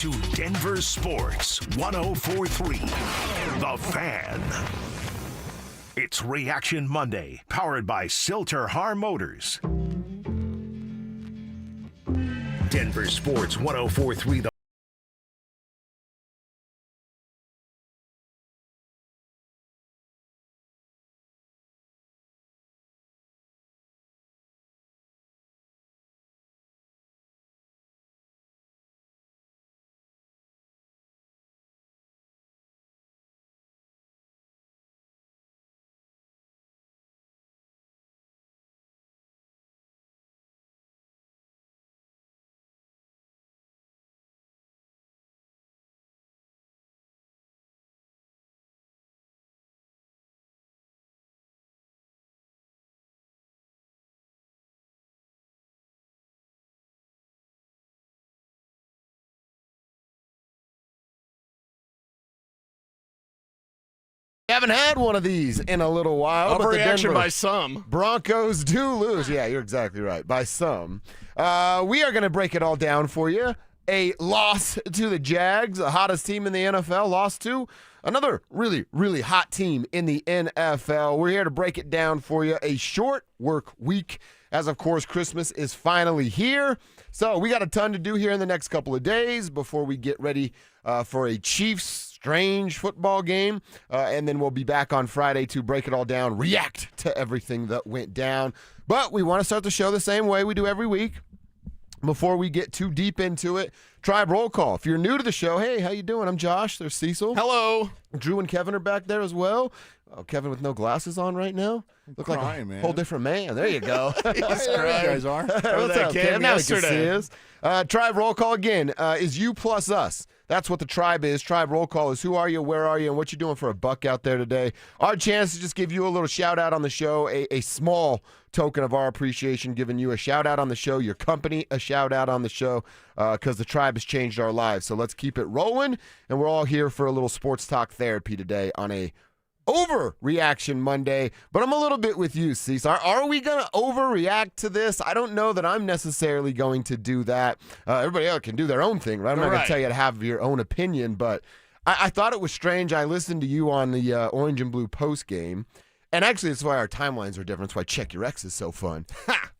To Denver Sports 1043, The Fan. It's Reaction Monday, powered by Silter-Har Motors. Denver Sports 1043, The Haven't had one of these in a little while. Overreaction by some. Broncos do lose. Yeah, you're exactly right. By some. We are going to break it all down for you. A loss to the Jags, the hottest team in the NFL, lost to another really, really hot team in the NFL. We're here to break it down for you. A short work week, as of course Christmas is finally here. So we got a ton to do here in the next couple of days before we get ready for a Chiefs strange football game, and then we'll be back on Friday to break it all down, react to everything that went down. But we want to start the show the same way we do every week. Before we get too deep into it, Tribe Roll Call. If you're new to the show, hey, how you doing? I'm Josh. There's Cecil. Hello. Drew and Kevin are back there as well. Oh, Kevin with no glasses on right now. Look like a whole different man. There you go. He's crying. You guys are. What's up, Kev? Now we can see us. Tribe Roll Call again is you plus us. That's what the tribe is. Tribe Roll Call is who are you, where are you, and what you doing for a buck out there today. Our chance to just give you a little shout-out on the show, a small token of our appreciation, giving you a shout-out on the show, your company a shout-out on the show, because the tribe has changed our lives. So let's keep it rolling, and we're all here for a little sports talk therapy today on a overreaction Monday, but I'm a little bit with you, Cecil. Are we going to overreact to this? I don't know that I'm necessarily going to do that. Everybody else can do their own thing, right? I'm not going to tell you to have your own opinion, but I thought it was strange. I listened to you on the Orange and Blue post game, and actually that's why our timelines are different. That's why Check Your X is so fun.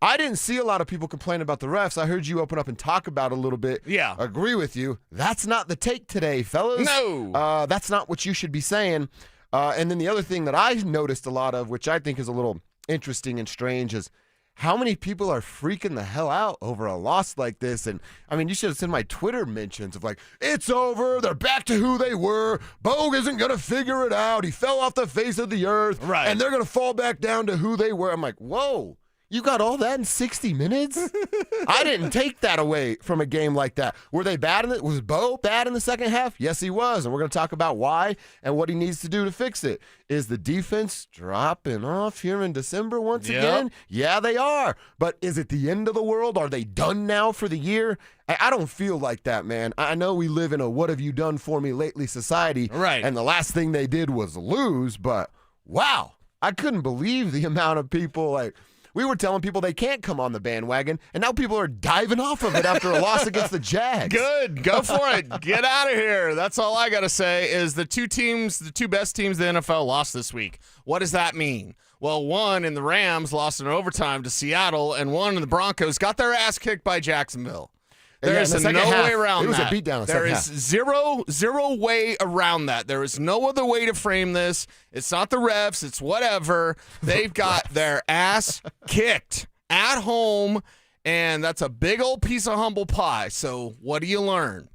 I didn't see a lot of people complain about the refs. I heard you open up and talk about it a little bit. Yeah. Agree with you. That's not the take today, fellas. No. That's not what you should be saying. And then the other thing that I noticed a lot of, which I think is a little interesting and strange, is how many people are freaking the hell out over a loss like this. And, I mean, you should have seen my Twitter mentions of like, it's over, they're back to who they were, Bogue isn't going to figure it out, he fell off the face of the earth, right, and they're going to fall back down to who they were. I'm like, whoa. You got all that in 60 minutes? I didn't take that away from a game like that. Were they bad in it? Was Bo bad in the second half? Yes, he was. And we're going to talk about why and what he needs to do to fix it. Is the defense dropping off here in December once again? Yeah, they are. But is it the end of the world? Are they done now for the year? I don't feel like that, man. I know we live in a what have you done for me lately society. Right. And the last thing they did was lose. But, wow, I couldn't believe the amount of people like – we were telling people they can't come on the bandwagon, and now people are diving off of it after a loss against the Jags. Good. Go for it. Get out of here. That's all I got to say is the two best teams in the NFL lost this week. What does that mean? Well, one in the Rams lost in overtime to Seattle, and one in the Broncos got their ass kicked by Jacksonville. There is no way around that. It was a beatdown. There is zero way around that. There is no other way to frame this. It's not the refs. It's whatever. They've got their ass kicked at home, and that's a big old piece of humble pie. So what do you learn?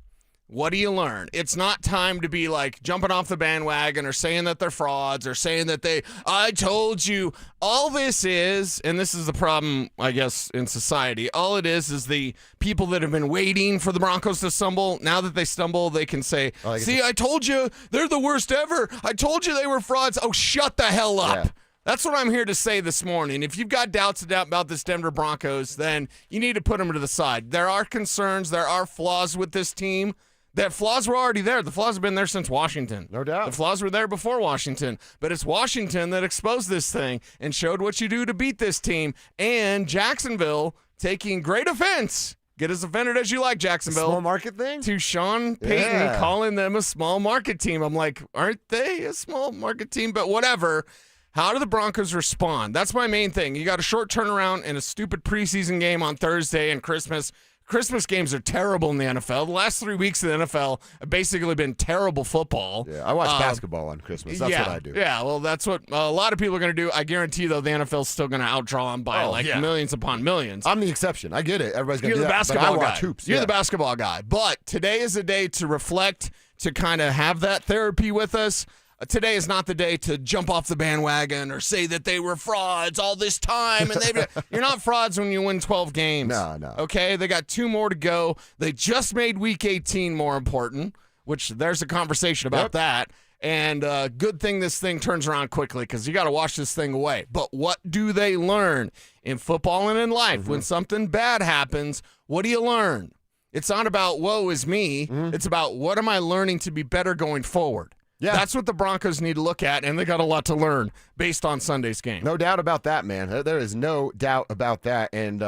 What do you learn? It's not time to be like jumping off the bandwagon or saying that they're frauds or saying that I told you. All this is, and this is the problem, I guess, in society, all it is the people that have been waiting for the Broncos to stumble. Now that they stumble, they can say, see, I told you they're the worst ever. I told you they were frauds. Oh, shut the hell up. Yeah. That's what I'm here to say this morning. If you've got doubts about this Denver Broncos, then you need to put them to the side. There are concerns. There are flaws with this team. The flaws were already there. The flaws have been there since Washington. No doubt. The flaws were there before Washington. But it's Washington that exposed this thing and showed what you do to beat this team. And Jacksonville taking great offense Get as offended as you like, Jacksonville. Small market thing? To Sean Payton calling them a small market team. I'm like, aren't they a small market team? But whatever. How do the Broncos respond? That's my main thing. You got a short turnaround and a stupid preseason game on Thursday and Christmas. Christmas games are terrible in the NFL. The last 3 weeks of the NFL have basically been terrible football. Yeah, I watch basketball on Christmas. That's what I do. Yeah, well, that's what a lot of people are going to do. I guarantee, though, the NFL's still going to outdraw them by millions upon millions. I'm the exception. I get it. Everybody's going to do You're the that. basketball but I guy. watch hoops. You're the basketball guy. But today is a day to reflect, to kind of have that therapy with us. Today is not the day to jump off the bandwagon or say that they were frauds all this time. And you're not frauds when you win 12 games. No. Okay, they got 2 more to go. They just made Week 18 more important, which there's a conversation about that. And good thing this thing turns around quickly because you got to wash this thing away. But what do they learn in football and in life? When something bad happens, what do you learn? It's not about woe is me. It's about what am I learning to be better going forward. Yeah. That's what the Broncos need to look at, and they got a lot to learn based on Sunday's game. No doubt about that, man. There is no doubt about that. And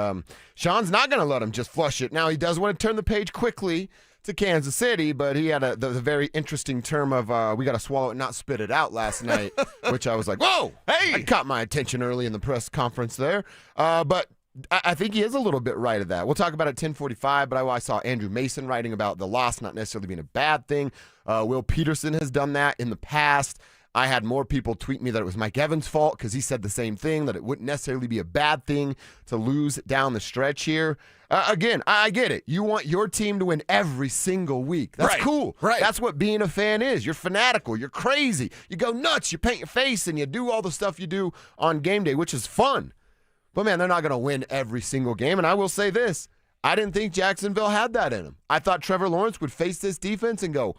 Sean's not going to let him just flush it. Now, he does want to turn the page quickly to Kansas City, but he had the very interesting term of we got to swallow it, not spit it out last night, which I was like, whoa, hey! That caught my attention early in the press conference there. But I think he is a little bit right of that. We'll talk about it at 10:45, but I saw Andrew Mason writing about the loss not necessarily being a bad thing. Will Peterson has done that in the past. I had more people tweet me that it was Mike Evans' fault because he said the same thing, that it wouldn't necessarily be a bad thing to lose down the stretch here. Again, I get it. You want your team to win every single week. That's cool. Right. That's what being a fan is. You're fanatical. You're crazy. You go nuts. You paint your face, and you do all the stuff you do on game day, which is fun. But, man, they're not going to win every single game. And I will say this. I didn't think Jacksonville had that in him. I thought Trevor Lawrence would face this defense and go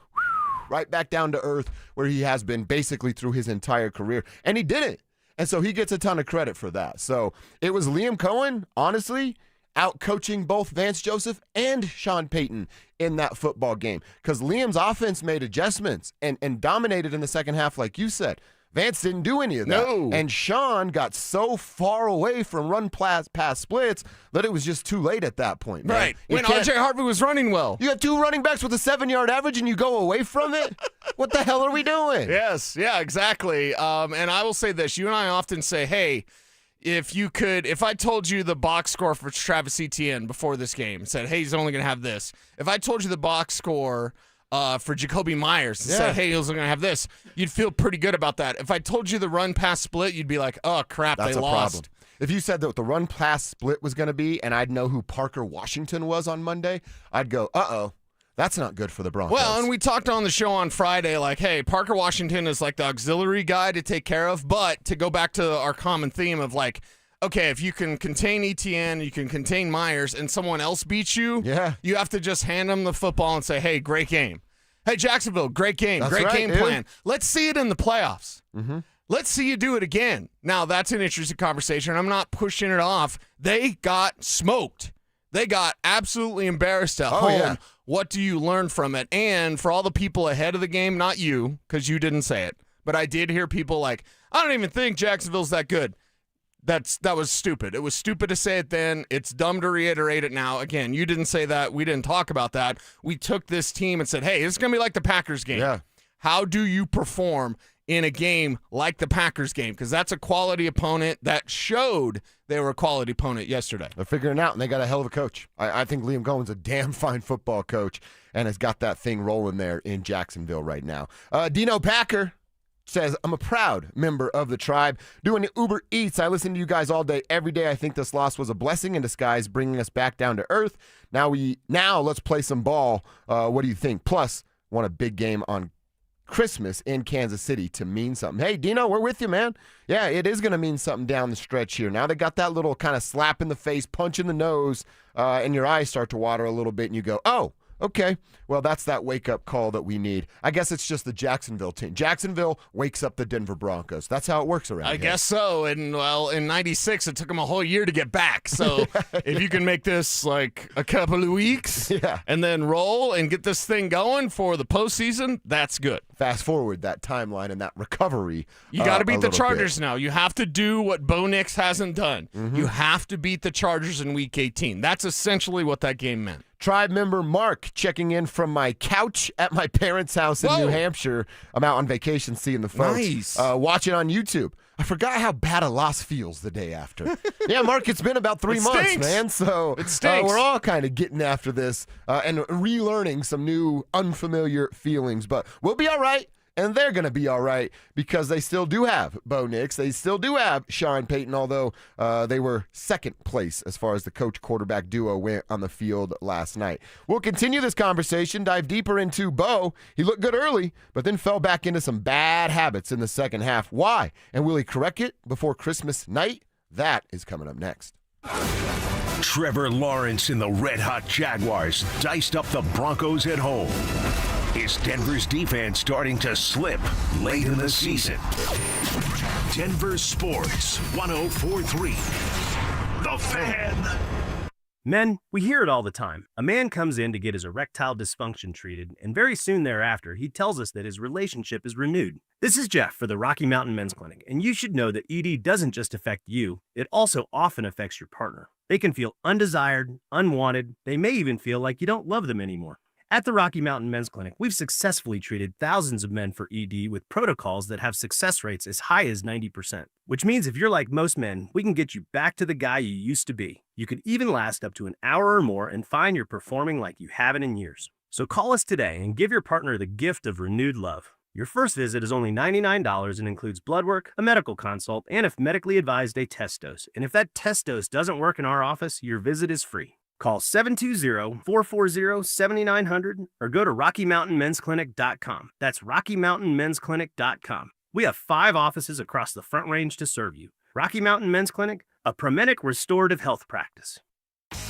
right back down to earth where he has been basically through his entire career. And he didn't. And so he gets a ton of credit for that. So it was Liam Cohen, honestly, out coaching both Vance Joseph and Sean Payton in that football game. Because Liam's offense made adjustments and dominated in the second half, like you said. Vance didn't do any of that. No. And Sean got so far away from run pass splits that it was just too late at that point. Man. Right. When R.J. Harvey was running well. You got 2 running backs with a 7-yard average and you go away from it? What the hell are we doing? Yes. Yeah, exactly. And I will say this. You and I often say, hey, if I told you the box score for Travis Etienne before this game, said, hey, he's only going to have this. If I told you the box score for Jacoby Myers and said, hey, he's going to have this, you'd feel pretty good about that. If I told you the run-pass split, you'd be like, oh, crap, That's they lost. Problem. If you said that the run-pass split was going to be and I'd know who Parker Washington was on Monday, I'd go, uh-oh, that's not good for the Broncos. Well, and we talked on the show on Friday, like, hey, Parker Washington is like the auxiliary guy to take care of, but to go back to our common theme of like, okay, if you can contain Etienne, you can contain Myers, and someone else beats you, you have to just hand them the football and say, hey, great game. Hey, Jacksonville, great game. That's great right, game dude. plan. Let's see it in the playoffs. Let's see you do it again. Now, that's an interesting conversation. I'm not pushing it off. They got smoked. They got absolutely embarrassed at home. Yeah. What do you learn from it? And for all the people ahead of the game, not you, because you didn't say it, but I did hear people like, I don't even think Jacksonville's that good. That was stupid. It was stupid to say it then. It's dumb to reiterate it now. Again, you didn't say that. We didn't talk about that. We took this team and said, hey, this is going to be like the Packers game. Yeah. How do you perform in a game like the Packers game? Because that's a quality opponent that showed they were a quality opponent yesterday. They're figuring it out, and they got a hell of a coach. I think Liam Cohen's a damn fine football coach and has got that thing rolling there in Jacksonville right now. Dino Packer says, I'm a proud member of the tribe. Doing Uber Eats, I listen to you guys all day, every day. I think this loss was a blessing in disguise, bringing us back down to earth. Now let's play some ball. What do you think? Plus, want a big game on Christmas in Kansas City to mean something. Hey, Dino, we're with you, man. Yeah, it is going to mean something down the stretch here. Now they got that little kind of slap in the face, punch in the nose, and your eyes start to water a little bit, and you go, oh, Okay, well, that's that wake-up call that we need. I guess it's just the Jacksonville team. Jacksonville wakes up the Denver Broncos. That's how it works around here. I guess so. And, well, in 96, it took them a whole year to get back. So if you can make this like a couple of weeks and then roll and get this thing going for the postseason, that's good. Fast forward that timeline and that recovery. You got to beat the Chargers now. You have to do what Bo Nix hasn't done. You have to beat the Chargers in Week 18. That's essentially what that game meant. Tribe member Mark checking in from my couch at my parents' house in New Hampshire. I'm out on vacation seeing the folks. Nice. Watching on YouTube. I forgot how bad a loss feels the day after. Yeah, Mark, it's been about 3 months, man. So it stinks. We're all kind of getting after this and relearning some new unfamiliar feelings. But we'll be all right. And they're going to be all right because they still do have Bo Nix. They still do have Sean Payton, although they were second place as far as the coach-quarterback duo went on the field last night. We'll continue this conversation, dive deeper into Bo. He looked good early, but then fell back into some bad habits in the second half. Why? And will he correct it before Christmas night? That is coming up next. Trevor Lawrence and the Red Hot Jaguars diced up the Broncos at home. Is Denver's defense starting to slip late in the season? Denver Sports 104.3. The Fan. Men, we hear it all the time. A man comes in to get his erectile dysfunction treated, and very soon thereafter, he tells us that his relationship is renewed. This is Jeff for the Rocky Mountain Men's Clinic, and you should know that ED doesn't just affect you, it also often affects your partner. They can feel undesired, unwanted, they may even feel like you don't love them anymore. At the Rocky Mountain Men's Clinic, we've successfully treated thousands of men for ED with protocols that have success rates as high as 90%. Which means if you're like most men, we can get you back to the guy you used to be. You could even last up to an hour or more and find you're performing like you haven't in years. So call us today and give your partner the gift of renewed love. Your first visit is only $99 and includes blood work, a medical consult, and if medically advised, a test dose. And if that test dose doesn't work in our office, your visit is free. Call 720-440-7900 or go to RockyMountainMen'sClinic.com. That's RockyMountainMen'sClinic.com. We have 5 offices across the Front Range to serve you. Rocky Mountain Men's Clinic, a Promenic restorative health practice.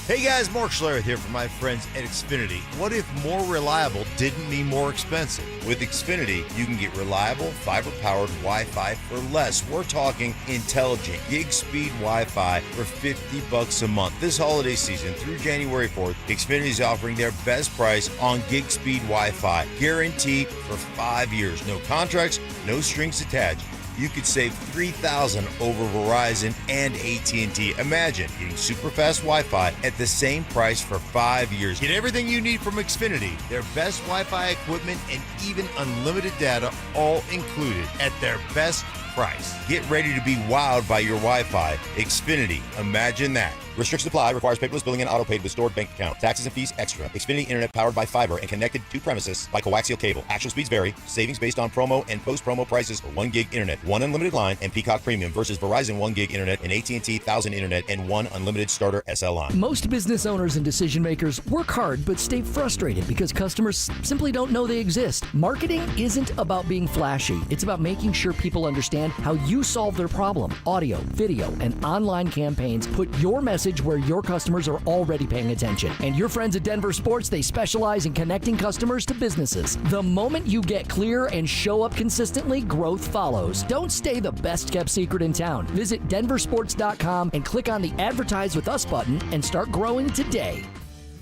Hey guys, Mark Schlereth here from my friends at Xfinity. What if more reliable didn't mean more expensive? With Xfinity, you can get reliable, fiber-powered Wi-Fi for less. We're talking intelligent gig-speed Wi-Fi for $50 a month. This holiday season through January 4th, Xfinity is offering their best price on gig-speed Wi-Fi, guaranteed for 5 years. No contracts, no strings attached. You could save $3,000 over Verizon and AT&T. Imagine getting super fast Wi-Fi at the same price for 5 years. Get everything you need from Xfinity, their best Wi-Fi equipment, and even unlimited data, all included at their best price. Get ready to be wowed by your Wi-Fi. Xfinity, imagine that. Restrictions apply. Requires paperless billing and auto-paid with stored bank account. Taxes and fees extra. Xfinity Internet powered by fiber and connected to premises by coaxial cable. Actual speeds vary. Savings based on promo and post-promo prices for 1 gig internet, 1 unlimited line, and Peacock Premium versus Verizon 1 gig internet and AT&T 1000 internet and 1 unlimited starter SL line. Most business owners and decision makers work hard but stay frustrated because customers simply don't know they exist. Marketing isn't about being flashy. It's about making sure people understand how you solve their problem. Audio, video, and online campaigns put your message where your customers are already paying attention. And your friends at DenverSports, they specialize in connecting customers to businesses. The moment you get clear and show up consistently, growth follows. Don't stay the best kept secret in town. Visit DenverSports.com and click on the Advertise with Us button and start growing today.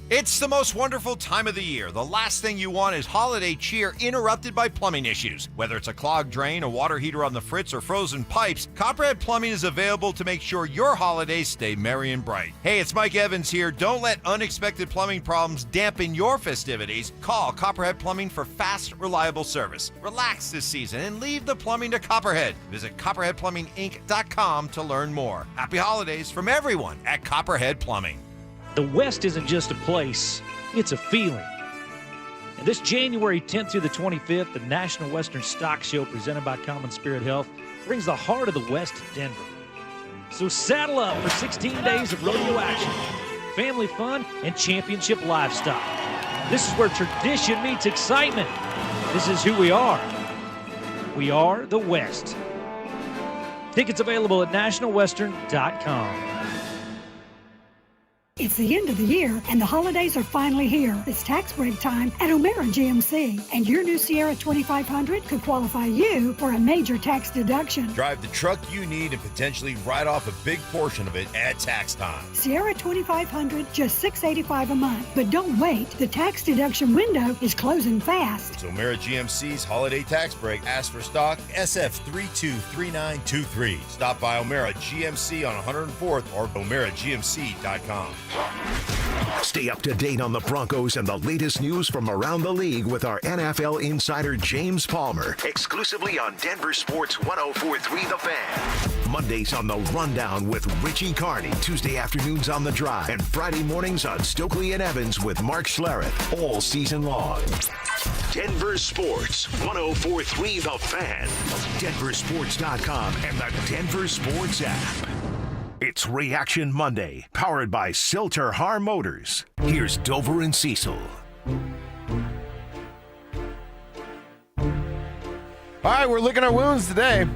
It's the most wonderful time of the year. The last thing you want is holiday cheer interrupted by plumbing issues. Whether it's a clogged drain, a water heater on the fritz, or frozen pipes, Copperhead Plumbing is available to make sure your holidays stay merry and bright. Hey, it's Mike Evans here. Don't let unexpected plumbing problems dampen your festivities. Call Copperhead Plumbing for fast, reliable service. Relax this season and leave the plumbing to Copperhead. Visit CopperheadPlumbingInc.com to learn more. Happy holidays from everyone at Copperhead Plumbing. The West isn't just a place, it's a feeling. And this January 10th through the 25th, the National Western Stock Show presented by Common Spirit Health brings the heart of the West to Denver. So saddle up for 16 days of rodeo action, family fun, and championship livestock. This is where tradition meets excitement. This is who we are. We are the West. Tickets available at nationalwestern.com. It's the end of the year, and the holidays are finally here. It's tax break time at O'Mara GMC, and your new Sierra 2500 could qualify you for a major tax deduction. Drive the truck you need and potentially write off a big portion of it at tax time. Sierra 2500, just $685 a month. But don't wait. The tax deduction window is closing fast. It's O'Mara GMC's holiday tax break. Ask for stock SF323923. Stop by O'Mara GMC on 104th or omaragmc.com. Stay up to date on the Broncos and the latest news from around the league with our NFL insider James Palmer, exclusively on Denver Sports 104.3 The Fan. Mondays on The Rundown with Richie Carney, Tuesday afternoons on The Drive, and Friday mornings on Stokely and Evans with Mark Schlereth, all season long. Denver Sports 104.3 The Fan, DenverSports.com, and the Denver Sports app. It's Reaction Monday, powered by Silter Har Motors. Here's Dover and Cecil. All right, we're licking our wounds today.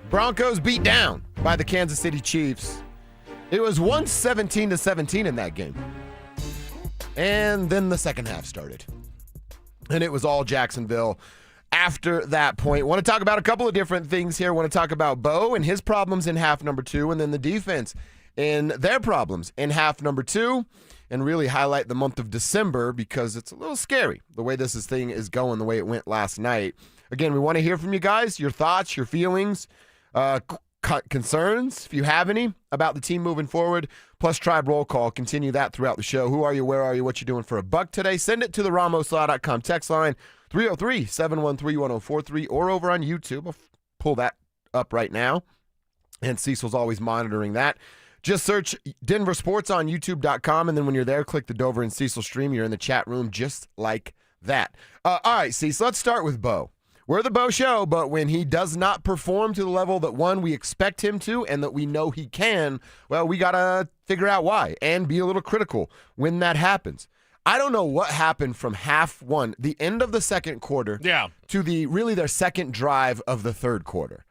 Broncos beat down by the Kansas City Chiefs. It was 117-17 in that game. And then the second half started. And it was all Jacksonville after that point. Want to talk about a couple of different things here. Want to talk about Bo and his problems in half number 2, and then the defense and their problems in half number 2, and really highlight the month of December because it's a little scary the way this thing is going, the way it went last night. Again, we want to hear from you guys, your thoughts, your feelings, concerns, if you have any, about the team moving forward, plus Tribe Roll Call. Continue that throughout the show. Who are you? Where are you? What you doing for a buck today? Send it to the RamosLaw.com text line, 303-713-1043, or over on YouTube. I'll pull that up right now. And Cecil's always monitoring that. Just search Denver Sports on YouTube.com, and then when you're there, click the Dover and Cecil stream. You're in the chat room just like that. All right, Cecil, let's start with Bo. We're the Bo Show, but when he does not perform to the level that, one, we expect him to and that we know he can, well, we got to figure out why and be a little critical when that happens. I don't know what happened from half one, the end of the second quarter, to their second drive of the third quarter.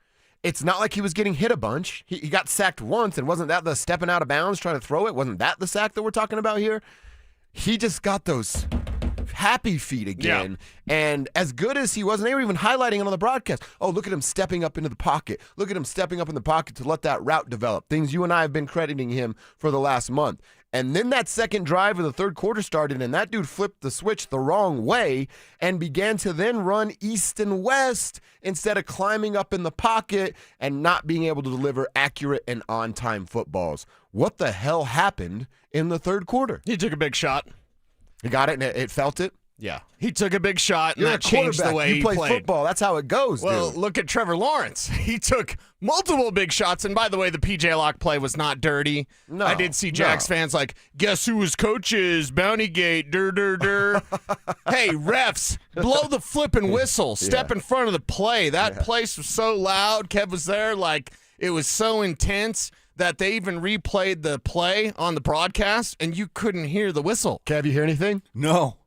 It's not like he was getting hit a bunch. He got sacked once, and wasn't that the stepping out of bounds trying to throw it? Wasn't that the sack that we're talking about here? He just got those happy feet again. Yeah. And as good as he was, and they were even highlighting it on the broadcast. Oh, look at him stepping up into the pocket. Look at him stepping up in the pocket to let that route develop. Things you and I have been crediting him for the last month. And then that second drive of the third quarter started, and that dude flipped the switch the wrong way and began to then run east and west instead of climbing up in the pocket and not being able to deliver accurate and on-time footballs. What the hell happened in the third quarter? He took a big shot. He got it, and it felt it? Yeah. He took a big shot, and You're that changed the way you play he played. football. That's how it goes, Well, dude. look at Trevor Lawrence. He took multiple big shots, and by the way, the P.J. Lock play was not dirty. No, I did see Jags fans like, guess who his coach is? Bountygate, dur. Hey, refs, blow the flipping whistle. Step in front of the play. That place was so loud. Kev was there. Like, it was so intense that they even replayed the play on the broadcast, and you couldn't hear the whistle. Kev, you hear anything? No.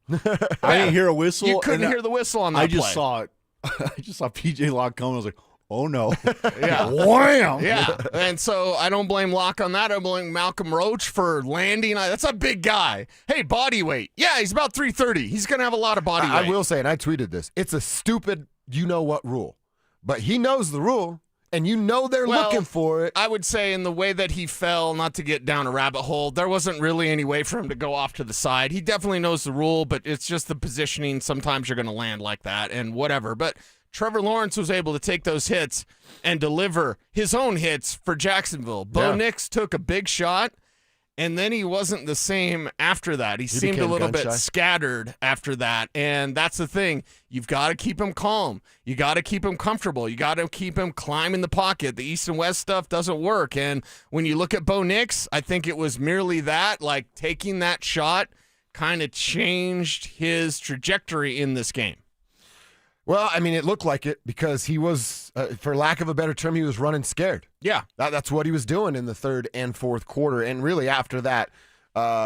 I didn't hear a whistle. You couldn't hear the whistle on that I just play. saw it. I just saw PJ Locke coming. I was like, oh, no. Yeah. Wham! Yeah. And so I don't blame Locke on that. I blame Malcolm Roach for landing. That's a big guy. Hey, body weight. Yeah, he's about 330. He's going to have a lot of body weight. I will say, and I tweeted this, it's a stupid you-know-what rule. But he knows the rule. And you know they're looking for it. I would say in the way that he fell, not to get down a rabbit hole, there wasn't really any way for him to go off to the side. He definitely knows the rule, but it's just the positioning. Sometimes you're going to land like that and whatever. But Trevor Lawrence was able to take those hits and deliver his own hits for Jacksonville. Bo Nix took a big shot, and then he wasn't the same after that. He seemed a little bit scattered after that, and that's the thing. You've got to keep him calm. You got to keep him comfortable. You got to keep him climbing the pocket. The east and west stuff doesn't work, and when you look at Bo Nix, I think it was merely that, like taking that shot kind of changed his trajectory in this game. Well, I mean, it looked like it because he was, for lack of a better term, he was running scared. Yeah. That's what he was doing in the third and fourth quarter. And really after that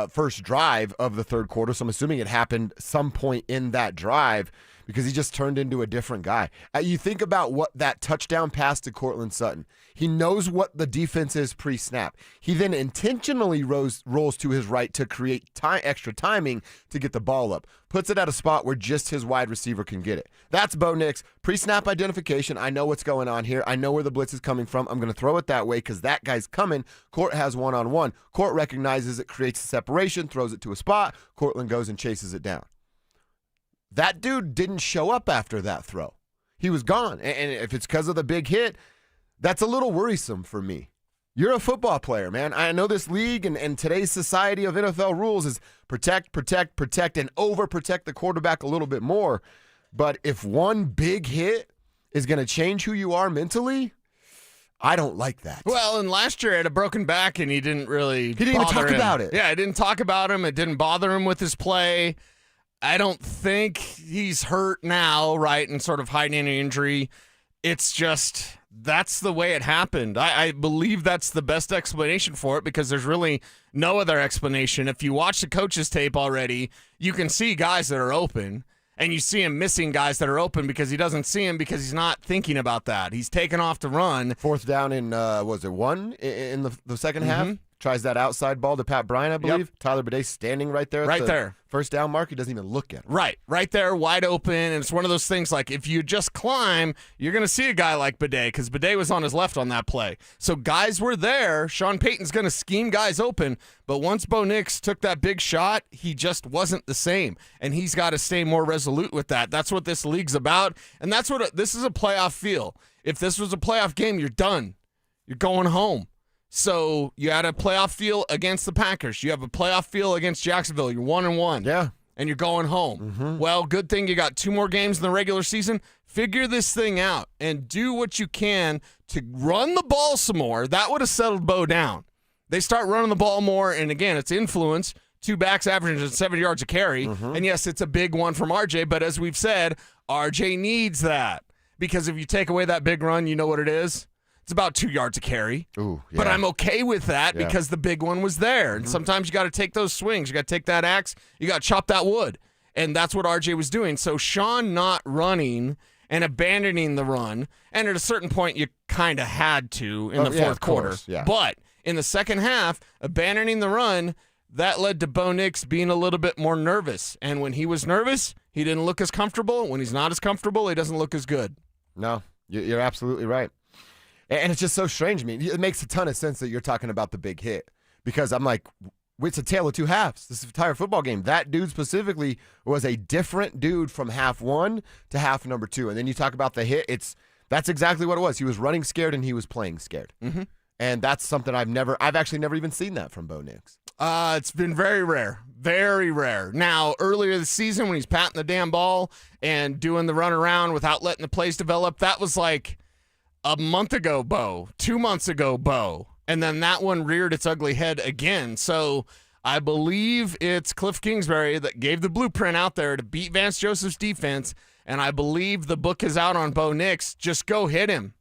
first drive of the third quarter, so I'm assuming it happened some point in that drive because he just turned into a different guy. You think about what that touchdown pass to Courtland Sutton. He knows what the defense is pre-snap. He then intentionally rolls to his right to create extra timing to get the ball up. Puts it at a spot where just his wide receiver can get it. That's Bo Nix. Pre-snap identification. I know what's going on here. I know where the blitz is coming from. I'm going to throw it that way because that guy's coming. Court has one-on-one. Court recognizes it, creates a separation, throws it to a spot. Courtland goes and chases it down. That dude didn't show up after that throw. He was gone. And if it's because of the big hit, that's a little worrisome for me. You're a football player, man. I know this league and today's society of NFL rules is protect, and overprotect the quarterback a little bit more. But if one big hit is going to change who you are mentally, I don't like that. Well, and last year he had a broken back, and he didn't even talk about it. Yeah, I didn't talk about him. It didn't bother him with his play. I don't think he's hurt now, right, and sort of hiding an injury. It's just that's the way it happened. I believe that's the best explanation for it because there's really no other explanation. If you watch the coach's tape already, you can see guys that are open, and you see him missing guys that are open because he doesn't see him because he's not thinking about that. He's taken off to run. Fourth down in, was it one in the second half? Tries that outside ball to Pat Bryant, I believe. Yep. Tyler Bidet standing right there. Right there. First down mark. He doesn't even look at him. Right there, wide open. And it's one of those things like if you just climb, you're going to see a guy like Bidet because Bidet was on his left on that play. So guys were there. Sean Payton's going to scheme guys open. But once Bo Nix took that big shot, he just wasn't the same. And he's got to stay more resolute with that. That's what this league's about. And that's what this is a playoff feel. If this was a playoff game, you're done. You're going home. So you had a playoff feel against the Packers. You have a playoff feel against Jacksonville. You're 1-1. Yeah. And you're going home. Well, good thing you got 2 more games in the regular season. Figure this thing out and do what you can to run the ball some more. That would have settled Bo down. They start running the ball more, and again, it's influence. 2 backs averaging 70 yards a carry. And yes, it's a big one from RJ, but as we've said, RJ needs that. Because if you take away that big run, you know what it is? It's about 2 yards a carry. Ooh, yeah. But I'm okay with that because the big one was there. And sometimes you got to take those swings. You got to take that axe. You got to chop that wood. And that's what RJ was doing. So Sean not running and abandoning the run, and at a certain point you kind of had to in the fourth quarter. Yeah. But in the second half, abandoning the run, that led to Bo Nix being a little bit more nervous. And when he was nervous, he didn't look as comfortable. When he's not as comfortable, he doesn't look as good. No, you're absolutely right. And it's just so strange to me. It makes a ton of sense that you're talking about the big hit because I'm like, it's a tale of 2 halves. This entire football game. That dude specifically was a different dude from half 1 to half number 2. And then you talk about the hit. That's exactly what it was. He was running scared and he was playing scared. And that's something I've actually never even seen that from Bo Nix. It's been very rare. Very rare. Now, earlier this season when he's patting the damn ball and doing the run around without letting the plays develop, that was like a month ago, Bo. 2 months ago, Bo. And then that one reared its ugly head again. So I believe it's Cliff Kingsbury that gave the blueprint out there to beat Vance Joseph's defense. And I believe the book is out on Bo Nix. Just go hit him.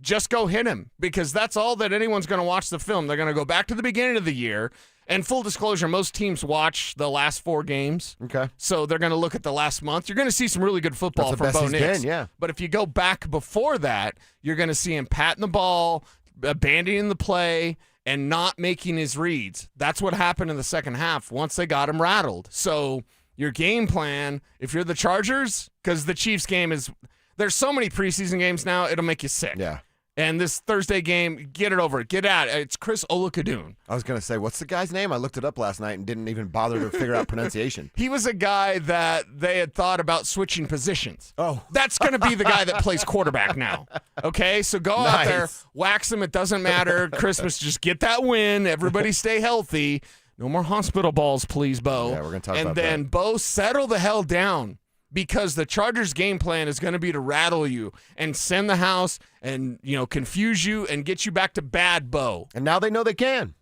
Just go hit him. Because that's all that anyone's going to watch the film. They're going to go back to the beginning of the year. And full disclosure, most teams watch the last 4 games. Okay. So they're going to look at the last month. You're going to see some really good football from Bo Nix. Yeah. But if you go back before that, you're going to see him patting the ball, abandoning the play, and not making his reads. That's what happened in the second half once they got him rattled. So your game plan, if you're the Chargers, because the Chiefs game is – there's so many preseason games now, it'll make you sick. Yeah. And this Thursday game, get it over. Get out. It's Chris Olakadun. I was going to say, what's the guy's name? I looked it up last night and didn't even bother to figure out pronunciation. He was a guy that they had thought about switching positions. Oh. That's going to be the guy that plays quarterback now. Okay? So go out there, wax him. It doesn't matter. Christmas, just get that win. Everybody stay healthy. No more hospital balls, please, Bo. Yeah, we're going to talk about that. And then, Bo, settle the hell down. Because the Chargers' game plan is going to be to rattle you and send the house and, confuse you and get you back to bad Bo. And now they know they can.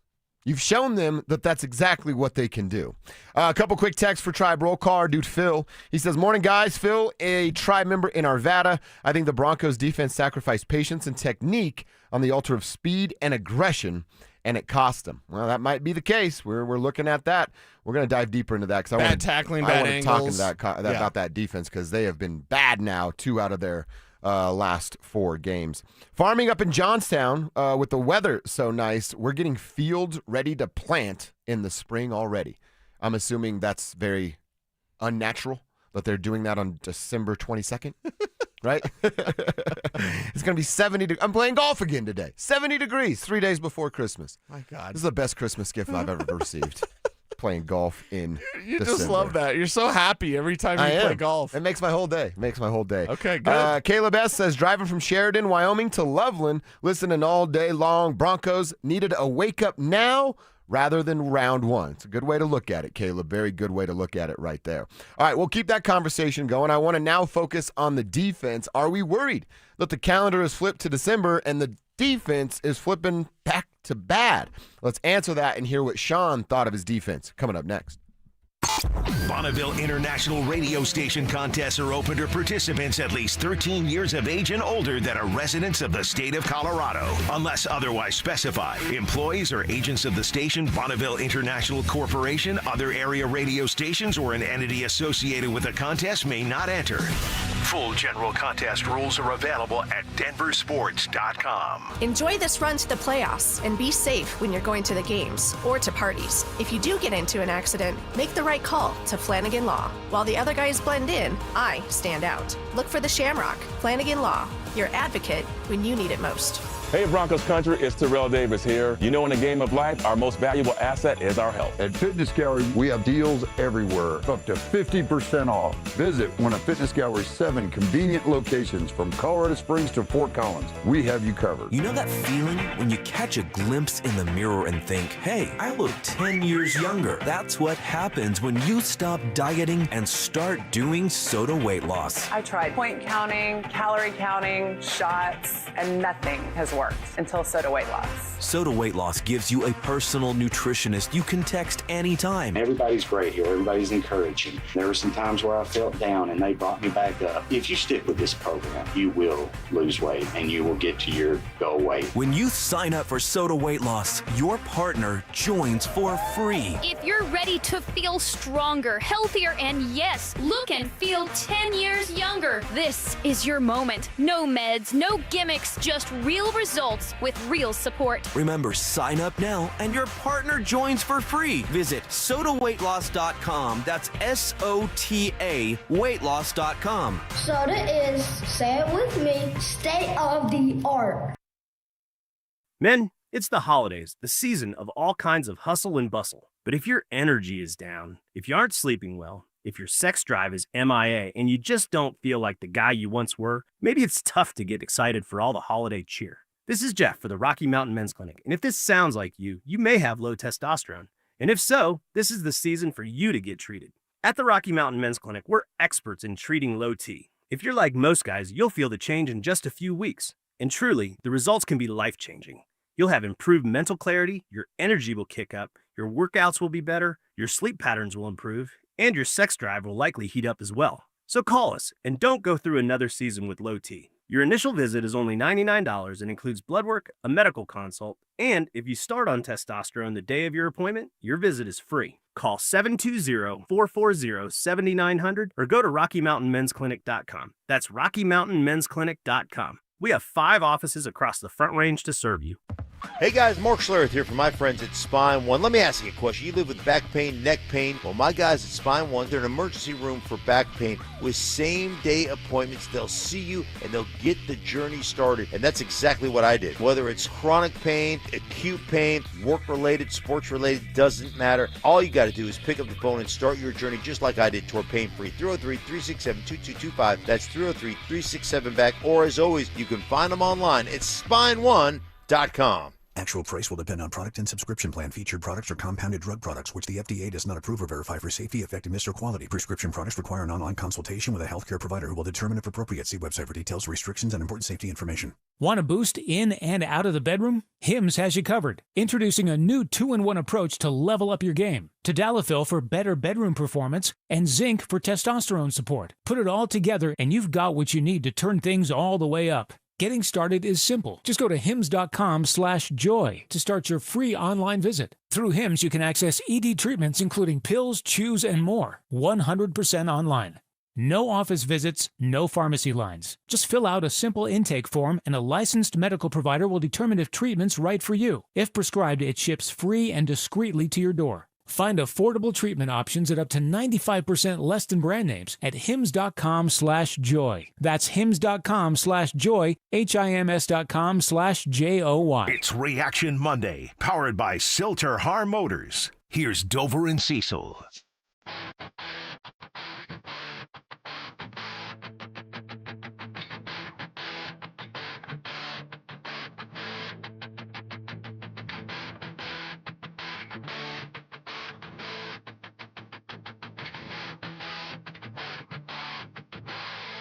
You've shown them that that's exactly what they can do. A couple quick texts for Tribe Roll Call. Our dude Phil. He says, morning, guys. Phil, a Tribe member in Arvada. I think the Broncos defense sacrificed patience and technique on the altar of speed and aggression and it cost them. Well, that might be the case. We're looking at that. We're going to dive deeper into that because I want to talk about that defense because they have been bad now 2 out of their last 4 games. Farming up in Johnstown with the weather so nice, we're getting fields ready to plant in the spring already. I'm assuming that's very unnatural that they're doing that on December 22nd, right? It's going to be 70 degrees. I'm playing golf again today. 70 degrees 3 days before Christmas. My God. This is the best Christmas gift I've ever received. Playing golf in You December. just love that. You're so happy every time you play golf. It makes my whole day. Okay, good. Caleb S. says, driving from Sheridan, Wyoming to Loveland, listening all day long. Broncos needed a wake-up now rather than round 1. It's a good way to look at it, Caleb. Very good way to look at it right there. All right, we'll keep that conversation going. I want to now focus on the defense. Are we worried that the calendar is flipped to December and the defense is flipping back to bad? Let's answer that and hear what Sean thought of his defense. Coming up next. Bonneville International Radio Station contests are open to participants at least 13 years of age and older that are residents of the state of Colorado. Unless otherwise specified, employees or agents of the station, Bonneville International Corporation, other area radio stations, or an entity associated with the contest may not enter. Full general contest rules are available at DenverSports.com. Enjoy this run to the playoffs and be safe when you're going to the games or to parties. If you do get into an accident, make the right call to Flanagan Law. While the other guys blend in, I stand out. Look for the Shamrock. Flanagan Law, your advocate when you need it most. Hey Broncos country, it's Terrell Davis here. You know, in the game of life, our most valuable asset is our health. At Fitness Gallery, we have deals everywhere, up to 50% off. Visit one of Fitness Gallery's 7 convenient locations from Colorado Springs to Fort Collins. We have you covered. You know that feeling when you catch a glimpse in the mirror and think, hey, I look 10 years younger. That's what happens when you stop dieting and start doing Soda weight loss. I tried point counting, calorie counting, shots, and nothing has worked until Soda weight loss. Soda weight loss gives you a personal nutritionist you can text anytime. Everybody's great here. Everybody's encouraging. There were some times where I felt down and they brought me back up. If you stick with this program, you will lose weight and you will get to your goal weight. When you sign up for Soda weight loss, your partner joins for free. If you're ready to feel stronger, healthier, and yes, look and feel 10 years younger, this is your moment. No meds, no gimmicks, just real results with real support. Remember, sign up now and your partner joins for free. Visit sodaweightloss.com. That's SOTA weightloss.com. Soda is, say it with me, state of the art. Men, it's the holidays, the season of all kinds of hustle and bustle. But if your energy is down, if you aren't sleeping well, if your sex drive is MIA and you just don't feel like the guy you once were, maybe it's tough to get excited for all the holiday cheer. This is Jeff for the Rocky Mountain Men's Clinic, and if this sounds like you may have low testosterone. And if so, this is the season for you to get treated. At the Rocky Mountain Men's Clinic, we're experts in treating low T. If you're like most guys, you'll feel the change in just a few weeks. And truly, the results can be life-changing. You'll have improved mental clarity, your energy will kick up, your workouts will be better, your sleep patterns will improve, and your sex drive will likely heat up as well. So call us, and don't go through another season with low T. Your initial visit is only $99 and includes blood work, a medical consult, and if you start on testosterone the day of your appointment, your visit is free. Call 720-440-7900 or go to RockyMountainMen'sClinic.com. That's RockyMountainMen'sClinic.com. We have 5 offices across the Front Range to serve you. Hey guys, Mark Schlereth here from my friends at Spine One. Let me ask you a question. You live with back pain, neck pain. Well, my guys at Spine One, they're an emergency room for back pain with same-day appointments. They'll see you and they'll get the journey started. And that's exactly what I did. Whether it's chronic pain, acute pain, work-related, sports-related, doesn't matter. All you got to do is pick up the phone and start your journey just like I did toward pain-free. 303-367-2225. That's 303-367-BACK. Or as always, you can find them online at spineone.com. Actual price will depend on product and subscription plan. Featured products are compounded drug products, which the FDA does not approve or verify for safety, effectiveness, or quality. Prescription products require an online consultation with a healthcare provider who will determine if appropriate. See website for details, restrictions, and important safety information. Want a boost in and out of the bedroom? Hims has you covered. Introducing a new 2-in-1 approach to level up your game. Tadalafil for better bedroom performance and zinc for testosterone support. Put it all together and you've got what you need to turn things all the way up. Getting started is simple. Just go to hims.com/joy to start your free online visit. Through Hims, you can access ED treatments including pills, chews, and more, 100% online. No office visits, no pharmacy lines. Just fill out a simple intake form and a licensed medical provider will determine if treatment's right for you. If prescribed, it ships free and discreetly to your door. Find affordable treatment options at up to 95% less than brand names at hims.com/joy. That's hims.com/joy, HIMS.com/JOY. It's Reaction Monday, powered by Silter Har Motors. Here's Dover and Cecil.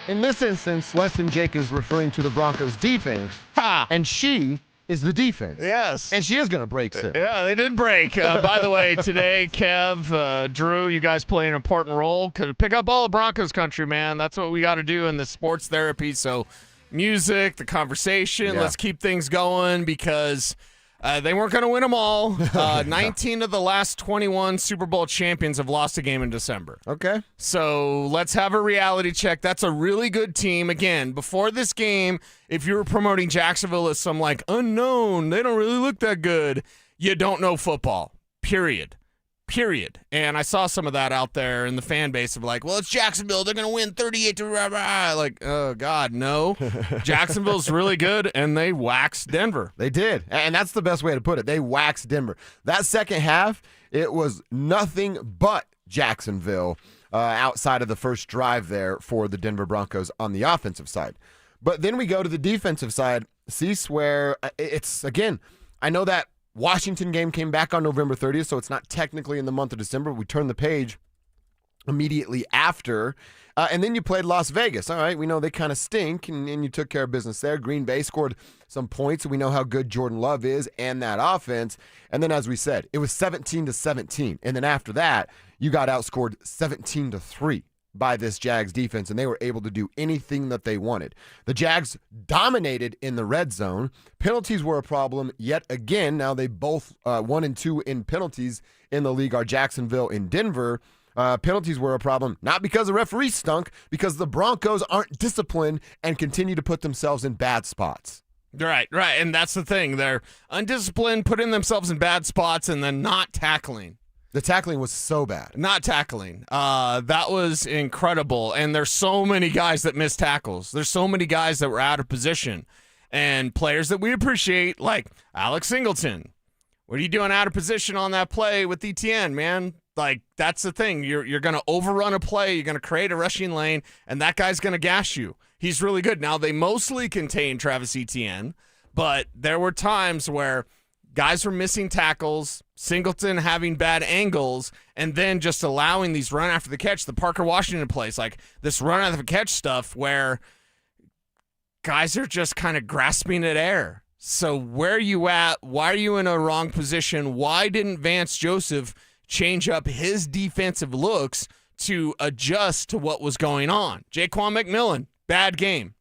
In this instance, Weston Jake is referring to the Broncos defense, and she is the defense. Yes. And she is going to break soon. Yeah, they did break. By the way, today, Kev, Drew, you guys play an important role. Could pick up all the Broncos country, man. That's what we got to do in the sports therapy. So music, the conversation, let's keep things going because they weren't going to win them all. 19 of the last 21 Super Bowl champions have lost a game in December. Okay. So let's have a reality check. That's a really good team. Again, before this game, if you were promoting Jacksonville as some like unknown, they don't really look that good, you don't know football. Period. And I saw some of that out there in the fan base of like, well, it's Jacksonville. They're going to win 38-0. Like, oh, God, no. Jacksonville's really good, and they waxed Denver. They did, and that's the best way to put it. They waxed Denver. That second half, it was nothing but Jacksonville outside of the first drive there for the Denver Broncos on the offensive side. But then we go to the defensive side, Cease, where it's, again, I know that Washington game came back on November 30th, so it's not technically in the month of December. We turned the page immediately after. And then you played Las Vegas. All right, we know they kind of stink, and you took care of business there. Green Bay scored some points. We know how good Jordan Love is and that offense. And then, as we said, it was 17-17. And then after that, you got outscored 17-3 by this Jags defense, and they were able to do anything that they wanted. The Jags dominated in the red zone. Penalties were a problem yet again. Now they both 1 and 2 in penalties in the league are Jacksonville and Denver. Penalties were a problem, not because the referees stunk, because the Broncos aren't disciplined and continue to put themselves in bad spots. Right. And that's the thing. They're undisciplined, putting themselves in bad spots, and then not tackling. The tackling was so bad. Not tackling. That was incredible. And there's so many guys that missed tackles. There's so many guys that were out of position. And players that we appreciate, like Alex Singleton. What are you doing out of position on that play with ETN, man? Like, that's the thing. You're going to overrun a play. You're going to create a rushing lane, and that guy's going to gash you. He's really good. Now, they mostly contain Travis Etienne, but there were times where guys were missing tackles, Singleton having bad angles, and then just allowing these run after the catch, the Parker Washington plays, like this run after the catch stuff where guys are just kind of grasping at air. So where are you at? Why are you in a wrong position? Why didn't Vance Joseph change up his defensive looks to adjust to what was going on? Jaquan McMillan, bad game.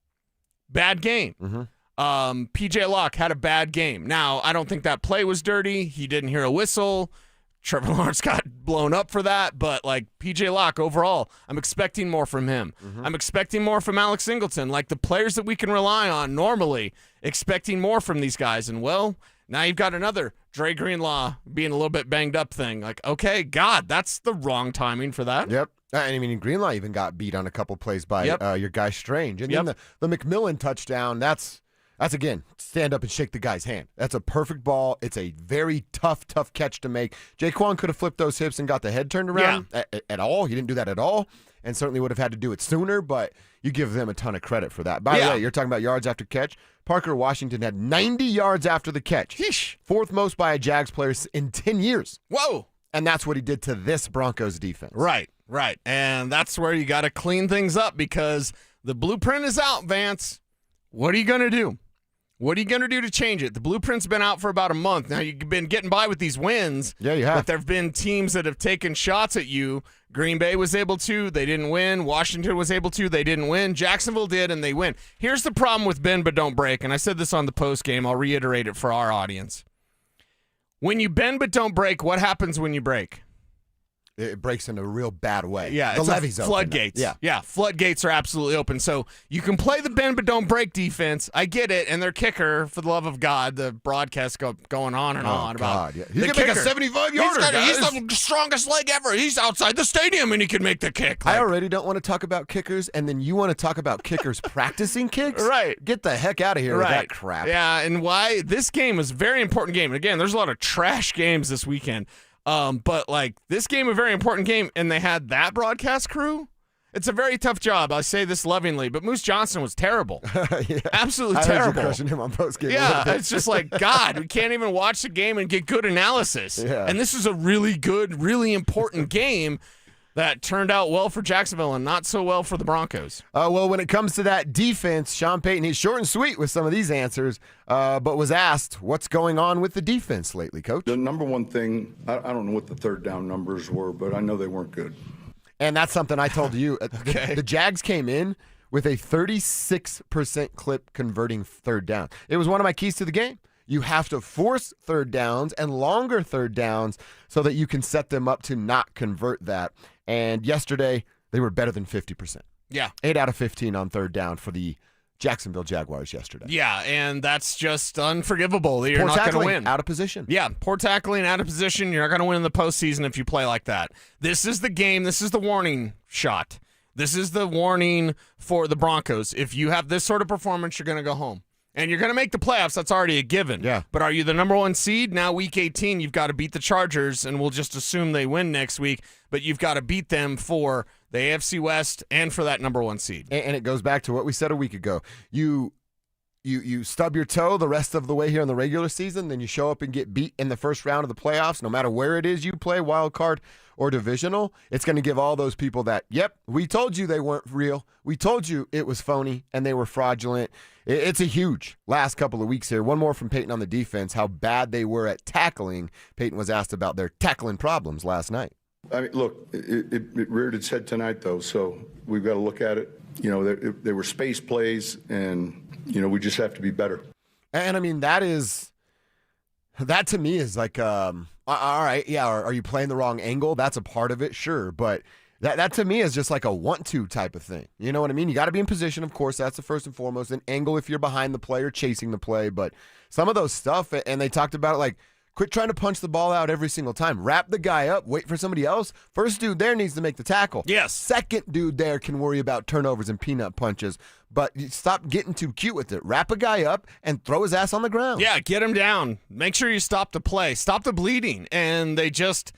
Mm-hmm. P.J. Locke had a bad game. Now, I don't think that play was dirty. He didn't hear a whistle. Trevor Lawrence got blown up for that. But, like, P.J. Locke, overall, I'm expecting more from him. Mm-hmm. I'm expecting more from Alex Singleton. Like, the players that we can rely on normally, expecting more from these guys. And, well, now you've got another Dre Greenlaw being a little bit banged up thing. Like, okay, God, that's the wrong timing for that. Yep. I mean, Greenlaw even got beat on a couple plays by your guy Strange. And then the McMillan touchdown, that's again, stand up and shake the guy's hand. That's a perfect ball. It's a very tough catch to make. Jaquan could have flipped those hips and got the head turned around at all. He didn't do that at all, and certainly would have had to do it sooner, but you give them a ton of credit for that. By the way, you're talking about yards after catch. Parker Washington had 90 yards after the catch. Yeesh. Fourth most by a Jags player in 10 years. Whoa. And that's what he did to this Broncos defense. Right. And that's where you got to clean things up because the blueprint is out, Vance. What are you going to do? What are you going to do to change it? The blueprint's been out for about a month. Now, you've been getting by with these wins. Yeah, you have. But there have been teams that have taken shots at you, Green Bay was able to. They didn't win. Washington was able to. They didn't win. Jacksonville did, and they win. Here's the problem with bend but don't break, and I said this on the post game. I'll reiterate it for our audience. When you bend but don't break, what happens when you break? It breaks in a real bad way. Yeah, the it's levee's open. floodgates. Yeah, floodgates are absolutely open. So you can play the bend but don't break defense. I get it, and their kicker, for the love of God, the broadcast going on and on about. Yeah. He's gonna make a 75-yarder. He's the strongest leg ever. He's outside the stadium and he can make the kick. I already don't want to talk about kickers, and then you want to talk about kickers practicing kicks? Right. Get the heck out of here with that crap. Yeah, and why this game was a very important game. And again, there's a lot of trash games this weekend. But like this game, a very important game, and they had that broadcast crew. It's a very tough job. I say this lovingly, but Moose Johnson was terrible. Absolutely terrible. I heard you crushing him on postgame. Yeah, it's just like, God, we can't even watch the game and get good analysis. Yeah. And this is a really good, really important game that turned out well for Jacksonville and not so well for the Broncos. Well, when it comes to that defense, Sean Payton, he's short and sweet with some of these answers, but was asked, what's going on with the defense lately, Coach? The number one thing, I don't know what the third down numbers were, but I know they weren't good. And that's something I told you. Okay. The Jags came in with a 36% clip converting third down. It was one of my keys to the game. You have to force third downs and longer third downs so that you can set them up to not convert that. And yesterday, they were better than 50%. Yeah. 8 out of 15 on third down for the Jacksonville Jaguars yesterday. Yeah, and that's just unforgivable. You're Poor not going to tackling, win. out of position. Yeah, poor tackling, out of position. You're not going to win in the postseason if you play like that. This is the game. This is the warning shot. This is the warning for the Broncos. If you have this sort of performance, you're going to go home. And you're going to make the playoffs. That's already a given. Yeah. But are you the number one seed? Now, week 18, you've got to beat the Chargers, and we'll just assume they win next week. But you've got to beat them for the AFC West and for that number one seed. And it goes back to what we said a week ago. You stub your toe the rest of the way here in the regular season, then you show up and get beat in the first round of the playoffs, no matter where it is you play, wild card or divisional. It's going to give all those people that, yep, we told you they weren't real. We told you it was phony and they were fraudulent. It's a huge last couple of weeks here. One more from Payton on the defense, how bad they were at tackling. Payton was asked about their tackling problems last night. I mean, look, it reared its head tonight, though, so we've got to look at it. You know, there were space plays, and, you know, we just have to be better. And, I mean, that to me is like, all right, yeah, are you playing the wrong angle? That's a part of it, sure, but that to me is just like a want-to type of thing. You know what I mean? You got to be in position, of course. That's the first and foremost. An angle if you're behind the play or chasing the play, but some of those stuff, and they talked about it like, quit trying to punch the ball out every single time. Wrap the guy up. Wait for somebody else. First dude there needs to make the tackle. Yes. Second dude there can worry about turnovers and peanut punches. But you stop getting too cute with it. Wrap a guy up and throw his ass on the ground. Yeah, get him down. Make sure you stop the play. Stop the bleeding. And they just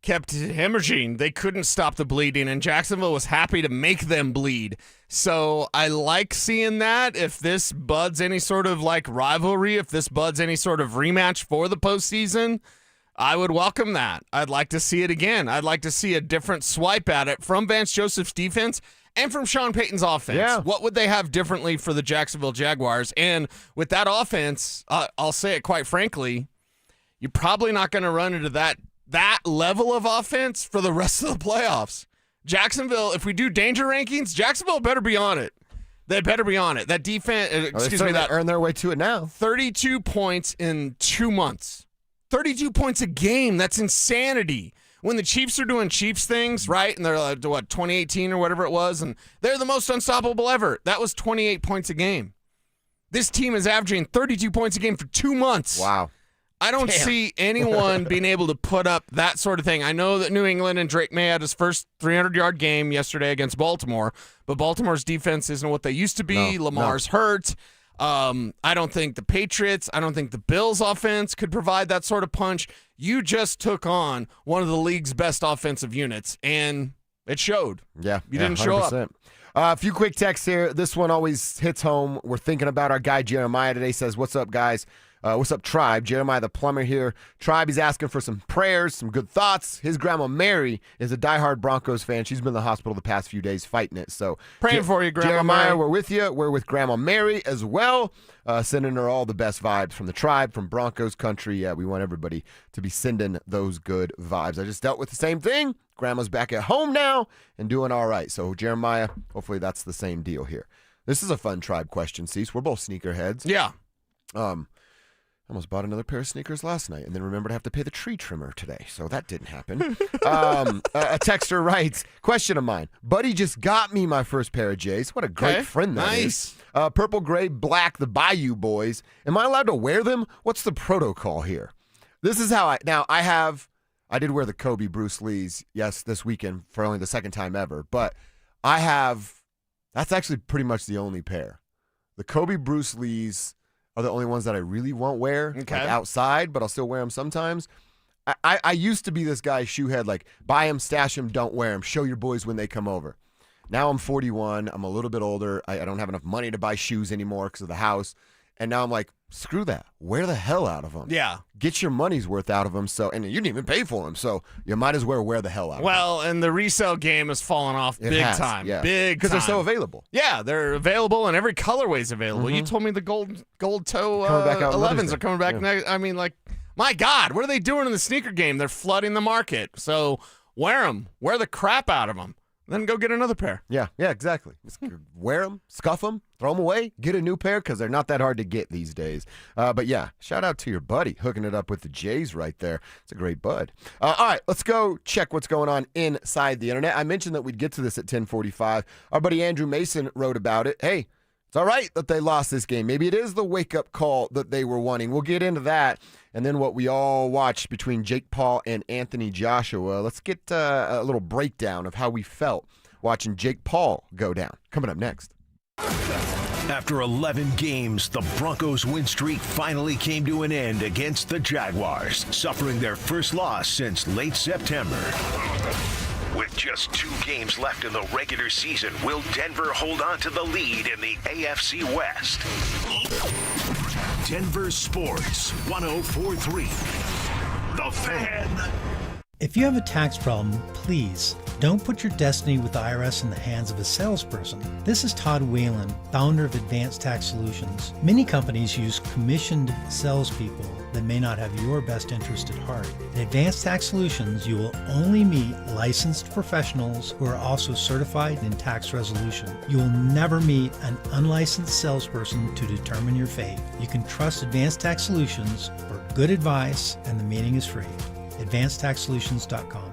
kept hemorrhaging. They couldn't stop the bleeding, and Jacksonville was happy to make them bleed. So I like seeing that. If this buds any sort of like rivalry, if this buds any sort of rematch for the postseason, I would welcome that. I'd like to see it again. I'd like to see a different swipe at it from Vance Joseph's defense and from Sean Payton's offense. Yeah. What would they have differently for the Jacksonville Jaguars? And with that offense, I'll say it quite frankly, you're probably not going to run into that level of offense for the rest of the playoffs. Jacksonville, if we do danger rankings, Jacksonville better be on it. They better be on it. That defense, that earn their way to it now. 32 points in 2 months. 32 points a game. That's insanity. When the Chiefs are doing Chiefs things, right, and they're like, 2018 or whatever it was, and they're the most unstoppable ever. That was 28 points a game. This team is averaging 32 points a game for 2 months. Wow. I don't see anyone being able to put up that sort of thing. I know that New England and Drake May had his first 300-yard game yesterday against Baltimore, but Baltimore's defense isn't what they used to be. Lamar's hurt. I don't think the Patriots, I don't think the Bills offense could provide that sort of punch. You just took on one of the league's best offensive units, and it showed. Yeah. You didn't show up. A few quick texts here. This one always hits home. We're thinking about our guy Jeremiah today. Says, what's up, guys? What's up, Tribe? Jeremiah the Plumber here. Tribe, he's asking for some prayers, some good thoughts. His grandma Mary is a diehard Broncos fan. She's been in the hospital the past few days fighting it. So praying for you, Grandma Jeremiah, Mary. we're with you. We're with Grandma Mary as well. Sending her all the best vibes from the Tribe, from Broncos country. Yeah, we want everybody to be sending those good vibes. I just dealt with the same thing. Grandma's back at home now and doing all right. So Jeremiah, hopefully that's the same deal here. This is a fun Tribe question, Cease. We're both sneakerheads. Yeah. I almost bought another pair of sneakers last night and then remembered I have to pay the tree trimmer today. So that didn't happen. A texter writes, question of mine. Buddy just got me my first pair of J's. What a great friend that is. Purple, gray, black, the Bayou Boys. Am I allowed to wear them? What's the protocol here? This is how I did wear the Kobe Bruce Lee's, this weekend for only the second time ever. But that's actually pretty much the only pair. The Kobe Bruce Lee's are the only ones that I really won't wear like outside, but I'll still wear them sometimes. I used to be this guy, shoehead, like buy them, stash them, don't wear them, show your boys when they come over. Now I'm 41. I'm a little bit older. I don't have enough money to buy shoes anymore because of the house. And now I'm like, screw that. Wear the hell out of them. Yeah. Get your money's worth out of them. And you didn't even pay for them. So you might as well wear the hell out of them. Well, and the resale game has fallen off big time. Yeah. Big because time. they're so available. Yeah, they're available and every colorway is available. You told me the gold toe 11s are coming back next. I mean, like, my God, what are they doing in the sneaker game? They're flooding the market. So wear them. Wear the crap out of them. Then go get another pair. Yeah, exactly. Just wear them, scuff them, throw them away, get a new pair because they're not that hard to get these days. But yeah, shout out to your buddy hooking it up with the Jays right there. It's a great bud. All right, let's go check what's going on inside the internet. I mentioned that we'd get to this at 10:45. Our buddy Andrew Mason wrote about it. Hey, it's all right that they lost this game. Maybe it is the wake-up call that they were wanting. We'll get into that. And then what we all watched between Jake Paul and Anthony Joshua. Let's get a little breakdown of how we felt watching Jake Paul go down. Coming up next. After 11 games, the Broncos' win streak finally came to an end against the Jaguars, suffering their first loss since late September. With just 2 games left in the regular season, will Denver hold on to the lead in the AFC West? Denver Sports 104.3. The Fan. If you have a tax problem, please don't put your destiny with the IRS in the hands of a salesperson. This is Todd Whalen, founder of Advanced Tax Solutions. Many companies use commissioned salespeople that may not have your best interest at heart. At Advanced Tax Solutions, you will only meet licensed professionals who are also certified in tax resolution. You will never meet an unlicensed salesperson to determine your fate. You can trust Advanced Tax Solutions for good advice, and the meeting is free. AdvancedTaxSolutions.com.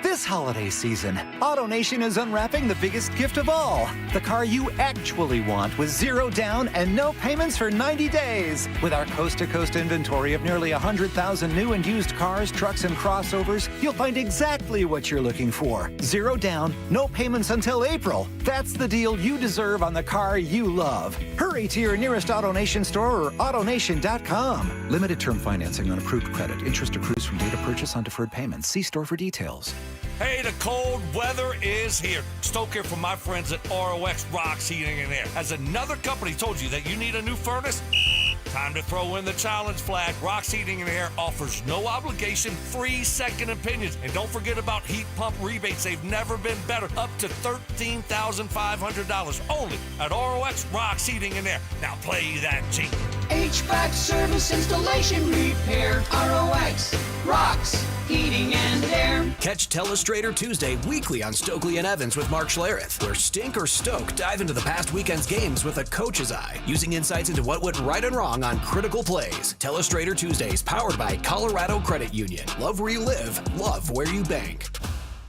This holiday season, AutoNation is unwrapping the biggest gift of all, the car you actually want with 0 down and no payments for 90 days. With our coast-to-coast inventory of nearly 100,000 new and used cars, trucks, and crossovers, you'll find exactly what you're looking for. 0 down, no payments until April. That's the deal you deserve on the car you love. Hurry to your nearest AutoNation store or AutoNation.com. Limited term financing on approved credit. Interest accrues from date of purchase on deferred payments. See store for details. Hey, the cold weather is here. Stoke here from my friends at ROX Rocks Heating and Air. Has another company told you that you need a new furnace? Time to throw in the challenge flag. Rocks Heating and Air offers no obligation, free second opinions. And don't forget about heat pump rebates. They've never been better. Up to $13,500 only at ROX Rocks Heating and Air. Now play that G. HVAC service, installation, repair. ROX Rocks Heating and Air. Catch Telestrator Tuesday weekly on Stokely and Evans with Mark Schlereth, where Stink or Stoke dive into the past weekend's games with a coach's eye, using insights into what went right and wrong on critical plays. Telestrator Tuesdays, powered by Colorado Credit Union. Love where you live, love where you bank.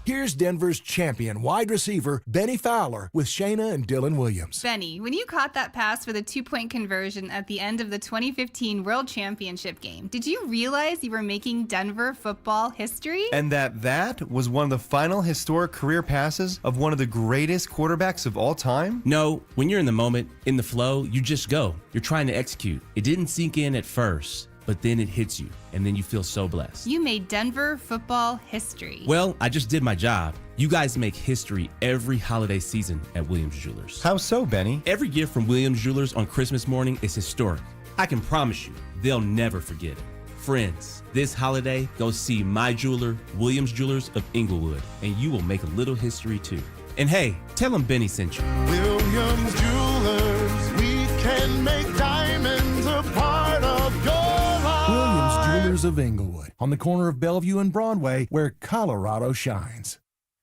Here's Denver's champion wide receiver, Benny Fowler, with Shayna and Dylan Williams. Benny, when you caught that pass for the 2-point conversion at the end of the 2015 World Championship game, did you realize you were making Denver football history? And that was one of the final historic career passes of one of the greatest quarterbacks of all time? No, when you're in the moment, in the flow, you just go. You're trying to execute. It didn't sink in at first. but then it hits you, and then you feel so blessed. You made Denver football history. Well, I just did my job. You guys make history every holiday season at Williams Jewelers. How so, Benny? Every gift from Williams Jewelers on Christmas morning is historic. I can promise you, they'll never forget it. Friends, this holiday, go see my jeweler, Williams Jewelers of Inglewood, and you will make a little history too. And hey, tell them Benny sent you. Williams Jewelers, we can make diamonds a part of your life. Williams Jewelers of Inglewood, on the corner of Bellevue and Broadway, where Colorado shines.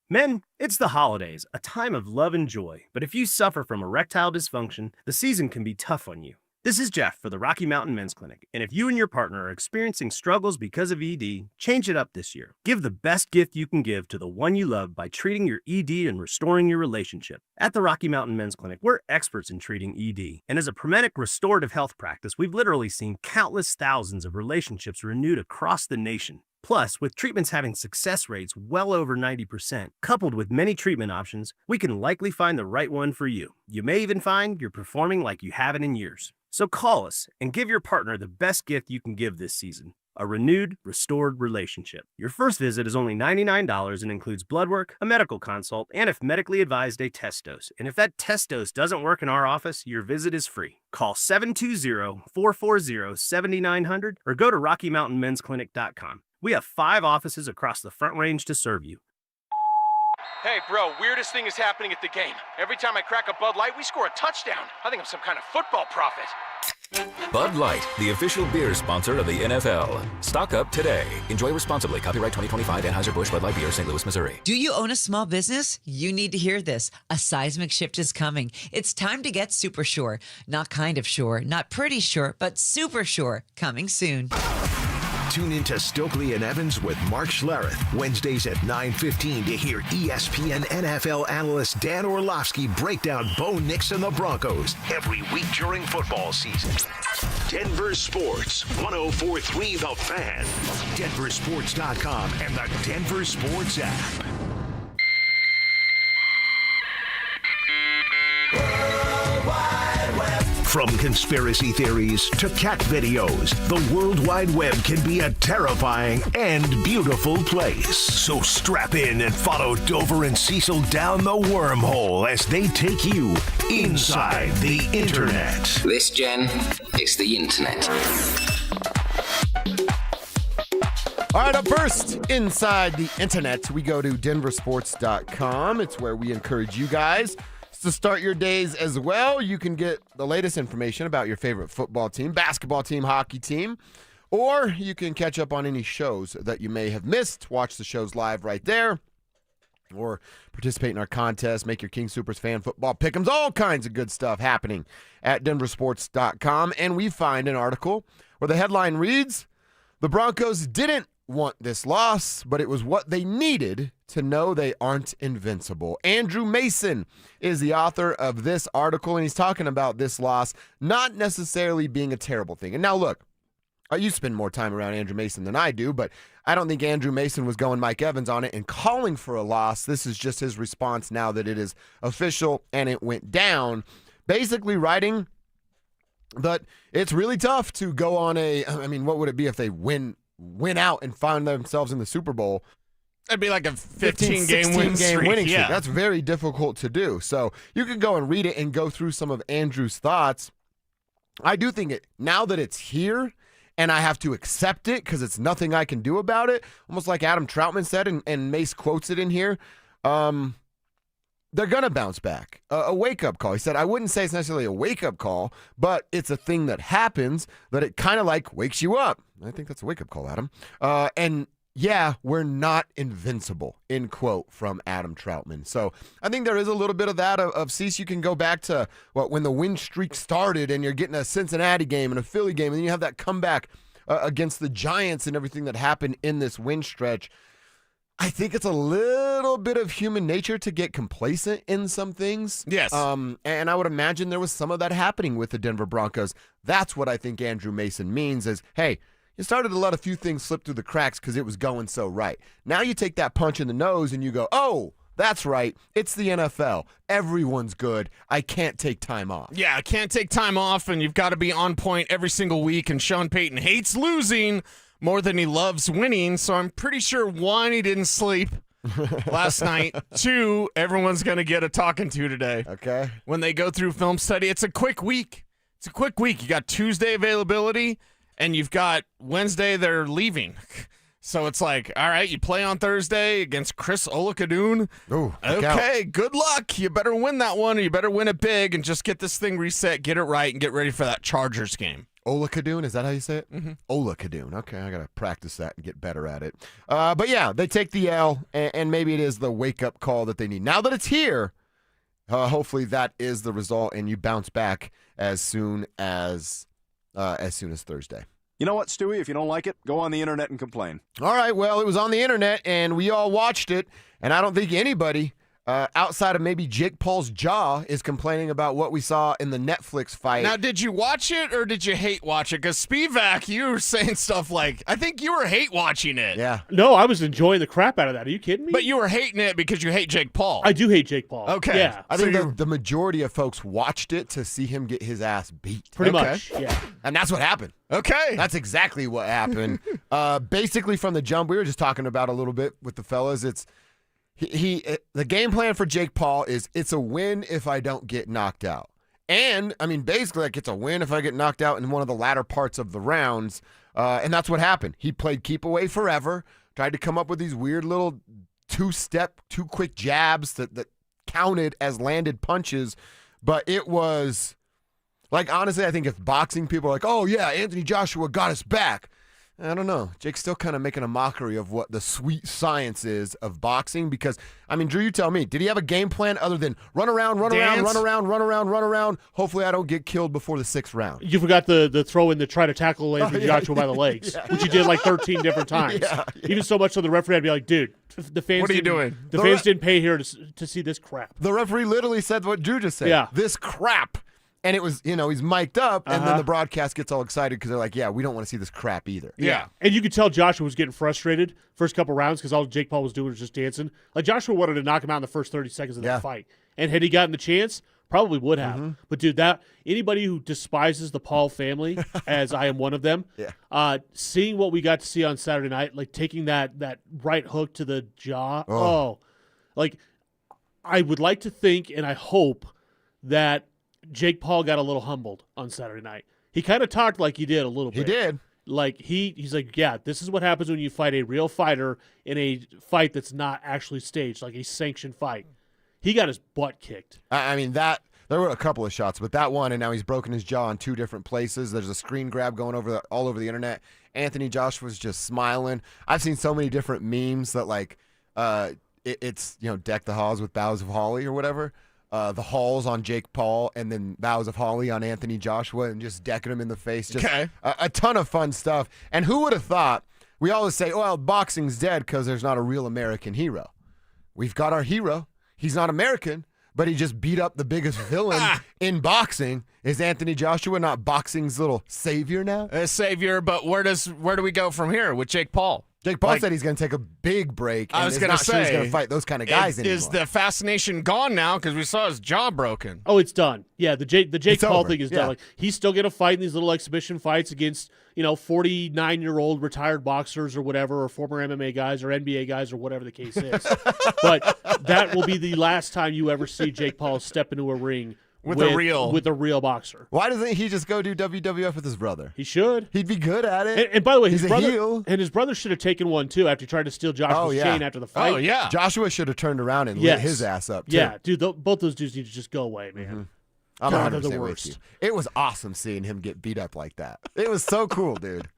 Men, it's the holidays, a time of love and joy. But if you suffer from erectile dysfunction, the season can be tough on you. This is Jeff for the Rocky Mountain Men's Clinic, and if you and your partner are experiencing struggles because of ED, change it up this year. Give the best gift you can give to the one you love by treating your ED and restoring your relationship. At the Rocky Mountain Men's Clinic, we're experts in treating ED, and as a Promedic restorative health practice, we've literally seen countless thousands of relationships renewed across the nation. Plus, with treatments having success rates well over 90%, coupled with many treatment options, we can likely find the right one for you. You may even find you're performing like you haven't in years. So call us and give your partner the best gift you can give this season, a renewed, restored relationship. Your first visit is only $99 and includes blood work, a medical consult, and if medically advised, a test dose. And if that test dose doesn't work in our office, your visit is free. Call 720-440-7900 or go to RockyMountainMen'sClinic.com. We have 5 offices across the Front Range to serve you. Hey, bro, weirdest thing is happening at the game. Every time I crack a Bud Light, we score a touchdown. I think I'm some kind of football prophet. Bud Light, the official beer sponsor of the NFL. Stock up today. Enjoy responsibly. Copyright 2025 Anheuser-Busch Bud Light Beer, St. Louis, Missouri. Do you own a small business? You need to hear this. A seismic shift is coming. It's time to get super sure. Not kind of sure, not pretty sure, but super sure. Coming soon. Tune into Stokely and Evans with Mark Schlereth, Wednesdays at 9:15 to hear ESPN NFL analyst Dan Orlovsky break down Bo Nix and the Broncos every week during football season. Denver Sports, 104.3 The Fan, DenverSports.com, and the Denver Sports app. From conspiracy theories to cat videos, the World Wide Web can be a terrifying and beautiful place. So strap in and follow Dover and Cecil down the wormhole as they take you inside the Internet. This, Jen, is the Internet. All right, up first, inside the Internet, we go to DenverSports.com. It's where we encourage you guys to start your days as well. You can get the latest information about your favorite football team, basketball team, hockey team, or you can catch up on any shows that you may have missed. Watch the shows live right there, or participate in our contest, make your King Supers fan football pick'ems, all kinds of good stuff happening at DenverSports.com. And we find an article where the headline reads, "The Broncos didn't want this loss, but it was what they needed to know they aren't invincible." Andrew Mason is the author of this article, and he's talking about this loss not necessarily being a terrible thing. And now look, you spend more time around Andrew Mason than I do, but I don't think Andrew Mason was going Mike Evans on it and calling for a loss. This is just his response now that it is official and it went down, basically writing that it's really tough to go on what would it be if they win out and find themselves in the Super Bowl? That'd be like a 15-game winning streak. Yeah. That's very difficult to do. So you can go and read it and go through some of Andrew's thoughts. I do think now that it's here and I have to accept it because it's nothing I can do about it, almost like Adam Troutman said, and Mace quotes it in here, they're going to bounce back. A wake-up call. He said, I wouldn't say it's necessarily a wake-up call, but it's a thing that happens that it kind of like wakes you up. I think that's a wake-up call, Adam. And yeah, we're not invincible, end quote from Adam Troutman. So I think there is a little bit of that of Cease. You can go back to when the win streak started and you're getting a Cincinnati game and a Philly game, and then you have that comeback against the Giants and everything that happened in this win stretch. I think it's a little bit of human nature to get complacent in some things. Yes. And I would imagine there was some of that happening with the Denver Broncos. That's what I think Andrew Mason means is, hey, you started to let a few things slip through the cracks because it was going so right. Now you take that punch in the nose and you go, oh, That's right. It's the NFL. Everyone's good. I can't take time off. Yeah, I can't take time off, and you've got to be on point every single week. And Sean Payton hates losing more than he loves winning. So I'm pretty sure, 1, he didn't sleep last night. 2, everyone's going to get a talking to today. Okay. When they go through film study, it's a quick week. You got Tuesday availability, and you've got Wednesday they're leaving. So it's like, all right, you play on Thursday against Chris Olakadoon. Ooh, okay, good luck. You better win that one, or you better win it big and just get this thing reset, get it right, and get ready for that Chargers game. Olakadoon, is that how you say it? Mm-hmm. Olakadoon. Okay, I got to practice that and get better at it. But yeah, they take the L, and maybe it is the wake-up call that they need. Now that it's here, hopefully that is the result, and you bounce back as soon as Thursday. You know what, Stewie? If you don't like it, go on the internet and complain. All right, well, it was on the internet, and we all watched it, and I don't think anybody outside of maybe Jake Paul's jaw is complaining about what we saw in the Netflix fight. Now, did you watch it, or did you hate watch it? Because Spivak, you were saying stuff like, I think you were hate watching it. Yeah. No, I was enjoying the crap out of that. Are you kidding me? But you were hating it because you hate Jake Paul. I do hate Jake Paul. Okay. Yeah. I think the majority of folks watched it to see him get his ass beat. Pretty much, yeah. And that's what happened. Okay. That's exactly what happened. Basically, from the jump, we were just talking about a little bit with the fellas, it's the game plan for Jake Paul is it's a win if I don't get knocked out. And, I mean, basically, like, it's a win if I get knocked out in one of the latter parts of the rounds. And that's what happened. He played keep away forever, tried to come up with these weird little two-step, two quick jabs that counted as landed punches. But it was, like, honestly, I think if boxing people are like, oh, yeah, Anthony Joshua got us back. I don't know. Jake's still kind of making a mockery of what the sweet science is of boxing because, I mean, Drew, you tell me, did he have a game plan other than run around? Hopefully I don't get killed before the 6th round. You forgot the throw in to try to tackle Anthony Joshua by the legs, which he did like 13 different times. Yeah. Even so much so the referee had to be like, dude, the fans what are you doing? The fans didn't pay here to see this crap. The referee literally said what Drew just said. Yeah. This crap. And it was, he's mic'd up, and then the broadcast gets all excited because they're like, yeah, we don't want to see this crap either. Yeah. And you could tell Joshua was getting frustrated first couple rounds because all Jake Paul was doing was just dancing. Like, Joshua wanted to knock him out in the first 30 seconds of that fight. And had he gotten the chance, probably would have. Mm-hmm. But, dude, anybody who despises the Paul family, as I am one of them, seeing what we got to see on Saturday night, like taking that right hook to the jaw, like, I would like to think and I hope that Jake Paul got a little humbled on Saturday night. He kind of talked like he did a little bit. He did. Like, he's like, yeah, this is what happens when you fight a real fighter in a fight that's not actually staged, like a sanctioned fight. He got his butt kicked. I mean, there were a couple of shots, but that one, and now he's broken his jaw in 2 different places. There's a screen grab going all over the internet. Anthony Joshua's just smiling. I've seen so many different memes that, like, it's, deck the halls with boughs of holly or whatever. The halls on Jake Paul and then boughs of holly on Anthony Joshua and just decking him in the face. Just a ton of fun stuff. And who would have thought? We always say, well, boxing's dead because there's not a real American hero. We've got our hero. He's not American, but he just beat up the biggest villain in boxing. Is Anthony Joshua not boxing's little savior now? A savior, but where do we go from here with Jake Paul? Jake Paul said he's going to take a big break. I was going to say, he's going to fight those kind of guys anymore. Is the fascination gone now? Because we saw his jaw broken. Oh, it's done. Yeah, the Jake Paul over. thing is done. Like, he's still going to fight in these little exhibition fights against 49-year-old retired boxers or whatever, or former MMA guys or NBA guys or whatever the case is. But that will be the last time you ever see Jake Paul step into a ring with a real boxer. Why doesn't he just go do WWF with his brother? He should. He'd be good at it. And by the way, he's a heel. And his brother should have taken one too after he tried to steal Joshua's chain after the fight. Oh yeah, Joshua should have turned around and lit his ass up too. Yeah, dude, both those dudes need to just go away, man. Mm-hmm. I'm 100% the worst. with you. It was awesome seeing him get beat up like that. It was so cool, dude.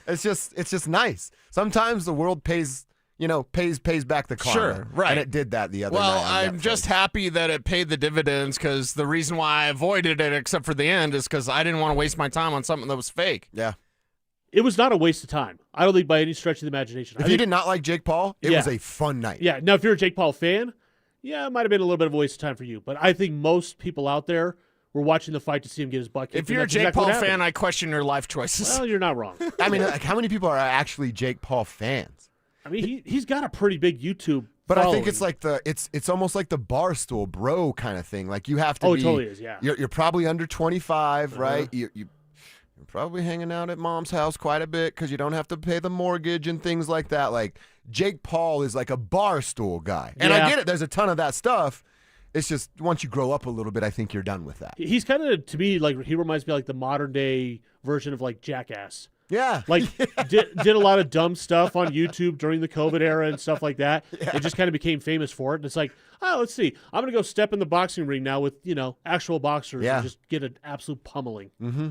It's just nice. Sometimes the world pays back the karma. Sure, right. And it did that the other night. Well, I'm just happy that it paid the dividends because the reason why I avoided it, except for the end, is because I didn't want to waste my time on something that was fake. Yeah. It was not a waste of time. I don't think by any stretch of the imagination. If you did not like Jake Paul, it was a fun night. Yeah. Now, if you're a Jake Paul fan, it might have been a little bit of a waste of time for you. But I think most people out there were watching the fight to see him get his butt kicked. If you're a Jake Paul fan, I question your life choices. Well, you're not wrong. I mean, like, how many people are actually Jake Paul fans? I mean, he's got a pretty big YouTube But I think it's like it's almost like the barstool bro kind of thing. Like you have to be. Oh, it totally is. Yeah. You're probably under 25, right? You're probably hanging out at mom's house quite a bit because you don't have to pay the mortgage and things like that. Like Jake Paul is like a barstool guy, and I get it. There's a ton of that stuff. It's just once you grow up a little bit, I think you're done with that. He's kind of, to me, like he reminds me of like the modern day version of like Jackass. Yeah. Like did a lot of dumb stuff on YouTube during the COVID era and stuff like that. Yeah. It just kind of became famous for it. And it's like, oh, let's see. I'm going to go step in the boxing ring now with, actual boxers and just get an absolute pummeling. Mm-hmm.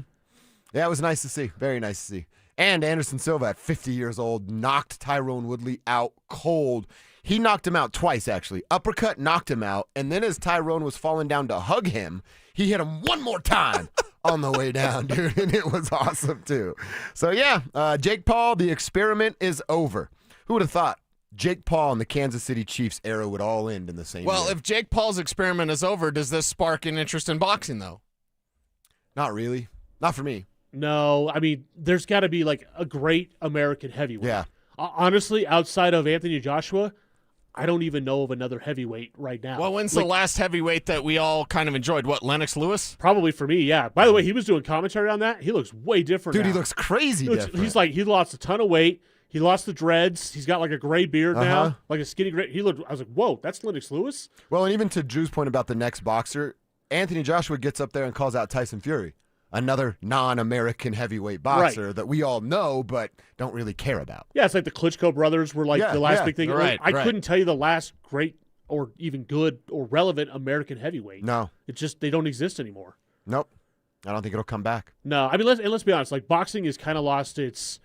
Yeah, it was nice to see. Very nice to see. And Anderson Silva at 50 years old knocked Tyrone Woodley out cold. He knocked him out twice, actually. Uppercut knocked him out. And then as Tyrone was falling down to hug him, he hit him one more time on the way down, dude. And it was awesome, too. So, yeah, Jake Paul, the experiment is over. Who would have thought Jake Paul and the Kansas City Chiefs era would all end in the same year? If Jake Paul's experiment is over, does this spark an interest in boxing, though? Not really. Not for me. No, I mean, there's got to be like a great American heavyweight. Yeah. Honestly, outside of Anthony Joshua, I don't even know of another heavyweight right now. Well, when's the last heavyweight that we all kind of enjoyed? What, Lennox Lewis? Probably for me, yeah. By the way, he was doing commentary on that. He looks way different Dude, now. he looks crazy different. He's like, he lost a ton of weight. He lost the dreads. He's got like a gray beard now, like a skinny gray. I was like, whoa, that's Lennox Lewis? Well, and even to Drew's point about the next boxer, Anthony Joshua gets up there and calls out Tyson Fury, another non-American heavyweight boxer that we all know but don't really care about. Yeah, it's like the Klitschko brothers were like the last big thing. Right, I couldn't tell you the last great or even good or relevant American heavyweight. No. It's just they don't exist anymore. Nope. I don't think it'll come back. No, I mean, let's be honest. Like, boxing has kind of lost its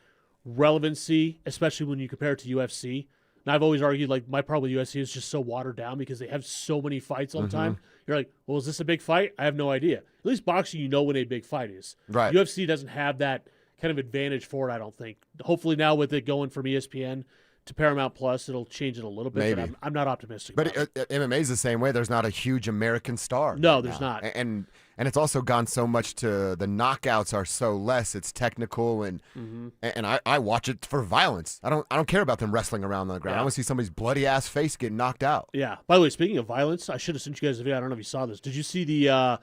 relevancy, especially when you compare it to UFC. And I've always argued, like, my problem with UFC is just so watered down because they have so many fights all the time. You're like, well, is this a big fight? I have no idea. At least boxing, you know when a big fight is. Right. UFC doesn't have that kind of advantage for it, I don't think. Hopefully now with it going from ESPN to Paramount Plus, it'll change it a little bit. Maybe. But I'm not optimistic. But MMA is the same way. There's not a huge American star. No, there's not. And it's also gone so much to the knockouts are so less. It's technical and I watch it for violence. I don't care about them wrestling around on the ground. I want to see somebody's bloody ass face get knocked out. Yeah. By the way, speaking of violence, I should have sent you guys a video. I don't know if you saw this. Did you see the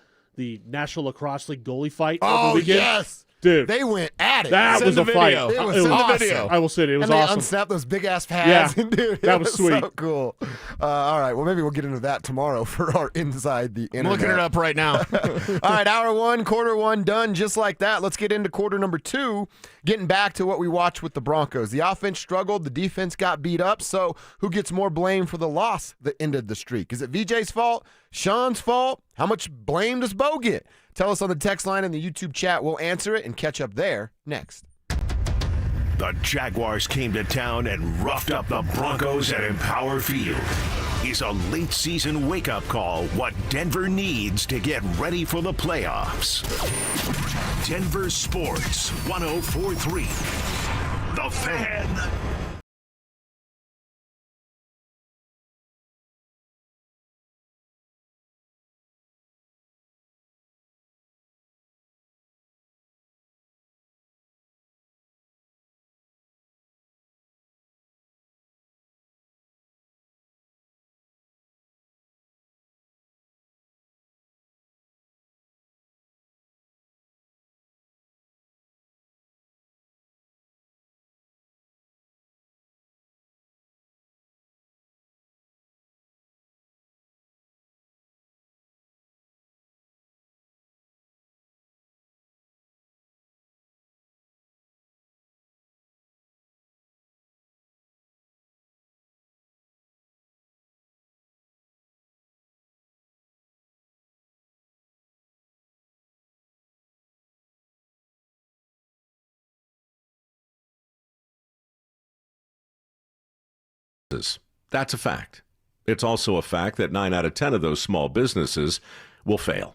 National Lacrosse League goalie fight? Oh, yes. Dude, they went at it. That was a fight. It was awesome. I will say it was and awesome. They unsnapped those big ass pads. Yeah, dude, that was sweet. So cool. All right, well maybe we'll get into that tomorrow for our Inside the Internet. I'm looking it up right now. All right, hour one, quarter one done just like that. Let's get into quarter number two. Getting back to what we watched with the Broncos. The offense struggled. The defense got beat up. So who gets more blame for the loss that ended the streak? Is it VJ's fault? Sean's fault? How much blame does Bo get? Tell us on the text line and the YouTube chat. We'll answer it and catch up there next. The Jaguars came to town and roughed up the Broncos at Empower Field. Is a late season wake-up call what Denver needs to get ready for the playoffs. Denver Sports 104.3. The Fan. That's a fact. It's also a fact that 9 out of 10 of those small businesses will fail.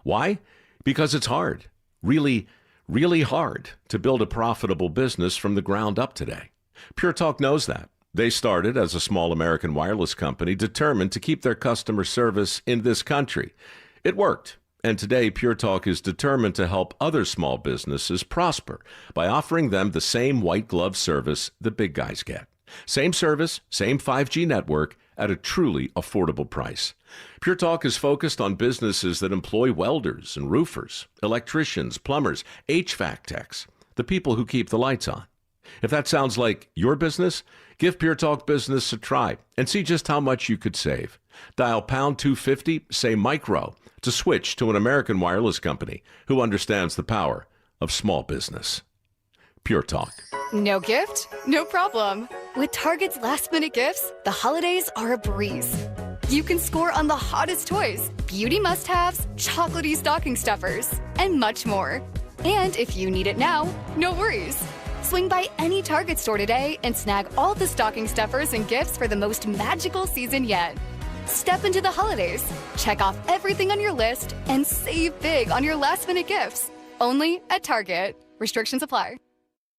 Why? Because it's hard, really, really hard to build a profitable business from the ground up today. Pure Talk knows that. They started as a small American wireless company determined to keep their customer service in this country. It worked. And today, Pure Talk is determined to help other small businesses prosper by offering them the same white glove service the big guys get. Same service, same 5G network, at a truly affordable price. Pure Talk is focused on businesses that employ welders and roofers, electricians, plumbers, HVAC techs, the people who keep the lights on. If that sounds like your business, give Pure Talk Business a try and see just how much you could save. Dial pound 250, say micro, to switch to an American wireless company who understands the power of small business. Pure Talk. No gift? No problem. With Target's last-minute gifts, the holidays are a breeze. You can score on the hottest toys, beauty must-haves, chocolatey stocking stuffers, and much more. And if you need it now, no worries. Swing by any Target store today and snag all the stocking stuffers and gifts for the most magical season yet. Step into the holidays, check off everything on your list, and save big on your last-minute gifts. Only at Target. Restrictions apply.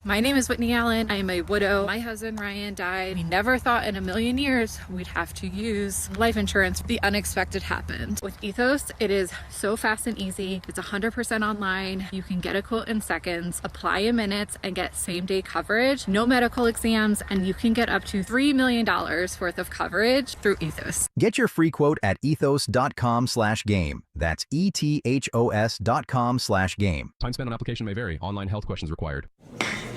My name is Whitney Allen. I am a widow. My husband Ryan died. We never thought in a million years we'd have to use life insurance. The unexpected happened. With Ethos, it is so fast and easy. It's 100% online. You can get a quote in seconds, apply in minutes, and get same-day coverage. No medical exams, and you can get up to $3 million worth of coverage through Ethos. Get your free quote at ethos.com/game. That's ethos.com/game. Time spent on application may vary. Online health questions required.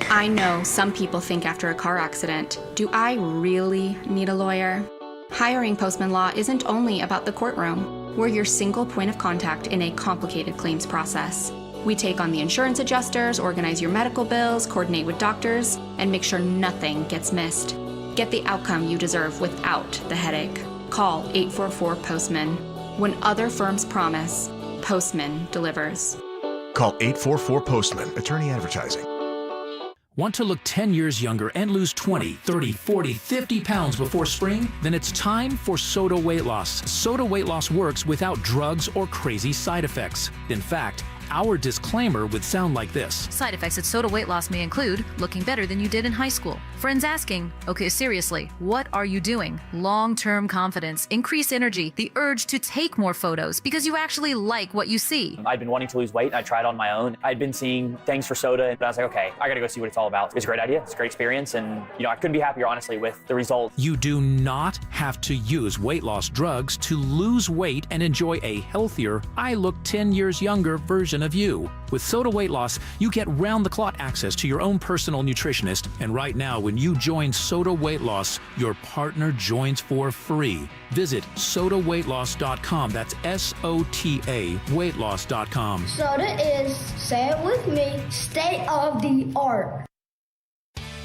I know some people think after a car accident, do I really need a lawyer? Hiring Postman Law isn't only about the courtroom. We're your single point of contact in a complicated claims process. We take on the insurance adjusters, organize your medical bills, coordinate with doctors, and make sure nothing gets missed. Get the outcome you deserve without the headache. Call 844-POSTMAN. When other firms promise, Postman delivers. Call 844-POSTMAN. Attorney Advertising. Want to look 10 years younger and lose 20, 30, 40, 50 pounds before spring? Then it's time for Soda Weight Loss. Soda Weight Loss works without drugs or crazy side effects. In fact, our disclaimer would sound like this. Side effects at Soda Weight Loss may include looking better than you did in high school. Friends asking, okay, seriously, what are you doing? Long-term confidence, increased energy, the urge to take more photos because you actually like what you see. I'd been wanting to lose weight and I tried on my own. I'd been seeing things for soda, but I was like, okay, I gotta go see what it's all about. It's a great idea, it's a great experience, and I couldn't be happier, honestly, with the results. You do not have to use weight loss drugs to lose weight and enjoy a healthier, I look 10 years younger version of you. With Soda Weight Loss, you get round-the-clock access to your own personal nutritionist, and right now, when you join Soda Weight Loss, your partner joins for free. Visit sodaweightloss.com. That's SOTA weightloss.com. Soda is, say it with me, state of the art.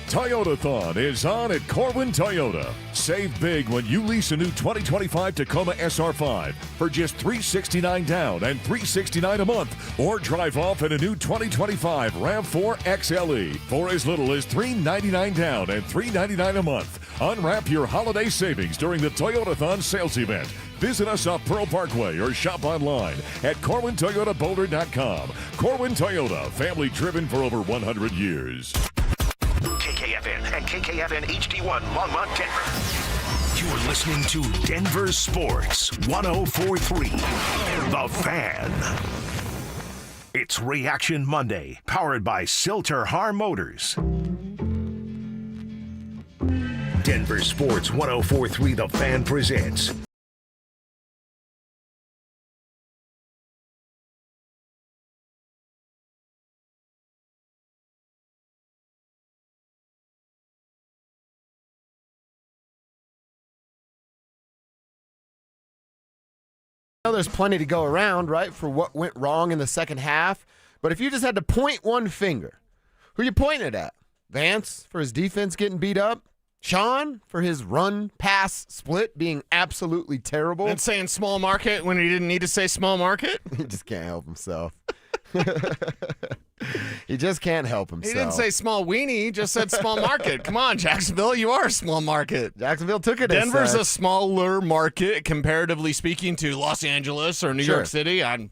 Toyotathon is on at Corwin Toyota. Save big when you lease a new 2025 Tacoma SR5 for just $369 down and $369 a month, or drive off in a new 2025 RAV4 XLE for as little as $399 down and $399 a month. Unwrap your holiday savings during the Toyotathon sales event. Visit us off Pearl Parkway or shop online at CorwinToyotaBoulder.com. Corwin Toyota, family driven for over 100 years. KKFN and KKFN HD1 Longmont, Denver. You're listening to Denver Sports 104.3. The Fan. It's Reaction Monday, powered by Silterhar Motors. Denver Sports 104.3 The Fan presents there's plenty to go around, right, for what went wrong in the second half. But if you just had to point one finger, who you pointing it at? Vance for his defense getting beat up? Sean for his run-pass split being absolutely terrible? And saying small market when he didn't need to say small market? He just can't help himself. He just can't help himself. He didn't say small weenie, he just said small market. Come on, Jacksonville, you are a small market. Jacksonville took it. Denver's a smaller market, comparatively speaking, to Los Angeles or New York City. I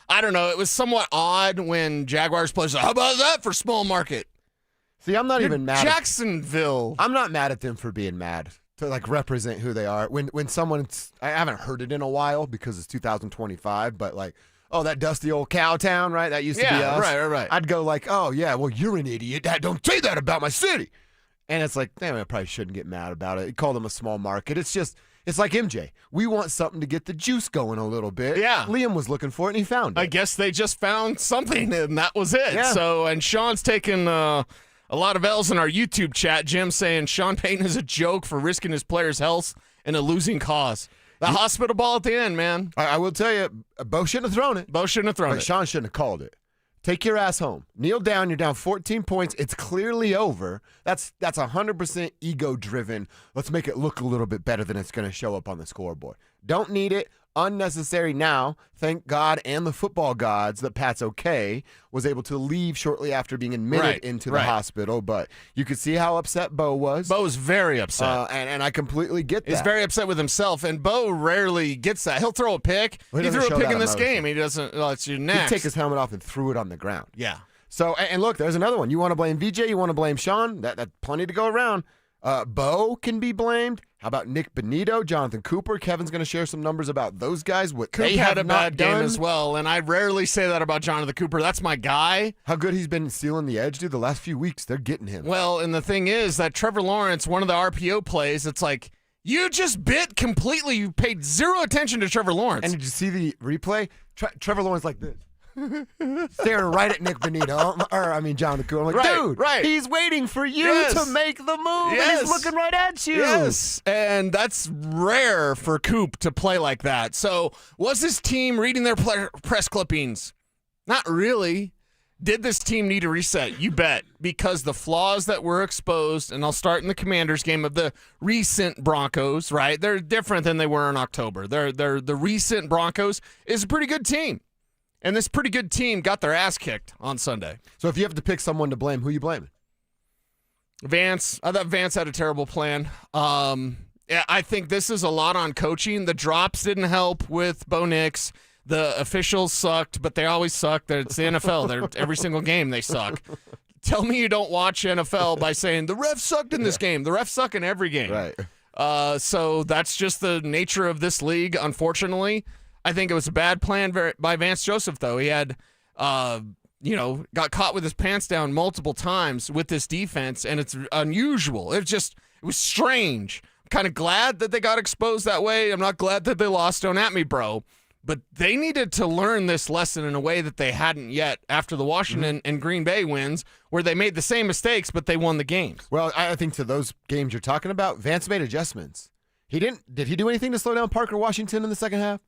don't know. It was somewhat odd when Jaguars players said, how about that for small market? See, I'm not even mad. Jacksonville. I'm not mad at them for being mad, to like represent who they are. When someone's, I haven't heard it in a while because it's 2025, but like, oh, that dusty old cow town, right? That used to be us. Right. I'd go like, oh, yeah, well, you're an idiot. Dad, don't say that about my city. And it's like, damn, I probably shouldn't get mad about it. He called them a small market. It's It's like MJ. We want something to get the juice going a little bit. Yeah. Liam was looking for it, and he found it. I guess they just found something, and that was it. Yeah. So, and Sean's taken a lot of L's in our YouTube chat. Jim saying Sean Payton is a joke for risking his players' health in a losing cause. The hospital ball at the end, man. I will tell you, Bo shouldn't have thrown it. Bo shouldn't have thrown but it. Sean shouldn't have called it. Take your ass home. Kneel down. You're down 14 points. It's clearly over. That's 100% ego-driven. Let's make it look a little bit better than it's going to show up on the scoreboard. Don't need it. Unnecessary now. Thank God and the football gods that Pat's okay was able to leave shortly after being admitted into the hospital. But you could see how upset Bo was. Bo was very upset. And I completely get that. He's very upset with himself, and Bo rarely gets that. He'll throw a pick. Well, he he threw a doesn't pick show in that this emotion. game. He doesn't. It's your next. He'd take his helmet off and threw it on the ground. Yeah. So, and look, there's another one. You want to blame VJ? You want to blame Sean? That's plenty to go around. Bo can be blamed. How about Nick Benito, Jonathan Cooper? Kevin's going to share some numbers about those guys. What Coop they had have a not bad game done. as well, and I rarely say that about Jonathan Cooper. That's my guy. How good he's been stealing the edge, dude. The last few weeks, they're getting him. Well, and the thing is that Trevor Lawrence, one of the RPO plays, it's like, you just bit completely. You paid zero attention to Trevor Lawrence. And did you see the replay? Trevor Lawrence like this. Staring right at Nick Benito, Jonathan Cooper. I'm like, dude, he's waiting for you to make the move, and he's looking right at you. Yes, and that's rare for Coop to play like that. So was this team reading their press clippings? Not really. Did this team need a reset? You bet, because the flaws that were exposed, and I'll start in the Commanders game of the recent Broncos, right? They're different than they were in October. The recent Broncos is a pretty good team. And this pretty good team got their ass kicked on Sunday. So if you have to pick someone to blame, who are you blaming? Vance. I thought Vance had a terrible plan. I think this is a lot on coaching. The drops didn't help with Bo Nix. The officials sucked, but they always suck. It's the NFL. Every single game they suck. Tell me you don't watch NFL by saying, the refs sucked in this game. The refs suck in every game. Right. So that's just the nature of this league, unfortunately. I think it was a bad plan by Vance Joseph, though. He had, got caught with his pants down multiple times with this defense, and it's unusual. It was strange. I'm kind of glad that they got exposed that way. I'm not glad that they lost. Don't at me, bro. But they needed to learn this lesson in a way that they hadn't yet after the Washington and Green Bay wins, where they made the same mistakes, but they won the games. Well, I think to those games you're talking about, Vance made adjustments. Did he do anything to slow down Parker Washington in the second half?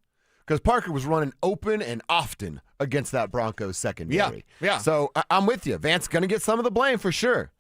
Because Parker was running open and often against that Broncos secondary. Yeah. So I'm with you. Vance going to get some of the blame for sure.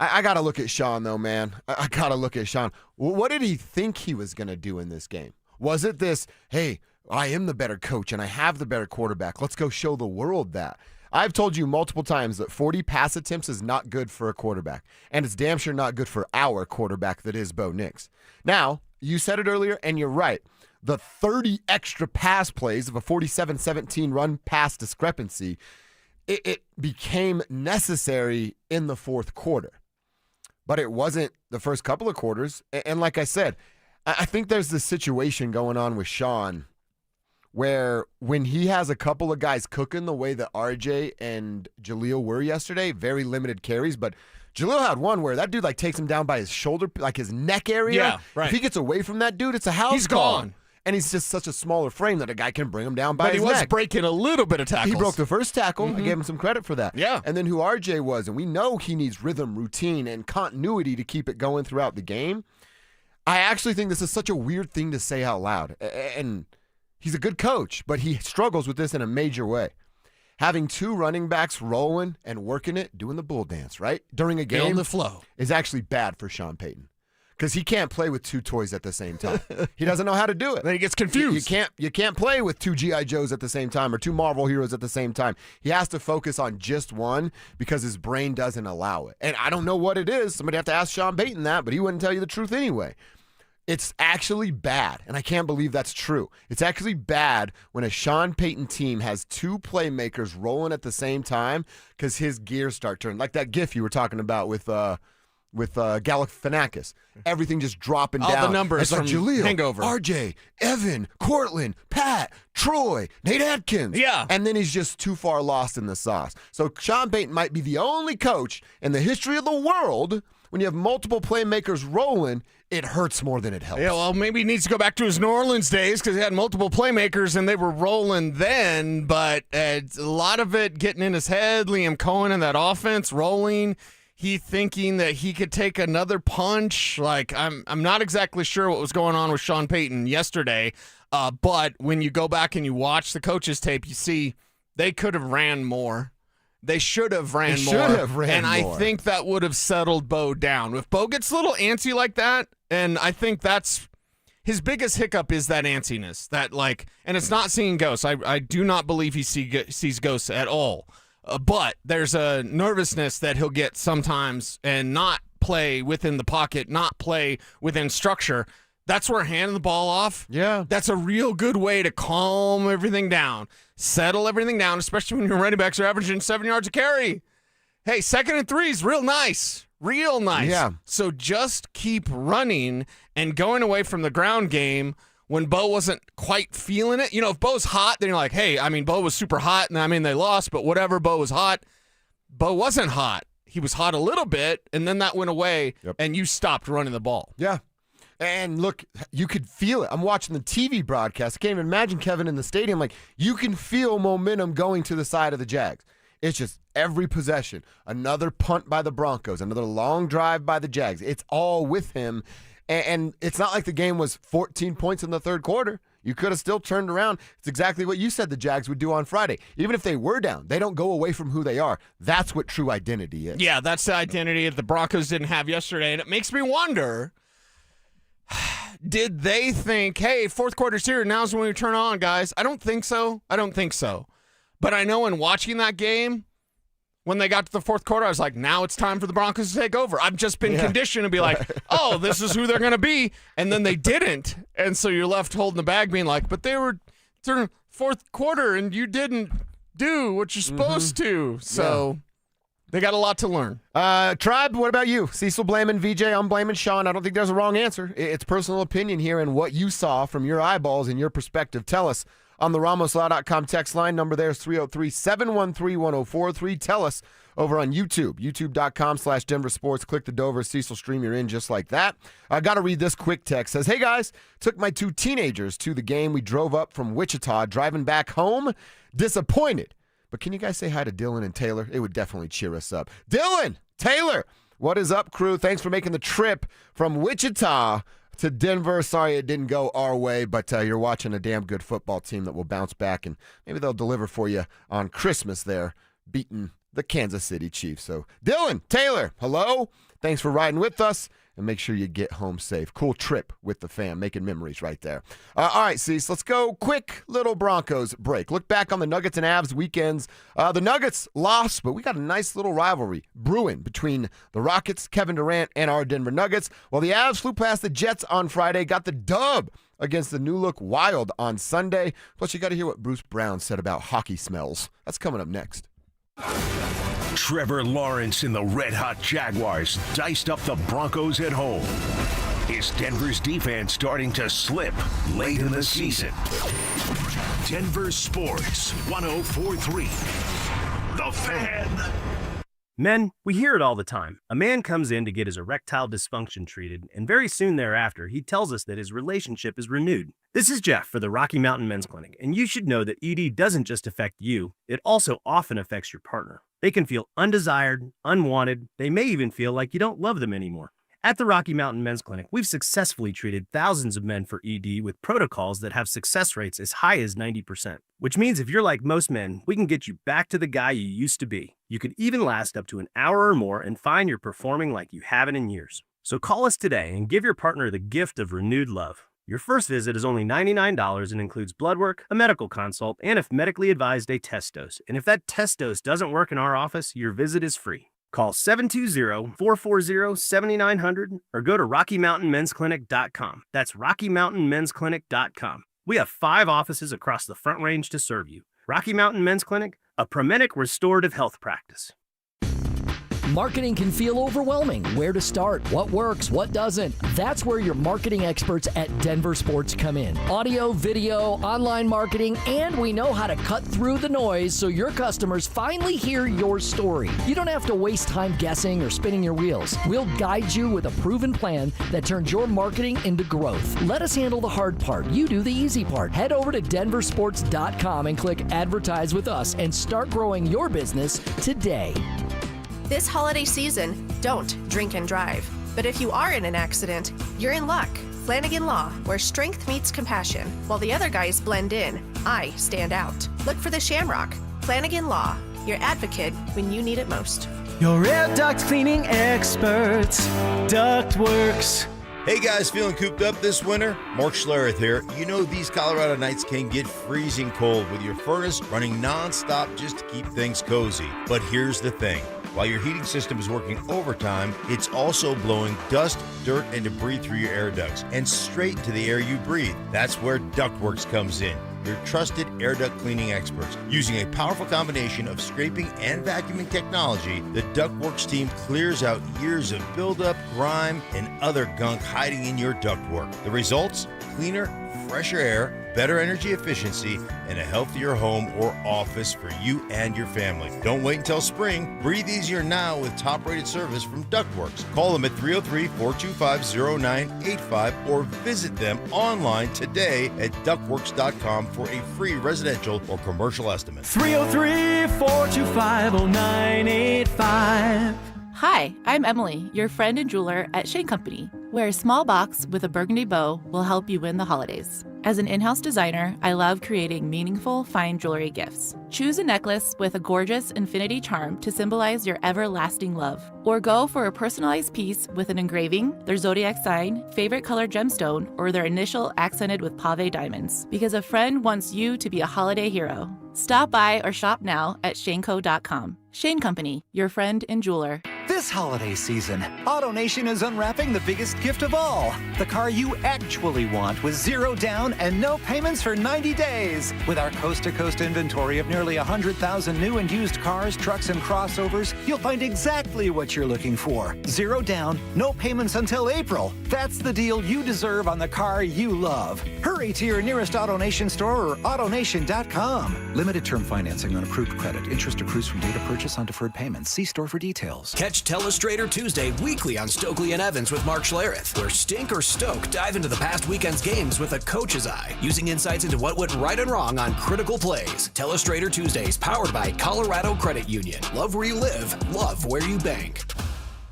I got to look at Sean, though, man. I got to look at Sean. What did he think he was going to do in this game? Was it this, hey, I am the better coach and I have the better quarterback. Let's go show the world that. I've told you multiple times that 40 pass attempts is not good for a quarterback, and it's damn sure not good for our quarterback that is Bo Nix. Now, you said it earlier, and you're right. The 30 extra pass plays of a 47-17 run-pass discrepancy, it became necessary in the fourth quarter. But it wasn't the first couple of quarters. And like I said, I think there's this situation going on with Sean where when he has a couple of guys cooking the way that RJ and Jaleel were yesterday, very limited carries, but Jaleel had one where that dude takes him down by his shoulder, like his neck area. Yeah, right. If he gets away from that dude, it's a house He's call. gone. And he's just such a smaller frame that a guy can bring him down by his neck. But he was breaking a little bit of tackles. He broke the first tackle. I gave him some credit for that. Yeah. And then who RJ was, and we know he needs rhythm, routine, and continuity to keep it going throughout the game. I actually think this is such a weird thing to say out loud. And he's a good coach, but he struggles with this in a major way. Having two running backs rolling and working it, doing the bull dance, right? During a game Get on the flow. is actually bad for Sean Payton. Because he can't play with two toys at the same time. He doesn't know how to do it. Then he gets confused. You can't play with two G.I. Joes at the same time or two Marvel heroes at the same time. He has to focus on just one because his brain doesn't allow it. And I don't know what it is. Somebody have to ask Sean Payton that, but he wouldn't tell you the truth anyway. It's actually bad, and I can't believe that's true. It's actually bad when a Sean Payton team has two playmakers rolling at the same time because his gears start turning. Like that GIF you were talking about with Galifianakis. Everything just dropping down. All the numbers it's like from Jaleel, Hangover. RJ, Evan, Cortland, Pat, Troy, Nate Atkins. Yeah. And then he's just too far lost in the sauce. So Sean Payton might be the only coach in the history of the world when you have multiple playmakers rolling, it hurts more than it helps. Yeah, well, maybe he needs to go back to his New Orleans days because he had multiple playmakers and they were rolling then, but a lot of it getting in his head, Liam Cohen and that offense rolling, he thinking that he could take another punch. Like, I'm not exactly sure what was going on with Sean Payton yesterday, but when you go back and you watch the coaches' tape, you see they could have ran more. They should have ran more. And I think that would have settled Bo down. If Bo gets a little antsy like that, and I think that's his biggest hiccup is that antsiness. That and it's not seeing ghosts. I do not believe he sees ghosts at all. But there's a nervousness that he'll get sometimes and not play within the pocket, not play within structure. That's where handing the ball off. Yeah. That's a real good way to calm everything down, settle everything down, especially when your running backs are averaging 7 yards a carry. Hey, 2nd and 3 is real nice. Real nice. Yeah. So just keep running and going away from the ground game when Bo wasn't quite feeling it. You know, if Bo's hot, then you're like, hey, Bo was super hot, and they lost, but whatever, Bo was hot. Bo wasn't hot. He was hot a little bit, and then that went away, and you stopped running the ball. Yeah. And look, you could feel it. I'm watching the TV broadcast. I can't even imagine Kevin in the stadium. Like, you can feel momentum going to the side of the Jags. It's just every possession. Another punt by the Broncos, another long drive by the Jags. It's all with him. And it's not like the game was 14 points in the third quarter. You could have still turned around. It's exactly what you said the Jags would do on Friday. Even if they were down, they don't go away from who they are. That's what true identity is. Yeah, that's the identity that the Broncos didn't have yesterday. And it makes me wonder, did they think, hey, fourth quarter's here, now's when we turn on, guys? I don't think so. But I know in watching that game, when they got to the fourth quarter, I was like, now it's time for the Broncos to take over. I've just been conditioned to be like, oh, this is who they're going to be. And then they didn't. And so you're left holding the bag being like, but they were turning fourth quarter and you didn't do what you're supposed to. So they got a lot to learn. Tribe, what about you? Cecil blaming VJ, I'm blaming Sean. I don't think there's a wrong answer. It's personal opinion here and what you saw from your eyeballs and your perspective. Tell us on the RamosLaw.com text line. Number there is 303-713-1043. Tell us over on YouTube, youtube.com/DenverSports. Click the Dover Cecil stream. You're in just like that. I got to read this quick text. Says, hey, guys, took my 2 teenagers to the game. We drove up from Wichita, driving back home. Disappointed. But can you guys say hi to Dylan and Taylor? It would definitely cheer us up. Dylan, Taylor, what is up, crew? Thanks for making the trip from Wichita to Denver. Sorry it didn't go our way, but you're watching a damn good football team that will bounce back, and maybe they'll deliver for you on Christmas there, beating the Kansas City Chiefs. So, Dylan, Taylor, hello. Thanks for riding with us, and make sure you get home safe. Cool trip with the fam, making memories right there. All right, Cease, let's go quick little Broncos break. Look back on the Nuggets and Avs weekends. The Nuggets lost, but we got a nice little rivalry brewing between the Rockets, Kevin Durant, and our Denver Nuggets. While the Avs flew past the Jets on Friday, got the dub against the New Look Wild on Sunday. Plus, you got to hear what Bruce Brown said about hockey smells. That's coming up next. Trevor Lawrence and the Red Hot Jaguars diced up the Broncos at home. Is Denver's defense starting to slip late in the season? Denver Sports 104.3. The Fan. Men, we hear it all the time. A man comes in to get his erectile dysfunction treated, and very soon thereafter, he tells us that his relationship is renewed. This is Jeff for the Rocky Mountain Men's Clinic, and you should know that ED doesn't just affect you, it also often affects your partner. They can feel undesired, unwanted, they may even feel like you don't love them anymore. At the Rocky Mountain Men's Clinic, we've successfully treated thousands of men for ED with protocols that have success rates as high as 90%. Which means if you're like most men, we can get you back to the guy you used to be. You could even last up to an hour or more and find you're performing like you haven't in years. So call us today and give your partner the gift of renewed love. Your first visit is only $99 and includes blood work, a medical consult, and if medically advised, a test dose. And if that test dose doesn't work in our office, your visit is free. Call 720-440-7900 or go to RockyMountainMen'sClinic.com. That's RockyMountainMen'sClinic.com. We have 5 offices across the Front Range to serve you. Rocky Mountain Men's Clinic, a Promenic restorative health practice. Marketing can feel overwhelming. Where to start? What works? What doesn't? That's where your marketing experts at DenverSports come in. Audio, video, online marketing, and we know how to cut through the noise so your customers finally hear your story. You don't have to waste time guessing or spinning your wheels. We'll guide you with a proven plan that turns your marketing into growth. Let us handle the hard part. You do the easy part. Head over to DenverSports.com and click Advertise with us and start growing your business today. This holiday season, don't drink and drive. But if you are in an accident, you're in luck. Flanagan Law, where strength meets compassion. While the other guys blend in, I stand out. Look for the Shamrock. Flanagan Law, your advocate when you need it most. Your air duct cleaning experts, Ductworks. Hey guys, feeling cooped up this winter? Mark Schlereth here. You know these Colorado nights can get freezing cold with your furnace running non-stop just to keep things cozy. But here's the thing. While your heating system is working overtime, it's also blowing dust, dirt, and debris through your air ducts and straight into the air you breathe. That's where Ductworks comes in. Your trusted air duct cleaning experts. Using a powerful combination of scraping and vacuuming technology, the Ductworks team clears out years of buildup, grime, and other gunk hiding in your ductwork. The results? Cleaner, fresher air, better energy efficiency, and a healthier home or office for you and your family. Don't wait until spring. Breathe easier now with top-rated service from Ductworks. Call them at 303-425-0985 or visit them online today at ductworks.com for a free residential or commercial estimate. 303-425-0985. Hi, I'm Emily, your friend and jeweler at Shane Company, where a small box with a burgundy bow will help you win the holidays. As an in-house designer, I love creating meaningful, fine jewelry gifts. Choose a necklace with a gorgeous infinity charm to symbolize your everlasting love. Or go for a personalized piece with an engraving, their zodiac sign, favorite color gemstone, or their initial accented with pave diamonds, because a friend wants you to be a holiday hero. Stop by or shop now at shaneco.com. Shane Company, your friend and jeweler. This holiday season, AutoNation is unwrapping the biggest gift of all. The car you actually want with zero down and no payments for 90 days. With our coast-to-coast inventory of nearly 100,000 new and used cars, trucks, and crossovers, you'll find exactly what you're looking for. Zero down, no payments until April. That's the deal you deserve on the car you love. Hurry to your nearest AutoNation store or AutoNation.com. Limited term financing on approved credit. Interest accrues from date of purchase on deferred payments. See store for details. Catch Telestrator Tuesday weekly on Stokely and Evans with Mark Schlereth, where Stink or Stoke dive into the past weekend's games with a coach's eye, using insights into what went right and wrong on critical plays. Telestrator Tuesdays, powered by Colorado Credit Union. Love where you live, love where you bank.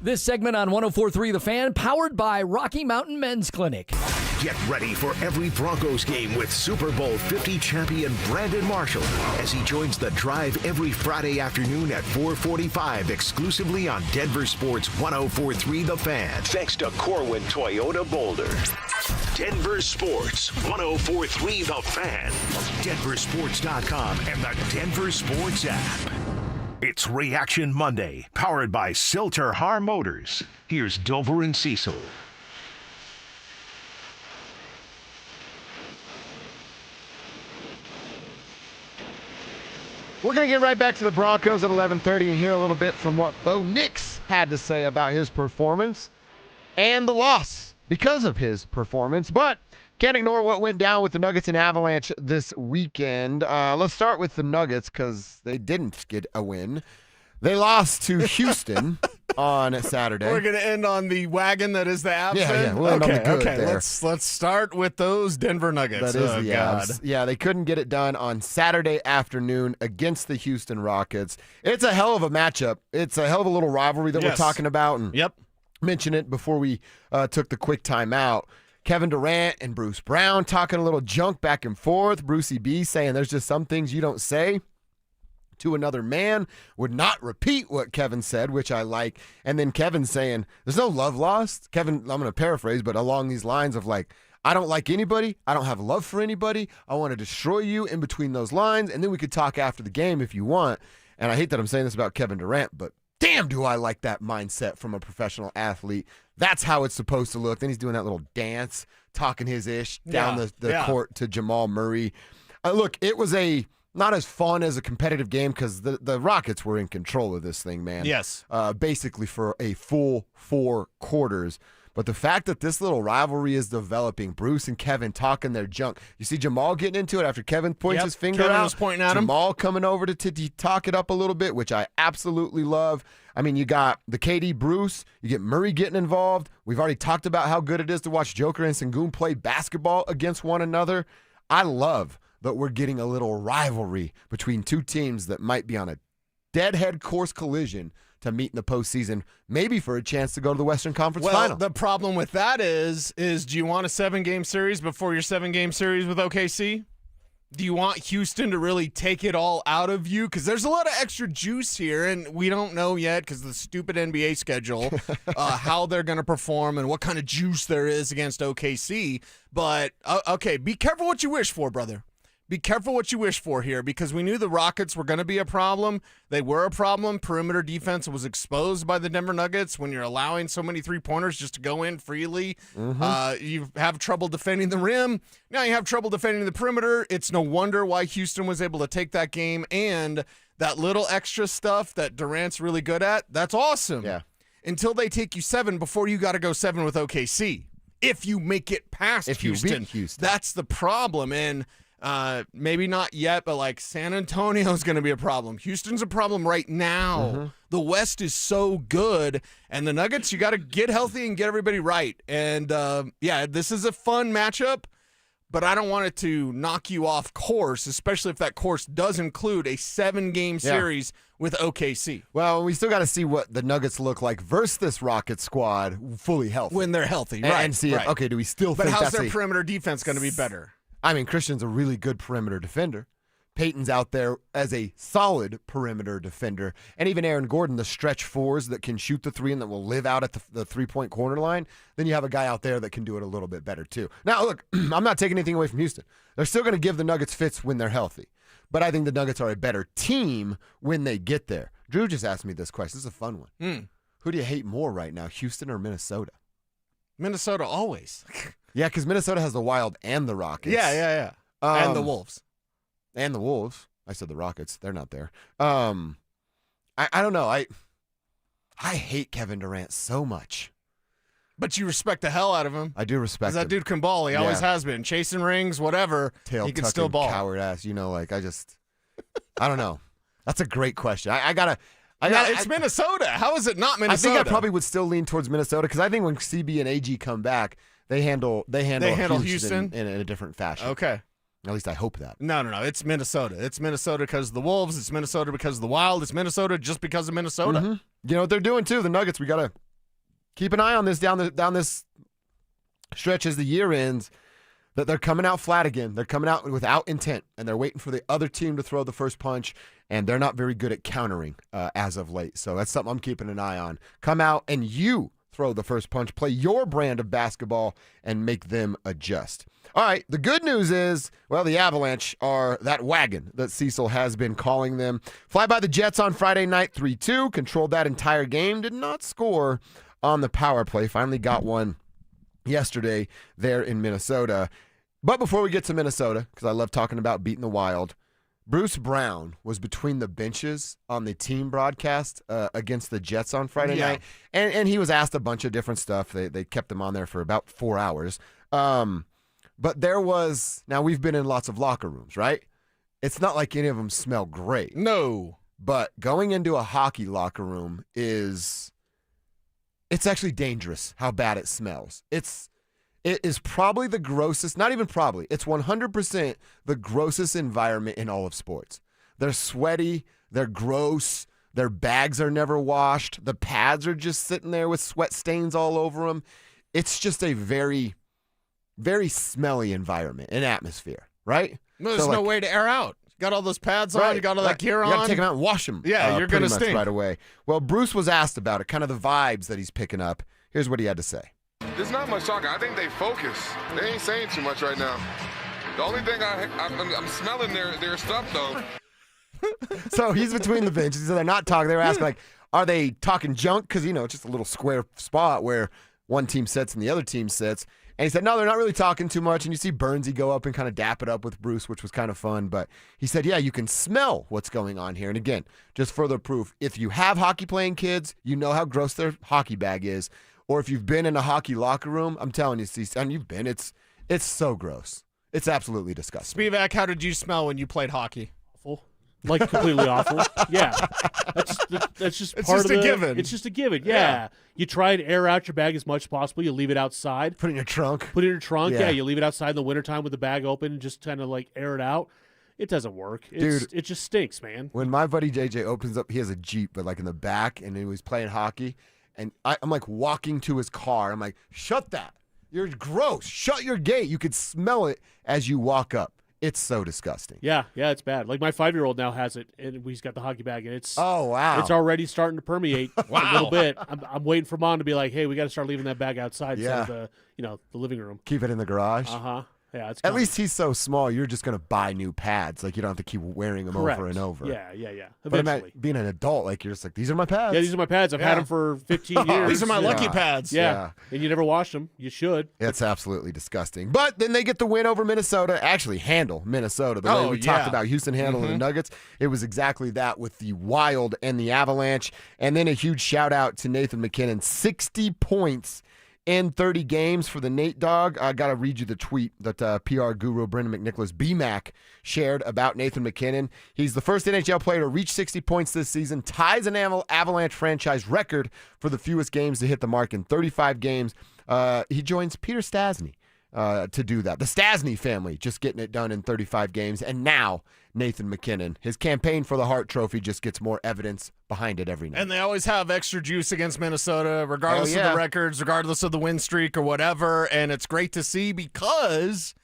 This segment on 104.3 The Fan, powered by Rocky Mountain Men's Clinic. Get ready for every Broncos game with Super Bowl 50 champion Brandon Marshall as he joins the drive every Friday afternoon at 4:45 exclusively on Denver Sports 104.3 The Fan. Thanks to Corwin Toyota Boulder. Denver Sports 104.3 The Fan. DenverSports.com and the Denver Sports app. It's Reaction Monday, powered by Silter Har Motors. Here's Dover and Cecil. We're going to get right back to the Broncos at 11:30 and hear a little bit from what Bo Nix had to say about his performance and the loss because of his performance. But can't ignore what went down with the Nuggets and Avalanche this weekend. Let's start with the Nuggets because they didn't get a win. They lost to Houston on Saturday. We're going to end on the wagon that is the Avs. Yeah, we'll end on the good there. Let's start with those Denver Nuggets. That is the Avs. Yeah, they couldn't get it done on Saturday afternoon against the Houston Rockets. It's a hell of a matchup. It's a hell of a little rivalry that we're talking about. And mention it before we took the quick timeout. Kevin Durant and Bruce Brown talking a little junk back and forth. Brucey B saying there's just some things you don't say to another man, would not repeat what Kevin said, which I like. And then Kevin saying, there's no love lost. Kevin, I'm going to paraphrase, but along these lines of like, I don't like anybody. I don't have love for anybody. I want to destroy you in between those lines. And then we could talk after the game if you want. And I hate that I'm saying this about Kevin Durant, but damn, do I like that mindset from a professional athlete. That's how it's supposed to look. Then he's doing that little dance, talking his ish down the court to Jamal Murray. Look, it was a not as fun as a competitive game because the Rockets were in control of this thing, man. Yes. Basically for a full 4 quarters. But the fact that this little rivalry is developing, Bruce and Kevin talking their junk. You see Jamal getting into it after Kevin points his finger Kevin out. was pointing at him. Jamal coming over to talk it up a little bit, which I absolutely love. I mean, you got the KD Bruce. You get Murray getting involved. We've already talked about how good it is to watch Joker and Sengun play basketball against one another. I love that we're getting a little rivalry between two teams that might be on a deadhead course collision to meet in the postseason, maybe for a chance to go to the Western Conference Final. The problem with that is do you want a 7-game series before your 7-game series with OKC? Do you want Houston to really take it all out of you? Because there's a lot of extra juice here, and we don't know yet because of the stupid NBA schedule how they're going to perform and what kind of juice there is against OKC. But, okay, be careful what you wish for, brother. Be careful what you wish for here because we knew the Rockets were going to be a problem. They were a problem. Perimeter defense was exposed by the Denver Nuggets when you're allowing so many three-pointers just to go in freely. You have trouble defending the rim. Now you have trouble defending the perimeter. It's no wonder why Houston was able to take that game, and that little extra stuff that Durant's really good at, that's awesome. Yeah. Until they take you 7 before you got to go 7 with OKC. If you make it past Houston. You beat Houston. That's the problem, and maybe not yet, but like San Antonio's going to be a problem. Houston's a problem right now. The West is so good, and the Nuggets, you got to get healthy and get everybody right. And this is a fun matchup, but I don't want it to knock you off course, especially if that course does include a 7-game series with OKC. Well, we still got to see what the Nuggets look like versus this Rockets squad fully healthy. When they're healthy, And- right. And see, right. okay, do we still But think how's that's their perimeter defense going to be better? I mean, Christian's a really good perimeter defender. Payton's out there as a solid perimeter defender. And even Aaron Gordon, the stretch fours that can shoot the three and that will live out at the three-point corner line. Then you have a guy out there that can do it a little bit better too. Now, look, I'm not taking anything away from Houston. They're still going to give the Nuggets fits when they're healthy. But I think the Nuggets are a better team when they get there. Drew just asked me this question. This is a fun one. Who do you hate more right now, Houston or Minnesota? Minnesota always. Yeah, because Minnesota has the Wild and the Rockets. Yeah. And the Wolves. And the Wolves. I said the Rockets. They're not there. I don't know. I hate Kevin Durant so much. But you respect the hell out of him. I do respect him. Because that dude can ball. He always has been. Chasing rings, whatever. Tail he can tucking, still ball. coward ass. You know, like I don't know. That's a great question. It's Minnesota. How is it not Minnesota? I think I probably would still lean towards Minnesota because I think when CB and AG come back, they handle Houston in a different fashion. Okay. At least I hope that. No. It's Minnesota. It's Minnesota because of the Wolves. It's Minnesota because of the Wild. It's Minnesota just because of Minnesota. You know what they're doing too. The Nuggets. We gotta keep an eye on this down this stretch as the year ends. That they're coming out flat again. They're coming out without intent, and they're waiting for the other team to throw the first punch, and they're not very good at countering as of late. So that's something I'm keeping an eye on. Come out and you throw the first punch, play your brand of basketball, and make them adjust. All right, the good news is, well, the Avalanche are that wagon that Cecil has been calling them. Fly by the Jets on Friday night, 3-2, controlled that entire game, did not score on the power play, finally got one yesterday there in Minnesota. But before we get to Minnesota, because I love talking about beating the Wild, Bruce Brown was between the benches on the team broadcast against the Jets on Friday night, and he was asked a bunch of different stuff. They kept him on there for about 4 hours. But there was, now we've been in lots of locker rooms, right? It's not like any of them smell great. No. But going into a hockey locker room it's actually dangerous how bad it smells. It is probably the grossest, not even probably, it's 100% the grossest environment in all of sports. They're sweaty, they're gross, their bags are never washed, the pads are just sitting there with sweat stains all over them. It's just a very, very smelly environment and atmosphere, right? No, there's no way to air out. You got all those pads on, you got all that gear on. You got to take them out and wash them. Yeah, you're going to stink right away. Well, Bruce was asked about it, kind of the vibes that he's picking up. Here's what he had to say. There's not much talking. I think they focus. They ain't saying too much right now. The only thing I'm smelling their stuff, though. So he's between the benches. So they're not talking. They were asking, like, are they talking junk? Because, it's just a little square spot where one team sits and the other team sits. And he said, no, they're not really talking too much. And you see Burnsy go up and kind of dap it up with Bruce, which was kind of fun. But he said, yeah, you can smell what's going on here. And again, just further proof, if you have hockey playing kids, you know how gross their hockey bag is. Or if you've been in a hockey locker room, I'm telling you, and you've been, it's so gross. It's absolutely disgusting. Spivak, how did you smell when you played hockey? Awful. Like completely awful. Yeah. That's just part of the given. It's just a given. Yeah. You try and air out your bag as much as possible. You leave it outside. Put it in your trunk. Yeah. You leave it outside in the wintertime with the bag open and just kind of like air it out. It doesn't work. Dude, it just stinks, man. When my buddy JJ opens up, he has a Jeep, but like in the back, and he was playing hockey, and I'm like walking to his car. I'm like, shut that. You're gross. Shut your gate. You could smell it as you walk up. It's so disgusting. Yeah, it's bad. Like my 5-year-old now has it, and he's got the hockey bag, and it's wow. It's already starting to permeate a little bit. I'm waiting for Mom to be like, hey, we got to start leaving that bag outside instead of the living room. Keep it in the garage. Yeah, it's at least he's so small. You're just gonna buy new pads. Like you don't have to keep wearing them over and over. Yeah. But being an adult, like you're just like, these are my pads. Yeah, these are my pads. I've had them for 15 years. These are my lucky pads. Yeah. And you never wash them. You should. It's absolutely disgusting. But then they get the win over Minnesota. Actually, handle Minnesota. The way we talked about Houston handling the Nuggets, it was exactly that with the Wild and the Avalanche. And then a huge shout out to Nathan MacKinnon, 60 points. In 30 games for the Nate Dog. I got to read you the tweet that PR guru Brendan McNicholas BMAC shared about Nathan MacKinnon. He's the first NHL player to reach 60 points this season, ties an Avalanche franchise record for the fewest games to hit the mark in 35 games. He joins Peter Stastny to do that. The Stastny family just getting it done in 35 games. And now Nathan MacKinnon, his campaign for the Hart Trophy just gets more evidence behind it every night. And they always have extra juice against Minnesota, regardless of the records, regardless of the win streak or whatever. And it's great to see because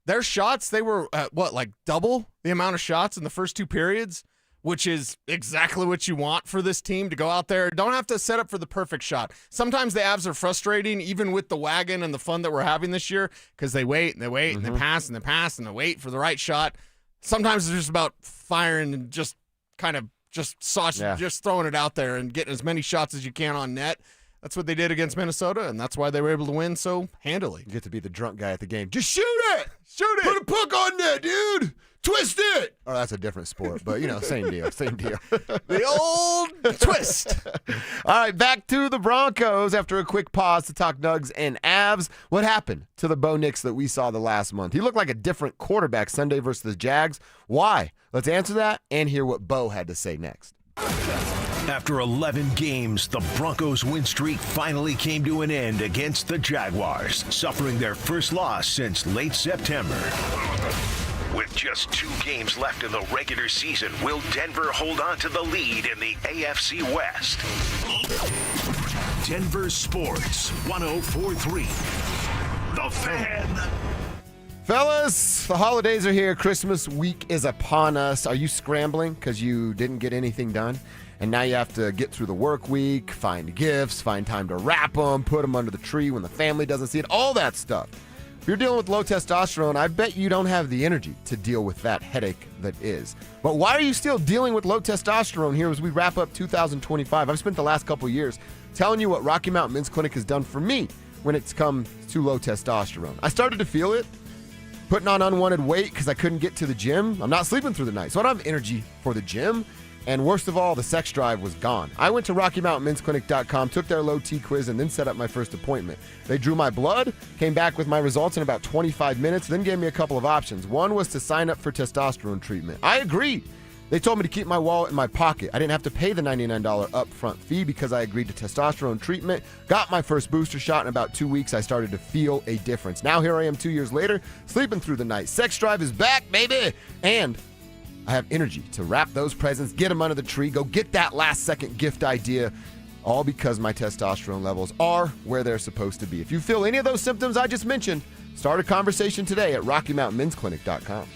their shots, they were like double the amount of shots in the first two periods, which is exactly what you want for this team to go out there. Don't have to set up for the perfect shot. Sometimes the Avs are frustrating, even with the wagon and the fun that we're having this year, because they wait and they wait and they pass and they pass and they wait for the right shot. Sometimes it's just about firing and just kind of just throwing it out there and getting as many shots as you can on net. That's what they did against Minnesota, and that's why they were able to win so handily. You get to be the drunk guy at the game. Just shoot it! Shoot it! Put a puck on net, dude! Twist it! Oh, that's a different sport, but, same deal. The old twist. All right, back to the Broncos after a quick pause to talk Nugs and Avs. What happened to the Bo Nix that we saw the last month? He looked like a different quarterback Sunday versus the Jags. Why? Let's answer that and hear what Bo had to say next. After 11 games, the Broncos' win streak finally came to an end against the Jaguars, suffering their first loss since late September. With just 2 games left in the regular season, will Denver hold on to the lead in the AFC West? Denver Sports 104.3. The Fan. Fellas, the holidays are here. Christmas week is upon us. Are you scrambling because you didn't get anything done? And now you have to get through the work week, find gifts, find time to wrap them, put them under the tree when the family doesn't see it, all that stuff. If you're dealing with low testosterone, I bet you don't have the energy to deal with that headache that is. But why are you still dealing with low testosterone here as we wrap up 2025? I've spent the last couple years telling you what Rocky Mountain Men's Clinic has done for me when it's come to low testosterone. I started to feel it, putting on unwanted weight because I couldn't get to the gym. I'm not sleeping through the night, so I don't have energy for the gym. And worst of all, the sex drive was gone. I went to RockyMountainMen'sClinic.com, took their low T quiz, and then set up my first appointment. They drew my blood, came back with my results in about 25 minutes, then gave me a couple of options. One was to sign up for testosterone treatment. I agreed. They told me to keep my wallet in my pocket. I didn't have to pay the $99 upfront fee because I agreed to testosterone treatment. Got my first booster shot in about 2 weeks. I started to feel a difference. Now here I am 2 years later, sleeping through the night. Sex drive is back, baby! And I have energy to wrap those presents, get them under the tree, go get that last second gift idea, all because my testosterone levels are where they're supposed to be. If you feel any of those symptoms I just mentioned, start a conversation today at RockyMountainMen'sClinic.com.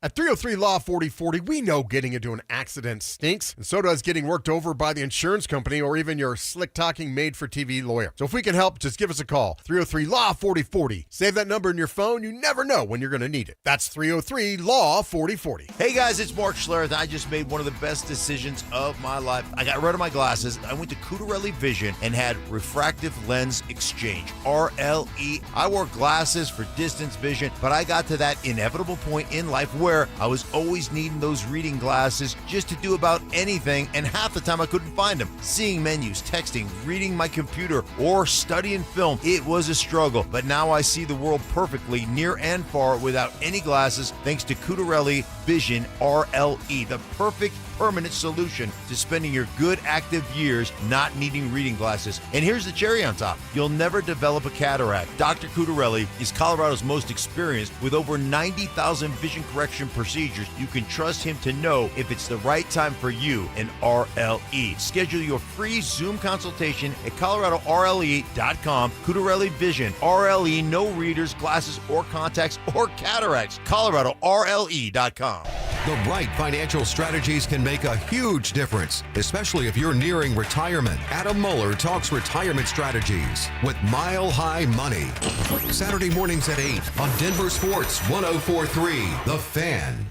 At 303 Law 4040, we know getting into an accident stinks, and so does getting worked over by the insurance company or even your slick-talking made-for-TV lawyer. So if we can help, just give us a call. 303 Law 4040. Save that number in your phone. You never know when you're going to need it. That's 303 Law 4040. Hey guys, it's Mark Schlereth. I just made one of the best decisions of my life. I got rid of my glasses. I went to Cutarelli Vision and had refractive lens exchange, RLE. I wore glasses for distance vision, but I got to that inevitable point in life where I was always needing those reading glasses just to do about anything, and half the time I couldn't find them. Seeing menus, texting, reading my computer, or studying film, it was a struggle. But now I see the world perfectly, near and far, without any glasses, thanks to Cutarelli Vision RLE, the perfect permanent solution to spending your good active years not needing reading glasses. And here's the cherry on top. You'll never develop a cataract. Dr. Cutarelli is Colorado's most experienced with over 90,000 vision correction procedures. You can trust him to know if it's the right time for you and RLE. Schedule your free Zoom consultation at coloradorle.com. Cutarelli Vision, RLE, no readers, glasses, or contacts, or cataracts. coloradorle.com. The right financial strategies can make a huge difference, especially if you're nearing retirement. Adam Mueller talks retirement strategies with Mile High Money. Saturday mornings at 8 on Denver Sports 104.3, The Fan.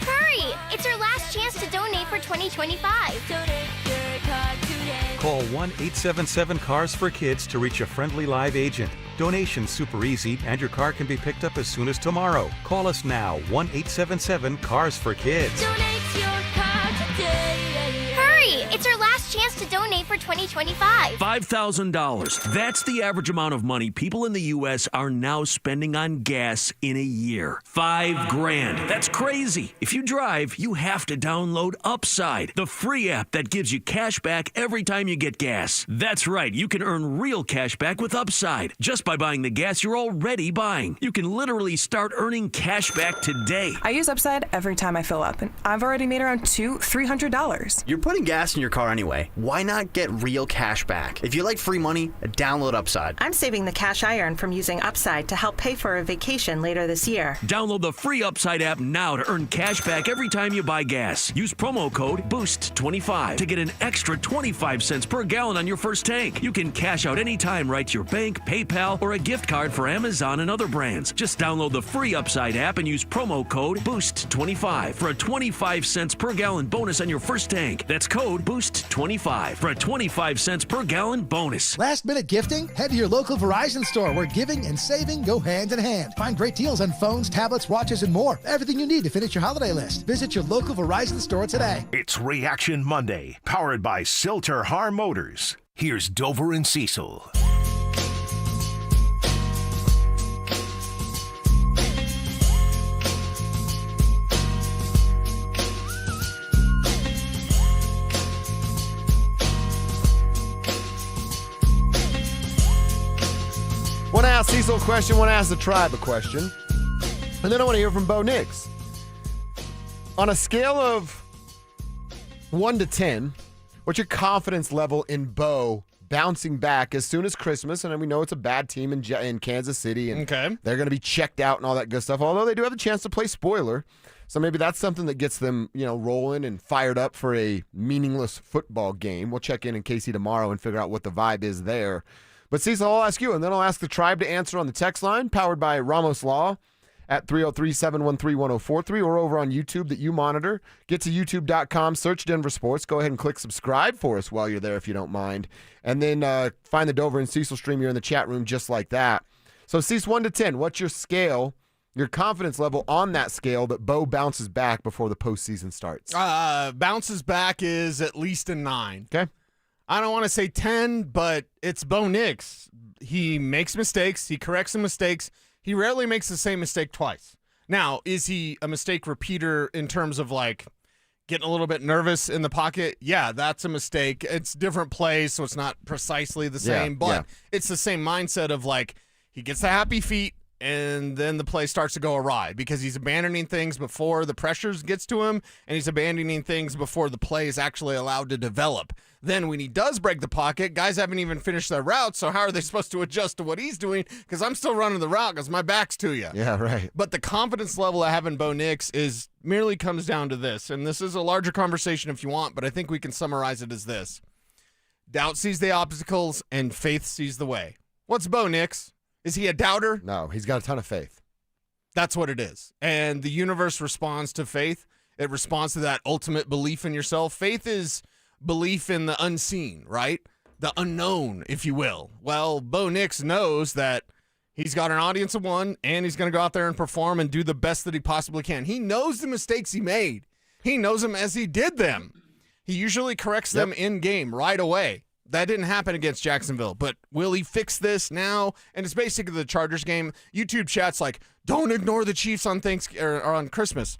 Hurry! It's your last chance to donate for 2025. Donate your card today. Call 1-877-CARS-FOR-KIDS to reach a friendly live agent. Donation's super easy, and your car can be picked up as soon as tomorrow. Call us now, 1-877-CARS-FOR-KIDS. Donate your card today. Hurry! It's your last chance to donate for 2025. $5,000. That's the average amount of money people in the U.S. are now spending on gas in a year. $5,000. That's crazy. If you drive, you have to download Upside, the free app that gives you cash back every time you get gas. That's right. You can earn real cash back with Upside just by buying the gas you're already buying. You can literally start earning cash back today. I use Upside every time I fill up, and I've already made around $300. You're putting gas in your car anyway. Why not get real cash back? If you like free money, download Upside. I'm saving the cash I earn from using Upside to help pay for a vacation later this year. Download the free Upside app now to earn cash back every time you buy gas. Use promo code BOOST25 to get an extra 25 cents per gallon on your first tank. You can cash out anytime right to your bank, PayPal, or a gift card for Amazon and other brands. Just download the free Upside app and use promo code BOOST25 for a 25 cents per gallon bonus on your first tank. That's code BOOST25 for a 25 cents per gallon bonus. Last minute gifting? Head to your local Verizon store where giving and saving go hand in hand. Find great deals on phones, tablets, watches, and more. Everything you need to finish your holiday list. Visit your local Verizon store today. It's Reaction Monday, powered by Silter Har Motors. Here's Dover and Cecil. Want to ask Cecil a question, want to ask the tribe a question. And then I want to hear from Bo Nix. On a scale of 1 to 10, what's your confidence level in Bo bouncing back as soon as Christmas? And we know it's a bad team in Kansas City, and they're going to be checked out and all that good stuff, although they do have the chance to play spoiler. So maybe that's something that gets them, rolling and fired up for a meaningless football game. We'll check in KC tomorrow and figure out what the vibe is there. But Cecil, I'll ask you, and then I'll ask the tribe to answer on the text line, powered by Ramos Law at 303-713-1043, or over on YouTube that you monitor. Get to youtube.com, search Denver Sports. Go ahead and click subscribe for us while you're there if you don't mind. And then find the Dover and Cecil stream here in the chat room just like that. So, Cecil, 1 to 10, what's your scale, your confidence level on that scale that Bo bounces back before the postseason starts? Bounces back is at least a 9. Okay. I don't want to say 10, but it's Bo Nix. He makes mistakes. He corrects some mistakes. He rarely makes the same mistake twice. Now, is he a mistake repeater in terms of getting a little bit nervous in the pocket? Yeah, that's a mistake. It's different plays, so it's not precisely the same, but it's the same mindset of he gets the happy feet, and then the play starts to go awry because he's abandoning things before the pressures gets to him, and he's abandoning things before the play is actually allowed to develop. Then when he does break the pocket, guys haven't even finished their route, so how are they supposed to adjust to what he's doing? Because I'm still running the route because my back's to you. Yeah, right. But the confidence level I have in Bo Nix merely comes down to this, and this is a larger conversation if you want, but I think we can summarize it as this. Doubt sees the obstacles, and faith sees the way. What's Bo Nix? Is he a doubter? No, he's got a ton of faith. That's what it is. And the universe responds to faith. It responds to that ultimate belief in yourself. Faith is belief in the unseen, right? The unknown, if you will. Well, Bo Nix knows that he's got an audience of one, and he's going to go out there and perform and do the best that he possibly can. He knows the mistakes he made. He knows them as he did them. He usually corrects them in game right away. That didn't happen against Jacksonville, but will he fix this now? And it's basically the Chargers game. YouTube chat's like, don't ignore the Chiefs on on Christmas.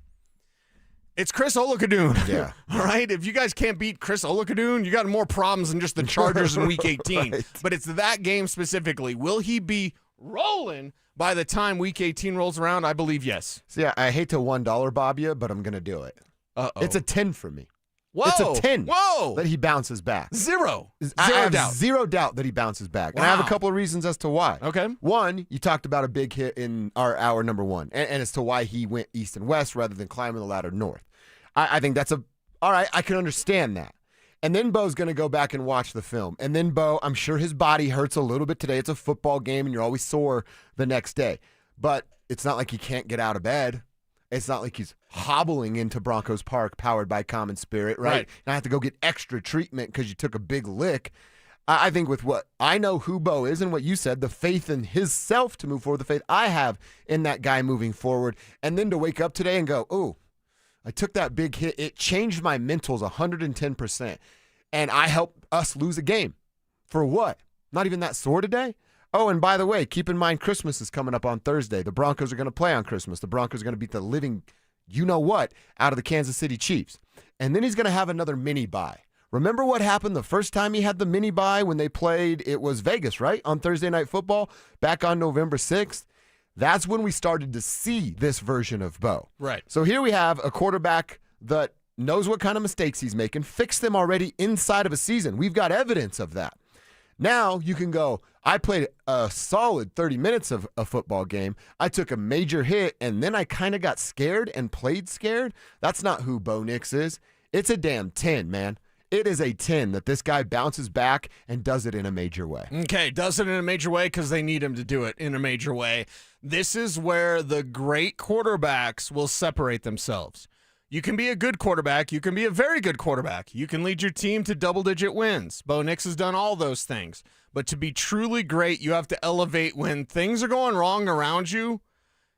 It's Chris Olakadoon. Yeah. All right? If you guys can't beat Chris Olakadoon, you got more problems than just the Chargers in Week 18. Right. But it's that game specifically. Will he be rolling by the time Week 18 rolls around? I believe yes. So, yeah, I hate to $1 bob you, but I'm going to do it. Uh-oh. It's a 10 for me. Whoa. It's a 10 Whoa. that he bounces back. Zero I have doubt. zero doubt that he bounces back. And I have a Wow. couple of reasons as to why. Okay. One, you talked about a big hit in our hour number one, and as to why he went east and west rather than climbing the ladder north. I think that's all right, I can understand that. And then Bo's going to go back and watch the film. And then Bo, I'm sure his body hurts a little bit today. It's a football game, and you're always sore the next day. But it's not like he can't get out of bed. It's not like he's hobbling into Broncos Park powered by Common Spirit, right? And I have to go get extra treatment because you took a big lick. I think with what I know who Bo is and what you said, the faith in his self to move forward, the faith I have in that guy moving forward, and then to wake up today and go, oh, I took that big hit. It changed my mentals 110%. And I helped us lose a game. For what? Not even that sore today? Oh, and by the way, keep in mind Christmas is coming up on Thursday. The Broncos are going to play on Christmas. The Broncos are going to beat the living you-know-what out of the Kansas City Chiefs. And then he's going to have another mini-bye. Remember what happened the first time he had the mini-bye when they played, it was Vegas, right? On Thursday Night Football, back on November 6th. That's when we started to see this version of Bo. Right. So here we have a quarterback that knows what kind of mistakes he's making, fixed them already inside of a season. We've got evidence of that. Now you can go, I played a solid 30 minutes of a football game. I took a major hit, and then I kind of got scared and played scared. That's not who Bo Nix is. It's a damn 10, man. It is a 10 that this guy bounces back and does it in a major way. Okay, does it in a major way because they need him to do it in a major way. This is where the great quarterbacks will separate themselves. You can be a good quarterback. You can be a very good quarterback. You can lead your team to double-digit wins. Bo Nix has done all those things. But to be truly great, you have to elevate when things are going wrong around you.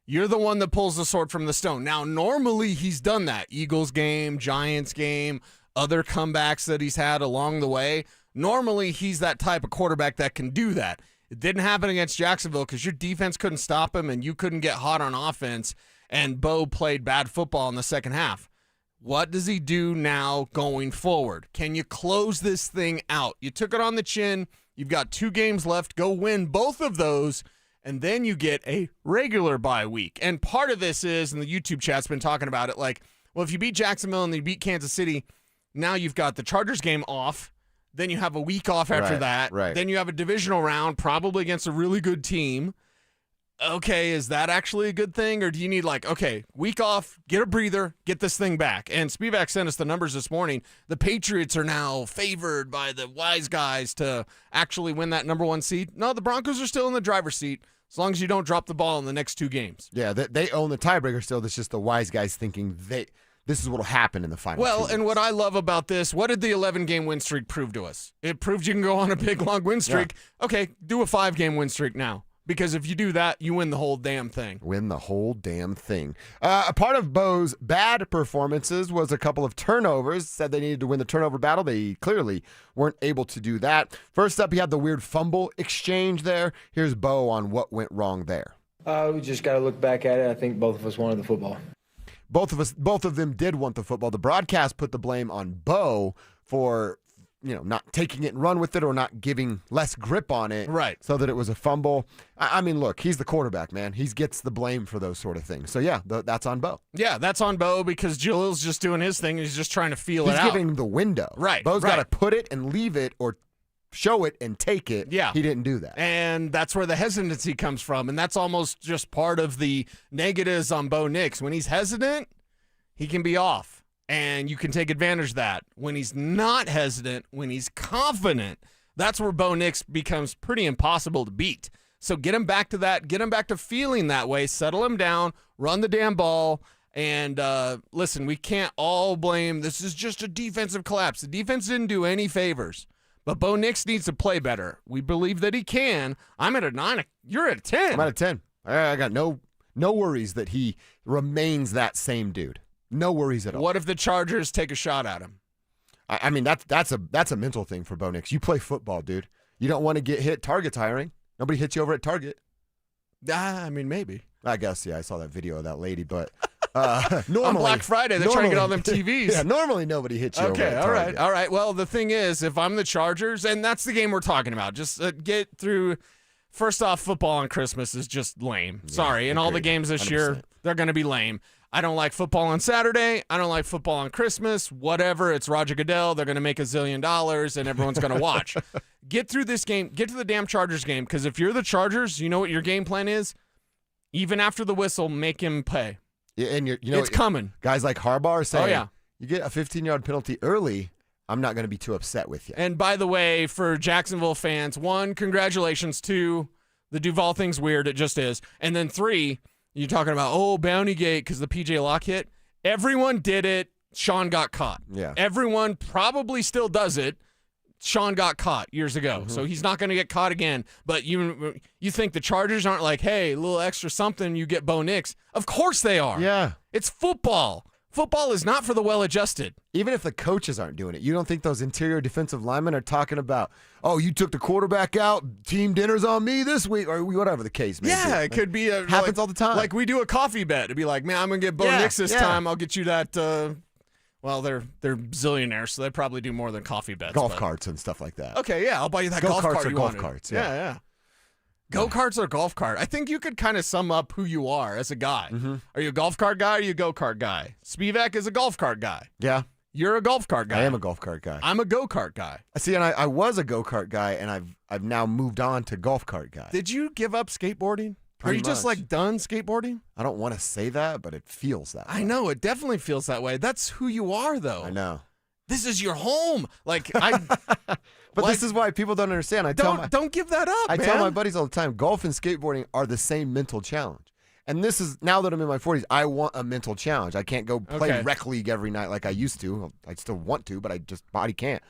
You're the one that pulls the sword from the stone. Now, normally he's done that. Eagles game, Giants game, other comebacks that he's had along the way. Normally he's that type of quarterback that can do that. It didn't happen against Jacksonville because your defense couldn't stop him and you couldn't get hot on offense. And Bo played bad football in the second half. What does he do now going forward? Can you close this thing out? You took it on the chin. You've got 2 games left. Go win both of those, and then you get a regular bye week. And part of this is, and the YouTube chat's been talking about it, like, well, if you beat Jacksonville and you beat Kansas City, now you've got the Chargers game off. Then you have a week off after that. Right. Then you have a divisional round, probably against a really good team. Okay, is that actually a good thing? Or do you need week off, get a breather, get this thing back? And Spivak sent us the numbers this morning. The Patriots are now favored by the wise guys to actually win that number 1 seed. No, the Broncos are still in the driver's seat as long as you don't drop the ball in the next 2 games. Yeah, they own the tiebreaker still. That's just the wise guys thinking this is what will happen in the final. Well, 2 weeks. and what I love about this, what did the 11-game win streak prove to us? It proved you can go on a big, long win streak. Yeah. Okay, do a 5-game win streak now. Because if you do that, you win the whole damn thing. Win the whole damn thing. A part of Bo's bad performances was a couple of turnovers. Said they needed to win the turnover battle. They clearly weren't able to do that. First up, he had the weird fumble exchange there. Here's Bo on what went wrong there. We just got to look back at it. I think both of us wanted the football. Both of them did want the football. The broadcast put the blame on Bo for not taking it and run with it or not giving less grip on it, right? So that it was a fumble. I mean, look, he's the quarterback, man. He gets the blame for those sort of things. So yeah, that's on Bo. Yeah, that's on Bo because Jalil's just doing his thing. He's just trying to feel it out. He's giving the window. Right. Bo's got to put it and leave it or show it and take it. Yeah. He didn't do that. And that's where the hesitancy comes from. And that's almost just part of the negatives on Bo Nix. When he's hesitant, he can be off. And you can take advantage of that. When he's not hesitant, when he's confident, that's where Bo Nix becomes pretty impossible to beat. So get him back to that. Get him back to feeling that way. Settle him down. Run the damn ball. And listen, we can't all blame. This is just a defensive collapse. The defense didn't do any favors. But Bo Nix needs to play better. We believe that he can. I'm at a 9. You're at a 10. I'm at a 10. I got no worries that he remains that same dude. No worries at all. What if the Chargers take a shot at him? I mean, that's a mental thing for Bo Nix. You play football, dude. You don't want to get hit. Target's hiring. Nobody hits you over at Target. I mean, maybe. I guess, yeah. I saw that video of that lady, but normally on Black Friday, they're trying to get all them TVs. Yeah, normally nobody hits you over at Target. All right. Well, the thing is, if I'm the Chargers, and that's the game we're talking about, just get through. First off, football on Christmas is just lame. Yeah, Sorry, and all the games this 100%. year, they're going to be lame. I don't like football on Saturday. I don't like football on Christmas. Whatever. It's Roger Goodell. They're going to make $1 zillion, and everyone's going to watch. Get through this game. Get to the damn Chargers game, because if you're the Chargers, you know what your game plan is? Even after the whistle, make him pay. Yeah, and it's coming. Guys like Harbaugh are saying, oh, yeah. You get a 15-yard penalty early, I'm not going to be too upset with you. And by the way, for Jacksonville fans, 1, congratulations. 2, the Duval thing's weird. It just is. And then 3, you're talking about, Bountygate because the PJ Lock hit. Everyone did it. Sean got caught. Yeah. Everyone probably still does it. Sean got caught years ago, so he's not going to get caught again. But you think the Chargers aren't like, hey, a little extra something, you get Bo Nix. Of course they are. Yeah. It's football. Football is not for the well-adjusted. Even if the coaches aren't doing it, you don't think those interior defensive linemen are talking about, you took the quarterback out, team dinner's on me this week, or whatever the case may be. Yeah, it could be. Happens all the time. Like we do a coffee bet. It'd be like, man, I'm going to get Bo Nix this time. I'll get you that. Well, they're zillionaires, so they probably do more than coffee bets. Golf carts and stuff like that. Okay, yeah, I'll buy you that golf golf cart or you golf wanted. carts. Yeah. Go-karts or golf cart. I think you could kind of sum up who you are as a guy. Are you a golf cart guy or are you a go-kart guy? Spivak is a golf cart guy. Yeah. You're a golf cart guy. I am a golf cart guy. I'm a go-kart guy. See, and I was a go-kart guy, and I've now moved on to golf cart guy. Did you give up skateboarding? Are you just like done skateboarding? I don't want to say that, but it feels that way. I know. It definitely feels that way. That's who you are, though. I know. This is your home. Like But this is why people don't understand. Don't give that up, I man. tell my buddies all the time, golf and skateboarding are the same mental challenge. And this is, now that I'm in my 40s, I want a mental challenge. I can't go play rec league every night like I used to. I still want to, but body can't.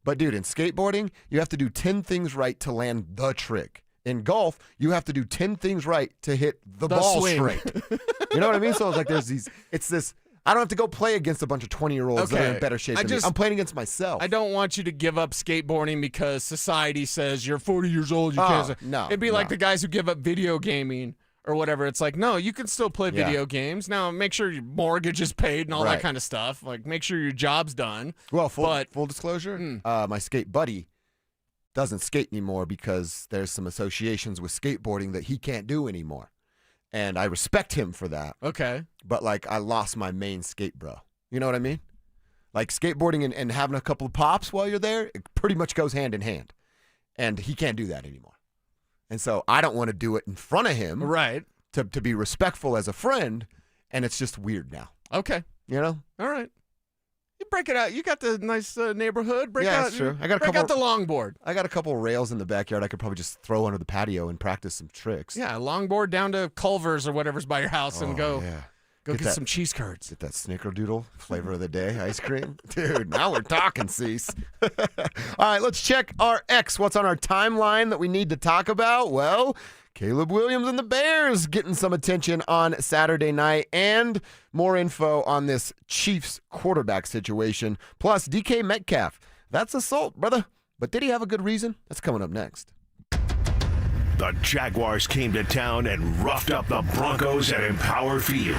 But dude, in skateboarding, you have to do 10 things right to land the trick. In golf, you have to do 10 things right to hit the ball swing. straight. You know what I mean? So it's like it's this, I don't have to go play against a bunch of 20-year-olds that are in better shape than me. I'm playing against myself. I don't want you to give up skateboarding because society says you're 40 years old. You can't. No. It'd be like the guys who give up video gaming or whatever. It's like, no, you can still play video games. Now, make sure your mortgage is paid and all that kind of stuff. Like, make sure your job's done. Well, full disclosure, my skate buddy doesn't skate anymore because there's some associations with skateboarding that he can't do anymore. And I respect him for that. Okay. But, like, I lost my main skate bro. You know what I mean? Like, skateboarding and having a couple of pops while you're there, it pretty much goes hand in hand. And he can't do that anymore. And so I don't want to do it in front of him. Right. To be respectful as a friend. And it's just weird now. Okay. You know? All right. You break it out. You got the nice neighborhood. Break out, that's true. Break out the longboard. I got a couple of rails in the backyard I could probably just throw under the patio and practice some tricks. Yeah, longboard down to Culver's or whatever's by your house and go get some cheese curds. Get that snickerdoodle flavor of the day ice cream. Dude, now we're talking, Cease. All right, let's check our X. What's on our timeline that we need to talk about? Well, Caleb Williams and the Bears getting some attention on Saturday night, and more info on this Chiefs quarterback situation. Plus, DK Metcalf. That's assault, brother. But did he have a good reason? That's coming up next. The Jaguars came to town and roughed up the Broncos at Empower Field.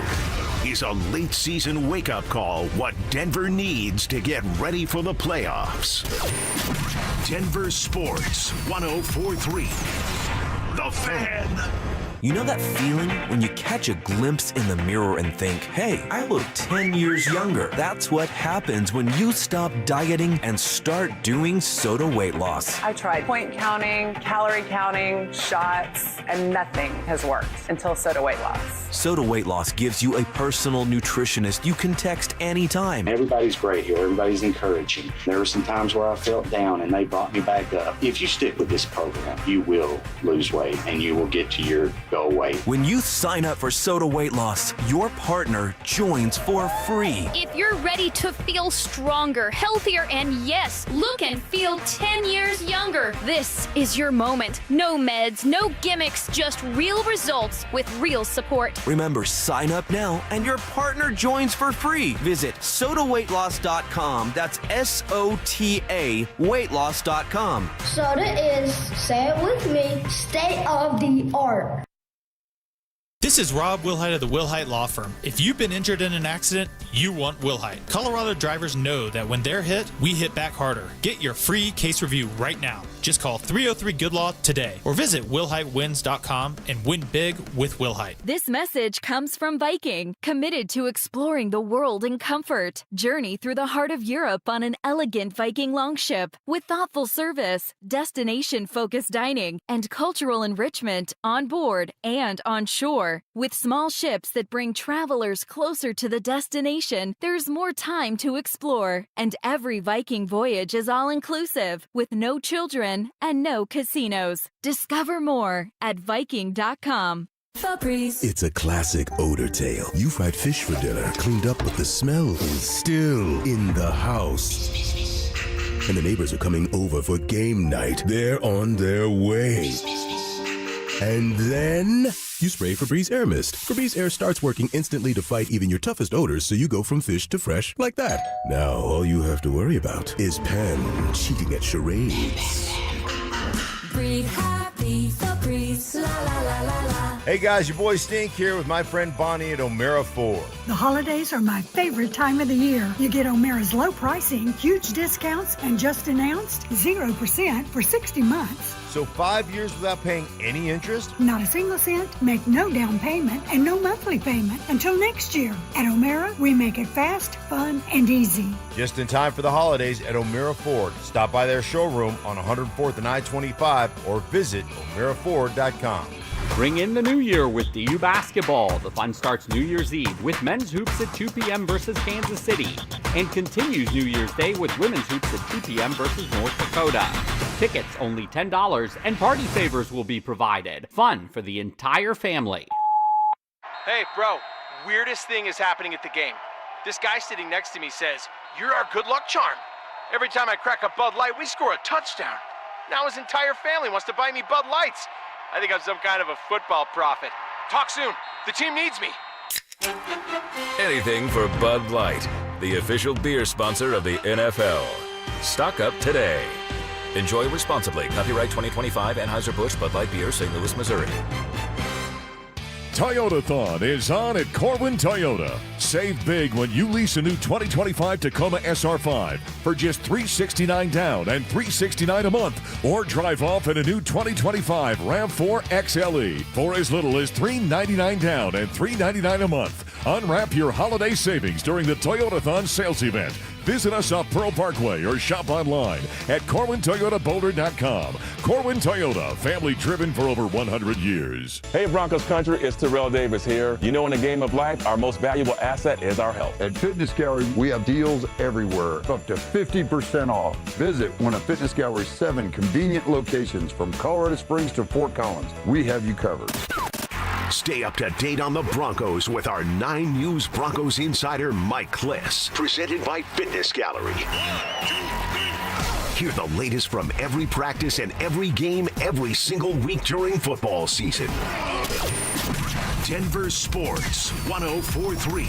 Is a late season wake-up call what Denver needs to get ready for the playoffs. Denver Sports 104.3. The Fan. You know that feeling when you catch a glimpse in the mirror and think, hey, I look 10 years younger? That's what happens when you stop dieting and start doing Soda weight loss. I tried point counting, calorie counting, shots, and nothing has worked until Soda weight loss. Soda weight loss gives you a personal nutritionist you can text anytime. Everybody's great here. Everybody's encouraging. There were some times where I felt down and they brought me back up. If you stick with this program, you will lose weight and you will get to your goal weight. When you sign up for Soda weight loss, your partner joins for free. If you're ready to feel stronger, healthier, and yes, look and feel 10 years younger, this is your moment. No meds, no gimmicks, just real results with real support. Remember, sign up now and your partner joins for free. Visit sodaweightloss.com. That's SOTA weightloss.com. Soda is, say it with me, state of the art. This is Rob Wilhite of the Wilhite Law Firm. If you've been injured in an accident, you want Wilhite. Colorado drivers know that when they're hit, we hit back harder. Get your free case review right now. Just call 303-GOOD-LAW today or visit WilhiteWins.com and win big with Wilhite. This message comes from Viking, committed to exploring the world in comfort. Journey through the heart of Europe on an elegant Viking longship with thoughtful service, destination-focused dining, and cultural enrichment on board and on shore. With small ships that bring travelers closer to the destination, there's more time to explore. And every Viking voyage is all-inclusive, with no children and no casinos. Discover more at Viking.com. Febreze. It's a classic odor tale. You fried fish for dinner, cleaned up, but the smell is still in the house. And the neighbors are coming over for game night. They're on their way. And then you spray Febreze Air Mist. Febreze Air starts working instantly to fight even your toughest odors, so you go from fish to fresh like that. Now all you have to worry about is Pam cheating at charades. Breathe happy, Febreze, la la la la la. Hey guys, your boy Stink here with my friend Bonnie at O'Mara Ford. The holidays are my favorite time of the year. You get O'Mara's low pricing, huge discounts, and just announced 0% for 60 months. So 5 years without paying any interest? Not a single cent, make no down payment, and no monthly payment until next year. At O'Mara, we make it fast, fun, and easy. Just in time for the holidays at O'Mara Ford. Stop by their showroom on 104th and I-25 or visit O'MaraFord.com. Bring in the new year with DU basketball. The fun starts New Year's Eve with men's hoops at 2 p.m. versus Kansas City and continues New Year's Day with women's hoops at 2 p.m. versus North Dakota. Tickets only $10 and party favors will be provided. Fun for the entire family. Hey, bro, weirdest thing is happening at the game. This guy sitting next to me says, "You're our good luck charm." Every time I crack a Bud Light, we score a touchdown. Now his entire family wants to buy me Bud Lights. I think I'm some kind of a football prophet. Talk soon. The team needs me. Anything for Bud Light, the official beer sponsor of the NFL. Stock up today. Enjoy responsibly. Copyright 2025 Anheuser-Busch Bud Light Beer, St. Louis, Missouri. Toyotathon is on at Corwin Toyota. Save big when you lease a new 2025 Tacoma SR5 for just $369 down and $369 a month, or drive off in a new 2025 RAV4 XLE for as little as $399 down and $399 a month. Unwrap your holiday savings during the Toyotathon sales event. Visit us off Pearl Parkway or shop online at CorwinToyotaBoulder.com. Corwin Toyota, family driven for over 100 years. Hey Broncos country, it's Terrell Davis here. You know, in the game of life, our most valuable asset is our health. At Fitness Gallery, we have deals everywhere, up to 50% off. Visit one of Fitness Gallery's 7 convenient locations from Colorado Springs to Fort Collins. We have you covered. Stay up to date on the Broncos with our 9 News Broncos insider Mike Kliss, presented by Fitness Gallery. Hear the latest from every practice and every game every single week during football season. Denver Sports 104.3.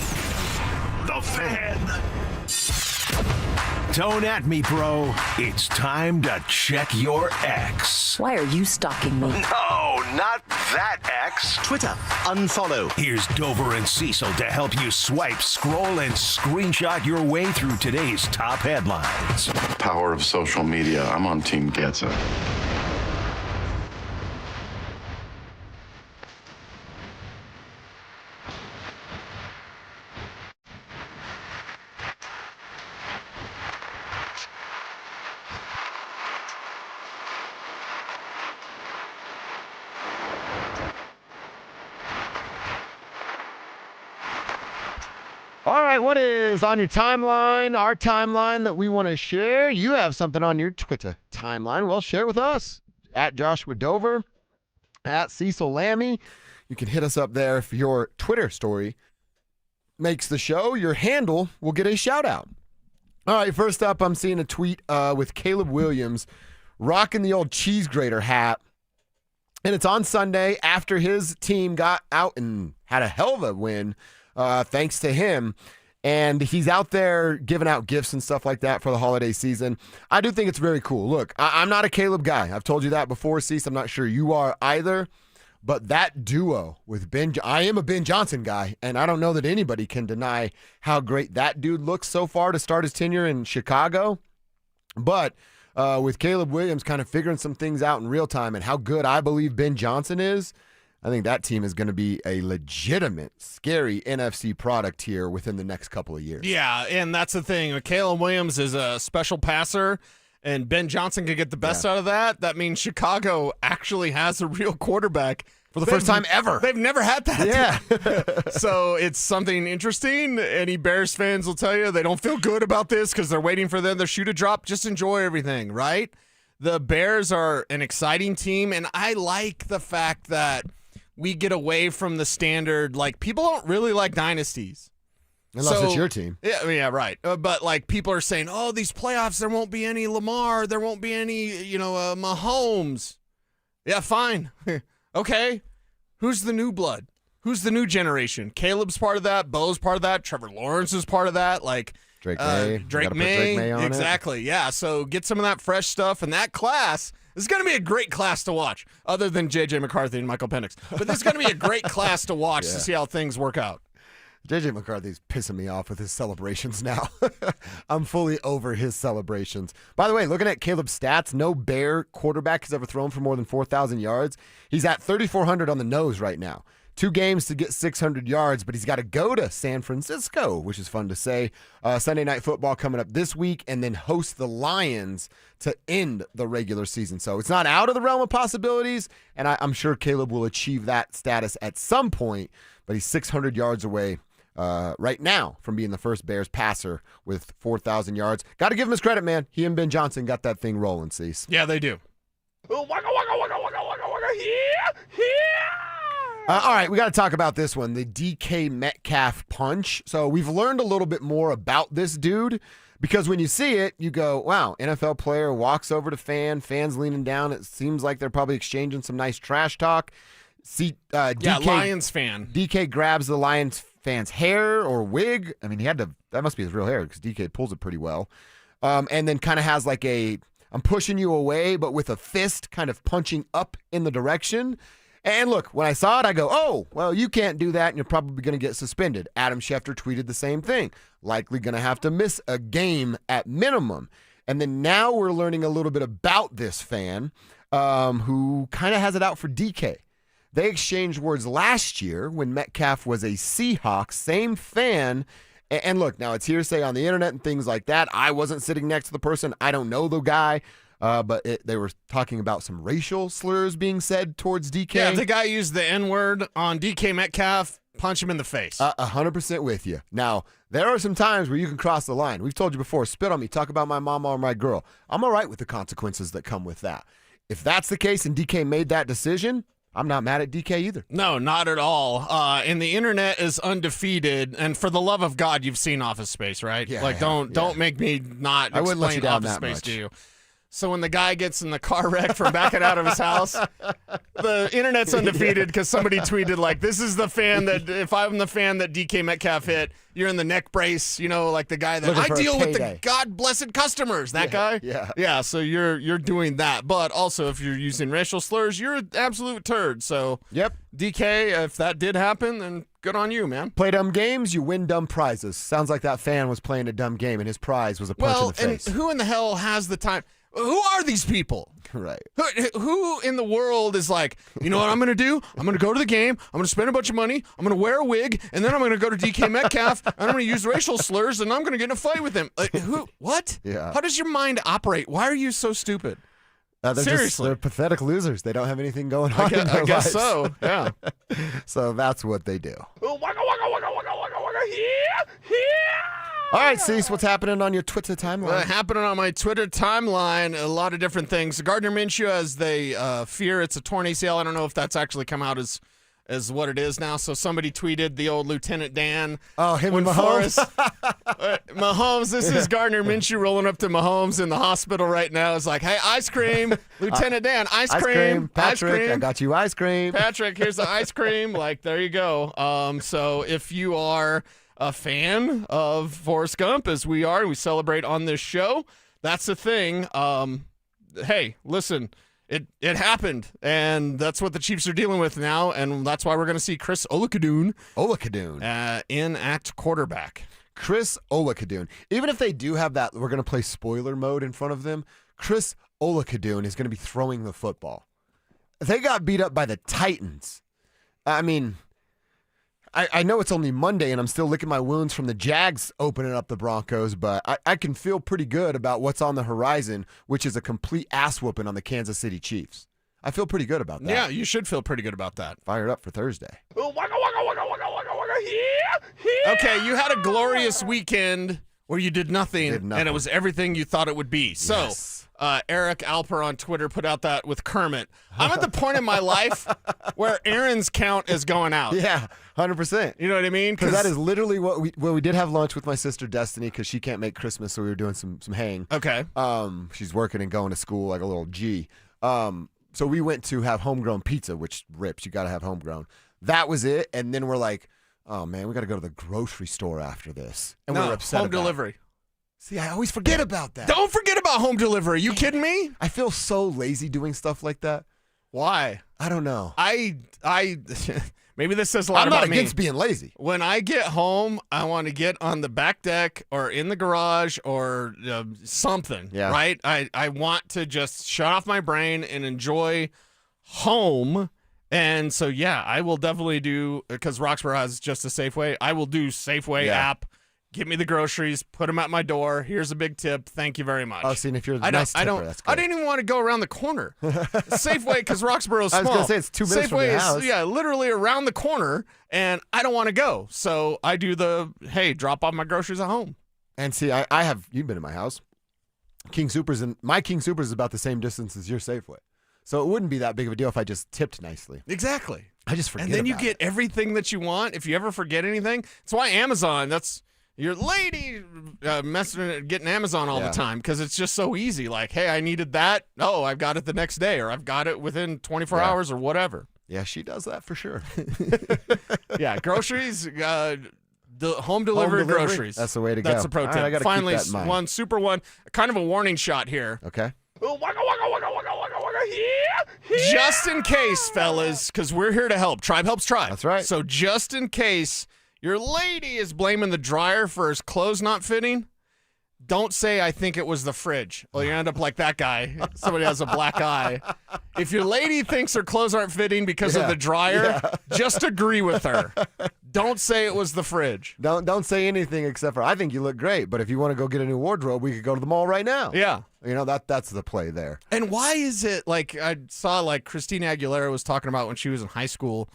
The Fan. Don't at me, bro. It's time to check your ex. Why are you stalking me? No, not that ex. Twitter, unfollow. Here's Dover and Cecil to help you swipe, scroll, and screenshot your way through today's top headlines. Power of social media. I'm on Team Getza. All right, what is on your timeline, our timeline that we want to share? You have something on your Twitter timeline. Well, share it with us. At Joshua Dover, at Cecil Lammy. You can hit us up there if your Twitter story makes the show. Your handle will get a shout out. All right, first up, I'm seeing a tweet with Caleb Williams rocking the old cheese grater hat. And it's on Sunday after his team got out and had a hell of a win. Thanks to him. And he's out there giving out gifts and stuff like that for the holiday season. I do think it's very cool. Look, I'm not a Caleb guy. I've told you that before, Cease. I'm not sure you are either. But that duo with Ben, I am a Ben Johnson guy, and I don't know that anybody can deny how great that dude looks so far to start his tenure in Chicago. But with Caleb Williams kind of figuring some things out in real time and how good I believe Ben Johnson is, I think that team is going to be a legitimate, scary NFC product here within the next couple of years. Yeah, and that's the thing. Caleb Williams is a special passer, and Ben Johnson could get the best out of that. That means Chicago actually has a real quarterback. For the first time ever. They've never had that. Yeah. So it's something interesting. Any Bears fans will tell you they don't feel good about this because they're waiting for them to shoot a drop. Just enjoy everything, right? The Bears are an exciting team, and I like the fact that we get away from the standard. Like, people don't really like dynasties. Unless it's your team. Yeah, right. But, like, people are saying, oh, these playoffs, there won't be any Lamar. There won't be any, Mahomes. Yeah, fine. Okay. Who's the new blood? Who's the new generation? Caleb's part of that. Bo's part of that. Trevor Lawrence is part of that. Like, Drake May. Drake May on exactly. Yeah, so get some of that fresh stuff. And that class is going to be a great class to watch, other than J.J. McCarthy and Michael Penix. But this is going to be a great class to watch to see how things work out. J.J. McCarthy's pissing me off with his celebrations now. I'm fully over his celebrations. By the way, looking at Caleb's stats, no Bear quarterback has ever thrown for more than 4,000 yards. He's at 3,400 on the nose right now. 2 games to get 600 yards, but he's got to go to San Francisco, which is fun to say. Sunday Night Football coming up this week, and then host the Lions to end the regular season. So it's not out of the realm of possibilities, and I'm sure Caleb will achieve that status at some point, but he's 600 yards away right now from being the first Bears passer with 4,000 yards. Got to give him his credit, man. He and Ben Johnson got that thing rolling, Cease. Yeah, they do. All right, we got to talk about this one, the DK Metcalf punch. So we've learned a little bit more about this dude because when you see it, you go, wow, NFL player walks over to fans leaning down. It seems like they're probably exchanging some nice trash talk. DK, Lions fan. DK grabs the Lions fan's hair or wig. I mean, that must be his real hair because DK pulls it pretty well. And then kind of has like I'm pushing you away, but with a fist kind of punching up in the direction. And look, when I saw it, I go, oh, well, you can't do that, and you're probably going to get suspended. Adam Schefter tweeted the same thing. Likely going to have to miss a game at minimum. And then now we're learning a little bit about this fan who kind of has it out for DK. They exchanged words last year when Metcalf was a Seahawks, same fan. And look, now it's hearsay on the internet and things like that. I wasn't sitting next to the person. I don't know the guy. But they were talking about some racial slurs being said towards DK. Yeah, if the guy used the N-word on DK Metcalf, punch him in the face. 100% with you. Now, there are some times where you can cross the line. We've told you before, spit on me, talk about my mama or my girl. I'm all right with the consequences that come with that. If that's the case and DK made that decision, I'm not mad at DK either. No, not at all. And the internet is undefeated. And for the love of God, you've seen Office Space, right? Yeah, don't make me not I wouldn't let you explain down Office that Space much. to you. So when the guy gets in the car wreck from backing out of his house, the internet's undefeated because somebody tweeted like, "This is the fan that if I'm the fan that DK Metcalf hit, you're in the neck brace." You know, like the guy that I deal with the God blessed customers. That guy. Yeah. So you're doing that, but also if you're using racial slurs, you're an absolute turd. So DK, if that did happen, then good on you, man. Play dumb games, you win dumb prizes. Sounds like that fan was playing a dumb game, and his prize was a punch in the face. And who in the hell has the time? Who are these people? Right. Who in the world is like, you know what I'm going to do? I'm going to go to the game. I'm going to spend a bunch of money. I'm going to wear a wig. And then I'm going to go to DK Metcalf. And I'm going to use racial slurs. And I'm going to get in a fight with him. Like, who? What? Yeah. How does your mind operate? Why are you so stupid? Seriously. They're pathetic losers. They don't have anything going on in their I guess lives. so, yeah. So that's what they do. All right, Cease, what's happening on your Twitter timeline? Happening on my Twitter timeline, a lot of different things. Gardner Minshew, as they fear it's a torn ACL. I don't know if that's actually come out as what it is now. So somebody tweeted the old Lieutenant Dan. Oh, him and Mahomes. Mahomes, this is Gardner Minshew rolling up to Mahomes in the hospital right now. It's like, hey, ice cream. Lieutenant Dan, ice cream. Patrick, ice cream. I got you ice cream. Patrick, here's the ice cream. Like, there you go. So if you are a fan of Forrest Gump, as we are, we celebrate on this show, that's the thing. Hey, listen, it happened, and that's what the Chiefs are dealing with now, and that's why we're going to see Chris Olakadun in at quarterback. Chris Olakadun. Even if they do have that, we're going to play spoiler mode in front of them, Chris Olakadun is going to be throwing the football. They got beat up by the Titans. I mean, I know it's only Monday, and I'm still licking my wounds from the Jags opening up the Broncos, but I can feel pretty good about what's on the horizon, which is a complete ass whooping on the Kansas City Chiefs. I feel pretty good about that. Yeah, you should feel pretty good about that. Fired up for Thursday. Okay, you had a glorious weekend where you did nothing, and it was everything you thought it would be. So, Eric Alper on Twitter put out that with Kermit. I'm at the point in my life where Aaron's count is going out. Yeah, 100%. You know what I mean? Because that is literally what we did have lunch with my sister Destiny because she can't make Christmas, so we were doing some hang. Okay. She's working and going to school like a little G. So we went to have homegrown pizza, which rips. You got to have homegrown. That was it. And then we're like, oh, man, we got to go to the grocery store after this. And we were upset home delivery. See, I always forget about that. Don't forget about home delivery. You kidding me? I feel so lazy doing stuff like that. Why? I don't know. I maybe this says a lot I'm about not me. against being lazy. When I get home, I want to get on the back deck or in the garage or something, right? I want to just shut off my brain and enjoy home. And so, yeah, I will definitely do, because Roxborough has just a Safeway, I will do Safeway app. Get me the groceries, put them at my door. Here's a big tip. Thank you very much. Oh, see, and if you're the nice tipper, that's good. I didn't even want to go around the corner. Safeway, because Roxborough's small. I was going to say, it's 2 minutes from your house. Safeway is, literally around the corner, and I don't want to go. So I do drop off my groceries at home. And see, you've been in my house. King Soopers, and my King Soopers is about the same distance as your Safeway. So it wouldn't be that big of a deal if I just tipped nicely. Exactly. I just forget. And then you get everything that you want. If you ever forget anything, that's why Amazon, your lady getting Amazon all the time because it's just so easy. Like, hey, I needed that. Oh, I've got it the next day, or I've got it within 24 hours or whatever. Yeah, she does that for sure. Yeah, groceries, home delivery groceries. That's the way to go. That's the pro tip. Right, I gotta Finally, keep that in mind. one super one, kind of a warning shot here. Okay. Just in case, fellas, because we're here to help. Tribe helps tribe. That's right. So just in case your lady is blaming the dryer for his clothes not fitting, don't say, I think it was the fridge. Well, you end up like that guy. Somebody has a black eye. If your lady thinks her clothes aren't fitting because of the dryer, just agree with her. Don't say it was the fridge. Don't say anything except for, I think you look great, but if you want to go get a new wardrobe, we could go to the mall right now. Yeah. You know, that's the play there. And why is it, like, I saw, like, Christina Aguilera was talking about when she was in high school,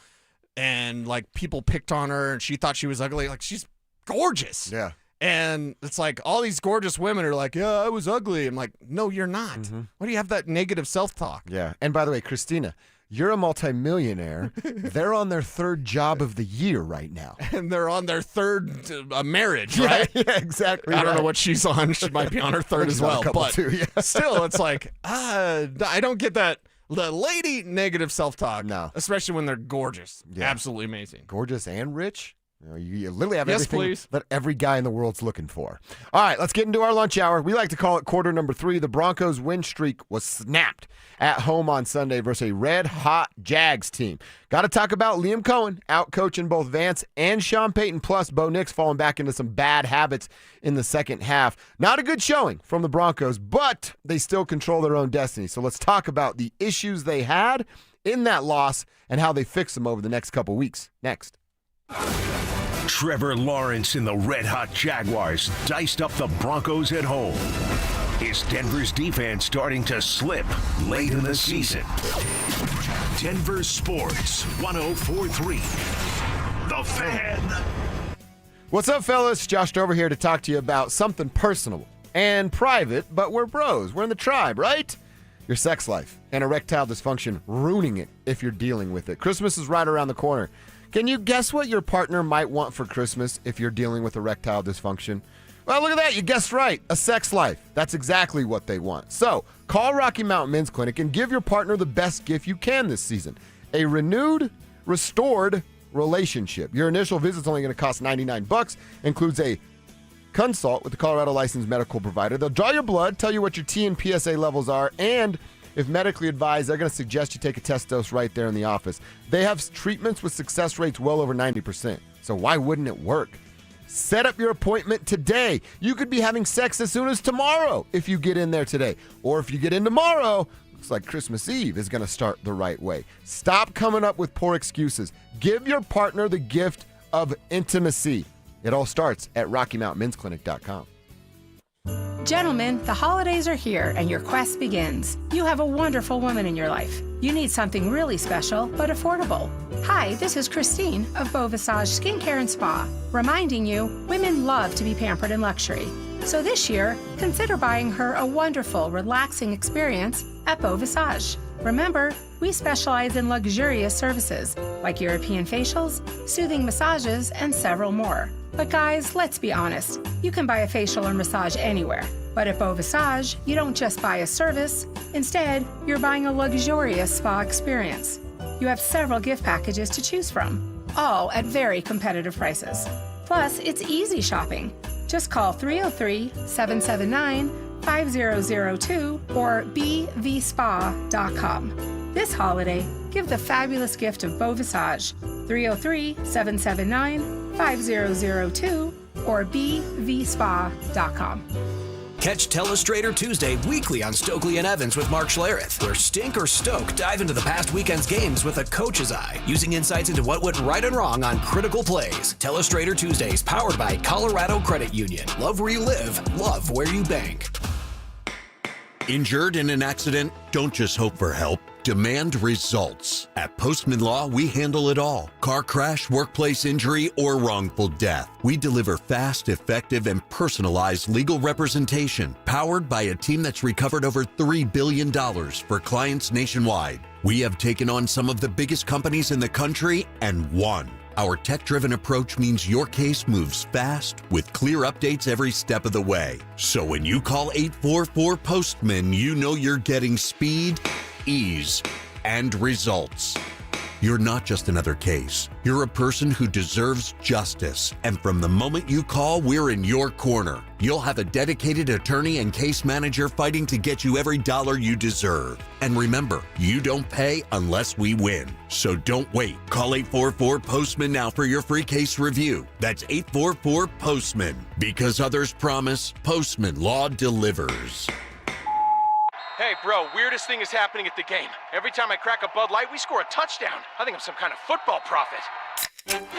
and, like, people picked on her, and she thought she was ugly. Like, she's gorgeous. Yeah. And it's like all these gorgeous women are like, yeah, I was ugly. I'm like, no, you're not. Mm-hmm. Why do you have that negative self-talk? Yeah. And by the way, Christina, You're a multimillionaire. They're on their third job of the year right now. And they're on their third marriage, right? Yeah, exactly. I don't know what she's on. She might be on her third as well. But too, yeah. still, it's like, I don't get that. The lady negative self-talk. No. Especially when they're gorgeous. Yeah. Absolutely amazing. Gorgeous and rich. You literally have Yes, everything please. that every guy in the world's looking for. All right, let's get into our lunch hour. We like to call it quarter number 3. The Broncos' win streak was snapped at home on Sunday versus a red-hot Jags team. Got to talk about Liam Cohen out-coaching both Vance and Sean Payton, plus Bo Nix falling back into some bad habits in the second half. Not a good showing from the Broncos, but they still control their own destiny. So let's talk about the issues they had in that loss and how they fix them over the next couple weeks. Next. Trevor Lawrence and the red-hot Jaguars diced up the Broncos at home. Is Denver's defense starting to slip late in the season? Denver Sports 104.3. The Fan. What's up, fellas? Josh Dover here to talk to you about something personal and private, but we're bros. We're in the tribe, right? Your sex life and erectile dysfunction, ruining it if you're dealing with it. Christmas is right around the corner. Can you guess what your partner might want for Christmas if you're dealing with erectile dysfunction? Well, look at that. You guessed right. A sex life. That's exactly what they want. So call Rocky Mountain Men's Clinic and give your partner the best gift you can this season. A renewed, restored relationship. Your initial visit's only going to cost $99. Includes a consult with the Colorado licensed medical provider. They'll draw your blood, tell you what your T and PSA levels are, and if medically advised, they're going to suggest you take a test dose right there in the office. They have treatments with success rates well over 90%. So why wouldn't it work? Set up your appointment today. You could be having sex as soon as tomorrow if you get in there today. Or if you get in tomorrow, looks like Christmas Eve is going to start the right way. Stop coming up with poor excuses. Give your partner the gift of intimacy. It all starts at RockyMountainMen'sClinic.com. Gentlemen, the holidays are here and your quest begins. You have a wonderful woman in your life. You need something really special but affordable. Hi, this is Christine of Beau Visage Skincare and Spa, reminding you women love to be pampered in luxury. So this year, consider buying her a wonderful, relaxing experience at Beau Visage. Remember, we specialize in luxurious services like European facials, soothing massages, and several more. But guys, let's be honest. You can buy a facial or massage anywhere. But at Beau Visage, you don't just buy a service. Instead, you're buying a luxurious spa experience. You have several gift packages to choose from, all at very competitive prices. Plus, it's easy shopping. Just call 303-779-5002 or bvspa.com. This holiday, give the fabulous gift of Beau Visage. 303-779-5002 or bvspa.com. Catch Telestrator Tuesday weekly on Stokely and Evans with Mark Schlereth, where Stink or Stoke dive into the past weekend's games with a coach's eye, using insights into what went right and wrong on critical plays. Telestrator Tuesdays, powered by Colorado Credit Union. Love where you live, love where you bank. Injured in an accident? Don't just hope for help. Demand results. At Postman Law, we handle it all. Car crash, workplace injury, or wrongful death. We deliver fast, effective, and personalized legal representation, powered by a team that's recovered over $3 billion for clients nationwide. We have taken on some of the biggest companies in the country and won. Our tech-driven approach means your case moves fast with clear updates every step of the way. So when you call 844-POSTMAN, you know you're getting speed, ease, and results. You're not just another case. You're a person who deserves justice. And from the moment you call, we're in your corner. You'll have a dedicated attorney and case manager fighting to get you every dollar you deserve. And remember, you don't pay unless we win. So don't wait. Call 844-POSTMAN now for your free case review. That's 844-POSTMAN. Because others promise, Postman Law delivers. Hey, bro, weirdest thing is happening at the game. Every time I crack a Bud Light, we score a touchdown. I think I'm some kind of football prophet.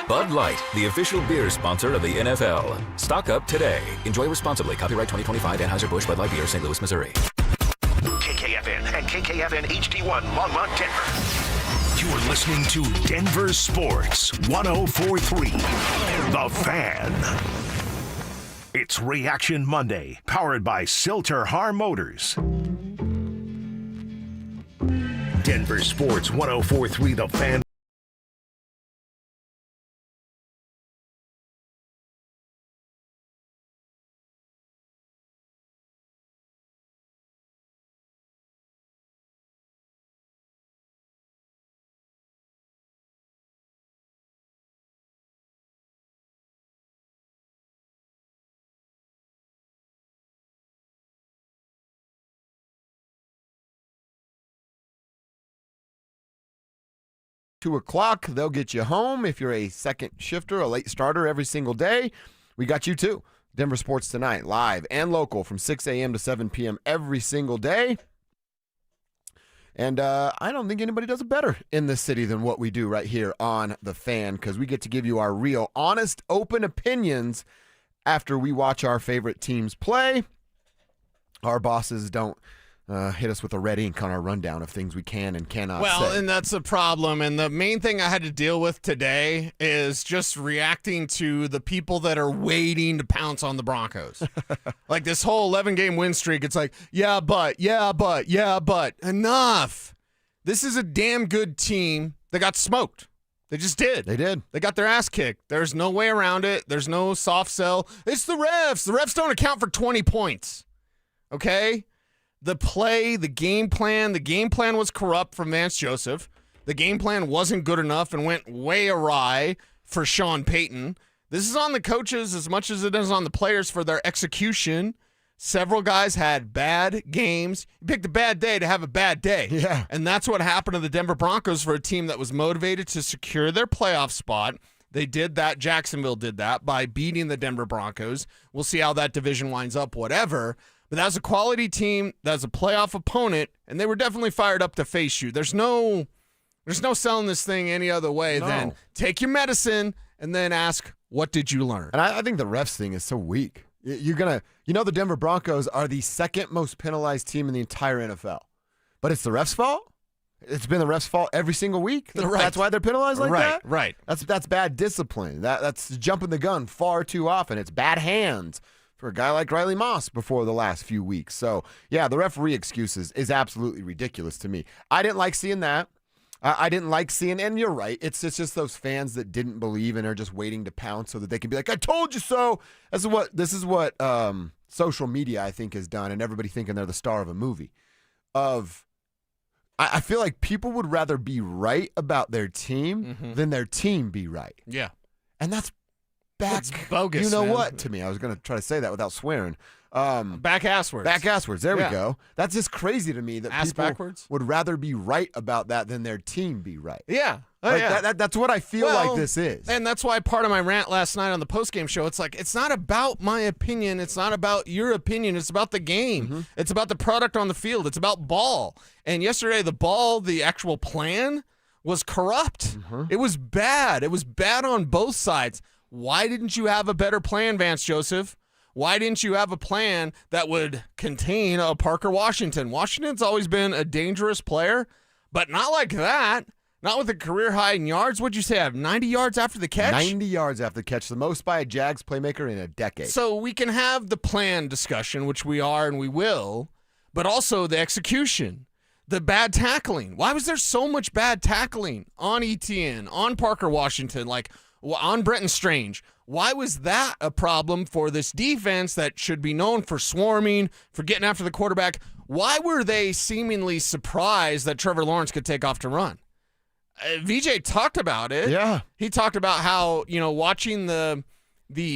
Bud Light, the official beer sponsor of the NFL. Stock up today. Enjoy responsibly. Copyright 2025 Anheuser-Busch Bud Light Beer, St. Louis, Missouri. KKFN and KKFN HD1 Longmont, Denver. You're listening to Denver Sports 104.3. The Fan. It's Reaction Monday, powered by Silter Har Motors. Denver Sports 104.3 The Fan. $2:00, they'll get you home. If you're a second shifter, a late starter every single day, we got you too. Denver Sports Tonight, live and local from 6 a.m. to 7 p.m. every single day. And I don't think anybody does it better in this city than what we do right here on The Fan, because we get to give you our real, honest, open opinions after we watch our favorite teams play. Our bosses don't hit us with a red ink on our rundown of things we can and cannot say. And that's a problem. And the main thing I had to deal with today is just reacting to the people that are waiting to pounce on the Broncos. Like this whole 11-game win streak, it's like, yeah, but. Enough. This is a damn good team that got smoked. They just did. They did. They got their ass kicked. There's no way around it. There's no soft sell. It's the refs. The refs don't account for 20 points. Okay? The play, the game plan was corrupt from Vance Joseph. The game plan wasn't good enough and went way awry for Sean Payton. This is on the coaches as much as it is on the players for their execution. Several guys had bad games. You picked a bad day to have a bad day. Yeah. And that's what happened to the Denver Broncos for a team that was motivated to secure their playoff spot. They did that. Jacksonville did that by beating the Denver Broncos. We'll see how that division winds up, whatever. But that was a quality team. That was a playoff opponent, and they were definitely fired up to face you. There's no selling this thing any other way than take your medicine and then ask, what did you learn? And I think the refs thing is so weak. The Denver Broncos are the second most penalized team in the entire NFL. But it's the refs' fault? It's been the refs' fault every single week? Right. That's why they're penalized like that? Right. That's bad discipline. That's jumping the gun far too often. It's bad hands for a guy like Riley Moss before the last few weeks. So, yeah, the referee excuses is absolutely ridiculous to me. I didn't like seeing that. I didn't like seeing, and you're right, it's just those fans that didn't believe and are just waiting to pounce so that they can be like, I told you so. This is what social media, I think, has done, and everybody thinking they're the star of a movie. I feel like people would rather be right about their team than their team be right. Yeah. And that's back, bogus, you know man. what, to me. I was going to try to say that without swearing. Back asswards. Back asswards. There we go. That's just crazy to me that Ass people backwards? would rather be right about that than their team be right. Yeah. That's what I feel like this is. And that's why part of my rant last night on the postgame show, it's like, it's not about my opinion. It's not about your opinion. It's about the game. It's about the product on the field. It's about ball. And yesterday, the actual plan was corrupt. It was bad. It was bad on both sides. Why didn't you have a better plan, Vance Joseph? Why didn't you have a plan that would contain a Parker Washington? Washington's always been a dangerous player, but not like that. Not with a career high in yards. What'd you say? I have 90 yards after the catch? 90 yards after the catch, the most by a Jags playmaker in a decade. So we can have the plan discussion, which we are and we will, but also the execution, the bad tackling. Why was there so much bad tackling on ETN, on Parker Washington, like on Brenton Strange? Why was that a problem for this defense that should be known for swarming, for getting after the quarterback? Why were they seemingly surprised that Trevor Lawrence could take off to run? VJ talked about it. Yeah. He talked about how, watching the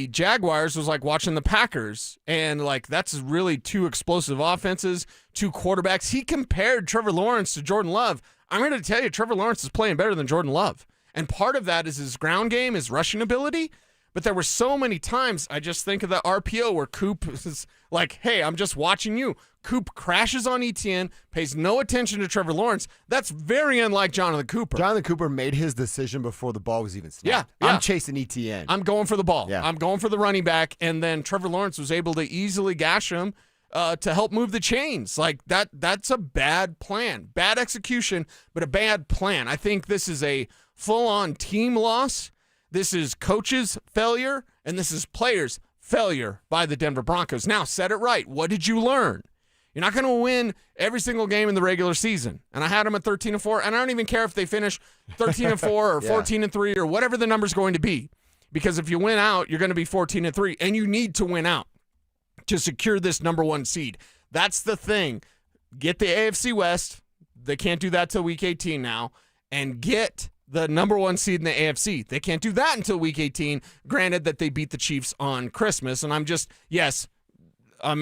Jaguars was like watching the Packers, and like that's really two explosive offenses, two quarterbacks. He compared Trevor Lawrence to Jordan Love. I'm going to tell you, Trevor Lawrence is playing better than Jordan Love. And part of that is his ground game, his rushing ability. But there were so many times, I just think of the RPO where Coop is like, hey, I'm just watching you. Coop crashes on ETN, pays no attention to Trevor Lawrence. That's very unlike Jonathan Cooper. Jonathan Cooper made his decision before the ball was even snapped. Yeah. I'm chasing ETN. I'm going for the ball. Yeah. I'm going for the running back. And then Trevor Lawrence was able to easily gash him to help move the chains. Like that's a bad plan. Bad execution, but a bad plan. I think this is a full-on team loss. This is coaches' failure, and this is players' failure by the Denver Broncos. Now, set it right. What did you learn? You're not going to win every single game in the regular season. And I had them at 13-4, and I don't even care if they finish 13-4 or 14-3 or whatever the number's going to be. Because if you win out, you're going to be 14-3, and you need to win out to secure this number 1 seed. That's the thing. Get the AFC West. They can't do that till Week 18 now. And get the number 1 seed in the AFC. They can't do that until Week 18, granted that they beat the Chiefs on Christmas. And I'm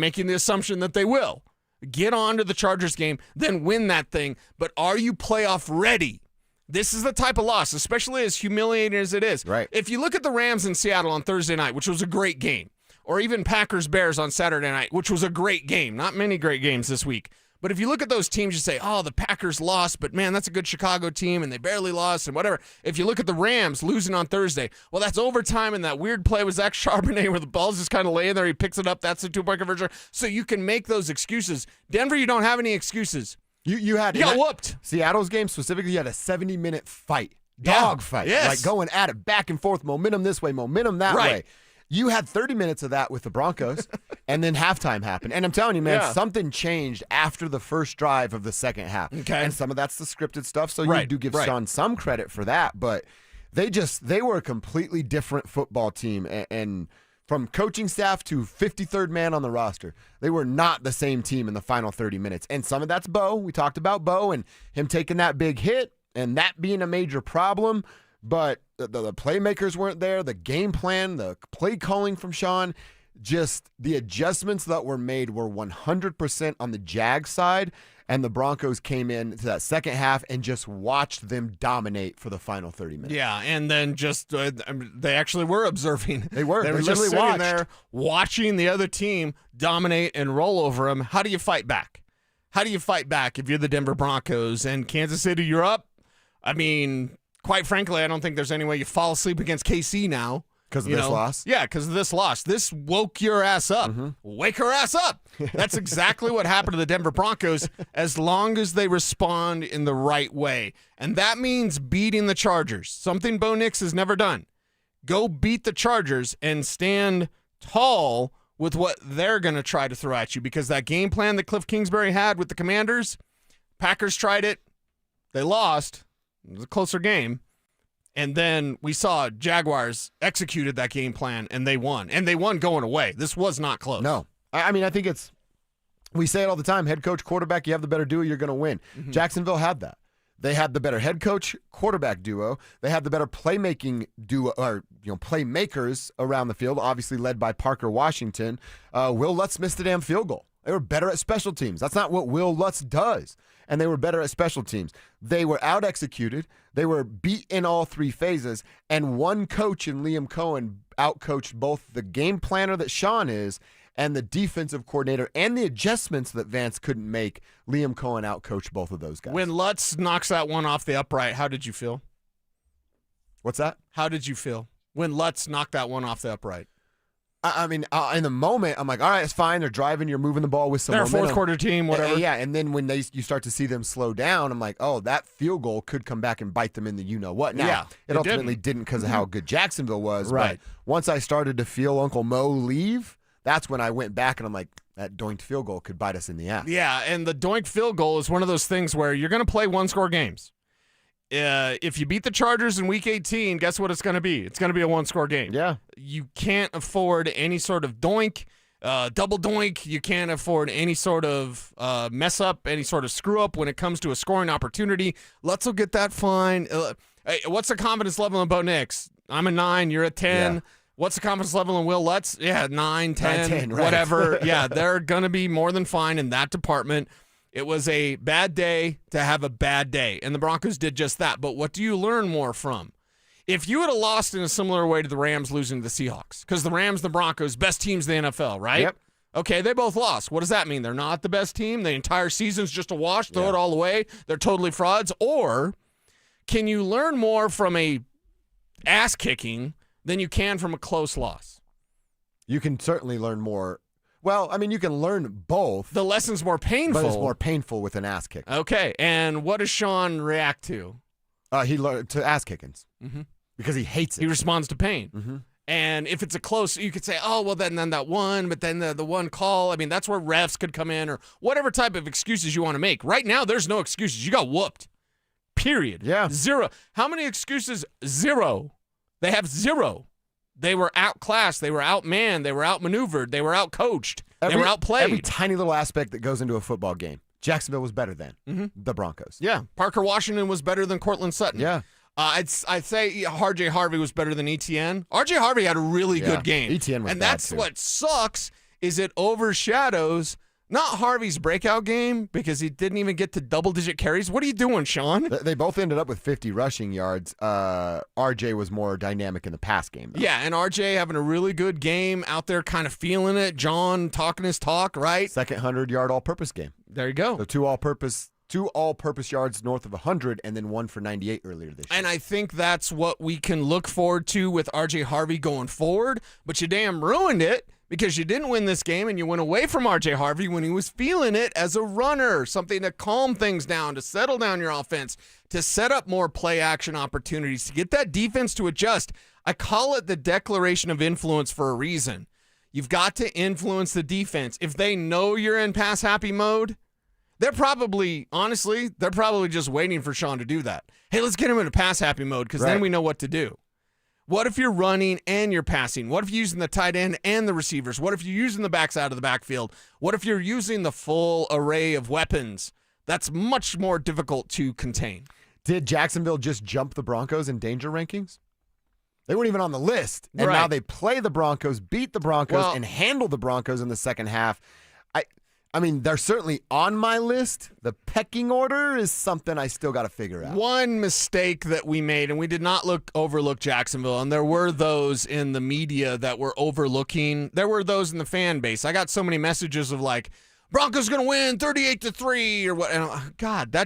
making the assumption that they will. Get on to the Chargers game, then win that thing. But are you playoff ready? This is the type of loss, especially as humiliating as it is. Right. If you look at the Rams in Seattle on Thursday night, which was a great game, or even Packers-Bears on Saturday night, which was a great game. Not many great games this week. But if you look at those teams, you say, oh, the Packers lost, but man, that's a good Chicago team, and they barely lost, and whatever. If you look at the Rams losing on Thursday, well, that's overtime, and that weird play with Zach Charbonnet where the ball's just kind of laying there, he picks it up, that's the 2-point conversion. So you can make those excuses. Denver, you don't have any excuses. You got whooped. Seattle's game specifically, you had a 70-minute fight. Dog fight. Yes. Like going at it back and forth, momentum this way, momentum that way. You had 30 minutes of that with the Broncos, and then halftime happened. And I'm telling you, man, something changed after the first drive of the second half. Okay. And some of that's the scripted stuff, so you do give Sean some credit for that. But they were a completely different football team. And from coaching staff to 53rd man on the roster, they were not the same team in the final 30 minutes. And some of that's Bo. We talked about Bo and him taking that big hit and that being a major problem. But the playmakers weren't there. The game plan, the play calling from Sean, just the adjustments that were made were 100% on the Jags side. And the Broncos came in to that second half and just watched them dominate for the final 30 minutes. Yeah, and then just they actually were observing. They were just literally sitting there watching the other team dominate and roll over them. How do you fight back? How do you fight back if you're the Denver Broncos and Kansas City, you're up? I mean, quite frankly, I don't think there's any way you fall asleep against KC now. Because of this loss? Yeah, because of this loss. This woke your ass up. Mm-hmm. Wake her ass up. That's exactly what happened to the Denver Broncos as long as they respond in the right way. And that means beating the Chargers, something Bo Nix has never done. Go beat the Chargers and stand tall with what they're going to try to throw at you, because that game plan that Cliff Kingsbury had with the Commanders, Packers tried it. They lost. It was a closer game. And then we saw Jaguars executed that game plan, and they won. And they won going away. This was not close. No. I mean, I think we say it all the time, head coach, quarterback, you have the better duo, you're going to win. Mm-hmm. Jacksonville had that. They had the better head coach, quarterback duo. They had the better playmaking duo, or playmakers around the field, obviously led by Parker Washington. Will Lutz missed the damn field goal. They were better at special teams. That's not what Will Lutz does. And they were better at special teams. They were out-executed. They were beat in all three phases. And one coach in Liam Cohen outcoached both the game planner that Sean is and the defensive coordinator and the adjustments that Vance couldn't make. Liam Cohen outcoached both of those guys. When Lutz knocks that one off the upright, how did you feel? What's that? How did you feel when Lutz knocked that one off the upright? I mean, in the moment, I'm like, all right, it's fine. They're driving. You're moving the ball with some momentum. They're a fourth-quarter team, whatever. Yeah, and then when you start to see them slow down, I'm like, oh, that field goal could come back and bite them in the you-know-what. Now, it ultimately didn't because of how good Jacksonville was. Right. But once I started to feel Uncle Mo leave, that's when I went back and I'm like, that doinked field goal could bite us in the ass. Yeah, and the doinked field goal is one of those things where you're going to play one-score games. If you beat the Chargers in Week 18, guess what it's going to be? It's going to be a one-score game. Yeah. You can't afford any sort of doink, double doink. You can't afford any sort of mess up, any sort of screw up when it comes to a scoring opportunity. Lutz will get that fine. Hey, what's the confidence level in Bo Nix? I'm a 9. You're a 10. Yeah. What's the confidence level in Will Lutz? Yeah, 9, 10, right. Whatever. Yeah, they're going to be more than fine in that department. It was a bad day to have a bad day, and the Broncos did just that. But what do you learn more from? If you would have lost in a similar way to the Rams losing to the Seahawks, because the Rams and the Broncos, best teams in the NFL, right? Yep. Okay, they both lost. What does that mean? They're not the best team? The entire season's just a wash, throw it all away? They're totally frauds? Or can you learn more from a ass-kicking than you can from a close loss? You can certainly learn more. Well, I mean, you can learn both. The lesson's more painful. But it's more painful with an ass kick. Okay, and what does Sean react to? He learned to ass kickings because he hates it. He responds to pain. Mm-hmm. And if it's a close, you could say, oh, well, then that one, but then the one call. I mean, that's where refs could come in or whatever type of excuses you want to make. Right now, there's no excuses. You got whooped. Period. Yeah. 0. How many excuses? 0. They have 0. They were outclassed. They were outmanned. They were outmaneuvered. They were outcoached. They were outplayed. Every tiny little aspect that goes into a football game. Jacksonville was better than the Broncos. Yeah. Parker Washington was better than Cortland Sutton. Yeah. I'd say RJ Harvey was better than ETN. RJ Harvey had a really good game. ETN was and bad that's too. what sucks is it overshadows not Harvey's breakout game because he didn't even get to double-digit carries. What are you doing, Sean? They both ended up with 50 rushing yards. RJ was more dynamic in the pass game, though. Yeah, and RJ having a really good game out there kind of feeling it. John talking his talk, right? Second 100-yard all-purpose game. There you go. So two all-purpose yards north of 100 and then one for 98 earlier this year. And I think that's what we can look forward to with RJ Harvey going forward. But you damn ruined it because you didn't win this game and you went away from RJ Harvey when he was feeling it as a runner, something to calm things down, to settle down your offense, to set up more play action opportunities, to get that defense to adjust. I call it the declaration of influence for a reason. You've got to influence the defense. If they know you're in pass happy mode, they're probably just waiting for Sean to do that. Hey, let's get him into pass happy mode because then we know what to do. What if you're running and you're passing? What if you're using the tight end and the receivers? What if you're using the backs out of the backfield? What if you're using the full array of weapons? That's much more difficult to contain. Did Jacksonville just jump the Broncos in danger rankings? They weren't even on the list. And now they play the Broncos, beat the Broncos, and handle the Broncos in the second half. I mean, they're certainly on my list. The pecking order is something I still got to figure out. One mistake that we made, and we did not overlook Jacksonville, and there were those in the media that were overlooking. There were those in the fan base. I got so many messages of like, Broncos going to win 38-3 or what. And God,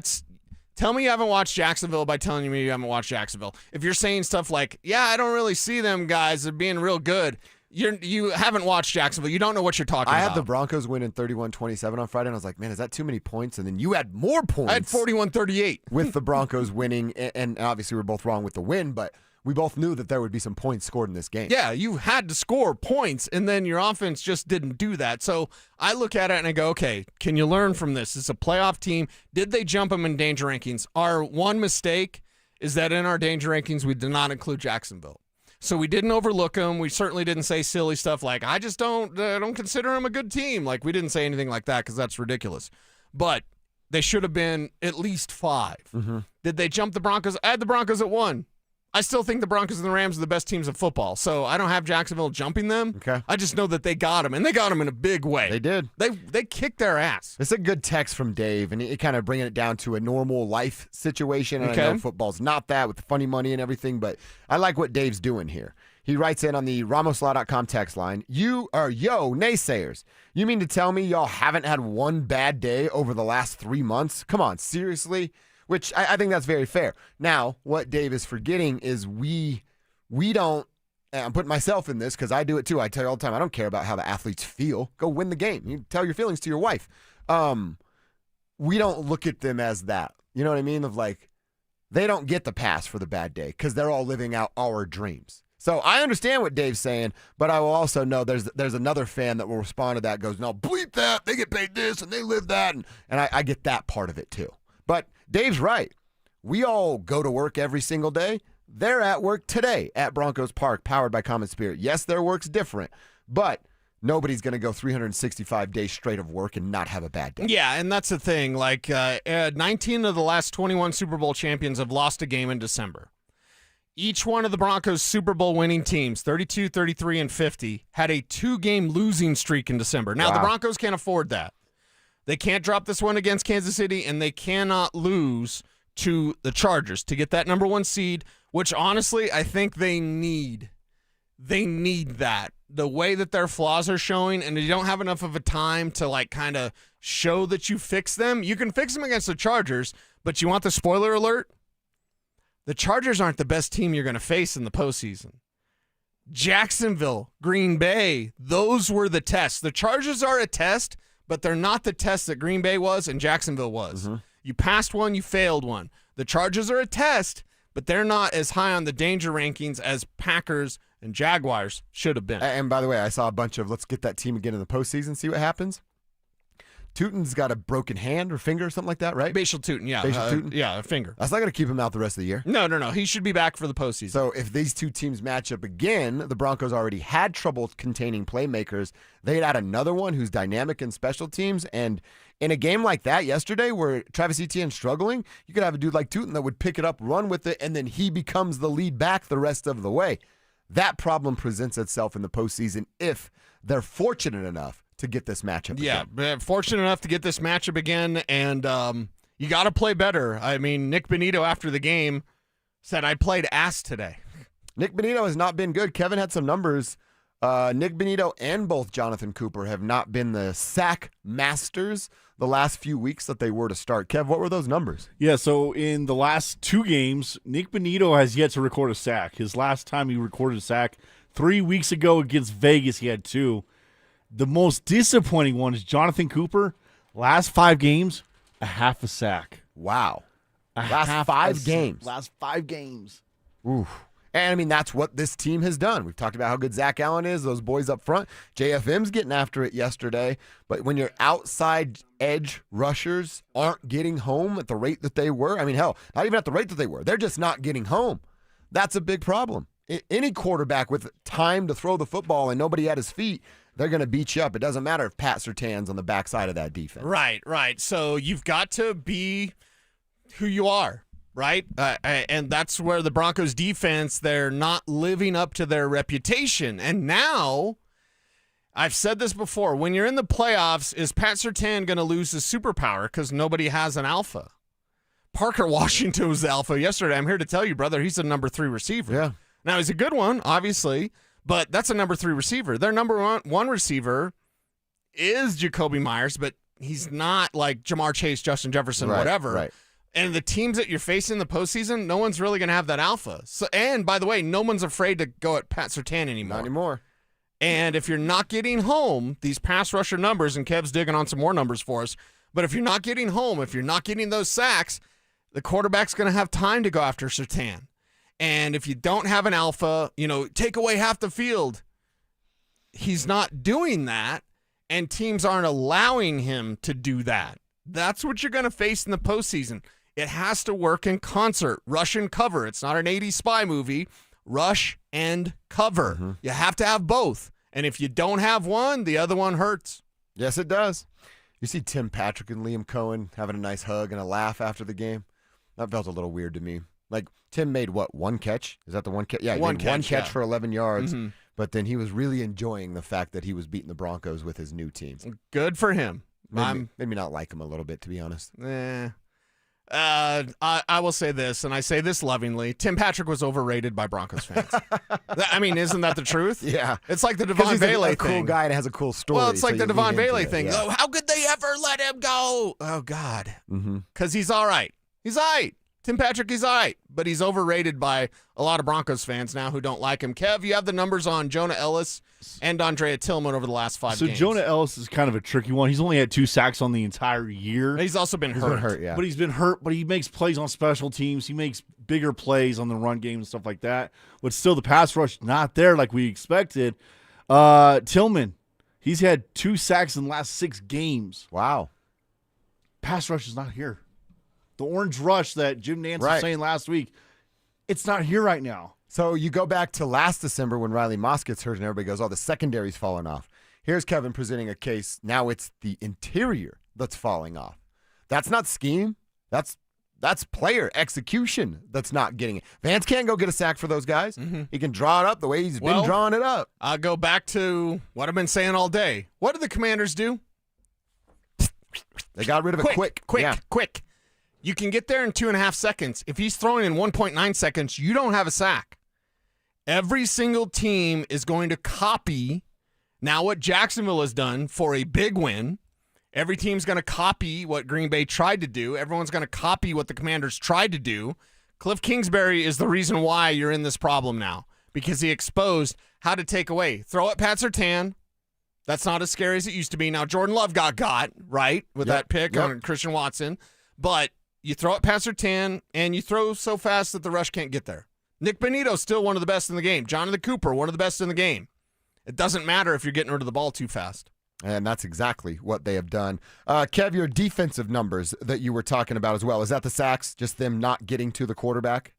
tell me you haven't watched Jacksonville by telling me you haven't watched Jacksonville. If you're saying stuff like, yeah, I don't really see them guys as being real good, you haven't watched Jacksonville. You don't know what you're talking about. I had the Broncos winning 31-27 on Friday, and I was like, man, is that too many points? And then you had more points. I had 41-38. With the Broncos winning, and obviously we're both wrong with the win, but we both knew that there would be some points scored in this game. Yeah, you had to score points, and then your offense just didn't do that. So I look at it and I go, okay, can you learn from this? It's a playoff team. Did they jump them in danger rankings? Our one mistake is that in our danger rankings, we did not include Jacksonville. So we didn't overlook them. We certainly didn't say silly stuff like, I just don't consider them a good team. Like, we didn't say anything like that because that's ridiculous. But they should have been at least 5. Mm-hmm. Did they jump the Broncos? I had the Broncos at 1. I still think the Broncos and the Rams are the best teams of football. So I don't have Jacksonville jumping them. Okay. I just know that they got them, and they got them in a big way. They did. They kicked their ass. It's a good text from Dave, and it kind of bringing it down to a normal life situation. And I know football's not that with the funny money and everything, but I like what Dave's doing here. He writes in on the RamosLaw.com text line, yo, naysayers. You mean to tell me y'all haven't had one bad day over the last 3 months? Come on, seriously? Which I think that's very fair. Now, what Dave is forgetting is we don't, and I'm putting myself in this because I do it too. I tell you all the time, I don't care about how the athletes feel. Go win the game. You tell your feelings to your wife. We don't look at them as that. You know what I mean? Of like, they don't get the pass for the bad day because they're all living out our dreams. So I understand what Dave's saying, but I will also know there's another fan that will respond to that, goes, no, bleep that. They get paid this and they live that. And I get that part of it too. But Dave's right. We all go to work every single day. They're at work today at Broncos Park, powered by Common Spirit. Yes, their work's different, but nobody's going to go 365 days straight of work and not have a bad day. Yeah, and that's the thing. Like 19 of the last 21 Super Bowl champions have lost a game in December. Each one of the Broncos' Super Bowl winning teams, 32, 33, and 50, had a 2-game losing streak in December. Now, the Broncos can't afford that. They can't drop this one against Kansas City, and they cannot lose to the Chargers to get that number 1 seed, which honestly I think they need. They need that. The way that their flaws are showing, and you don't have enough of a time to like kind of show that you fix them. You can fix them against the Chargers, but you want the spoiler alert? The Chargers aren't the best team you're going to face in the postseason. Jacksonville, Green Bay, those were the tests. The Chargers are a test, but they're not the test that Green Bay was and Jacksonville was. Mm-hmm. You passed one, you failed one. The Chargers are a test, but they're not as high on the danger rankings as Packers and Jaguars should have been. And by the way, I saw a bunch of let's get that team again in the postseason, see what happens. Tootin's got a broken hand or finger or something like that, right? Basial Tootin, yeah. Tootin? Yeah, a finger. That's not going to keep him out the rest of the year. No. He should be back for the postseason. So if these two teams match up again, the Broncos already had trouble containing playmakers. They'd add another one who's dynamic in special teams. And in a game like that yesterday where Travis Etienne's struggling, you could have a dude like Tootin that would pick it up, run with it, and then he becomes the lead back the rest of the way. That problem presents itself in the postseason if they're fortunate enough to get this matchup again. Yeah, fortunate enough to get this matchup again, and you got to play better. I mean, Nick Benito after the game said, I played ass today. Nick Benito has not been good. Kevin had some numbers. Nick Benito and both Jonathan Cooper have not been the sack masters the last few weeks that they were to start. Kev, what were those numbers? Yeah, so in the last 2 games, Nick Benito has yet to record a sack. His last time he recorded a sack 3 weeks ago against Vegas, he had 2. The most disappointing one is Jonathan Cooper. Last 5 games, a half a sack. Wow. Last 5 games. Last 5 games. Oof. And, I mean, that's what this team has done. We've talked about how good Zach Allen is, those boys up front. JFM's getting after it yesterday. But when your outside edge rushers aren't getting home at the rate that they were, I mean, hell, not even at the rate that they were. They're just not getting home. That's a big problem. Any quarterback with time to throw the football and nobody at his feet, they're going to beat you up. It doesn't matter if Pat Surtain's on the backside of that defense. Right. So you've got to be who you are, right? And that's where the Broncos defense, they're not living up to their reputation. And now, I've said this before, when you're in the playoffs, is Pat Surtain going to lose his superpower because nobody has an alpha? Parker Washington was the alpha yesterday. I'm here to tell you, brother, he's a number 3 receiver. Yeah. Now, he's a good one, obviously, but that's a number 3 receiver. Their number one receiver is Jacoby Myers, but he's not like Jamar Chase, Justin Jefferson, whatever. Right. And the teams that you're facing in the postseason, no one's really going to have that alpha. So, and by the way, no one's afraid to go at Pat Surtain anymore. Not anymore. And if you're not getting home, these pass rusher numbers, and Kev's digging on some more numbers for us, but if you're not getting home, if you're not getting those sacks, the quarterback's going to have time to go after Surtain. And if you don't have an alpha, take away half the field. He's not doing that, and teams aren't allowing him to do that. That's what you're going to face in the postseason. It has to work in concert. Rush and cover. It's not an 80s spy movie. Rush and cover. Mm-hmm. You have to have both. And if you don't have one, the other one hurts. Yes, it does. You see Tim Patrick and Liam Cohen having a nice hug and a laugh after the game? That felt a little weird to me. Like, Tim made what, 1 catch? Is that the 1 catch? Yeah, he made one catch for 11 yards. Mm-hmm. But then he was really enjoying the fact that he was beating the Broncos with his new team. Good for him. Made me not like him a little bit, to be honest. I will say this, and I say this lovingly. Tim Patrick was overrated by Broncos fans. I mean, isn't that the truth? Yeah. It's like the Devon Bailey thing. Cool guy and has a cool story. Well, it's like the Devon Bailey thing. Yeah. Oh, how could they ever let him go? Oh, God. Mm-hmm. Because he's all right. He's all right. Tim Patrick, he's all right, but he's overrated by a lot of Broncos fans now who don't like him. Kev, you have the numbers on Jonah Ellis and Andrea Tillman over the last 5 games. So Jonah Ellis is kind of a tricky one. He's only had 2 sacks on the entire year. He's also been hurt. Yeah. But he's been hurt, but he makes plays on special teams. He makes bigger plays on the run game and stuff like that. But still, the pass rush not there like we expected. Tillman, he's had 2 sacks in the last 6 games. Wow. Pass rush is not here. The orange rush that Jim Nantz was saying last week, it's not here right now. So you go back to last December when Riley Moss gets hurt and everybody goes, oh, the secondary's falling off. Here's Kevin presenting a case. Now it's the interior that's falling off. That's not scheme. That's player execution that's not getting it. Vance can't go get a sack for those guys. Mm-hmm. He can draw it up the way he's been drawing it up. I'll go back to what I've been saying all day. What did the Commanders do? They got rid of it quick. Quick. You can get there in 2.5 seconds. If he's throwing in 1.9 seconds, you don't have a sack. Every single team is going to copy now what Jacksonville has done for a big win. Every team's going to copy what Green Bay tried to do. Everyone's going to copy what the Commanders tried to do. Cliff Kingsbury is the reason why you're in this problem now, because he exposed how to take away. Throw at Pat Surtain. That's not as scary as it used to be. Now, Jordan Love got right with that pick on Christian Watson. But you throw at Pat Surtain, and you throw so fast that the rush can't get there. Nick Bonito's still one of the best in the game. Jonathan Cooper, one of the best in the game. It doesn't matter if you're getting rid of the ball too fast. And that's exactly what they have done. Kev, your defensive numbers that you were talking about as well, is that the sacks, just them not getting to the quarterback?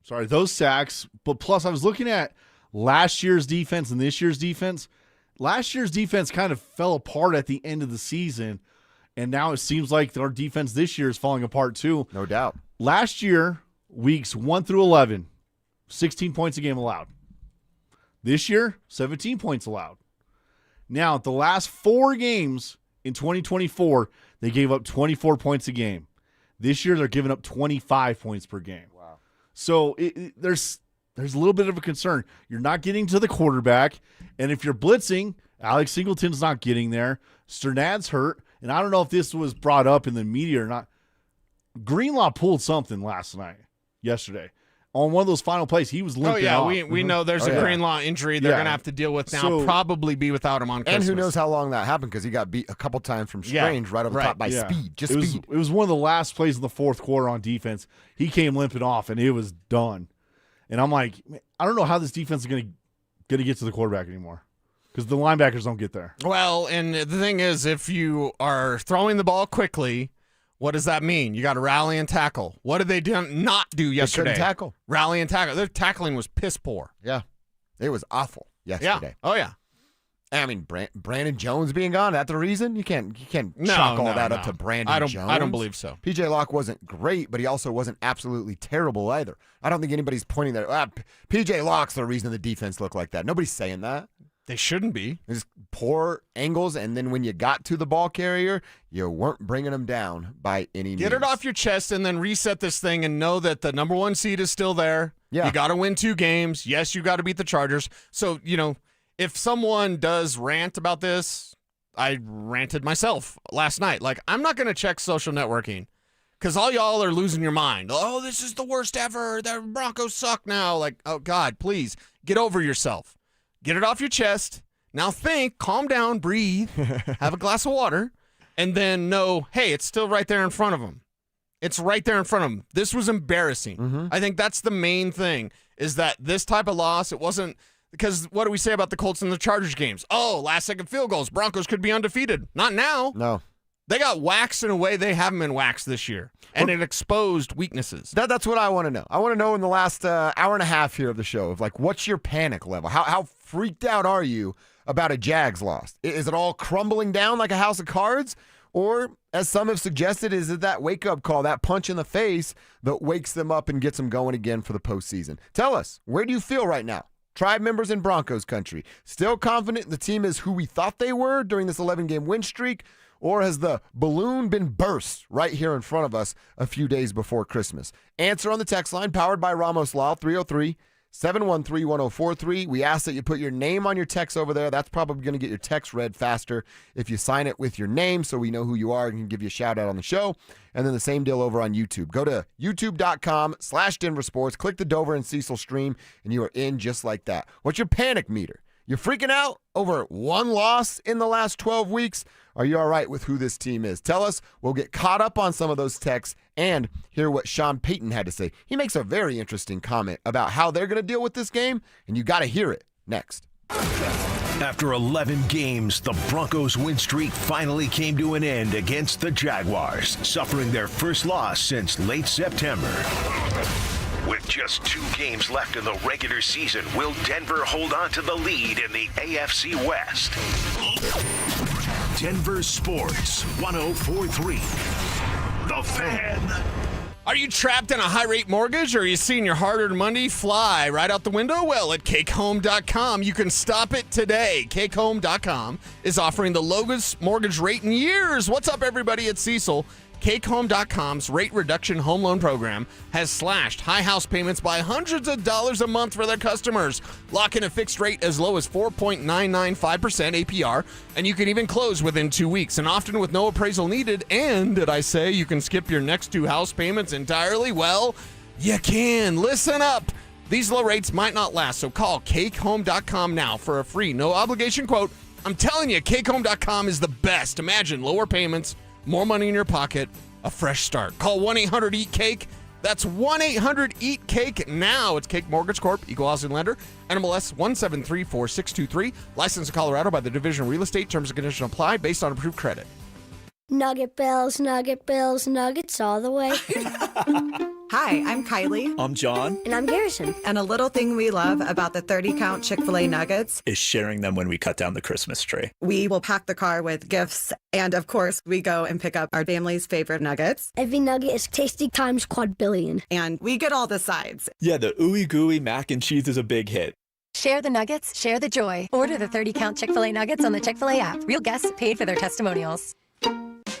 Sorry, those sacks. But plus, I was looking at last year's defense and this year's defense. Last year's defense kind of fell apart at the end of the season, and now it seems like our defense this year is falling apart too. No doubt. Last year, weeks 1 through 11, 16 points a game allowed. This year, 17 points allowed. Now, the last 4 games in 2024, they gave up 24 points a game. This year, they're giving up 25 points per game. Wow. So there's a little bit of a concern. You're not getting to the quarterback, and if you're blitzing, Alex Singleton's not getting there. Sternad's hurt, and I don't know if this was brought up in the media or not. Greenlaw pulled something yesterday. On one of those final plays, he was limping off. We know there's a Greenlaw injury they're going to have to deal with now. Probably be without him on Christmas. And who knows how long that happened, because he got beat a couple times from Strange right over the top by speed. Speed. It was one of the last plays in the fourth quarter on defense. He came limping off, and it was done. And I'm like, I don't know how this defense is going to get to the quarterback anymore, because the linebackers don't get there. Well, and the thing is, if you are throwing the ball quickly, what does that mean? You got to rally and tackle. What did they not do yesterday? They couldn't tackle. Rally and tackle. Their tackling was piss poor. Yeah. It was awful yesterday. Yeah. Oh, yeah. I mean, Brandon Jones being gone, is that the reason? You can't chalk all that up to Brandon Jones. I don't believe so. PJ Locke wasn't great, but he also wasn't absolutely terrible either. I don't think anybody's pointing that. PJ Locke's the reason the defense looked like that. Nobody's saying that. They shouldn't be. It's poor angles, and then when you got to the ball carrier, you weren't bringing them down by any means. Get it off your chest and then reset this thing and know that the number 1 seed is still there. Yeah. You got to win 2 games. Yes, you got to beat the Chargers. So, if someone does rant about this, I ranted myself last night. Like, I'm not going to check social networking because all y'all are losing your mind. Oh, this is the worst ever. The Broncos suck now. Like, oh, God, please get over yourself. Get it off your chest. Now think, calm down, breathe, have a glass of water, and then know, hey, it's still right there in front of them. It's right there in front of them. This was embarrassing. Mm-hmm. I think that's the main thing, is that this type of loss, it wasn't, because what do we say about the Colts and the Chargers games? Oh, last-second field goals. Broncos could be undefeated. Not now. No. They got waxed in a way they haven't been waxed this year, and it exposed weaknesses. That's what I want to know. I want to know in the last hour and a half here of the show, of like, what's your panic level? How freaked out are you about a Jags loss? Is it all crumbling down like a house of cards? Or, as some have suggested, is it that wake-up call, that punch in the face that wakes them up and gets them going again for the postseason? Tell us, where do you feel right now? Tribe members in Broncos country, still confident the team is who we thought they were during this 11-game win streak? Or has the balloon been burst right here in front of us a few days before Christmas? Answer on the text line, powered by Ramos Law, 303-713-1043. We ask that you put your name on your text over there. That's probably going to get your text read faster if you sign it with your name, so we know who you are and can give you a shout-out on the show. And then the same deal over on YouTube. Go to youtube.com/DenverSports, click the Dover and Cecil stream, and you are in just like that. What's your panic meter? You're freaking out over one loss in the last 12 weeks? Are you all right with who this team is? Tell us. We'll get caught up on some of those texts and hear what Sean Payton had to say. He makes a very interesting comment about how they're going to deal with this game, and you got to hear it next. After 11 games, the Broncos' win streak finally came to an end against the Jaguars, suffering their first loss since late September. With just 2 games left in the regular season, will Denver hold on to the lead in the AFC West? Denver Sports 104.3. The Fan. Are you trapped in a high-rate mortgage, or are you seeing your hard-earned money fly right out the window? Well, at CakeHome.com, you can stop it today. CakeHome.com is offering the lowest mortgage rate in years. What's up, everybody? It's Cecil. CakeHome.com's rate reduction home loan program has slashed high house payments by hundreds of dollars a month for their customers. Lock in a fixed rate as low as 4.995% APR, and you can even close within 2 weeks, and often with no appraisal needed. And did I say you can skip your next 2 house payments entirely? Well, you can. Listen up. These low rates might not last, so call CakeHome.com now for a free, no-obligation quote. I'm telling you, CakeHome.com is the best. Imagine lower payments, more money in your pocket, a fresh start. Call 1-800-EAT-CAKE. That's 1-800-EAT-CAKE now. It's Cake Mortgage Corp, Equal Housing Lender, NMLS 1734623, licensed in Colorado by the Division of Real Estate. Terms and conditions apply based on approved credit. Nugget Bills, Nuggets all the way. Hi, I'm Kylie. I'm John. And I'm Garrison. And a little thing we love about the 30-count Chick-fil-A nuggets is sharing them when we cut down the Christmas tree. We will pack the car with gifts. And of course, we go and pick up our family's favorite nuggets. Every nugget is tasty times quadrillion. And we get all the sides. Yeah, the ooey gooey mac and cheese is a big hit. Share the nuggets, share the joy. Order the 30-count Chick-fil-A nuggets on the Chick-fil-A app. Real guests paid for their testimonials.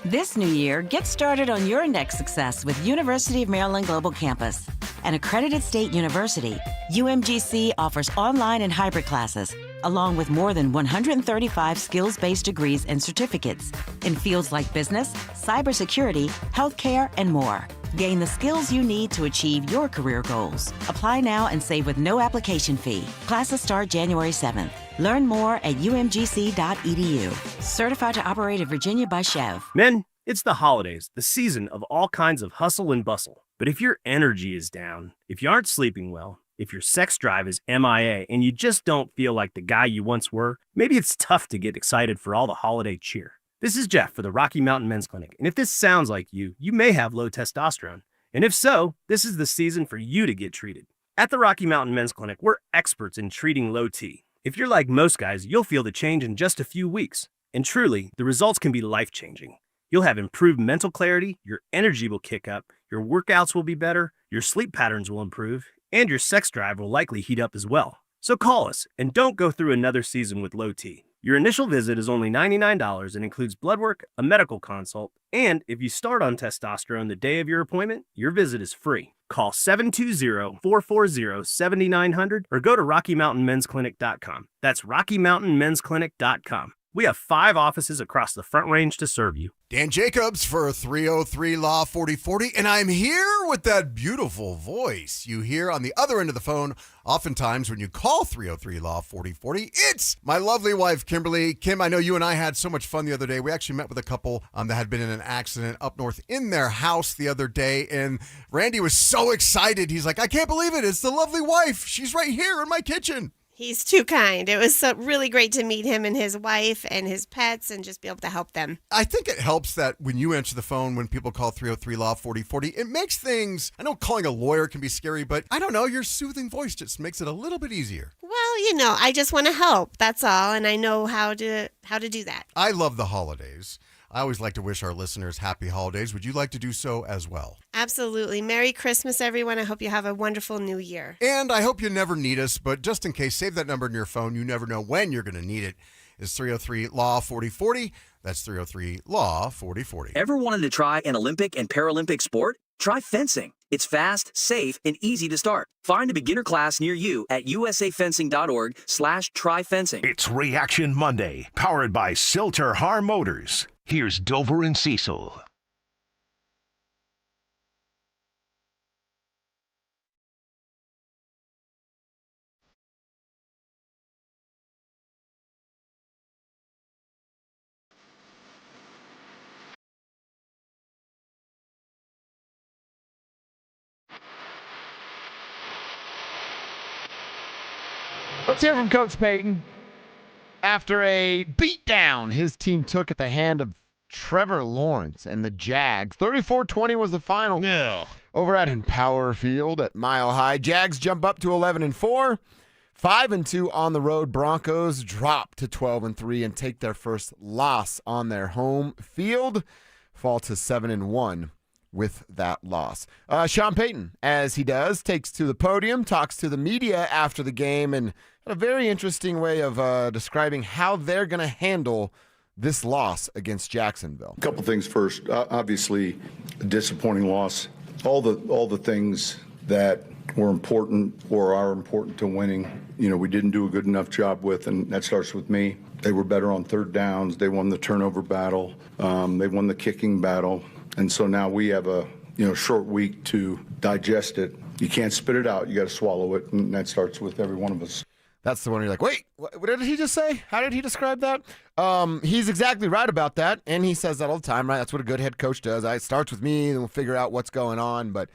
This new year, get started on your next success with University of Maryland Global Campus. An accredited state university, UMGC offers online and hybrid classes, along with more than 135 skills-based degrees and certificates in fields like business, cybersecurity, healthcare, and more. Gain the skills you need to achieve your career goals. Apply now and save with no application fee. Classes start January 7th. Learn more at umgc.edu. Certified to operate in Virginia by Chev. Men, it's the holidays, the season of all kinds of hustle and bustle. But if your energy is down, if you aren't sleeping well, if your sex drive is MIA, and you just don't feel like the guy you once were, maybe it's tough to get excited for all the holiday cheer. This is Jeff for the Rocky Mountain Men's Clinic, and if this sounds like you may have low testosterone. And if so, this is the season for you to get treated. At the Rocky Mountain Men's Clinic, we're experts in treating low T. If you're like most guys, you'll feel the change in just a few weeks. And truly, the results can be life-changing. You'll have improved mental clarity, your energy will kick up, your workouts will be better, your sleep patterns will improve, and your sex drive will likely heat up as well. So call us, and don't go through another season with low T. Your initial visit is only $99 and includes blood work, a medical consult, and if you start on testosterone the day of your appointment, your visit is free. Call 720-440-7900 or go to RockyMountainMen'sClinic.com. That's RockyMountainMen'sClinic.com. We have 5 offices across the Front Range to serve you. Dan Jacobs for 303 Law 4040, and I'm here with that beautiful voice you hear on the other end of the phone oftentimes when you call 303 Law 4040. It's my lovely wife, Kimberly. Kim, I know you and I had so much fun the other day. We actually met with a couple that had been in an accident up north in their house the other day, and Randy was so excited. He's like, I can't believe it. It's the lovely wife. She's right here in my kitchen. He's too kind. It was really great to meet him and his wife and his pets and just be able to help them. I think it helps that when you answer the phone, when people call 303 Law 4040, it makes things, I know calling a lawyer can be scary, but I don't know, your soothing voice just makes it a little bit easier. Well, I just want to help. That's all. And I know how to do that. I love the holidays. I always like to wish our listeners happy holidays. Would you like to do so as well? Absolutely. Merry Christmas, everyone. I hope you have a wonderful new year. And I hope you never need us, but just in case, save that number in your phone. You never know when you're going to need it. It's 303 Law 4040. That's 303 Law 4040. Ever wanted to try an Olympic and Paralympic sport? Try fencing. It's fast, safe, and easy to start. Find a beginner class near you at usafencing.org/tryfencing. It's Reaction Monday, powered by Silter Har Motors. Here's Dover and Cecil. Let's hear from Coach Payton. After a beatdown his team took at the hand of Trevor Lawrence and the Jags. 34-20 was the final. No. Over at Empower Field at Mile High. Jags jump up to 11-4. 5-2 on the road. Broncos drop to 12-3 and take their first loss on their home field. Fall to 7-1 with that loss. Sean Payton, as he does, takes to the podium, talks to the media after the game, and a very interesting way of describing how they're going to handle this loss against Jacksonville. A couple things first. Obviously, a disappointing loss. All the things that were important or are important to winning, we didn't do a good enough job with, and that starts with me. They were better on third downs. They won the turnover battle. They won the kicking battle. And so now we have a short week to digest it. You can't spit it out. You got to swallow it, and that starts with every one of us. That's the one you're like, wait, what did he just say? How did he describe that? He's exactly right about that, and he says that all the time, right? That's what a good head coach does. It starts with me, and we'll figure out what's going on. But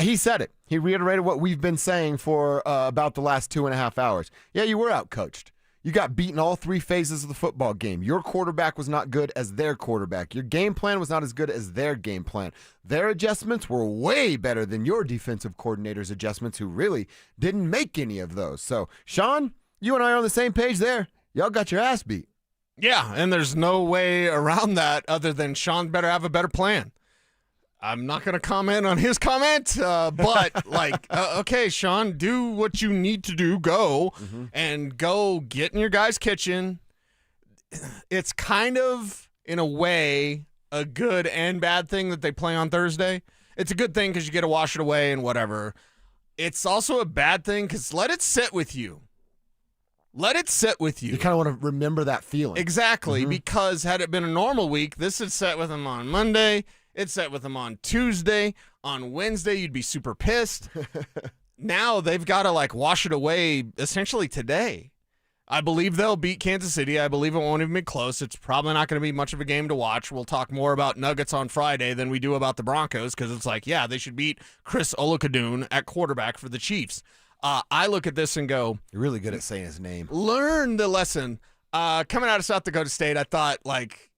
He said it. He reiterated what we've been saying for about the last 2.5 hours. Yeah, you were outcoached. You got beaten all 3 phases of the football game. Your quarterback was not good as their quarterback. Your game plan was not as good as their game plan. Their adjustments were way better than your defensive coordinator's adjustments, who really didn't make any of those. So, Sean, you and I are on the same page there. Y'all got your ass beat. Yeah, and there's no way around that other than Sean better have a better plan. I'm not going to comment on his comment, but okay, Sean, do what you need to do. Go and go get in your guy's kitchen. It's kind of, in a way, a good and bad thing that they play on Thursday. It's a good thing because you get to wash it away and whatever. It's also a bad thing because let it sit with you. Let it sit with you. You kind of want to remember that feeling. Exactly, because had it been a normal week, this had sat with him on Monday. It sat with him on Tuesday. On Wednesday, you'd be super pissed. Now they've got to wash it away essentially today. I believe they'll beat Kansas City. I believe it won't even be close. It's probably not going to be much of a game to watch. We'll talk more about Nuggets on Friday than we do about the Broncos because it's they should beat Chris Olakudun at quarterback for the Chiefs. I look at this and go, you're really good at saying his name. Learn the lesson. Coming out of South Dakota State, I thought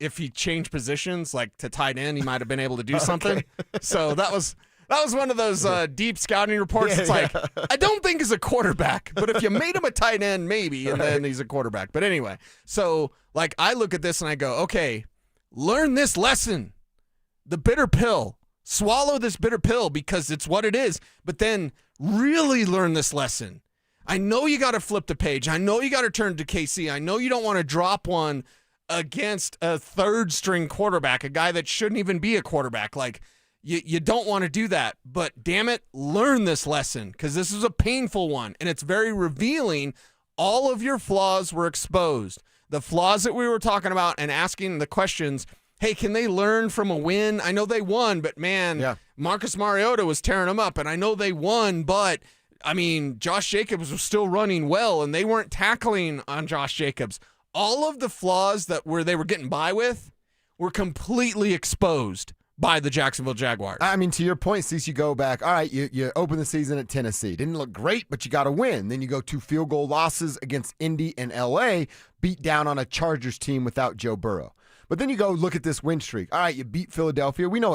if he changed positions to tight end, he might have been able to do something. So that was one of those deep scouting reports. It's I don't think he's a quarterback, but if you made him a tight end, maybe, and then he's a quarterback. But anyway, so I look at this and I go, okay, learn this lesson. The bitter pill. Swallow this bitter pill because it's what it is. But then really learn this lesson. I know you got to flip the page. I know you got to turn to KC. I know you don't want to drop one against a third-string quarterback, a guy that shouldn't even be a quarterback. You don't want to do that. But damn it, learn this lesson because this is a painful one, and it's very revealing. All of your flaws were exposed. The flaws that we were talking about and asking the questions, hey, can they learn from a win? I know they won, but, man, Marcus Mariota was tearing them up, and I know they won, but – Josh Jacobs was still running well, and they weren't tackling on Josh Jacobs. All of the flaws they were getting by with were completely exposed by the Jacksonville Jaguars. To your point, Cecil, you go back. All right, you open the season at Tennessee. Didn't look great, but you got to win. Then you go 2 field goal losses against Indy and L.A., beat down on a Chargers team without Joe Burrow. But then you go look at this win streak. All right, you beat Philadelphia. We know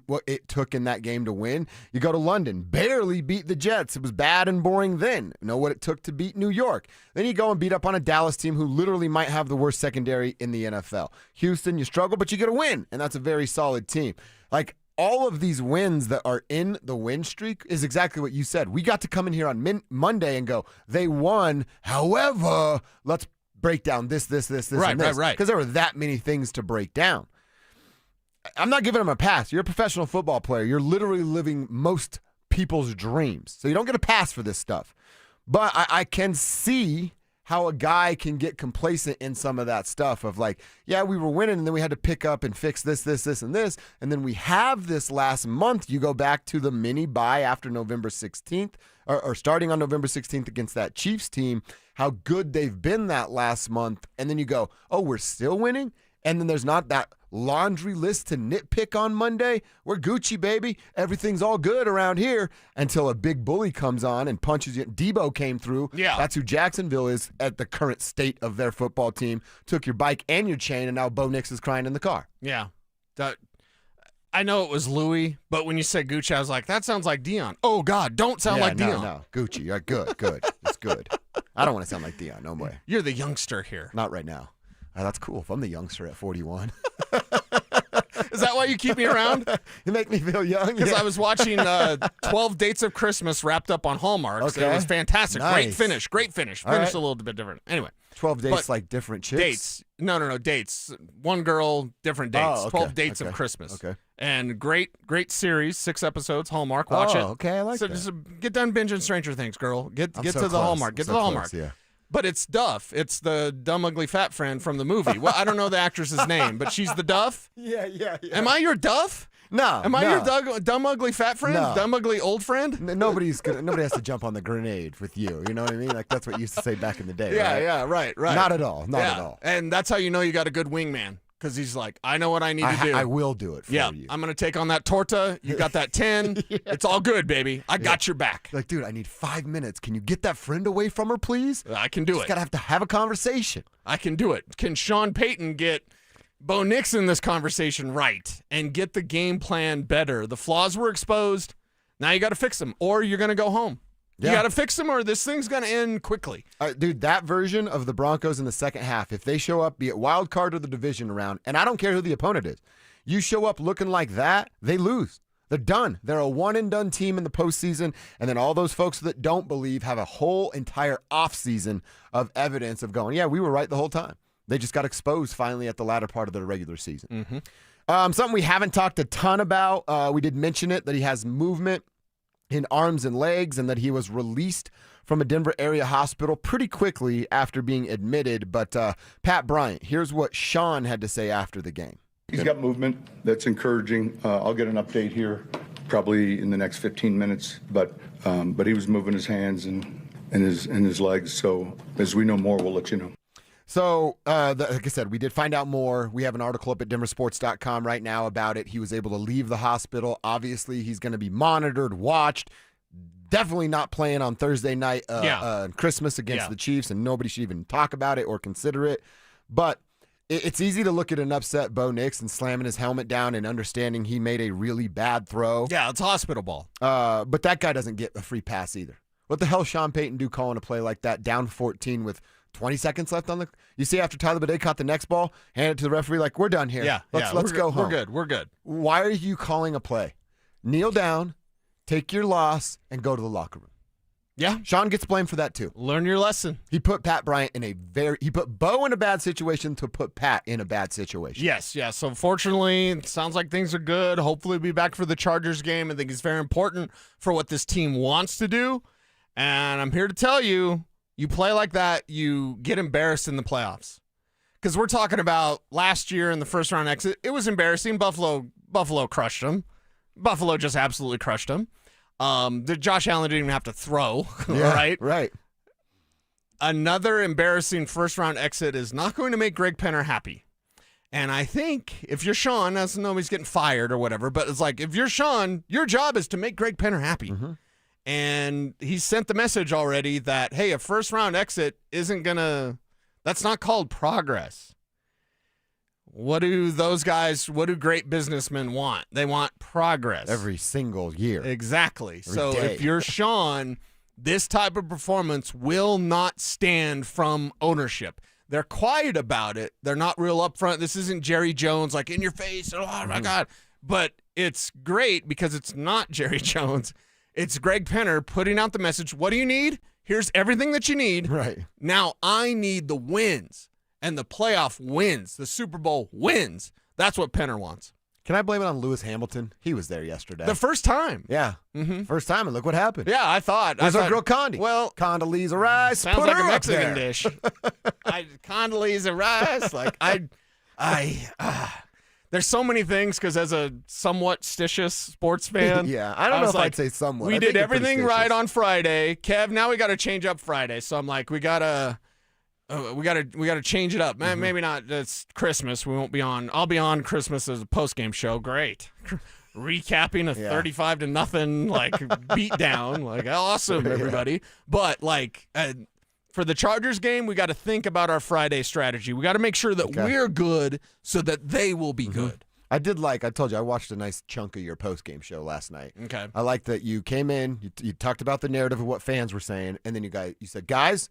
what it took in that game to win. You go to London, barely beat the Jets. It was bad and boring then. Know what it took to beat New York. Then you go and beat up on a Dallas team who literally might have the worst secondary in the NFL. Houston, you struggle, but you get a win, and that's a very solid team. All of these wins that are in the win streak is exactly what you said. We got to come in here on Monday and go, they won. However, let's break down this, and this. Right. Because there were that many things to break down. I'm not giving them a pass. You're a professional football player. You're literally living most people's dreams. So you don't get a pass for this stuff. But I can see how a guy can get complacent in some of that stuff of we were winning and then we had to pick up and fix this, and this. And then we have this last month. You go back to the mini bye after November 16th or starting on November 16th against that Chiefs team, how good they've been that last month. And then you go, oh, we're still winning? And then there's not that laundry list to nitpick on Monday. We're Gucci, baby. Everything's all good around here until a big bully comes on and punches you. Debo came through. Yeah. That's who Jacksonville is at the current state of their football team. Took your bike and your chain, and now Bo Nix is crying in the car. Yeah. I know it was Louis, but when you said Gucci, I was like, that sounds like Dion. Oh, God, don't sound like Dion. No, Gucci. You're good. It's good. I don't want to sound like Dion. No way. You're the youngster here. Not right now. That's cool. If I'm the youngster at 41. Is that why you keep me around? You make me feel young. Because I was watching 12 Dates of Christmas wrapped up on Hallmark. Okay. So it was fantastic. Nice. Great finish. All Finished right. a little bit different. Anyway. 12 dates like different chicks? Dates. No, dates. One girl, different dates. Oh, okay. 12 Dates of Christmas. Okay. And great series, 6 episodes, Hallmark. Watch it. Okay, I like that. So just get done binging Stranger Things, girl. Get so to the close. Hallmark. Get to the Hallmark. Close, yeah. But it's Duff. It's the dumb, ugly, fat friend from the movie. Well, I don't know the actress's name, but she's the Duff. Yeah. Am I your Duff? No. Am I your dumb, ugly, fat friend? No. Dumb, ugly, old friend? Nobody has to jump on the grenade with you. You know what I mean? That's what you used to say back in the day. Yeah, right. Not at all. Not at all. And that's how you know you got a good wingman. because he's like, I know what I need to do. I will do it for you. I'm going to take on that torta. You got that 10. It's all good, baby. I got your back. Like, dude, I need 5 minutes. Can you get that friend away from her, please? I can do it. Just got to have a conversation. I can do it. Can Sean Payton get Bo Nix in this conversation right and get the game plan better? The flaws were exposed. Now you got to fix them, or you're going to go home. You got to fix them, or this thing's going to end quickly. Dude, that version of the Broncos in the second half, if they show up, be it wild card or the division round, and I don't care who the opponent is, you show up looking like that, they lose. They're done. They're a one-and-done team in the postseason, and then all those folks that don't believe have a whole entire offseason of evidence of going, yeah, we were right the whole time. They just got exposed finally at the latter part of the regular season. Something we haven't talked a ton about, we did mention it, that he has movement in arms and legs and that he was released from a Denver area hospital pretty quickly after being admitted. But Pat Bryant, here's what Sean had to say after the game. He's got movement. That's encouraging. I'll get an update here probably in the next 15 minutes. But he was moving his hands and his legs. So as we know more, we'll let you know. So, like I said, we did find out more. We have an article up at DenverSports.com right now about it. He was able to leave the hospital. Obviously, he's going to be monitored, watched. Definitely not playing on Thursday night, Christmas against the Chiefs, and nobody should even talk about it or consider it. But it's easy to look at an upset Bo Nix and slamming his helmet down and understanding he made a really bad throw. Yeah, it's hospital ball. But that guy doesn't get a free pass either. What the hell Sean Payton do calling a play like that, down 14 with 20 seconds left on the. You see, after Tyler Bidet caught the next ball, hand it to the referee like, we're done here. Let's go home. We're good. Why are you calling a play? Kneel down, take your loss, and go to the locker room. Yeah, Sean gets blamed for that too. Learn your lesson. He put Pat Bryant he put Bo in a bad situation to put Pat in a bad situation. Yes. So fortunately, it sounds like things are good. Hopefully, we'll be back for the Chargers game. I think it's very important for what this team wants to do. And I'm here to tell you, you play like that, you get embarrassed in the playoffs. Because we're talking about last year in the first round exit, it was embarrassing. Buffalo crushed them. Buffalo just absolutely crushed them. Josh Allen didn't even have to throw, right? Right. Another embarrassing first round exit is not going to make Greg Penner happy. And I think if you're Sean, that's nobody's getting fired or whatever, but it's like if you're Sean, your job is to make Greg Penner happy. And he sent the message already that, hey, a first round exit that's not called progress. What do great businessmen want? They want progress. Every single year. Exactly. Every day. If you're Sean, this type of performance will not stand from ownership. They're quiet about it. They're not real upfront. This isn't Jerry Jones, like in your face. Oh my God. But it's great because it's not Jerry Jones. It's Greg Penner putting out the message. What do you need? Here's everything that you need. Right. Now I need the wins and the playoff wins, the Super Bowl wins. That's what Penner wants. Can I blame it on Lewis Hamilton? He was there yesterday. The first time. Yeah. First time, and look what happened. Yeah, I thought. There's our girl Condi. Well, Condoleezza Rice. Sounds put like her a up Mexican there. dish. Condoleezza Rice. Like, there's so many things because as a somewhat stitious sports fan. Yeah, I don't know if I'd say somewhat. We I did think you're pretty everything stitious. right on Friday. Kev, now we got to change up Friday. So I'm like, we gotta change it up. Man, maybe not. It's Christmas. We won't be on. I'll be on Christmas as a post game show. Great. Recapping a 35-0 like beat down. Like awesome, everybody. But like for the Chargers game, we got to think about our Friday strategy. We got to make sure that we're good so that they will be good. I told you, I watched a nice chunk of your post-game show last night. Okay. I like that you came in, you talked about the narrative of what fans were saying, and then you said, guys,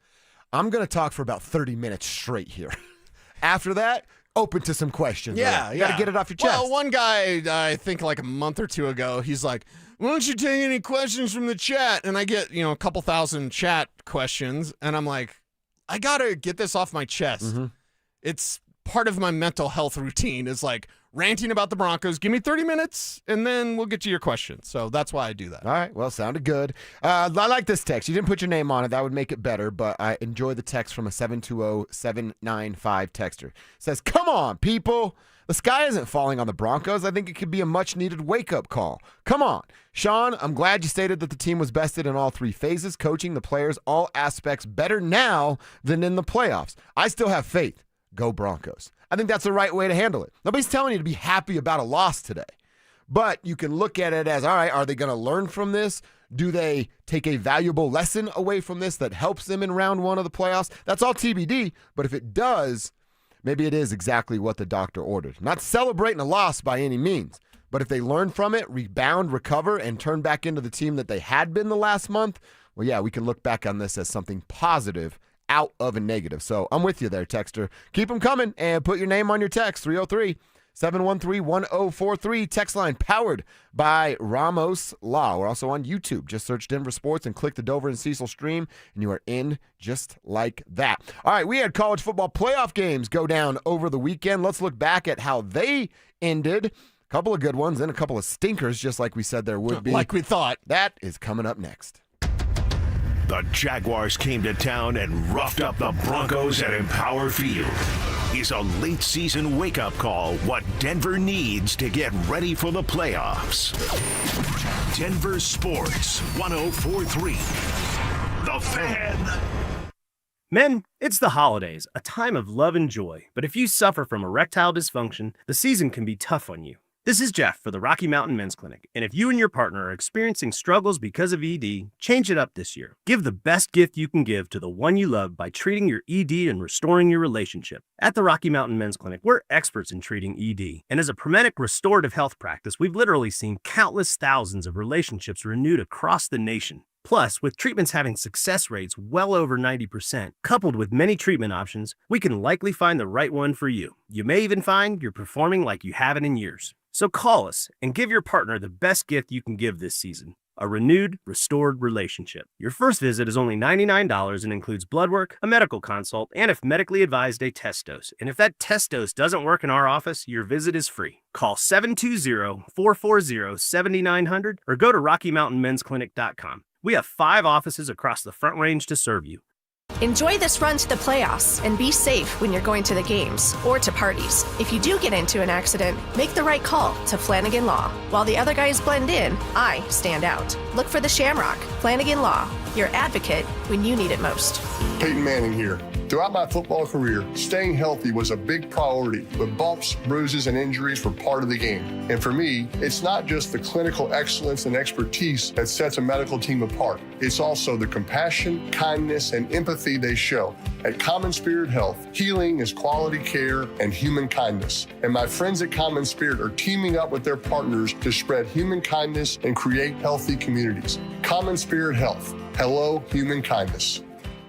I'm going to talk for about 30 minutes straight here. After that, open to some questions. Yeah. You got to get it off your chest. Well, one guy, I think like a month or two ago, he's like, why don't you take any questions from the chat? And I get, a couple thousand chat questions, and I'm like, I got to get this off my chest. It's part of my mental health routine is like ranting about the Broncos. Give me 30 minutes, and then we'll get to your questions. So that's why I do that. All right. Well, sounded good. I like this text. You didn't put your name on it. That would make it better, but I enjoy the text from a 720-795 texter. It says, come on, people. The sky isn't falling on the Broncos. I think it could be a much-needed wake-up call. Come on. Sean, I'm glad you stated that the team was bested in all three phases, coaching, the players, all aspects better now than in the playoffs. I still have faith. Go Broncos. I think that's the right way to handle it. Nobody's telling you to be happy about a loss today. But you can look at it as, all right, are they going to learn from this? Do they take a valuable lesson away from this that helps them in round one of the playoffs? That's all TBD. But if it does, maybe it is exactly what the doctor ordered. Not celebrating a loss by any means. But if they learn from it, rebound, recover, and turn back into the team that they had been the last month, well, yeah, we can look back on this as something positive out of a negative. So I'm with you there, texter. Keep them coming and put your name on your text, 303-713-1043. Text line powered by Ramos Law. We're also on YouTube. Just search Denver Sports and click the Dover and Cecil stream, and you are in just like that. All right, we had college football playoff games go down over the weekend. Let's look back at how they ended. A couple of good ones and a couple of stinkers, just like we said there would be. Like we thought. That is coming up next. The Jaguars came to town and roughed up the Broncos at Empower Field. Is a late season wake-up call what Denver needs to get ready for the playoffs. Denver Sports 104.3. The Fan. Men, it's the holidays, a time of love and joy. But if you suffer from erectile dysfunction, the season can be tough on you. This is Jeff for the Rocky Mountain Men's Clinic, and if you and your partner are experiencing struggles because of ED, change it up this year. Give the best gift you can give to the one you love by treating your ED and restoring your relationship. At the Rocky Mountain Men's Clinic, we're experts in treating ED, and as a Promedic restorative health practice, we've literally seen countless thousands of relationships renewed across the nation. Plus, with treatments having success rates well over 90%, coupled with many treatment options, we can likely find the right one for you. You may even find you're performing like you haven't in years. So call us and give your partner the best gift you can give this season, a renewed, restored relationship. Your first visit is only $99 and includes blood work, a medical consult, and if medically advised, a test dose. And if that test dose doesn't work in our office, your visit is free. Call 720-440-7900 or go to RockyMountainMen'sClinic.com. We have 5 offices across the Front Range to serve you. Enjoy this run to the playoffs and be safe when you're going to the games or to parties. If you do get into an accident, make the right call to Flanagan Law. While the other guys blend in, I stand out. Look for the Shamrock. Flanagan Law, your advocate when you need it most. Payton Manning here. Throughout my football career, staying healthy was a big priority, but bumps, bruises, and injuries were part of the game. And for me, it's not just the clinical excellence and expertise that sets a medical team apart. It's also the compassion, kindness, and empathy they show. At Common Spirit Health, healing is quality care and human kindness. And my friends at Common Spirit are teaming up with their partners to spread human kindness and create healthy communities. Common Spirit Health. Hello, human kindness.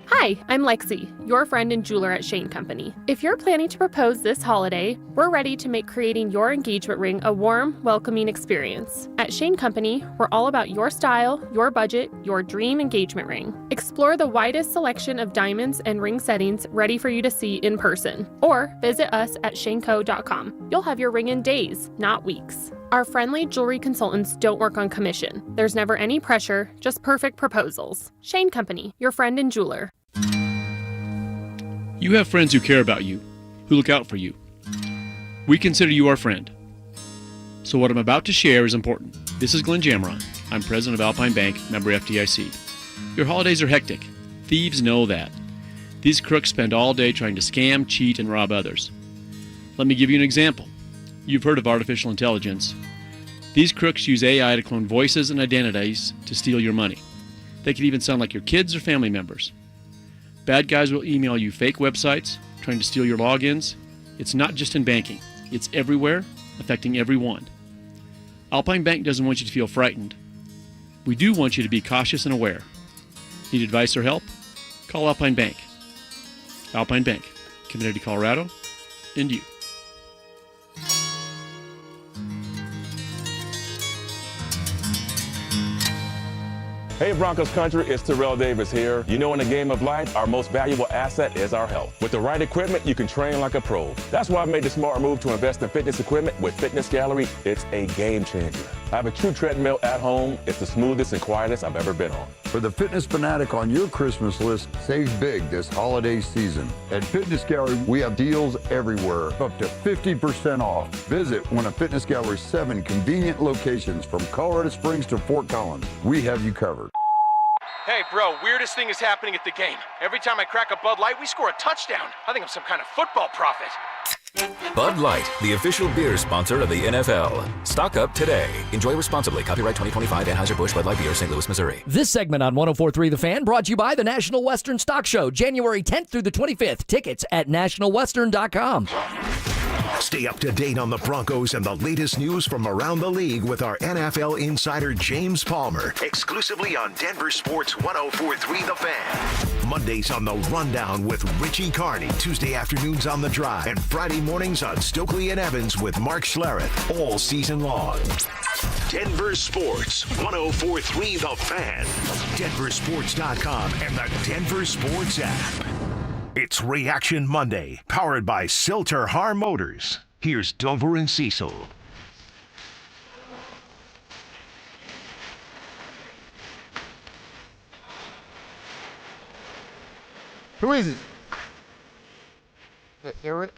Hi, I'm Lexi, your friend and jeweler at Shane Company. If you're planning to propose this holiday, we're ready to make creating your engagement ring a warm, welcoming experience. At Shane Company, we're all about your style, your budget, your dream engagement ring. Explore the widest selection of diamonds and ring settings ready for you to see in person, or visit us at shaneco.com. You'll have your ring in days, not weeks. Our friendly jewelry consultants don't work on commission. There's never any pressure, just perfect proposals. Shane Company, your friend and jeweler. You have friends who care about you, who look out for you. We consider you our friend. So what I'm about to share is important. This is Glenn Jamron. I'm president of Alpine Bank, member FDIC. Your holidays are hectic. Thieves know that. These crooks spend all day trying to scam, cheat, and rob others. Let me give you an example. You've heard of artificial intelligence. These crooks use AI to clone voices and identities to steal your money. They can even sound like your kids or family members. Bad guys will email you fake websites, trying to steal your logins. It's not just in banking. It's everywhere, affecting everyone. Alpine Bank doesn't want you to feel frightened. We do want you to be cautious and aware. Need advice or help? Call Alpine Bank. Alpine Bank, committed to Colorado and you. Hey Broncos country, it's Terrell Davis here. You know, in the game of life, our most valuable asset is our health. With the right equipment, you can train like a pro. That's why I made the smart move to invest in fitness equipment with Fitness Gallery. It's a game changer. I have a true treadmill at home. It's the smoothest and quietest I've ever been on. For the fitness fanatic on your Christmas list, save big this holiday season. At Fitness Gallery, we have deals everywhere, up to 50% off. Visit one of Fitness Gallery's 7 convenient locations from Colorado Springs to Fort Collins. We have you covered. Hey, bro, weirdest thing is happening at the game. Every time I crack a Bud Light, we score a touchdown. I think I'm some kind of football prophet. Bud Light, the official beer sponsor of the NFL. Stock up today. Enjoy responsibly. Copyright 2025 Anheuser-Busch Bud Light Beer, St. Louis, Missouri. This segment on 104.3 The Fan brought to you by the National Western Stock Show, January 10th through the 25th. Tickets at nationalwestern.com. Stay up to date on the Broncos and the latest news from around the league with our NFL insider James Palmer, exclusively on Denver Sports 104.3 The Fan. Mondays on The Rundown with Richie Carney, Tuesday afternoons on The Drive, and Friday mornings on Stokely and Evans with Mark Schlereth, all season long. Denver Sports 104.3 The Fan, DenverSports.com, and the Denver Sports app. It's Reaction Monday, powered by Silter Har Motors. Here's Dover and Cecil. Who is it? I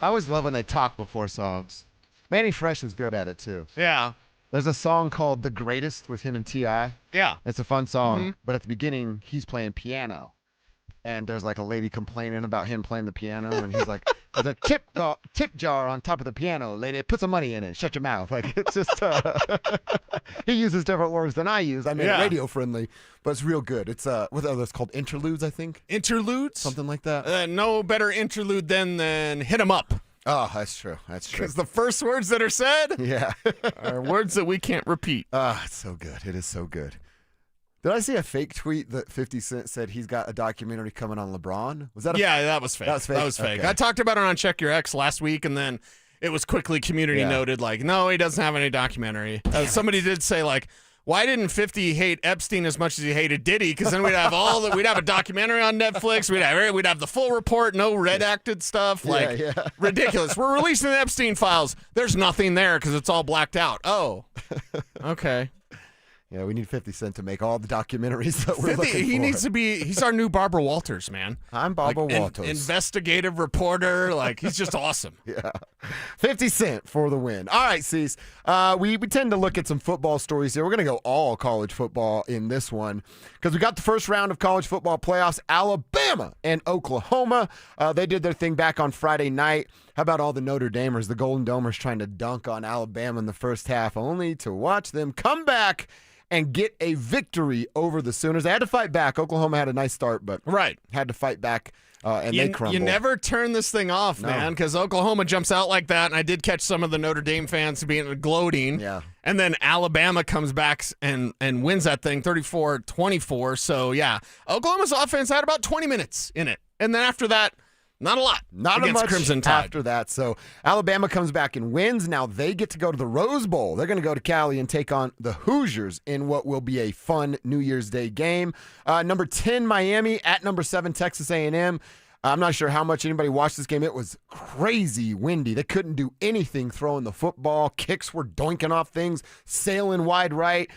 always love when they talk before songs. Manny Fresh is good at it, too. Yeah. There's a song called The Greatest with him and T.I. Yeah. It's a fun song, but at the beginning, he's playing piano. And there's like a lady complaining about him playing the piano, and he's like, "There's a tip jar on top of the piano, lady. Put some money in it. Shut your mouth." Like, it's just he uses different words than I use. I made it radio friendly, but it's real good. It's it's called interludes, I think. Interludes, something like that. No better interlude than "Hit 'Em Up." Oh, that's true. That's true. Because the first words that are said, are words that we can't repeat. It's so good. It is so good. Did I see a fake tweet that 50 Cent said he's got a documentary coming on LeBron? Was that? That was fake. That was fake. Okay. I talked about it on Check Your X last week, and then it was quickly community noted, like, no, he doesn't have any documentary. Somebody did say, like, why didn't 50 hate Epstein as much as he hated Diddy? Because then we'd have we'd have a documentary on Netflix. We'd have the full report, no redacted stuff. Like, ridiculous. We're releasing the Epstein files. There's nothing there because it's all blacked out. Oh, okay. Yeah, we need 50 Cent to make all the documentaries that we're looking for. He needs to be, he's our new Barbara Walters, man. I'm Barbara Walters. Investigative reporter. Like, he's just awesome. Yeah. 50 Cent for the win. All right, Cease. We tend to look at some football stories here. We're going to go all college football in this one because we got the first round of college football playoffs, Alabama and Oklahoma. They did their thing back on Friday night. How about all the Notre Damers, the Golden Domers, trying to dunk on Alabama in the first half, only to watch them come back and get a victory over the Sooners. They had to fight back. Oklahoma had a nice start, but had to fight back, and they crumbled. You never turn this thing off, man, because Oklahoma jumps out like that, and I did catch some of the Notre Dame fans being gloating. Yeah. And then Alabama comes back and wins that thing 34-24. So, yeah, Oklahoma's offense had about 20 minutes in it. And then after that, not a lot. Not against much Crimson Tide. after that. So Alabama comes back and wins. Now they get to go to the Rose Bowl. They're going to go to Cali and take on the Hoosiers in what will be a fun New Year's Day game. Number 10, Miami at number 7, Texas A&M. I'm not sure how much anybody watched this game. It was crazy windy. They couldn't do anything throwing the football. Kicks were doinking off things, sailing wide right.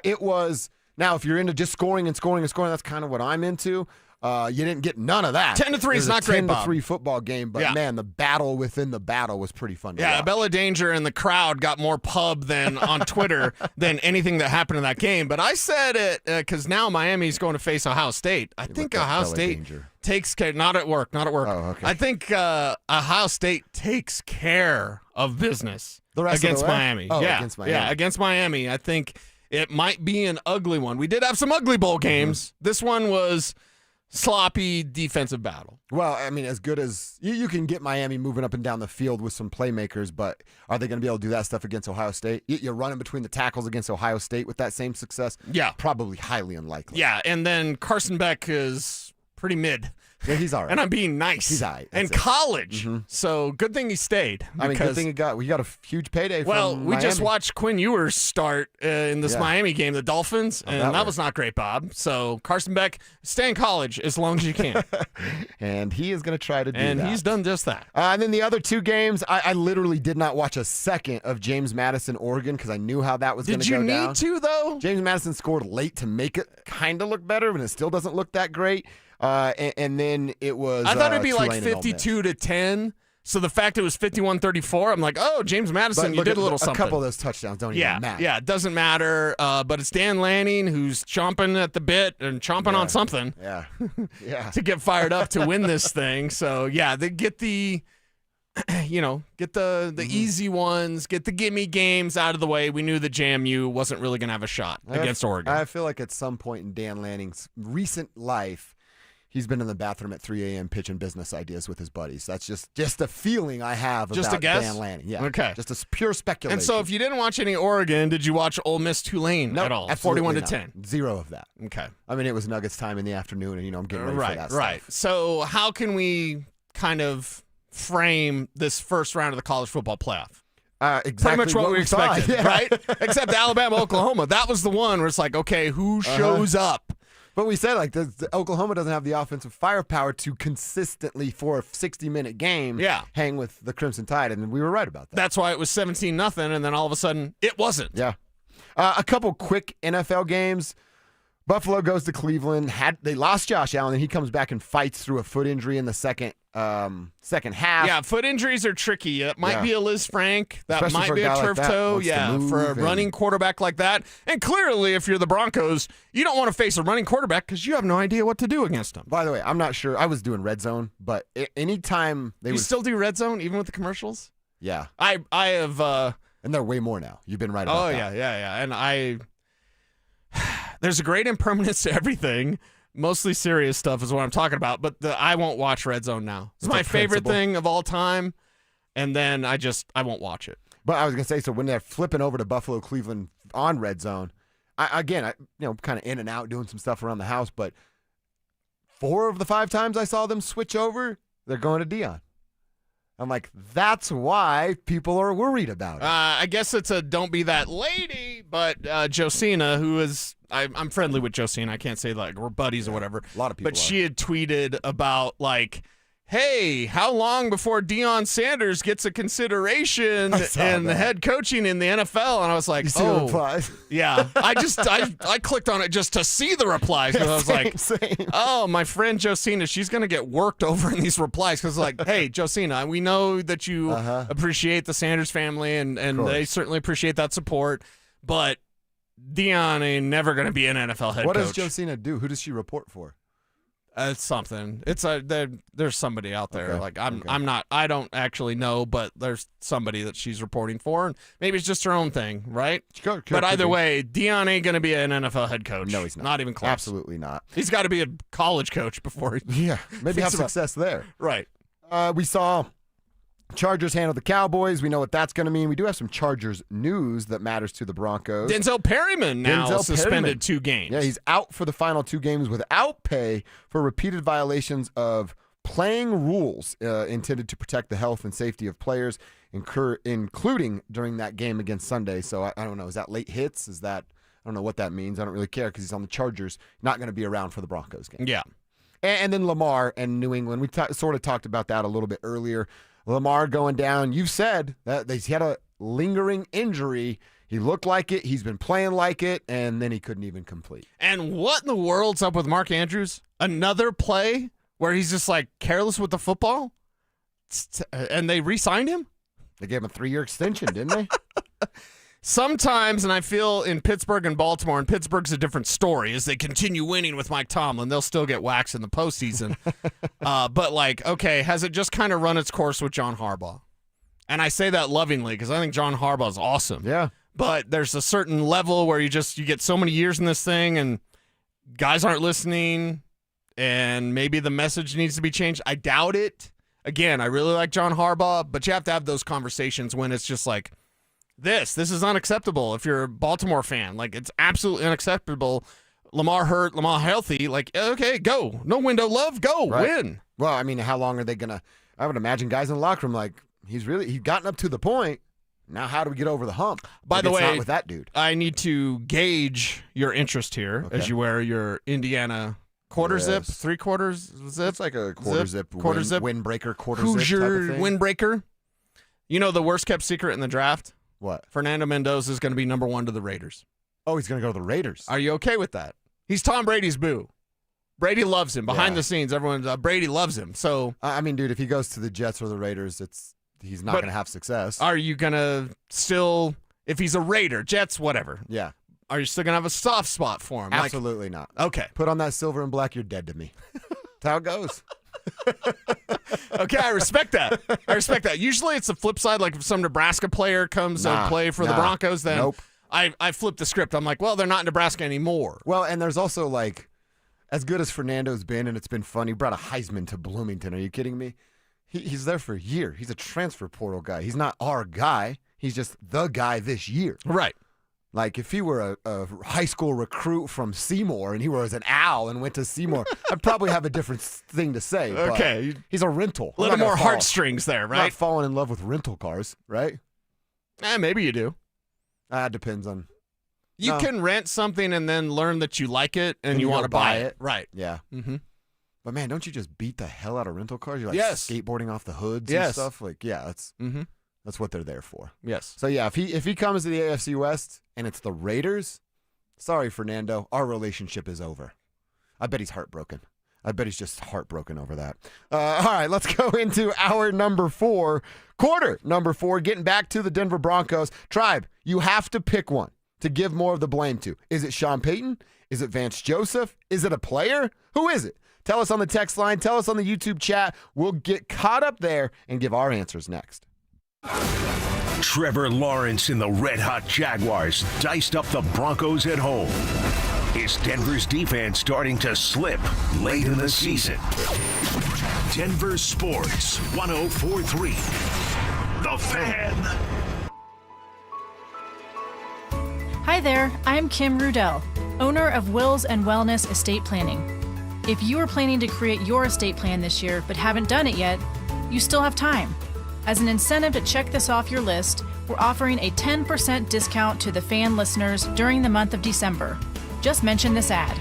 It was, now if you're into just scoring and scoring and scoring, that's kind of what I'm into. You didn't get none of that. 10-3 is not great, Bob. 10-3 football game, but man, the battle within the battle was pretty fun to watch. Bella Danger and the crowd got more pub than on Twitter than anything that happened in that game. But I said it because now Miami's going to face Ohio State. I think Ohio State takes care. Not at work. Oh, okay. I think Ohio State takes care of business against Miami. Against Miami. Yeah, against Miami. I think it might be an ugly one. We did have some ugly bowl games. This one was sloppy defensive battle. Well, I mean, as good as you can get Miami moving up and down the field with some playmakers, but are they going to be able to do that stuff against Ohio State? You're running between the tackles against Ohio State with that same success? Yeah. Probably highly unlikely. Yeah, and then Carson Beck is pretty mid. Yeah, he's all right. And I'm being nice. He's all right. And college. So good thing he stayed. I mean, good thing we got a huge payday from Well, we Miami. just watched Quinn Ewers start in this Miami game, the Dolphins, and that was not great, Bob. So Carson Beck, stay in college as long as you can. And he is going to try to do that. And he's done just that. And then the other two games, I literally did not watch a second of James Madison, Oregon, because I knew how that was going to go down. Did you need to, though? James Madison scored late to make it kind of look better, but it still doesn't look that great. And then it was. I thought it'd be like Tulane 52-10. So the fact it was 51-34, I'm like, oh, James Madison, you did a little something. A couple of those touchdowns don't even matter. Yeah, it doesn't matter. But it's Dan Lanning who's chomping at the bit and chomping on something. Yeah. To get fired up to win this thing. So, yeah, they get the get the easy ones, get the gimme games out of the way. We knew that JMU wasn't really going to have a shot against Oregon. I feel like at some point in Dan Lanning's recent life, he's been in the bathroom at 3 a.m. pitching business ideas with his buddies. That's just a feeling I have Just about a guess? Dan Lanning. Yeah. Okay. Just a pure speculation. And so if you didn't watch any Oregon, did you watch Ole Miss Tulane at all? 41-10. Zero of that. Okay. I mean, it was Nuggets time in the afternoon, and I'm getting ready for that Right. stuff. So how can we kind of frame this first round of the college football playoff? Exactly pretty much what we thought, expected, yeah. right? Except Alabama, Oklahoma. That was the one where it's like, okay, who shows up? But we said, like, the Oklahoma doesn't have the offensive firepower to consistently, for a 60-minute game, hang with the Crimson Tide, and we were right about that. That's why it was 17-0, and then all of a sudden, it wasn't. Yeah. A couple quick NFL games. Buffalo goes to Cleveland. They lost Josh Allen, and he comes back and fights through a foot injury in the second half. Yeah, foot injuries are tricky. It might be a Liz Frank. That Especially might for be a a guy turf like that, toe. wants to Yeah, move for a and- running quarterback like that. And clearly, if you're the Broncos, you don't want to face a running quarterback because you have no idea what to do against him. By the way, I'm not sure. I was doing red zone, but anytime they You still do red zone, even with the commercials? Yeah. I have... and there are way more now. You've been right about that. Yeah. And there's a great impermanence to everything. Mostly serious stuff is what I'm talking about, but I won't watch Red Zone now. It's my favorite thing of all time, and then I won't watch it. But I was going to say, so when they're flipping over to Buffalo, Cleveland on Red Zone, I kind of in and out doing some stuff around the house, but 4 of the 5 times I saw them switch over, they're going to Dion. I'm like, that's why people are worried about it. I guess it's a don't be that lady, but Josina, who is, I'm friendly with Josina. I can't say like we're buddies or whatever. A lot of people But she had tweeted about like, hey, how long before Deion Sanders gets a consideration in the head coaching in the NFL? And I was like, You see the replies? Yeah. I clicked on it just to see the replies. Because I was like, same. oh, my friend Josina, she's going to get worked over in these replies. Because like, hey, Josina, we know that you appreciate the Sanders family, and they certainly appreciate that support. But Deion ain't never going to be an NFL head What coach. does Josina do? Who does she report for? It's something. It's there's somebody out there. Okay. Like I'm not. I don't actually know, but there's somebody that she's reporting for, and maybe it's just her own thing, right? But either way, Deion ain't going to be an NFL head coach. No, he's not. Not even close. Absolutely not. He's got to be a college coach before he. Maybe have thinks about- success there. Right. We saw Chargers handle the Cowboys. We know what that's going to mean. We do have some Chargers news that matters to the Broncos. Denzel Perryman now suspended 2 games. Yeah, he's out for the final 2 games without pay for repeated violations of playing rules intended to protect the health and safety of players, including during that game against Sunday. So I don't know. Is that late hits? Is that I don't know what that means. I don't really care because he's on the Chargers, not going to be around for the Broncos game. Yeah. And then Lamar and New England. We sort of talked about that a little bit earlier. Lamar going down. You've said that he had a lingering injury. He looked like it. He's been playing like it, and then he couldn't even complete. And what in the world's up with Mark Andrews? Another play where he's just like careless with the football? And they re-signed him? They gave him a 3-year extension, didn't they? Sometimes, and I feel in Pittsburgh and Baltimore, and Pittsburgh's a different story, as they continue winning with Mike Tomlin, they'll still get waxed in the postseason. But like, okay, has it just kind of run its course with John Harbaugh? And I say that lovingly because I think John Harbaugh is awesome. Yeah. But there's a certain level where you get so many years in this thing, and guys aren't listening, and maybe the message needs to be changed. I doubt it. Again, I really like John Harbaugh, but you have to have those conversations when it's just like, this is unacceptable. If you're a Baltimore fan, like it's absolutely unacceptable. Lamar hurt, Lamar healthy. Like, okay, go. No window love, go, win. Well, I mean, how long are they gonna? I would imagine guys in the locker room like he's gotten up to the point. Now, how do we get over the hump? By the It's way, not with that dude. I need to gauge your interest here as you wear your Indiana quarter zip, 3/4 zip. It's like a quarter zip, windbreaker quarter Who's zip type your of thing. windbreaker? You know the worst kept secret in the draft? What? Fernando Mendoza is going to be number 1 to the Raiders. Oh, he's going to go to the Raiders. Are you okay with that? He's Tom Brady's boo. Brady loves him. Behind the scenes, everyone's Brady loves him. So I mean, dude, if he goes to the Jets or the Raiders, he's not going to have success. Are you going to still, if he's a Raider, Jets, whatever? Yeah. Are you still going to have a soft spot for him? Absolutely not. Okay. Put on that silver and black, you're dead to me. That's how it goes. Okay, I respect that. Usually it's the flip side. Like if some Nebraska player comes and play for the Broncos, then I flip the script. I'm like, well, they're not in Nebraska anymore. Well, and there's also like, as good as Fernando's been, and it's been fun, he brought a Heisman to Bloomington. Are you kidding me? He's there for a year. He's a transfer portal guy. He's not our guy. He's just the guy this year. Right. Like, if he were a high school recruit from Seymour and he was an owl and went to Seymour, I'd probably have a different thing to say. Okay. But he's a rental. A little more heartstrings there, right? Not falling in love with rental cars, right? Maybe you do. Depends on. You can rent something and then learn that you like it and you want to buy it. Right. Yeah. Mm-hmm. But, man, don't you just beat the hell out of rental cars? You're like skateboarding off the hoods and stuff. Like, yeah, that's what they're there for. Yes. So, yeah, if he comes to the AFC West and it's the Raiders, sorry, Fernando, our relationship is over. I bet he's heartbroken. I bet he's just heartbroken over that. All right, let's go into quarter number 4, getting back to the Denver Broncos. Tribe, you have to pick one to give more of the blame to. Is it Sean Payton? Is it Vance Joseph? Is it a player? Who is it? Tell us on the text line. Tell us on the YouTube chat. We'll get caught up there and give our answers next. Trevor Lawrence and the Red Hot Jaguars diced up the Broncos at home. Is Denver's defense starting to slip late in the season? Denver Sports 104.3. The Fan. Hi there, I'm Kim Rudell, owner of Wills and Wellness Estate Planning. If you are planning to create your estate plan this year but haven't done it yet, you still have time. As an incentive to check this off your list, we're offering a 10% discount to the Fan listeners during the month of December. Just mention this ad.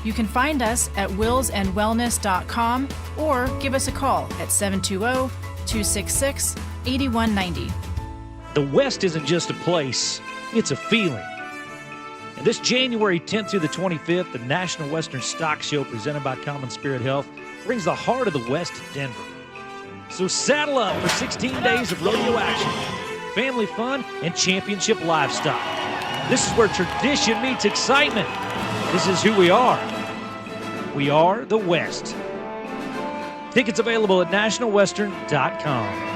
You can find us at willsandwellness.com or give us a call at 720-266-8190. The West isn't just a place, it's a feeling. And this January 10th through the 25th, the National Western Stock Show presented by Common Spirit Health brings the heart of the West to Denver. So saddle up for 16 days of rodeo action, family fun, and championship livestock. This is where tradition meets excitement. This is who we are. We are the West. Tickets available at nationalwestern.com.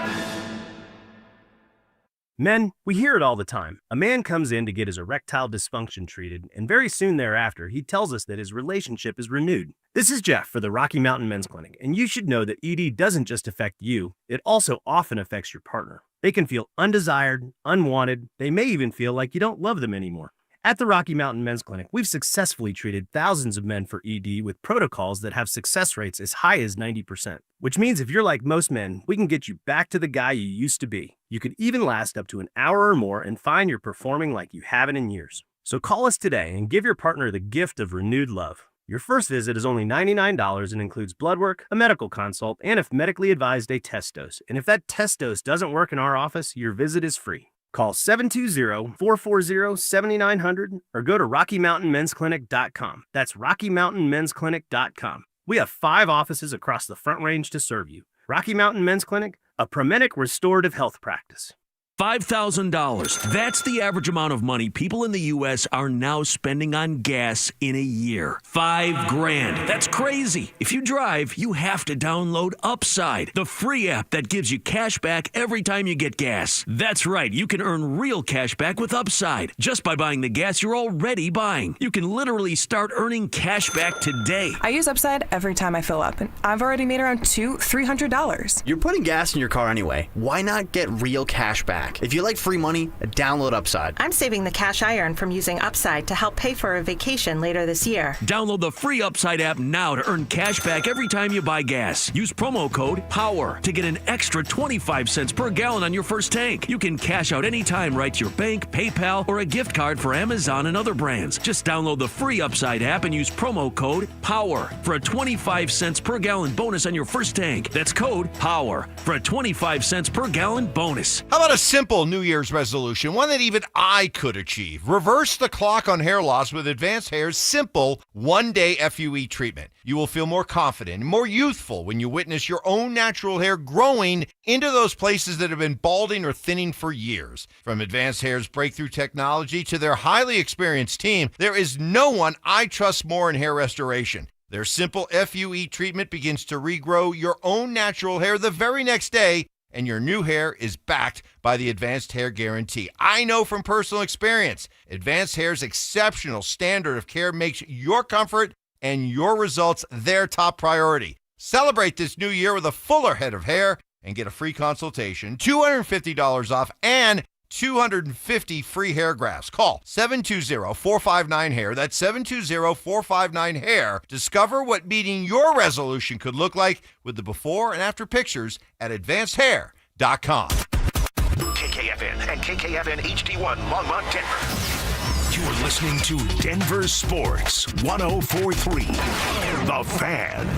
Men, we hear it all the time. A man comes in to get his erectile dysfunction treated, and very soon thereafter, he tells us that his relationship is renewed. This is Jeff for the Rocky Mountain Men's Clinic, and you should know that ED doesn't just affect you, it also often affects your partner. They can feel undesired, unwanted, they may even feel like you don't love them anymore. At the Rocky Mountain Men's Clinic, we've successfully treated thousands of men for ED with protocols that have success rates as high as 90%. Which means if you're like most men, we can get you back to the guy you used to be. You could even last up to an hour or more and find you're performing like you haven't in years. So call us today and give your partner the gift of renewed love. Your first visit is only $99 and includes blood work, a medical consult, and if medically advised, a test dose. And if that test dose doesn't work in our office, your visit is free. Call 720-440-7900 or go to RockyMountainMen'sClinic.com. That's RockyMountainMen'sClinic.com. We have 5 offices across the Front Range to serve you. Rocky Mountain Men's Clinic, a Promenic restorative health practice. $5,000. That's the average amount of money people in the U.S. are now spending on gas in a year. $5,000. That's crazy. If you drive, you have to download Upside, the free app that gives you cash back every time you get gas. That's right. You can earn real cash back with Upside just by buying the gas you're already buying. You can literally start earning cash back today. I use Upside every time I fill up, and I've already made around $300. You're putting gas in your car anyway. Why not get real cash back? If you like free money, download Upside. I'm saving the cash I earn from using Upside to help pay for a vacation later this year. Download the free Upside app now to earn cash back every time you buy gas. Use promo code POWER to get an extra 25 cents per gallon on your first tank. You can cash out anytime right to your bank, PayPal, or a gift card for Amazon and other brands. Just download the free Upside app and use promo code POWER for a 25 cents per gallon bonus on your first tank. That's code POWER for a 25 cents per gallon bonus. How about a simple New Year's resolution, one that even I could achieve? Reverse the clock on hair loss with Advanced Hair's simple one-day FUE treatment. You will feel more confident and more youthful when you witness your own natural hair growing into those places that have been balding or thinning for years. From Advanced Hair's breakthrough technology to their highly experienced team, there is no one I trust more in hair restoration. Their simple FUE treatment begins to regrow your own natural hair the very next day, and your new hair is backed by the Advanced Hair Guarantee. I know from personal experience, Advanced Hair's exceptional standard of care makes your comfort and your results their top priority. Celebrate this new year with a fuller head of hair and get a free consultation, $250 off, and 250 free hair grafts. Call 720-459-HAIR. That's 720-459-HAIR. Discover what meeting your resolution could look like with the before and after pictures at advancedhair.com. KKFN and KKFN HD1 Longmont, Denver. You're listening to Denver Sports 104.3 The Fan.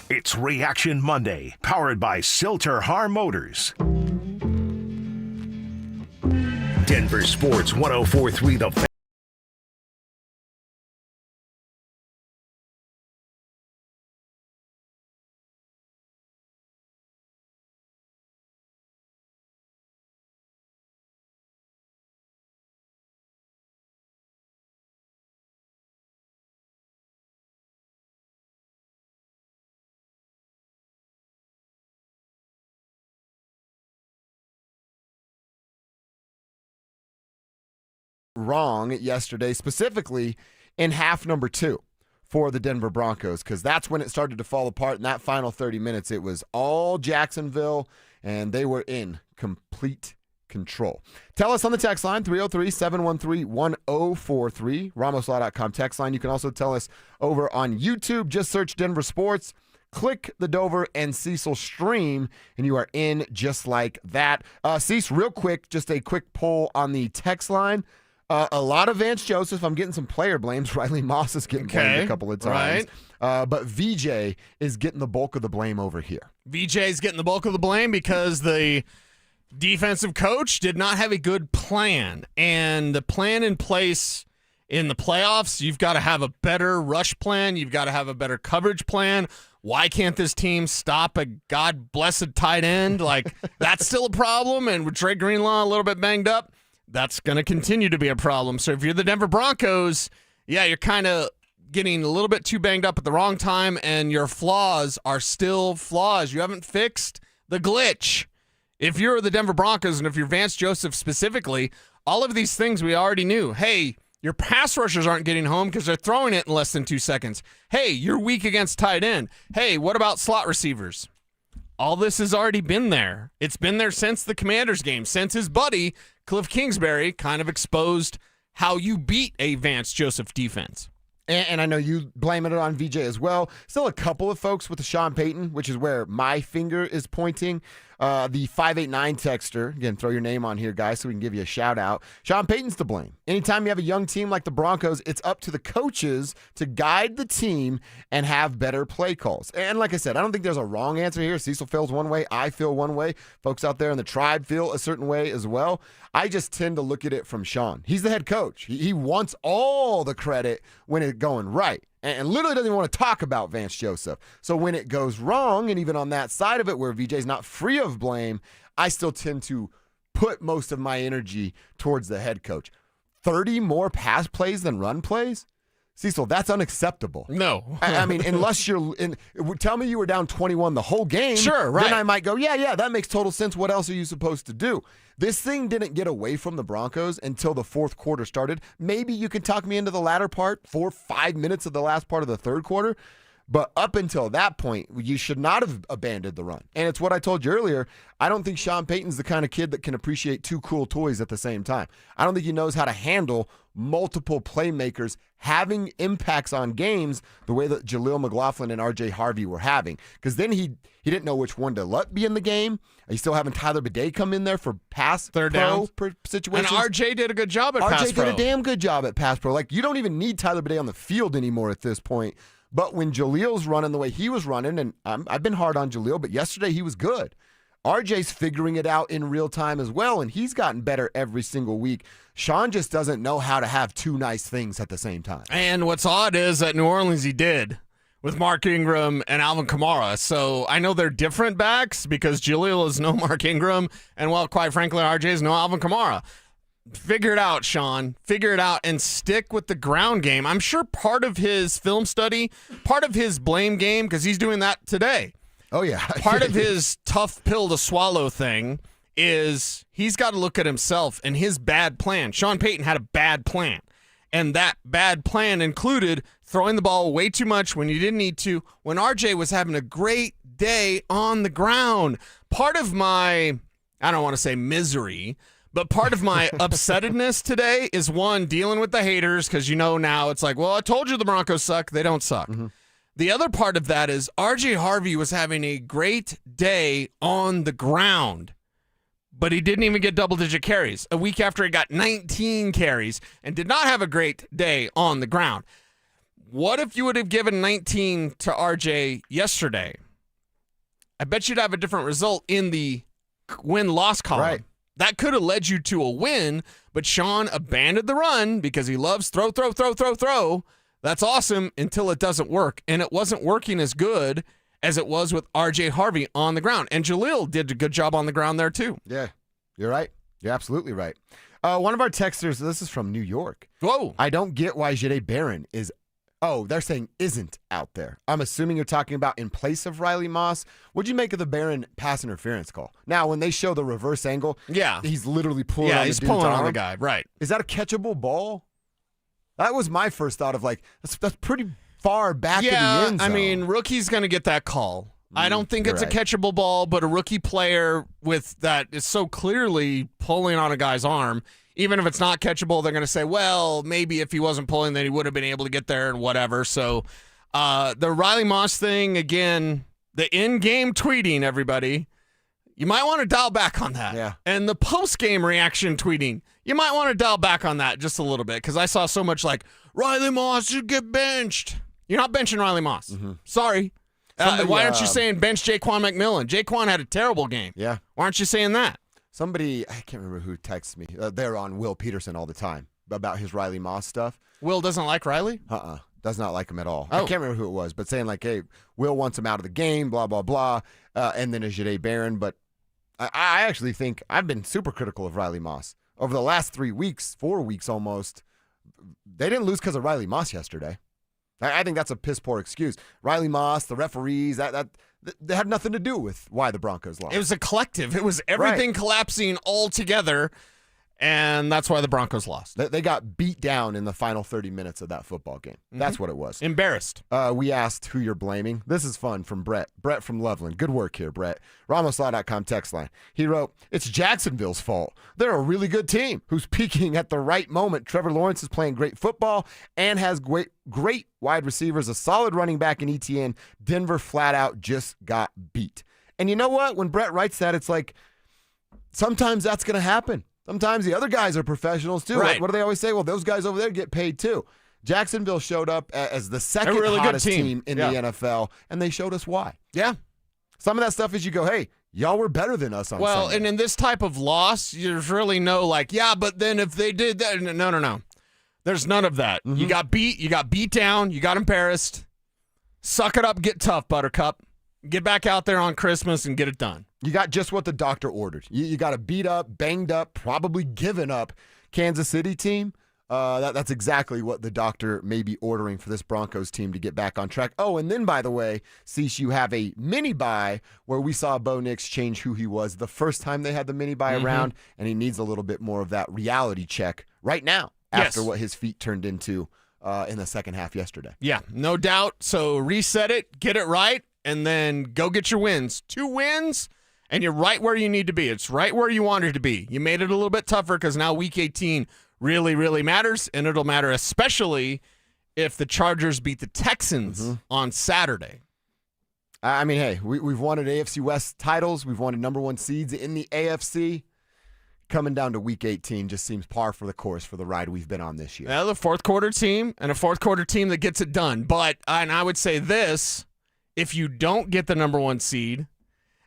It's Reaction Monday, powered by Silter-Har Motors. Denver Sports 104.3 The Fan. Wrong yesterday, specifically in half number 2 for the Denver Broncos, because that's when it started to fall apart. In that final 30 minutes, it was all Jacksonville, and they were in complete control. Tell us on the text line, 303-713-1043, RamosLaw.com text line. You can also tell us over on YouTube. Just search Denver Sports. Click the Dover and Cecil stream, and you are in just like that. Cecil, real quick, just a quick poll on the text line. A lot of Vance Joseph. I'm getting some player blames. Riley Moss is getting blamed a couple of times. Right. But VJ is getting the bulk of the blame over here. VJ's getting the bulk of the blame because the defensive coach did not have a good plan. And the plan in place in the playoffs, you've got to have a better rush plan. You've got to have a better coverage plan. Why can't this team stop a God-blessed tight end? Like, that's still a problem. And with Trey Greenlaw a little bit banged up, that's going to continue to be a problem. So if you're the Denver Broncos, yeah, you're kind of getting a little bit too banged up at the wrong time, and your flaws are still flaws. You haven't fixed the glitch. If you're the Denver Broncos, and if you're Vance Joseph specifically, all of these things we already knew. Hey, your pass rushers aren't getting home because they're throwing it in less than 2 seconds. Hey, you're weak against tight end. Hey, what about slot receivers? All this has already been there. It's been there since the Commanders game, since his buddy, Cliff Kingsbury, kind of exposed how you beat a Vance Joseph defense. And I know you blaming it on VJ as well. Still a couple of folks with the Sean Payton, which is where my finger is pointing. The 589 texter, again, throw your name on here, guys, so we can give you a shout out. Sean Payton's to blame. Anytime you have a young team like the Broncos, it's up to the coaches to guide the team and have better play calls. And like I said, I don't think there's a wrong answer here. Cecil feels one way. I feel one way. Folks out there in the tribe feel a certain way as well. I just tend to look at it from Sean. He's the head coach. He wants all the credit when it's going right. And literally doesn't even want to talk about Vance Joseph. So when it goes wrong, and even on that side of it where VJ's not free of blame, I still tend to put most of my energy towards the head coach. 30 more pass plays than run plays? Cecil, that's unacceptable. No. I mean, unless you're in, tell me you were down 21 the whole game. Sure, right. Then I might go, yeah, that makes total sense. What else are you supposed to do? This thing didn't get away from the Broncos until the fourth quarter started. Maybe you can talk me into the latter part, 4-5 minutes of the last part of the third quarter. But up until that point, you should not have abandoned the run. And it's what I told you earlier. I don't think Sean Payton's the kind of kid that can appreciate two cool toys at the same time. I don't think he knows how to handle multiple playmakers having impacts on games the way that Jaleel McLaughlin and R.J. Harvey were having. Because then he didn't know which one to let be in the game. He's still having Tyler Bidet come in there for pass third pro down situations. And R.J. did a good job at pass pro. R.J. did a damn good job at pass pro. Like, you don't even need Tyler Bidet on the field anymore at this point. But when Jaleel's running the way he was running, and I've been hard on Jaleel, but yesterday he was good. RJ's figuring it out in real time as well, and he's gotten better every single week. Sean just doesn't know how to have two nice things at the same time. And what's odd is that New Orleans he did with Mark Ingram and Alvin Kamara. So I know they're different backs because Jaleel is no Mark Ingram, and, well, quite frankly, RJ is no Alvin Kamara. Figure it out, Sean. Figure it out and stick with the ground game. I'm sure part of his film study, part of his blame game, because he's doing that today. Oh, yeah. Part of his tough pill to swallow thing is he's got to look at himself and his bad plan. Sean Payton had a bad plan, and that bad plan included throwing the ball way too much when you didn't need to, when RJ was having a great day on the ground. Part of my, I don't want to say misery, but part of my upsettedness today is, one, dealing with the haters, because now it's like, well, I told you the Broncos suck. They don't suck. Mm-hmm. The other part of that is RJ Harvey was having a great day on the ground, but he didn't even get double-digit carries a week after he got 19 carries and did not have a great day on the ground. What if you would have given 19 to RJ yesterday? I bet you'd have a different result in the win-loss column. Right. That could have led you to a win, but Sean abandoned the run because he loves throw. That's awesome until it doesn't work, and it wasn't working as good as it was with RJ Harvey on the ground. And Jaleel did a good job on the ground there too. Yeah, you're right. You're absolutely right. One of our texters, this is from New York. Whoa. I don't get why Jade Barron is, they're saying isn't out there. I'm assuming you're talking about in place of Riley Moss. What'd you make of the Barron pass interference call? Now, when they show the reverse angle, he's literally pulling on the dude's pulling arm. on the guy, right. Is that a catchable ball? That was my first thought of that's pretty far back in the end zone. I mean, rookie's going to get that call. I don't think it's a catchable ball, but a rookie player with that is so clearly pulling on a guy's arm, even if it's not catchable, they're going to say, well, maybe if he wasn't pulling, then he would have been able to get there and whatever. So the Riley Moss thing, again, the in-game tweeting, everybody, you might want to dial back on that. Yeah. And the post-game reaction tweeting, you might want to dial back on that just a little bit, because I saw so much like, Riley Moss should get benched. You're not benching Riley Moss. Mm-hmm. Sorry. Why aren't you saying bench Jaquan McMillan? Jaquan had a terrible game. Yeah. Why aren't you saying that? Somebody, I can't remember who texts me. They're on Will Peterson all the time about his Riley Moss stuff. Will doesn't like Riley? Does not like him at all. Oh. I can't remember who it was, but saying hey, Will wants him out of the game, blah, blah, blah. And then a Jade Barron. But I actually think I've been super critical of Riley Moss. Over the last 3 weeks, 4 weeks almost, they didn't lose because of Riley Moss yesterday. I think that's a piss poor excuse. Riley Moss, the referees, that they had nothing to do with why the Broncos lost. It was a collective. It was everything collapsing all together, and that's why the Broncos lost. They got beat down in the final 30 minutes of that football game. Mm-hmm. That's what it was. Embarrassed. We asked who you're blaming. This is fun from Brett. Brett from Loveland. Good work here, Brett. RamosLaw.com text line. He wrote, it's Jacksonville's fault. They're a really good team who's peaking at the right moment. Trevor Lawrence is playing great football and has great wide receivers, a solid running back in ETN. Denver flat out just got beat. And you know what? When Brett writes that, it's like sometimes that's going to happen. Sometimes the other guys are professionals too. Right. What do they always say? Well, those guys over there get paid too. Jacksonville showed up as the second really hottest good team in the NFL, and they showed us why. Yeah. Some of that stuff is you go, hey, y'all were better than us on Sunday. And in this type of loss, there's really no but then if they did that, no. There's none of that. Mm-hmm. You got beat down, you got embarrassed. Suck it up, get tough, Buttercup. Get back out there on Christmas and get it done. You got just what the doctor ordered. You got a beat up, banged up, probably given up Kansas City team. That's exactly what the doctor may be ordering for this Broncos team to get back on track. Oh, and then, by the way, Cease, you have a mini-bye where we saw Bo Nix change who he was the first time they had the mini-bye around, and he needs a little bit more of that reality check right now after what his feet turned into in the second half yesterday. Yeah, no doubt. So reset it, get it right, and then go get your wins. 2 wins, and you're right where you need to be. It's right where you wanted to be. You made it a little bit tougher because now Week 18 really, really matters, and it'll matter especially if the Chargers beat the Texans on Saturday. I mean, hey, we've wanted AFC West titles. We've wanted number 1 seeds in the AFC. Coming down to Week 18 just seems par for the course for the ride we've been on this year. Yeah, the fourth quarter team and a fourth quarter team that gets it done. But, and I would say this, if you don't get the number 1 seed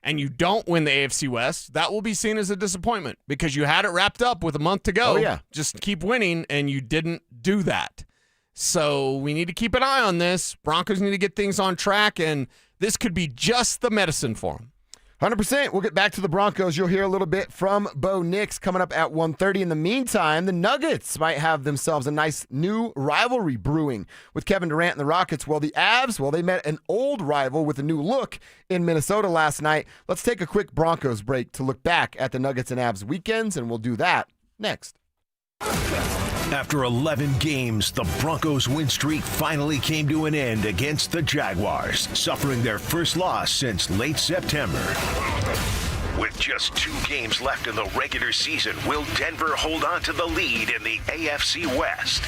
and you don't win the AFC West, that will be seen as a disappointment because you had it wrapped up with a month to go. Oh, yeah. Just keep winning, and you didn't do that. So we need to keep an eye on this. Broncos need to get things on track, and this could be just the medicine for them. 100%. We'll get back to the Broncos. You'll hear a little bit from Bo Nix coming up at 1:30. In the meantime, the Nuggets might have themselves a nice new rivalry brewing with Kevin Durant and the Rockets. Well, the Avs, they met an old rival with a new look in Minnesota last night. Let's take a quick Broncos break to look back at the Nuggets and Avs weekends, and we'll do that next. After 11 games, the Broncos' win streak finally came to an end against the Jaguars, suffering their first loss since late September. With just 2 games left in the regular season, will Denver hold on to the lead in the AFC West?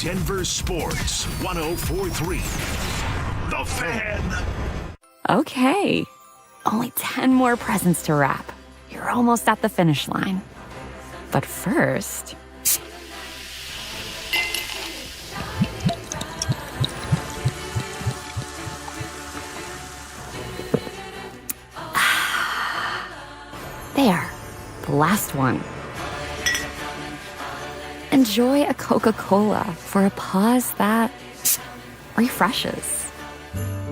Denver Sports 104.3. The Fan. Okay, only 10 more presents to wrap. You're almost at the finish line. But first... There, the last one. Enjoy a Coca-Cola for a pause that refreshes.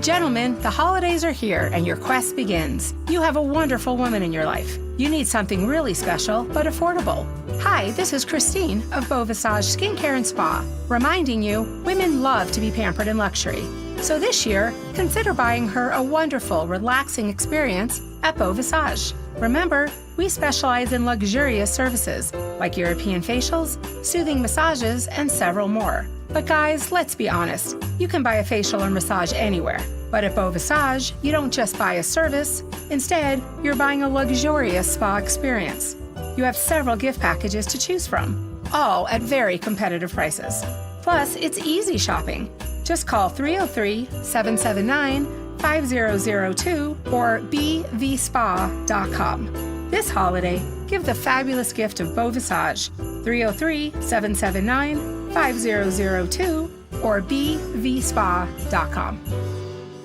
Gentlemen, the holidays are here and your quest begins. You have a wonderful woman in your life. You need something really special, but affordable. Hi, this is Christine of Beau Visage Skincare and Spa, reminding you women love to be pampered in luxury. So this year, consider buying her a wonderful, relaxing experience at Beau Visage. Remember, we specialize in luxurious services like European facials, soothing massages, and several more. But guys, let's be honest. You can buy a facial or massage anywhere. But at Beau Visage, you don't just buy a service. Instead, you're buying a luxurious spa experience. You have several gift packages to choose from, all at very competitive prices. Plus, it's easy shopping. Just call 303-779-5002 or bvspa.com. This holiday, give the fabulous gift of Beau Visage. 303-779-5002 or bvspa.com.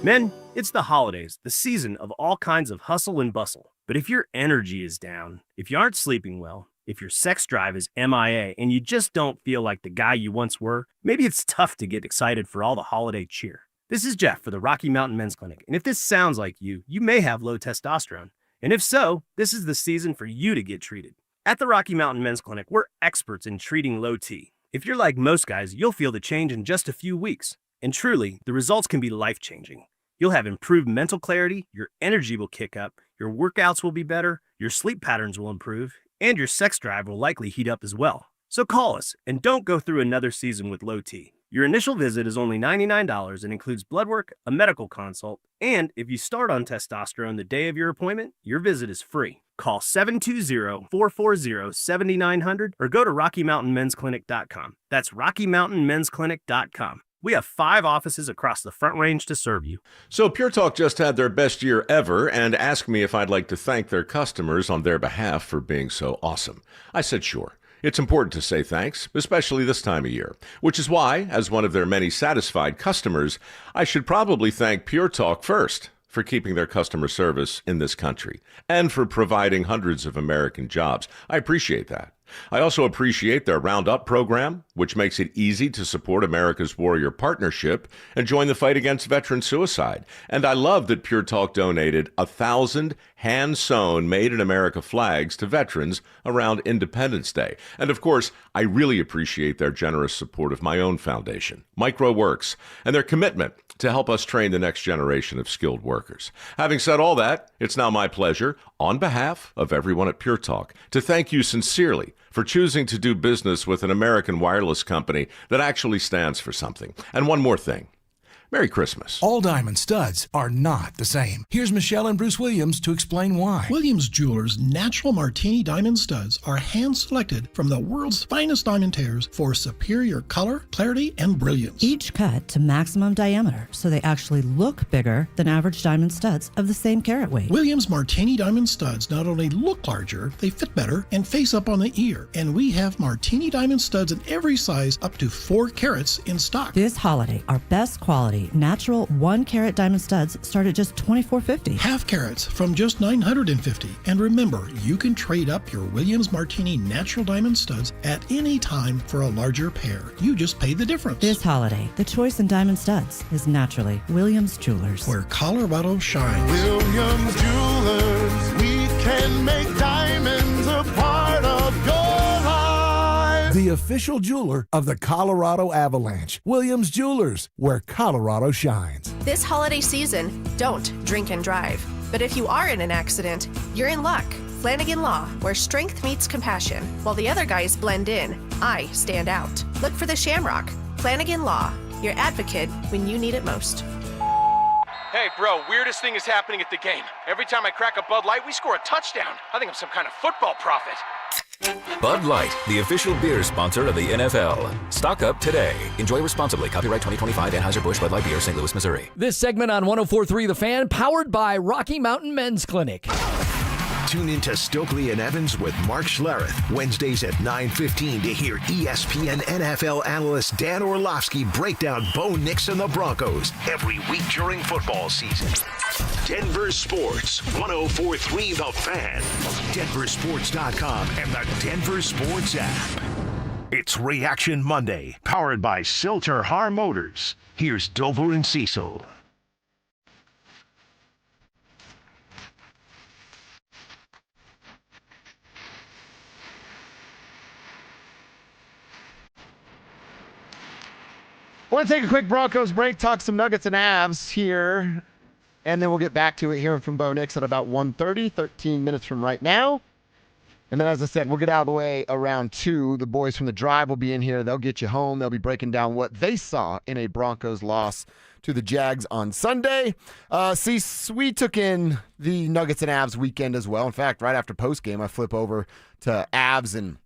Men, it's the holidays, the season of all kinds of hustle and bustle. But if your energy is down, if you aren't sleeping well, if your sex drive is MIA and you just don't feel like the guy you once were, maybe it's tough to get excited for all the holiday cheer. This is Jeff for the Rocky Mountain Men's Clinic, and if this sounds like you may have low testosterone. And if so, this is the season for you to get treated. At the Rocky Mountain Men's Clinic, we're experts in treating low T. If you're like most guys, you'll feel the change in just a few weeks. And truly, the results can be life-changing. You'll have improved mental clarity, your energy will kick up, your workouts will be better, your sleep patterns will improve, and your sex drive will likely heat up as well. So call us and don't go through another season with low T. Your initial visit is only $99 and includes blood work, a medical consult, and if you start on testosterone the day of your appointment, your visit is free. Call 720-440-7900 or go to RockyMountainMen'sClinic.com. That's RockyMountainMen'sClinic.com. We have 5 offices across the Front Range to serve you. So Pure Talk just had their best year ever and asked me if I'd like to thank their customers on their behalf for being so awesome. I said sure. It's important to say thanks, especially this time of year, which is why, as one of their many satisfied customers, I should probably thank Pure Talk first for keeping their customer service in this country and for providing hundreds of American jobs. I appreciate that. I also appreciate their Roundup program, which makes it easy to support America's Warrior Partnership and join the fight against veteran suicide. And I love that Pure Talk donated 1,000 hand-sewn Made-in-America flags to veterans around Independence Day. And of course, I really appreciate their generous support of my own foundation, MicroWorks, and their commitment to help us train the next generation of skilled workers. Having said all that, it's now my pleasure, on behalf of everyone at Pure Talk, to thank you sincerely for choosing to do business with an American wireless company that actually stands for something. And one more thing. Merry Christmas. All diamond studs are not the same. Here's Michelle and Bruce Williams to explain why. Williams Jewelers' natural martini diamond studs are hand-selected from the world's finest diamantaires for superior color, clarity, and brilliance. Each cut to maximum diameter, so they actually look bigger than average diamond studs of the same carat weight. Williams martini diamond studs not only look larger, they fit better and face up on the ear. And we have martini diamond studs in every size up to 4 carats in stock. This holiday, our best quality quality, natural 1-carat diamond studs start at just $24.50. Half carats from just $950. And remember, you can trade up your Williams Martini natural diamond studs at any time for a larger pair. You just pay the difference. This holiday, the choice in diamond studs is naturally Williams Jewelers, where Colorado shines. Williams Jewelers, we can make diamonds a part of your life. The official jeweler of the Colorado Avalanche. Williams Jewelers, where Colorado shines. This holiday season, don't drink and drive. But if you are in an accident, you're in luck. Flanagan Law, where strength meets compassion. While the other guys blend in, I stand out. Look for the Shamrock. Flanagan Law, your advocate when you need it most. Hey, bro, weirdest thing is happening at the game. Every time I crack a Bud Light, we score a touchdown. I think I'm some kind of football prophet. Bud Light, the official beer sponsor of the NFL. Stock up today. Enjoy responsibly. Copyright 2025 Anheuser-Busch Bud Light Beer, St. Louis, Missouri. This segment on 104.3 The Fan, powered by Rocky Mountain Men's Clinic. Tune into Stokely and Evans with Mark Schlereth, Wednesdays at 9:15 to hear ESPN NFL analyst Dan Orlovsky break down Bo Nix and the Broncos every week during football season. Denver Sports, 104.3 The Fan, DenverSports.com, and the Denver Sports app. It's Reaction Monday, powered by Silter Har Motors. Here's Dover and Cecil. I want to take a quick Broncos break, talk some Nuggets and Avs here, and then we'll get back to it hearing from Bo Nix at about 1:30, 13 minutes from right now. And then, as I said, we'll get out of the way around 2. The boys from The Drive will be in here. They'll get you home. They'll be breaking down what they saw in a Broncos loss to the Jags on Sunday. We took in the Nuggets and Avs weekend as well. In fact, right after postgame, I flip over to Avs and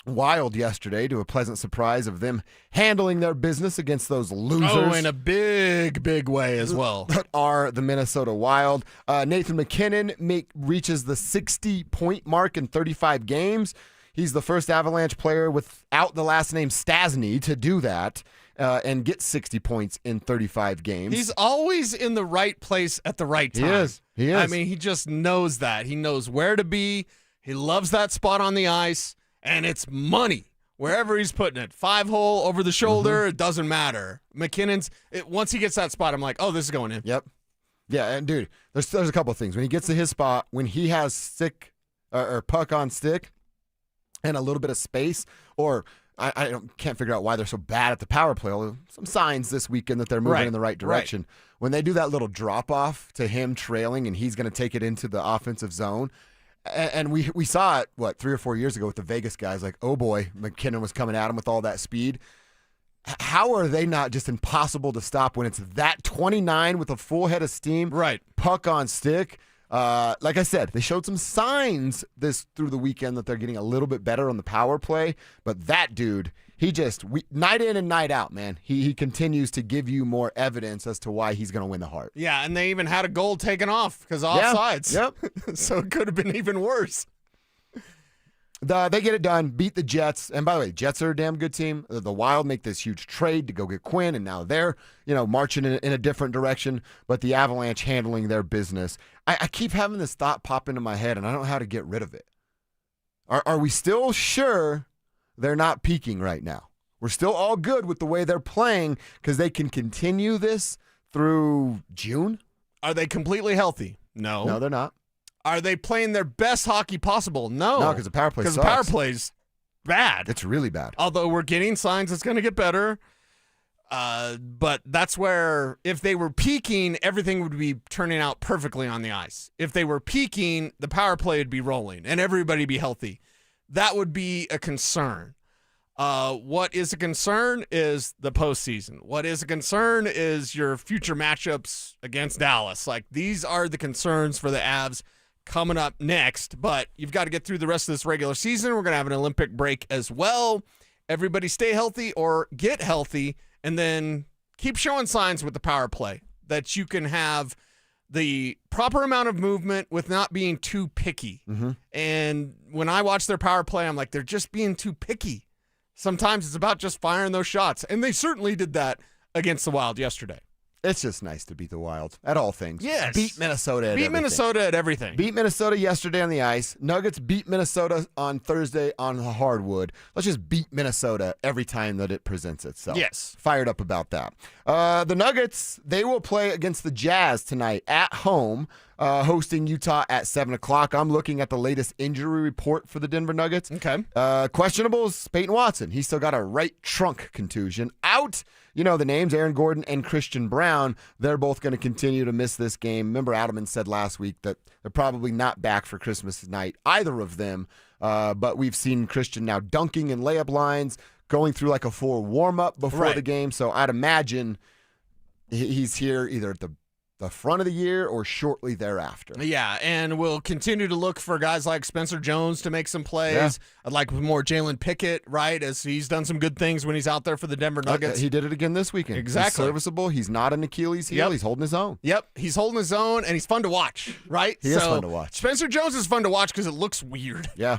Wild yesterday, to a pleasant surprise of them handling their business against those losers. Oh, in a big, big way as well. That are the Minnesota Wild. Nathan McKinnon reaches the 60-point mark in 35 games. He's the first Avalanche player without the last name Stasny to do that and get 60 points in 35 games. He's always in the right place at the right time. He is. I mean, he just knows that. He knows where to be. He loves that spot on the ice. And it's money wherever he's putting it. 5-hole over the shoulder, It doesn't matter. McKinnon's, once he gets that spot, I'm like, oh, this is going in. Yep. Yeah, and dude, there's a couple of things. When he gets to his spot, when he has stick or puck on stick and a little bit of space, or I can't figure out why they're so bad at the power play. Although some signs this weekend that they're moving in the right direction. Right. When they do that little drop off to him trailing and he's going to take it into the offensive zone. And we saw it, 3 or 4 years ago with the Vegas guys, like, oh boy, McKinnon was coming at him with all that speed. How are they not just impossible to stop when it's that 29 with a full head of steam, puck on stick? Like I said, they showed some signs through the weekend that they're getting a little bit better on the power play, but that dude, he just, night in and night out, man, he continues to give you more evidence as to why he's going to win the Hart. Yeah, and they even had a goal taken off because offsides. Yep. So it could have been even worse. They get it done, beat the Jets. And by the way, Jets are a damn good team. The Wild make this huge trade to go get Quinn, and now they're marching in a different direction. But the Avalanche handling their business. I keep having this thought pop into my head, and I don't know how to get rid of it. Are we still sure they're not peaking right now? We're still all good with the way they're playing because they can continue this through June? Are they completely healthy? No. No, they're not. Are they playing their best hockey possible? No. No, because the power play sucks. Because the power play's bad. It's really bad. Although we're getting signs it's going to get better. But that's where, if they were peaking, everything would be turning out perfectly on the ice. If they were peaking, the power play would be rolling and everybody be healthy. That would be a concern. What is a concern is the postseason. What is a concern is your future matchups against Dallas. Like, these are the concerns for the Avs coming up next, but you've got to get through the rest of this regular season. We're going to have an Olympic break as well. Everybody stay healthy or get healthy, and then keep showing signs with the power play that you can have the proper amount of movement with not being too picky. Mm-hmm. And when I watch their power play, I'm like, they're just being too picky. Sometimes it's about just firing those shots, and they certainly did that against the Wild yesterday. It's just nice to beat the Wild at all things. Yes. Beat Minnesota at Beat everything. Minnesota at everything. Beat Minnesota yesterday on the ice. Nuggets beat Minnesota on Thursday on the hardwood. Let's just beat Minnesota every time that it presents itself. Yes. Fired up about that. The Nuggets, they will play against the Jazz tonight at home, hosting Utah at 7 o'clock. I'm looking at the latest injury report for the Denver Nuggets. Okay. Questionables, Payton Watson. He's still got a right trunk contusion. Out, you know the names, Aaron Gordon and Christian Brown. They're both going to continue to miss this game. Remember, Adelman said last week that they're probably not back for Christmas night, either of them. But we've seen Christian now dunking in layup lines, going through like a full warm-up before the game. So I'd imagine he's here either at the front of the year or shortly thereafter. Yeah, and we'll continue to look for guys like Spencer Jones to make some plays. Yeah. I'd like more Jalen Pickett, right, as he's done some good things when he's out there for the Denver Nuggets. He did it again this weekend. Exactly. He's serviceable. He's not an Achilles heel. Yep. He's holding his own. Yep, he's holding his own, and he's fun to watch, right? He is fun to watch. Spencer Jones is fun to watch because it looks weird. Yeah.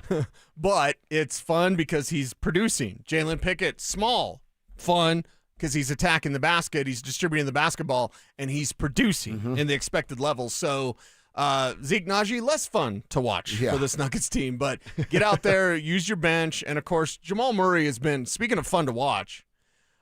But it's fun because he's producing. Jalen Pickett, small, fun, because he's attacking the basket, he's distributing the basketball, and he's producing in the expected levels. So Zeke Naji, less fun to watch for this Nuggets team. But get out there, use your bench. And, of course, Jamal Murray has been, speaking of fun to watch,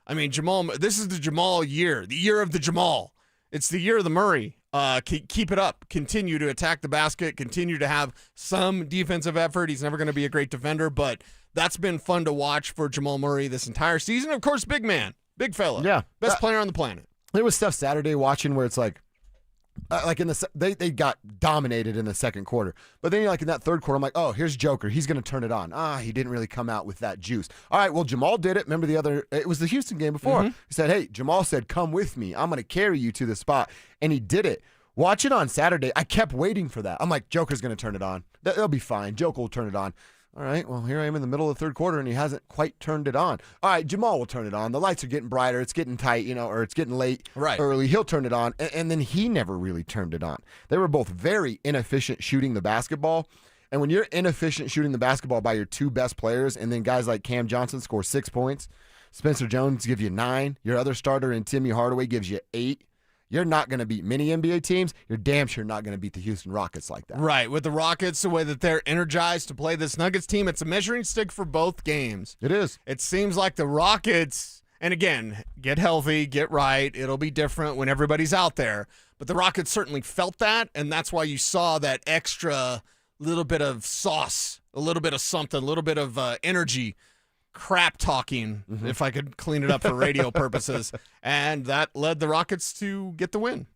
I mean, this is the Jamal year, the year of the Jamal. It's the year of the Murray. Keep it up. Continue to attack the basket. Continue to have some defensive effort. He's never going to be a great defender, but that's been fun to watch for Jamal Murray this entire season. Of course, big man. Big fella. Yeah. Best player on the planet. There was stuff Saturday watching where it's like in they got dominated in the second quarter. But then in that third quarter, I'm like, oh, here's Joker. He's going to turn it on. He didn't really come out with that juice. All right, well, Jamal did it. Remember it was the Houston game before. He said, hey, Jamal said, come with me. I'm going to carry you to the spot. And he did it. Watch it on Saturday. I kept waiting for that. I'm like, Joker's going to turn it on. They'll be fine. Joker will turn it on. All right, well, here I am in the middle of the third quarter, and he hasn't quite turned it on. All right, Jamal will turn it on. The lights are getting brighter. It's getting tight, or it's getting late early. He'll turn it on, and then he never really turned it on. They were both very inefficient shooting the basketball, and when you're inefficient shooting the basketball by your two best players, and then guys like Cam Johnson score 6 points, Spencer Jones gives you 9, your other starter in Timmy Hardaway gives you 8, you're not going to beat many NBA teams. You're damn sure not going to beat the Houston Rockets like that. Right. With the Rockets, the way that they're energized to play this Nuggets team, it's a measuring stick for both games. It is. It seems like the Rockets, and again, get healthy, get right. It'll be different when everybody's out there. But the Rockets certainly felt that, and that's why you saw that extra little bit of sauce, a little bit of something, a little bit of energy. Crap talking, if I could clean it up for radio purposes. And that led the Rockets to get the win.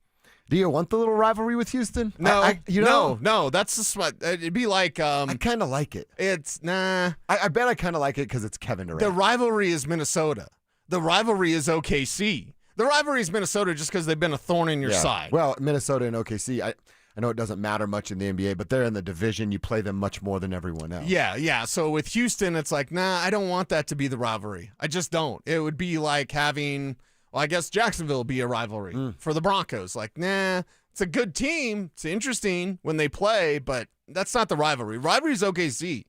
Do you want the little rivalry with Houston? No, no. That's the spot. It'd be like I kind of like it. It's nah. I bet I kind of like it because it's Kevin Durant. The rivalry is Minnesota. The rivalry is OKC. The rivalry is Minnesota just because they've been a thorn in your side. Well, Minnesota and OKC, I know it doesn't matter much in the NBA, but they're in the division. You play them much more than everyone else. Yeah. So with Houston, it's like, nah, I don't want that to be the rivalry. I just don't. It would be like having, well, I guess Jacksonville would be a rivalry for the Broncos. Like, nah, it's a good team. It's interesting when they play, but that's not the rivalry. Rivalry's OKC.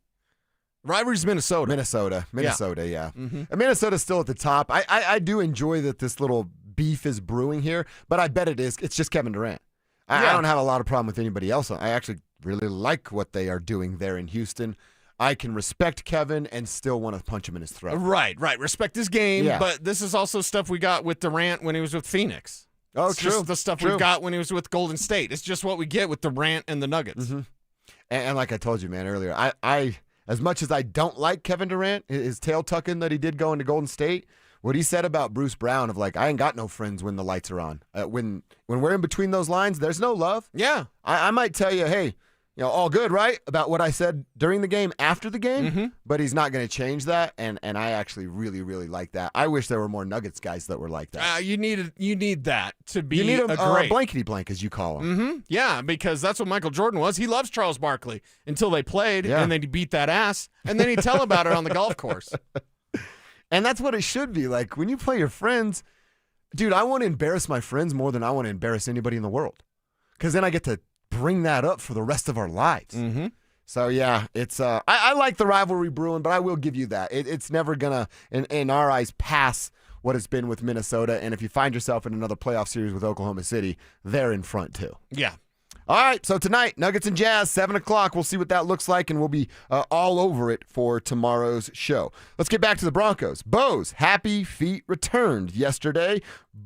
Rivalry's Minnesota. Minnesota, yeah. Mm-hmm. And Minnesota's still at the top. I do enjoy that this little beef is brewing here, but I bet it's just Kevin Durant. I don't have a lot of problem with anybody else. I actually really like what they are doing there in Houston. I can respect Kevin and still want to punch him in his throat. Right. Respect his game, but this is also stuff we got with Durant when he was with Phoenix. Oh, it's true. Just the stuff we've got when he was with Golden State. It's just what we get with Durant and the Nuggets. Mm-hmm. And like I told you, man, earlier, I as much as I don't like Kevin Durant, his tail tucking that he did going to Golden State, what he said about Bruce Brown of like, I ain't got no friends when the lights are on. When we're in between those lines, there's no love. Yeah. I might tell you, hey, all good, right? About what I said during the game, after the game, but he's not going to change that, and I actually really, really like that. I wish there were more Nuggets guys that were like that. You need that to be you need a great blankety blank, as you call him. Yeah, because that's what Michael Jordan was. He loves Charles Barkley until they played, and then he beat that ass, and then he'd tell about it on the golf course. And that's what it should be. Like, when you play your friends, dude, I want to embarrass my friends more than I want to embarrass anybody in the world. Because then I get to bring that up for the rest of our lives. So, yeah, it's I like the rivalry brewing, but I will give you that. It's never going to, in our eyes, pass what it's been with Minnesota. And if you find yourself in another playoff series with Oklahoma City, they're in front, too. Yeah. All right, so tonight, Nuggets and Jazz, 7 o'clock. We'll see what that looks like, and we'll be all over it for tomorrow's show. Let's get back to the Broncos. Bo's happy feet returned yesterday,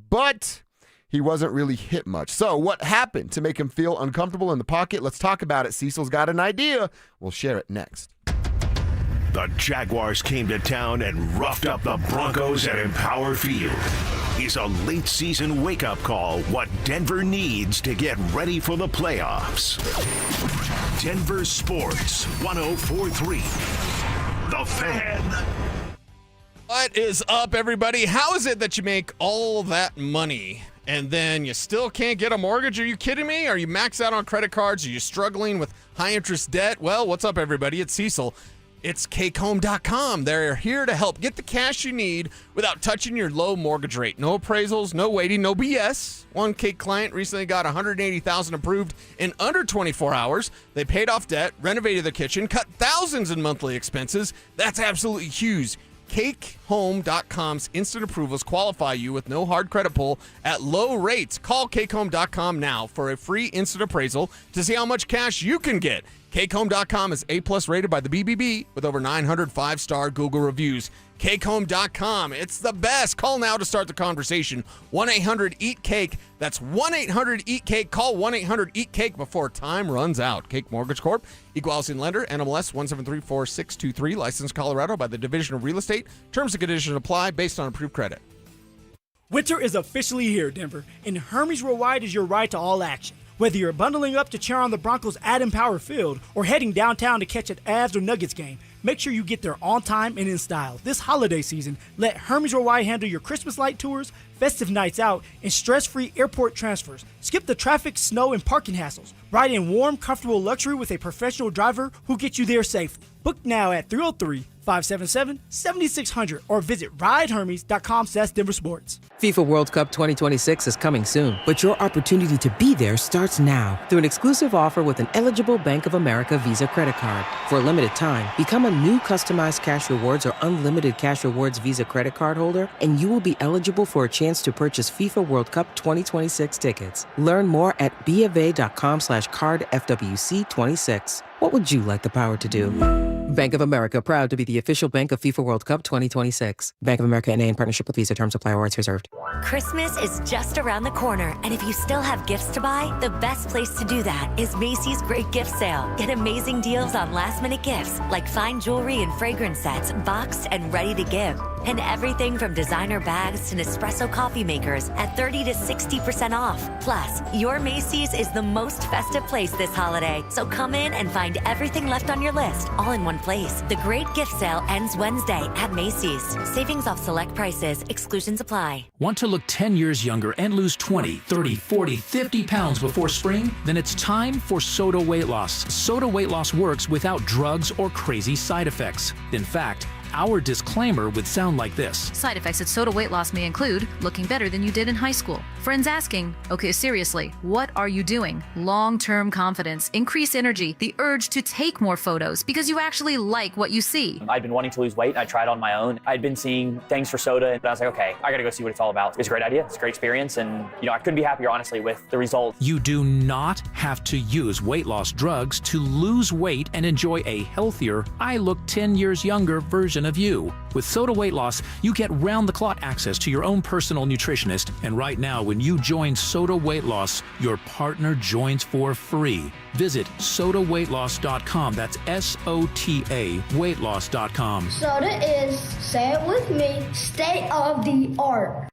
but he wasn't really hit much. So what happened to make him feel uncomfortable in the pocket? Let's talk about it. Cecil's got an idea. We'll share it next. The Jaguars came to town and roughed up the Broncos at Empower Field. Is a late season wake-up call what Denver needs to get ready for the playoffs. Denver Sports 104.3. The Fan. What is up, everybody? How is it that you make all that money and then you still can't get a mortgage? Are you kidding me? Are you maxed out on credit cards? Are you struggling with high-interest debt? Well, what's up, everybody? It's Cecil. It's cakehome.com. They're here to help get the cash you need without touching your low mortgage rate. No appraisals, no waiting, no BS. One Cake client recently got $180,000 approved in under 24 hours. They paid off debt, renovated their kitchen, cut thousands in monthly expenses. That's absolutely huge. CakeHome.com's instant approvals qualify you with no hard credit pull at low rates. Call CakeHome.com now for a free instant appraisal to see how much cash you can get. CakeHome.com is A+ rated by the BBB with over 900 5-star Google reviews. CakeHome.com, it's the best. Call now to start the conversation. 1-800-EAT-CAKE. That's 1-800-EAT-CAKE. Call 1-800-EAT-CAKE before time runs out. Cake Mortgage Corp. Equal housing lender. NMLS 1734623. Licensed Colorado by the Division of Real Estate. Terms and conditions apply based on approved credit. Winter is officially here, Denver, and Hermes Worldwide is your ride to all action. Whether you're bundling up to cheer on the Broncos at Empower Field or heading downtown to catch an Avs or Nuggets game, make sure you get there on time and in style. This holiday season, let Hermes Worldwide handle your Christmas light tours, festive nights out, and stress-free airport transfers. Skip the traffic, snow, and parking hassles. Ride in warm, comfortable luxury with a professional driver who gets you there safely. Book now at 303-577-7600 or visit ridehermes.com/DenverSports. FIFA World Cup 2026 is coming soon, but your opportunity to be there starts now through an exclusive offer with an eligible Bank of America Visa credit card. For a limited time, become a new customized cash rewards or unlimited cash rewards Visa credit card holder, and you will be eligible for a chance to purchase FIFA World Cup 2026 tickets. Learn more at BofA.com/cardFWC26. What would you like the power to do? Bank of America, proud to be the official bank of FIFA World Cup 2026. Bank of America N.A. in partnership with Visa. Terms apply. Rights reserved. Christmas is just around the corner, and if you still have gifts to buy, the best place to do that is Macy's Great Gift Sale. Get amazing deals on last-minute gifts like fine jewelry and fragrance sets, boxed and ready to give. And everything from designer bags to Nespresso coffee makers at 30 to 60% off. Plus, your Macy's is the most festive place this holiday. So come in and find everything left on your list all in one place. The Great Gift Sale ends Wednesday at Macy's. Savings off select prices. Exclusions apply. Want to look 10 years younger and lose 20, 30, 40, 50 pounds before spring? Then it's time for Soda Weight Loss. Soda Weight Loss works without drugs or crazy side effects. In fact, our disclaimer would sound like this. Side effects of soda weight loss may include looking better than you did in high school. Friends asking, okay, seriously, what are you doing? Long-term confidence, increased energy, the urge to take more photos because you actually like what you see. I'd been wanting to lose weight and I tried on my own. I'd been seeing things for soda, but I was like, okay, I gotta go see what it's all about. It's a great idea, it's a great experience, and I couldn't be happier, honestly, with the results. You do not have to use weight loss drugs to lose weight and enjoy a healthier, I look 10 years younger version of you. With Soda Weight Loss, you get round-the-clock access to your own personal nutritionist, and right now, when you join Soda Weight Loss, your partner joins for free. Visit sodaweightloss.com. That's SOTA weightloss.com. Soda is, say it with me, state of the art.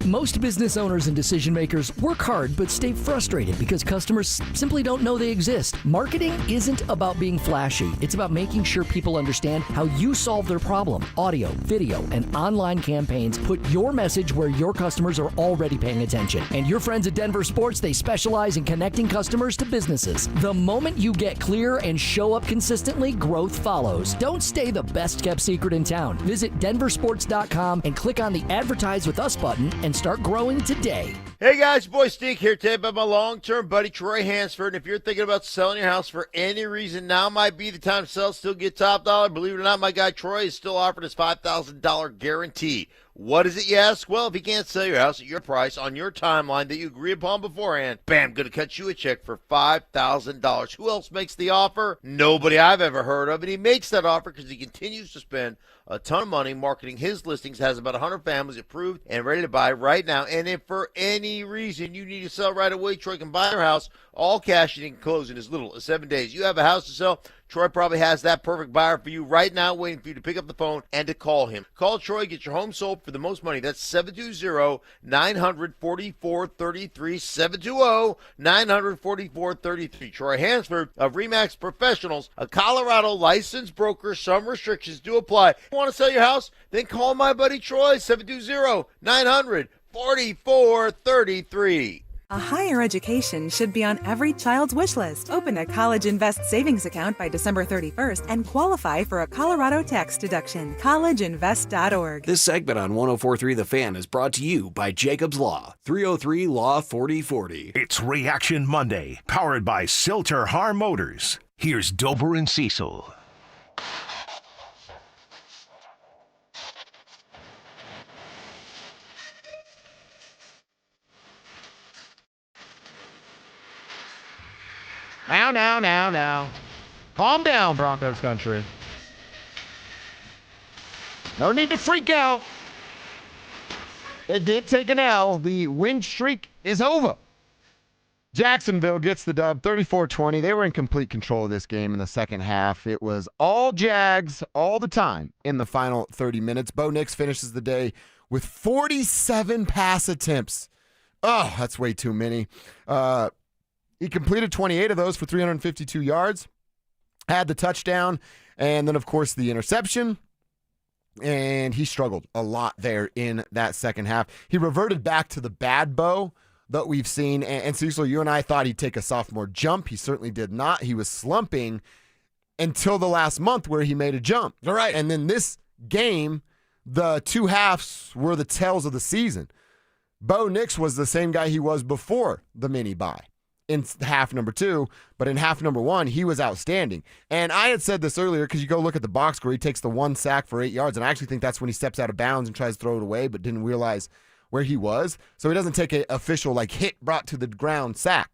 Most business owners and decision makers work hard but stay frustrated because customers simply don't know they exist. Marketing isn't about being flashy. It's about making sure people understand how you solve their problem. Audio, video, and online campaigns put your message where your customers are already paying attention. And your friends at DenverSports, they specialize in connecting customers to businesses. The moment you get clear and show up consistently, growth follows. Don't stay the best kept secret in town. Visit DenverSports.com and click on the Advertise with Us button and and start growing today. Hey guys, boy Stink here today about my long-term buddy Troy Hansford. And if you're thinking about selling your house for any reason, now might be the time to sell, still get top dollar. Believe it or not, my guy Troy is still offering his $5,000 guarantee. What is it, you ask? Well, if he can't sell your house at your price on your timeline that you agree upon beforehand, bam, going to cut you a check for $5,000. Who else makes the offer? Nobody I've ever heard of. And he makes that offer because he continues to spend a ton of money marketing his listings, has about 100 families approved and ready to buy right now. And if for any reason you need to sell right away, Troy can buy your house all cash and he can close in as little as 7 days. You have a house to sell, Troy probably has that perfect buyer for you right now, waiting for you to pick up the phone and to call him. Call Troy, get your home sold for the most money. That's 720-900-4433, 720-900-4433. Troy Hansford of RE/MAX Professionals, a Colorado licensed broker. Some restrictions do apply. Want to sell your house? Then call my buddy Troy, 720-900-4433. A higher education should be on every child's wish list. Open a College Invest savings account by December 31st and qualify for a Colorado tax deduction. CollegeInvest.org. This segment on 104.3 The Fan is brought to you by Jacob's Law, 303 Law 4040. It's Reaction Monday, powered by Silter Har Motors. Here's Dover and Cecil. Now. Calm down, Broncos country. No need to freak out. It did take an L. The win streak is over. Jacksonville gets the dub, 34-20. They were in complete control of this game in the second half. It was all Jags all the time in the final 30 minutes. Bo Nix finishes the day with 47 pass attempts. Oh, that's way too many. He completed 28 of those for 352 yards, had the touchdown, and then, of course, the interception. And he struggled a lot there in that second half. He reverted back to the bad Bo that we've seen. And Cecil, you and I thought he'd take a sophomore jump. He certainly did not. He was slumping until the last month where he made a jump. All right. And then this game, the two halves were the tails of the season. Bo Nix was the same guy he was before the mini-bye in half number 2, but in half number 1, he was outstanding. And I had said this earlier because you go look at the box score, he takes the 1 sack for 8 yards, and I actually think that's when he steps out of bounds and tries to throw it away, but didn't realize where he was. So he doesn't take an official hit brought to the ground sack.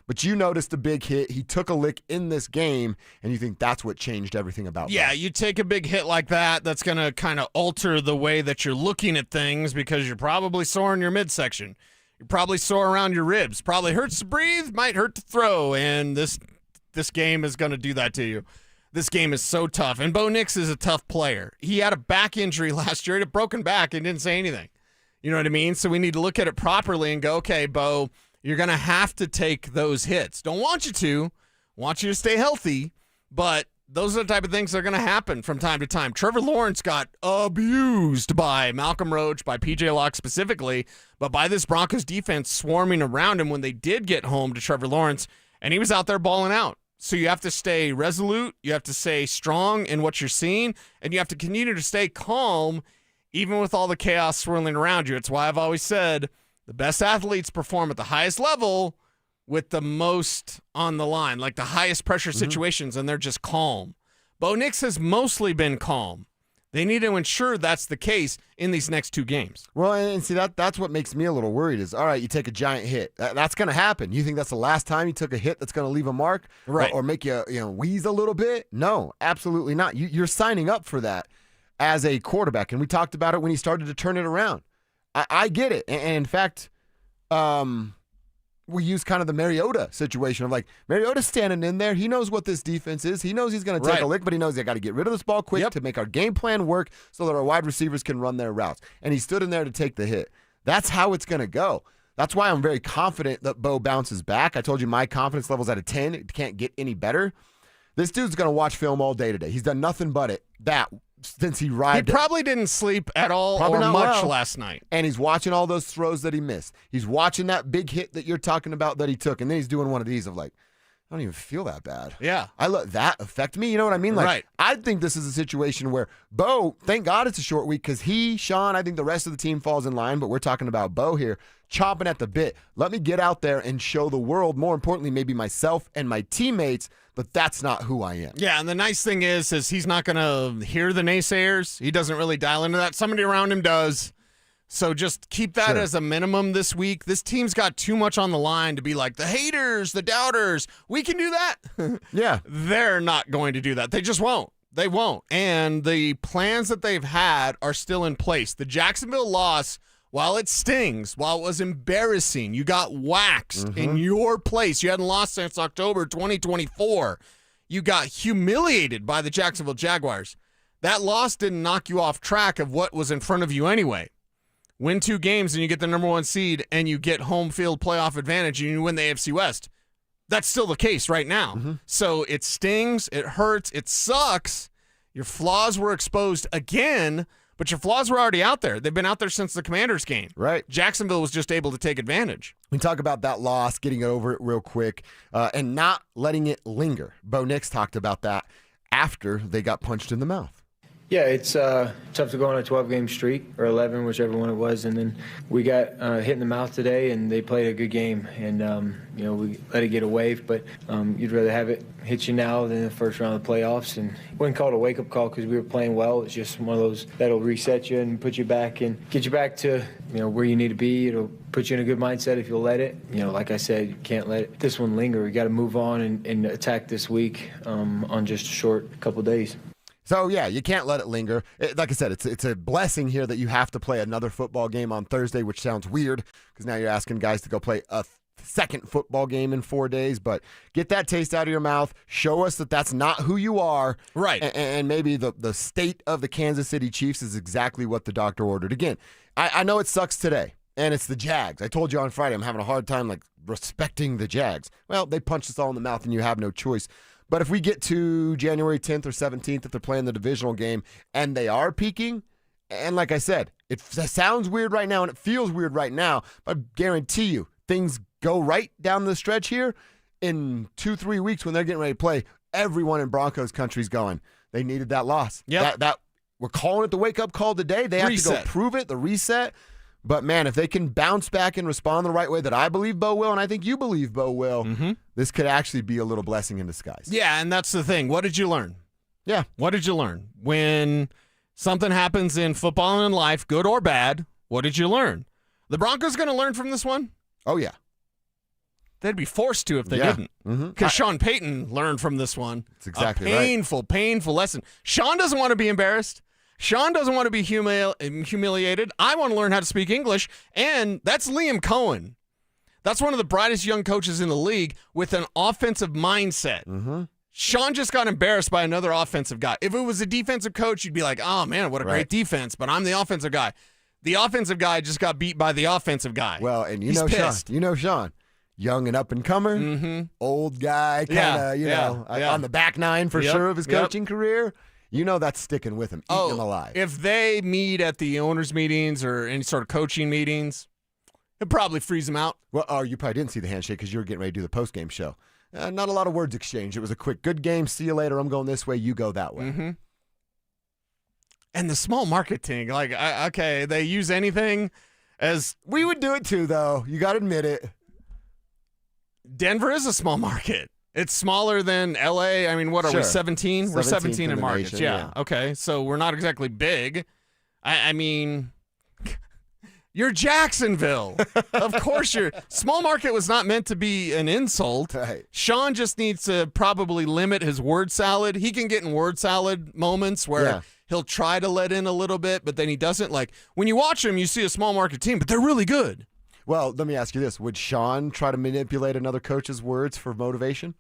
But you noticed a big hit. He took a lick in this game, and you think that's what changed everything about Yeah, Bo. you take a big hit like that, that's going to kind of alter the way that you're looking at things because you're probably sore in your midsection. You're probably sore around your ribs. Probably hurts to breathe, might hurt to throw, and this game is going to do that to you. This game is so tough, and Bo Nix is a tough player. He had a back injury last year, he had a broken back, and didn't say anything. You know what I mean? So we need to look at it properly and go, okay, Bo, you're going to have to take those hits. Don't want you to. Want you to stay healthy, but those are the type of things that are going to happen from time to time. Trevor Lawrence got abused by Malcolm Roach, by P.J. Locke specifically, but by this Broncos defense swarming around him when they did get home to Trevor Lawrence, and he was out there balling out. So you have to stay resolute, you have to stay strong in what you're seeing, and you have to continue to stay calm even with all the chaos swirling around you. It's why I've always said the best athletes perform at the highest level with the most on the line, like the highest pressure situations, and they're just calm. Bo Nix has mostly been calm. They need to ensure that's the case in these next 2 games. Well, and see, that's what makes me a little worried is, all right, you take a giant hit. That's going to happen. You think that's the last time you took a hit that's going to leave a mark? Right. Or make you wheeze a little bit? No, absolutely not. You're signing up for that as a quarterback, and we talked about it when he started to turn it around. I get it. And in fact, we use kind of the Mariota situation of Mariota's standing in there. He knows what this defense is. He knows he's going to take a lick, but he knows they got to get rid of this ball quick to make our game plan work so that our wide receivers can run their routes. And he stood in there to take the hit. That's how it's going to go. That's why I'm very confident that Bo bounces back. I told you my confidence level's at a 10. It can't get any better. This dude's going to watch film all day today. He's done nothing but that since he arrived. He probably didn't sleep at all Probably or not much well. last night. And he's watching all those throws that he missed. He's watching that big hit that you're talking about that he took, and then he's doing one of these of I don't even feel that bad. Yeah. I let that affect me. You know what I mean? Like, Right. I think this is a situation where Bo, thank God it's a short week because Sean, I think the rest of the team falls in line, but we're talking about Bo here, chomping at the bit. Let me get out there and show the world, more importantly, maybe myself and my teammates, that that's not who I am. Yeah, and the nice thing is he's not going to hear the naysayers. He doesn't really dial into that. Somebody around him does. So just keep that as a minimum this week. This team's got too much on the line to be like, the haters, the doubters, we can do that. Yeah. They're not going to do that. They just won't. They won't. And the plans that they've had are still in place. The Jacksonville loss, while it stings, while it was embarrassing, you got waxed in your place. You hadn't lost since October 2024. You got humiliated by the Jacksonville Jaguars. That loss didn't knock you off track of what was in front of you anyway. Win 2 games and you get the number 1 seed and you get home field playoff advantage and you win the AFC West. That's still the case right now. So it stings, it hurts, it sucks. Your flaws were exposed again, but your flaws were already out there. They've been out there since the Commanders game. Right. Jacksonville was just able to take advantage. We talk about that loss, getting over it real quick, and not letting it linger. Bo Nix talked about that after they got punched in the mouth. Yeah, it's tough to go on a 12-game streak, or 11, whichever one it was, and then we got hit in the mouth today, and they played a good game, and we let it get away, but you'd rather have it hit you now than the first round of the playoffs, and wouldn't call it a wake-up call because we were playing well. It's just one of those that'll reset you and put you back and get you back to where you need to be. It'll put you in a good mindset if you'll let it. Like I said, you can't let this one linger. We got to move on and attack this week on just a short couple days. So, yeah, you can't let it linger. Like I said, it's a blessing here that you have to play another football game on Thursday, which sounds weird because now you're asking guys to go play a second football game in 4 days. But get that taste out of your mouth. Show us that that's not who you are. Right. And maybe the state of the Kansas City Chiefs is exactly what the doctor ordered. Again, I know it sucks today, and it's the Jags. I told you on Friday I'm having a hard time respecting the Jags. Well, they punched us all in the mouth, and you have no choice. But if we get to January 10th or 17th, if they're playing the divisional game and they are peaking, and like I said, it sounds weird right now and it feels weird right now, but I guarantee you things go right down the stretch here in 2-3 weeks when they're getting ready to play. Everyone in Broncos country's going, they needed that loss. Yep. That we're calling it the wake-up call today. They have to go prove it, the reset. But, man, if they can bounce back and respond the right way that I believe Bo will, and I think you believe Bo will, this could actually be a little blessing in disguise. Yeah, and that's the thing. What did you learn? Yeah. What did you learn? When something happens in football and in life, good or bad, what did you learn? The Broncos going to learn from this one? Oh, yeah. They'd be forced to if they didn't. Because Sean Payton learned from this one. That's exactly right. Painful lesson. Sean doesn't want to be embarrassed. Sean doesn't want to be humiliated. I want to learn how to speak English, and that's Liam Cohen. That's one of the brightest young coaches in the league with an offensive mindset. Sean just got embarrassed by another offensive guy. If it was a defensive coach, you'd be like, oh, man, what a great defense, but I'm the offensive guy. The offensive guy just got beat by the offensive guy. Well, and He's pissed. Sean. Young and up-and-comer, old guy, kind of, on the back nine for sure of his coaching career. You know that's sticking with him, eating him alive. If they meet at the owners' meetings or any sort of coaching meetings, it probably freeze him out. Well, you probably didn't see the handshake because you were getting ready to do the post-game show. Not a lot of words exchanged. It was a quick, good game, see you later, I'm going this way, you go that way. And the small marketing, okay, they use anything as... We would do it too, though. You got to admit it. Denver is a small market. It's smaller than L.A. I mean, what are we, 17? We're 17 in markets. Nation, yeah. Okay, so we're not exactly big. I mean, you're Jacksonville. Of course you're. Small market was not meant to be an insult. Right. Sean just needs to probably limit his word salad. He can get in word salad moments where he'll try to let in a little bit, but then he doesn't. Like, when you watch him, you see a small market team, but they're really good. Well, let me ask you this. Would Sean try to manipulate another coach's words for motivation?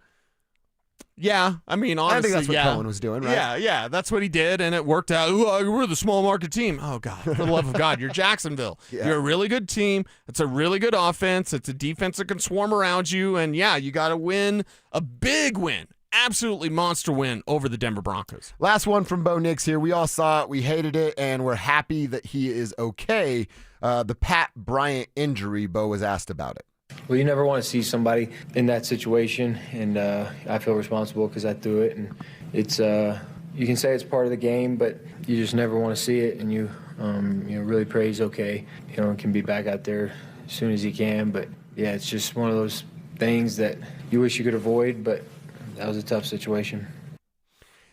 Yeah, I mean, honestly, I think that's what Cohen was doing, right? Yeah, that's what he did, and it worked out. Ooh, we're the small market team. Oh, God, for the love of God, you're Jacksonville. You're a really good team. It's a really good offense. It's a defense that can swarm around you, and, you got to win a big win. Absolutely monster win over the Denver Broncos. Last one from Bo Nix here. We all saw it. We hated it, and we're happy that he is okay. The Pat Bryant injury, Bo was asked about it. Well, you never want to see somebody in that situation, and I feel responsible because I threw it, and it's you can say it's part of the game, but you just never want to see it, and you really pray he's okay, and can be back out there as soon as he can. But yeah, it's just one of those things that you wish you could avoid, but that was a tough situation.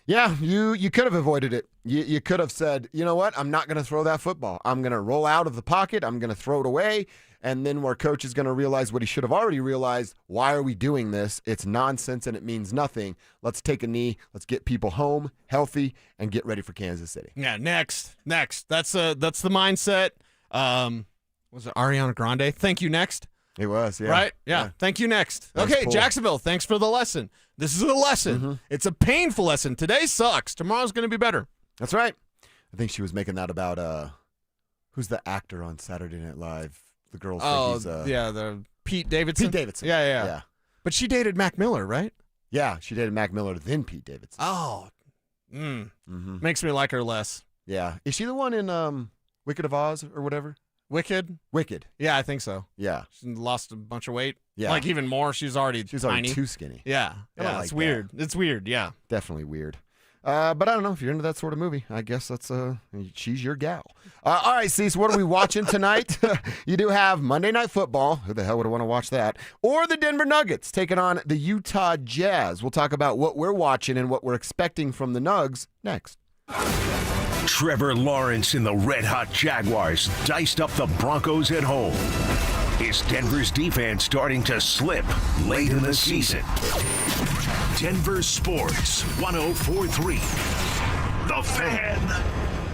Yeah, you could have avoided it. You could have said, you know what, I'm not going to throw that football. I'm going to roll out of the pocket. I'm going to throw it away. And then where coach is going to realize what he should have already realized, why are we doing this? It's nonsense and it means nothing. Let's take a knee. Let's get people home, healthy, and get ready for Kansas City. Yeah, next. That's the mindset. Was it Ariana Grande? Thank you, next. It was, yeah. Right? Yeah. Thank you, next. Okay, cool. Jacksonville, thanks for the lesson. This is a lesson. Mm-hmm. It's a painful lesson. Today sucks. Tomorrow's going to be better. That's right. I think she was making that about who's the actor on Saturday Night Live? The girls think he's the Pete Davidson. Pete Davidson. Yeah. But she dated Mac Miller, right? Yeah, she dated Mac Miller, then Pete Davidson. Oh. Makes me like her less. Yeah. Is she the one in Wicked of Oz or whatever? Wicked? Yeah, I think so. Yeah. She lost a bunch of weight. Yeah. Like even more. She's already tiny. Too skinny. Yeah. Like it's weird. That. It's weird, yeah. Definitely weird. But I don't know if you're into that sort of movie. I guess that's she's your gal. All right, Cecil, what are we watching tonight? You do have Monday Night Football. Who the hell would want to watch that? Or the Denver Nuggets taking on the Utah Jazz. We'll talk about what we're watching and what we're expecting from the Nugs next. Trevor Lawrence and the Red Hot Jaguars diced up the Broncos at home. Is Denver's defense starting to slip late in the season? Denver Sports 104.3. The Fan.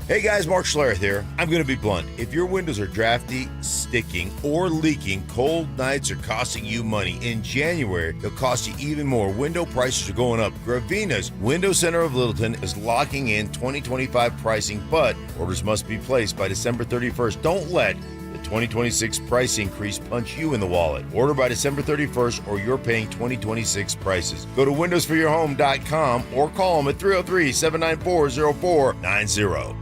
Hey guys, Mark Schlereth here. I'm going to be blunt. If your windows are drafty, sticking, or leaking, cold nights are costing you money. In January, they'll cost you even more. Window prices are going up. Gravina's Window Center of Littleton is locking in 2025 pricing, but orders must be placed by December 31st. Don't let the 2026 price increase punch you in the wallet. Order by December 31st or you're paying 2026 prices. Go to windowsforyourhome.com or call them at 303-794-0490.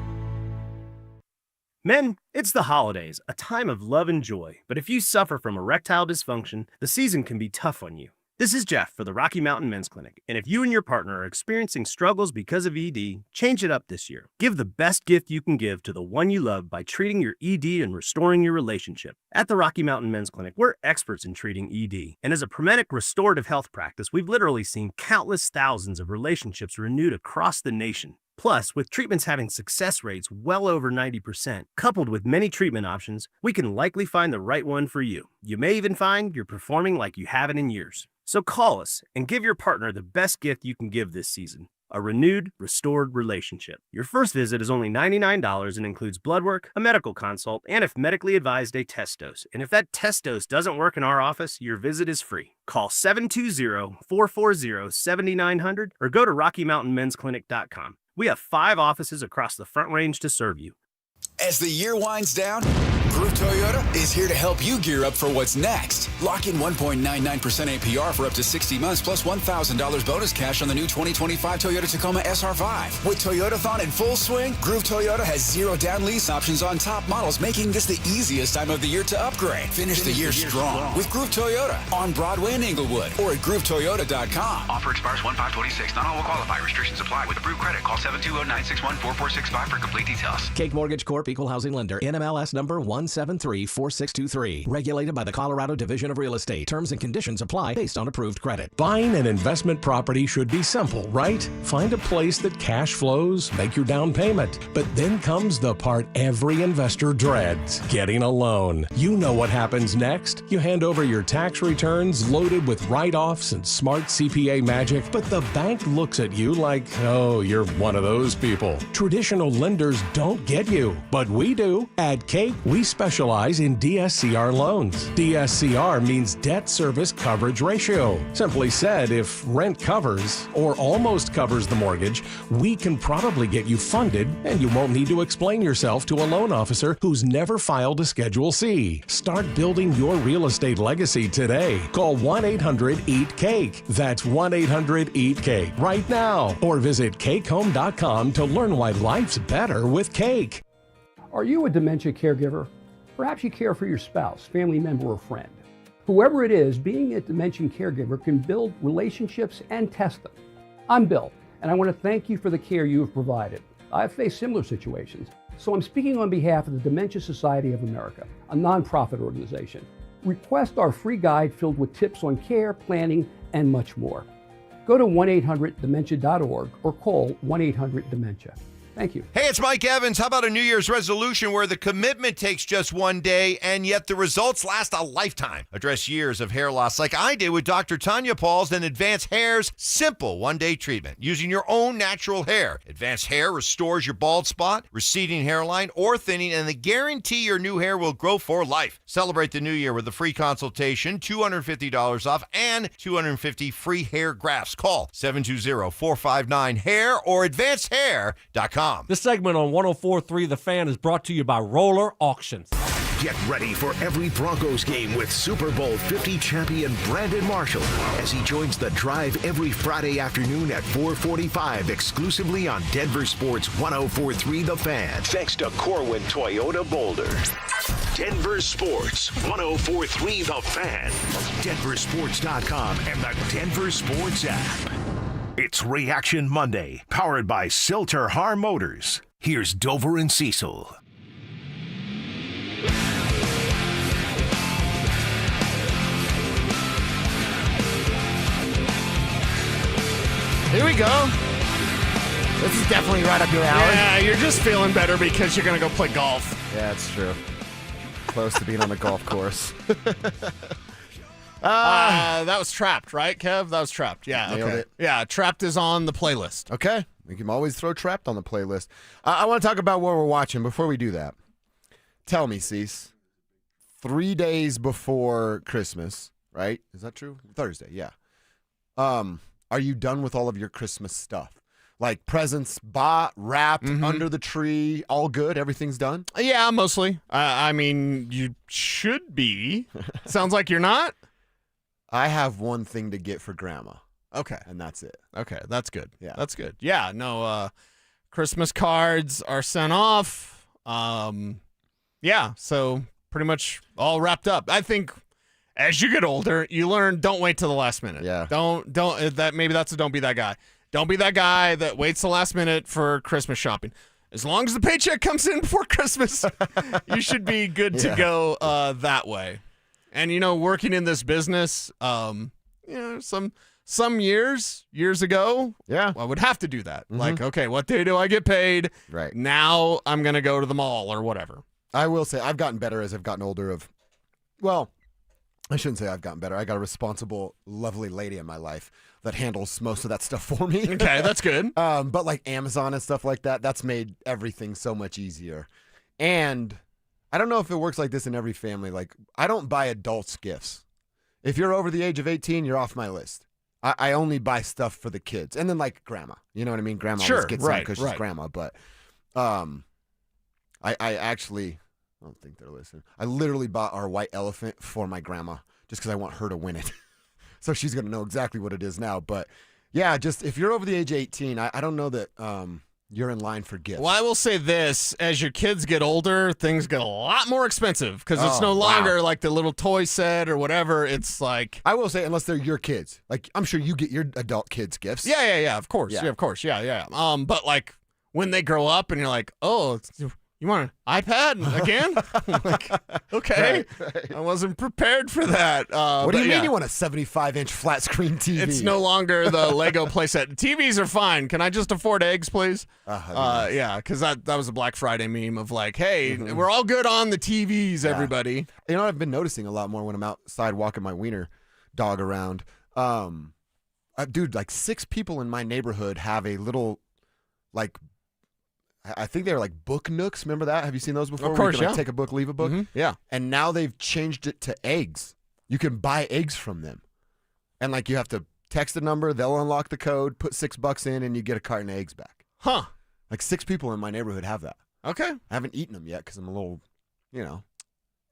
Men, it's the holidays, a time of love and joy. But if you suffer from erectile dysfunction, the season can be tough on you. This is Jeff for the Rocky Mountain Men's Clinic. And if you and your partner are experiencing struggles because of ED, change it up this year. Give the best gift you can give to the one you love by treating your ED and restoring your relationship. At the Rocky Mountain Men's Clinic, we're experts in treating ED. And as a Promenic restorative health practice, we've literally seen countless thousands of relationships renewed across the nation. Plus, with treatments having success rates well over 90%, coupled with many treatment options, we can likely find the right one for you. You may even find you're performing like you haven't in years. So call us and give your partner the best gift you can give this season, a renewed, restored relationship. Your first visit is only $99 and includes blood work, a medical consult, and if medically advised, a test dose. And if that test dose doesn't work in our office, your visit is free. Call 720-440-7900 or go to RockyMountainMen'sClinic.com. We have 5 offices across the Front Range to serve you. As the year winds down, Groove Toyota is here to help you gear up for what's next. Lock in 1.99% APR for up to 60 months plus $1,000 bonus cash on the new 2025 Toyota Tacoma SR5. With Toyotathon in full swing, Groove Toyota has 0 down lease options on top models, making this the easiest time of the year to upgrade. Finish the year strong with Groove Toyota on Broadway in Inglewood or at GrooveToyota.com. Offer expires 1/5/26. Not all will qualify. Restrictions apply. With approved credit, call 720-961-4465 for complete details. Cake Mortgage Corp. Equal Housing Lender. NMLS number 1734623. Regulated by the Colorado Division of Real Estate. Terms and conditions apply based on approved credit. Buying an investment property should be simple, right? Find a place that cash flows, make your down payment. But then comes the part every investor dreads, getting a loan. You know what happens next. You hand over your tax returns loaded with write-offs and smart CPA magic, but the bank looks at you like, oh, you're one of those people. Traditional lenders don't get you, but we do. At Cake, we specialize in DSCR loans. DSCR means debt service coverage ratio. Simply said, if rent covers or almost covers the mortgage, we can probably get you funded and you won't need to explain yourself to a loan officer who's never filed a Schedule C. Start building your real estate legacy today. Call 1-800-EAT-CAKE. That's 1-800-EAT-CAKE right now. Or visit cakehome.com to learn why life's better with Cake. Are you a dementia caregiver? Perhaps you care for your spouse, family member, or friend Whoever it is, being a dementia caregiver can build relationships and test them. I'm Bill, and I want to thank you for the care you have provided. I've faced similar situations, so I'm speaking on behalf of the Dementia Society of America, a nonprofit organization. Request our free guide filled with tips on care, planning, and much more. Go to 1-800-DEMENTIA.org or call 1-800-DEMENTIA. Thank you. Hey, it's Mike Evans. How about a New Year's resolution where the commitment takes just one day and yet the results last a lifetime? Address years of hair loss like I did with Dr. Tanya Paul's and Advanced Hair's simple one-day treatment using your own natural hair. Advanced Hair restores your bald spot, receding hairline, or thinning, and they guarantee your new hair will grow for life. Celebrate the new year with a free consultation, $250 off, and 250 free hair grafts. Call 720-459-HAIR or advancedhair.com. This segment on 104.3 The Fan is brought to you by Roller Auctions. Get ready for every Broncos game with Super Bowl 50 champion Brandon Marshall as he joins the drive every Friday afternoon at 4:45 exclusively on Denver Sports 104.3 The Fan. Thanks to Corwin Toyota Boulder. Denver Sports 104.3 The Fan. DenverSports.com and the Denver Sports app. It's Reaction Monday, powered by Silter-Har Motors. Here's Dover and Cecil. Here we go. This is definitely right up your alley. Yeah, you're just feeling better because you're going to go play golf. Yeah, that's true. Close to being on the golf course. That was Trapped, right, Kev? That was Trapped. Yeah, Nailed okay. it. Yeah, Trapped is on the playlist. Okay. We can always throw Trapped on the playlist. I want to talk about what we're watching. Before we do that, tell me, Cease, 3 days before Christmas, right? Is that true? Thursday, yeah. Are you done with all of your Christmas stuff? Like presents bought, wrapped, under the tree, all good? Everything's done? Yeah, mostly. I mean, you should be. Sounds like you're not. I have one thing to get for Grandma. Okay. And that's it. Okay, that's good. Yeah. That's good. Yeah, no, Christmas cards are sent off. Yeah, so pretty much all wrapped up. I think as you get older, you learn don't wait till the last minute. Yeah. Don't that maybe that's a don't be that guy. Don't be that guy that waits the last minute for Christmas shopping. As long as the paycheck comes in before Christmas, you should be good to go that way. And, you know, working in this business, you know, some years ago, I would have to do that. Like, okay, what day do I get paid? Right. Now I'm going to go to the mall or whatever. I will say I've gotten better as I've gotten older well, I shouldn't say I've gotten better. I got a responsible, lovely lady in my life that handles most of that stuff for me. Okay, that's good. But like Amazon and stuff like that, that's made everything so much easier. And I don't know if it works like this in every family. Like, I don't buy adults gifts. If you're over the age of 18, you're off my list. I only buy stuff for the kids. And then like grandma. You know what I mean? Grandma always gets something because she's grandma. But I actually, I don't think they're listening. I literally bought our white elephant for my grandma just because I want her to win it. So she's going to know exactly what it is now. But yeah, just if you're over the age of 18, I don't know that you're in line for gifts. Well, I will say this. As your kids get older, things get a lot more expensive because it's no longer like the little toy set or whatever. It's like... I will say, unless they're your kids. Like, I'm sure you get your adult kids gifts. Yeah, of course. Yeah, of course. Yeah. But like when they grow up and you're like, oh, you want an iPad again? Like, okay. Right. I wasn't prepared for that. What do you mean you want a 75-inch flat screen TV? It's no longer the Lego playset. TVs are fine. Can I just afford eggs, please? Yeah, because that was a Black Friday meme of like, hey, we're all good on the TVs, everybody. You know what I've been noticing a lot more when I'm outside walking my wiener dog around? Dude, like 6 people in my neighborhood have a little, like, I think they're like book nooks. Remember that? Have you seen those before? Of course, where you can, like, take a book, leave a book. Yeah. And now they've changed it to eggs. You can buy eggs from them, and like you have to text the number. They'll unlock the code, put $6 in, and you get a carton of eggs back. Huh? Like 6 people in my neighborhood have that. Okay. I haven't eaten them yet because I'm a little, you know.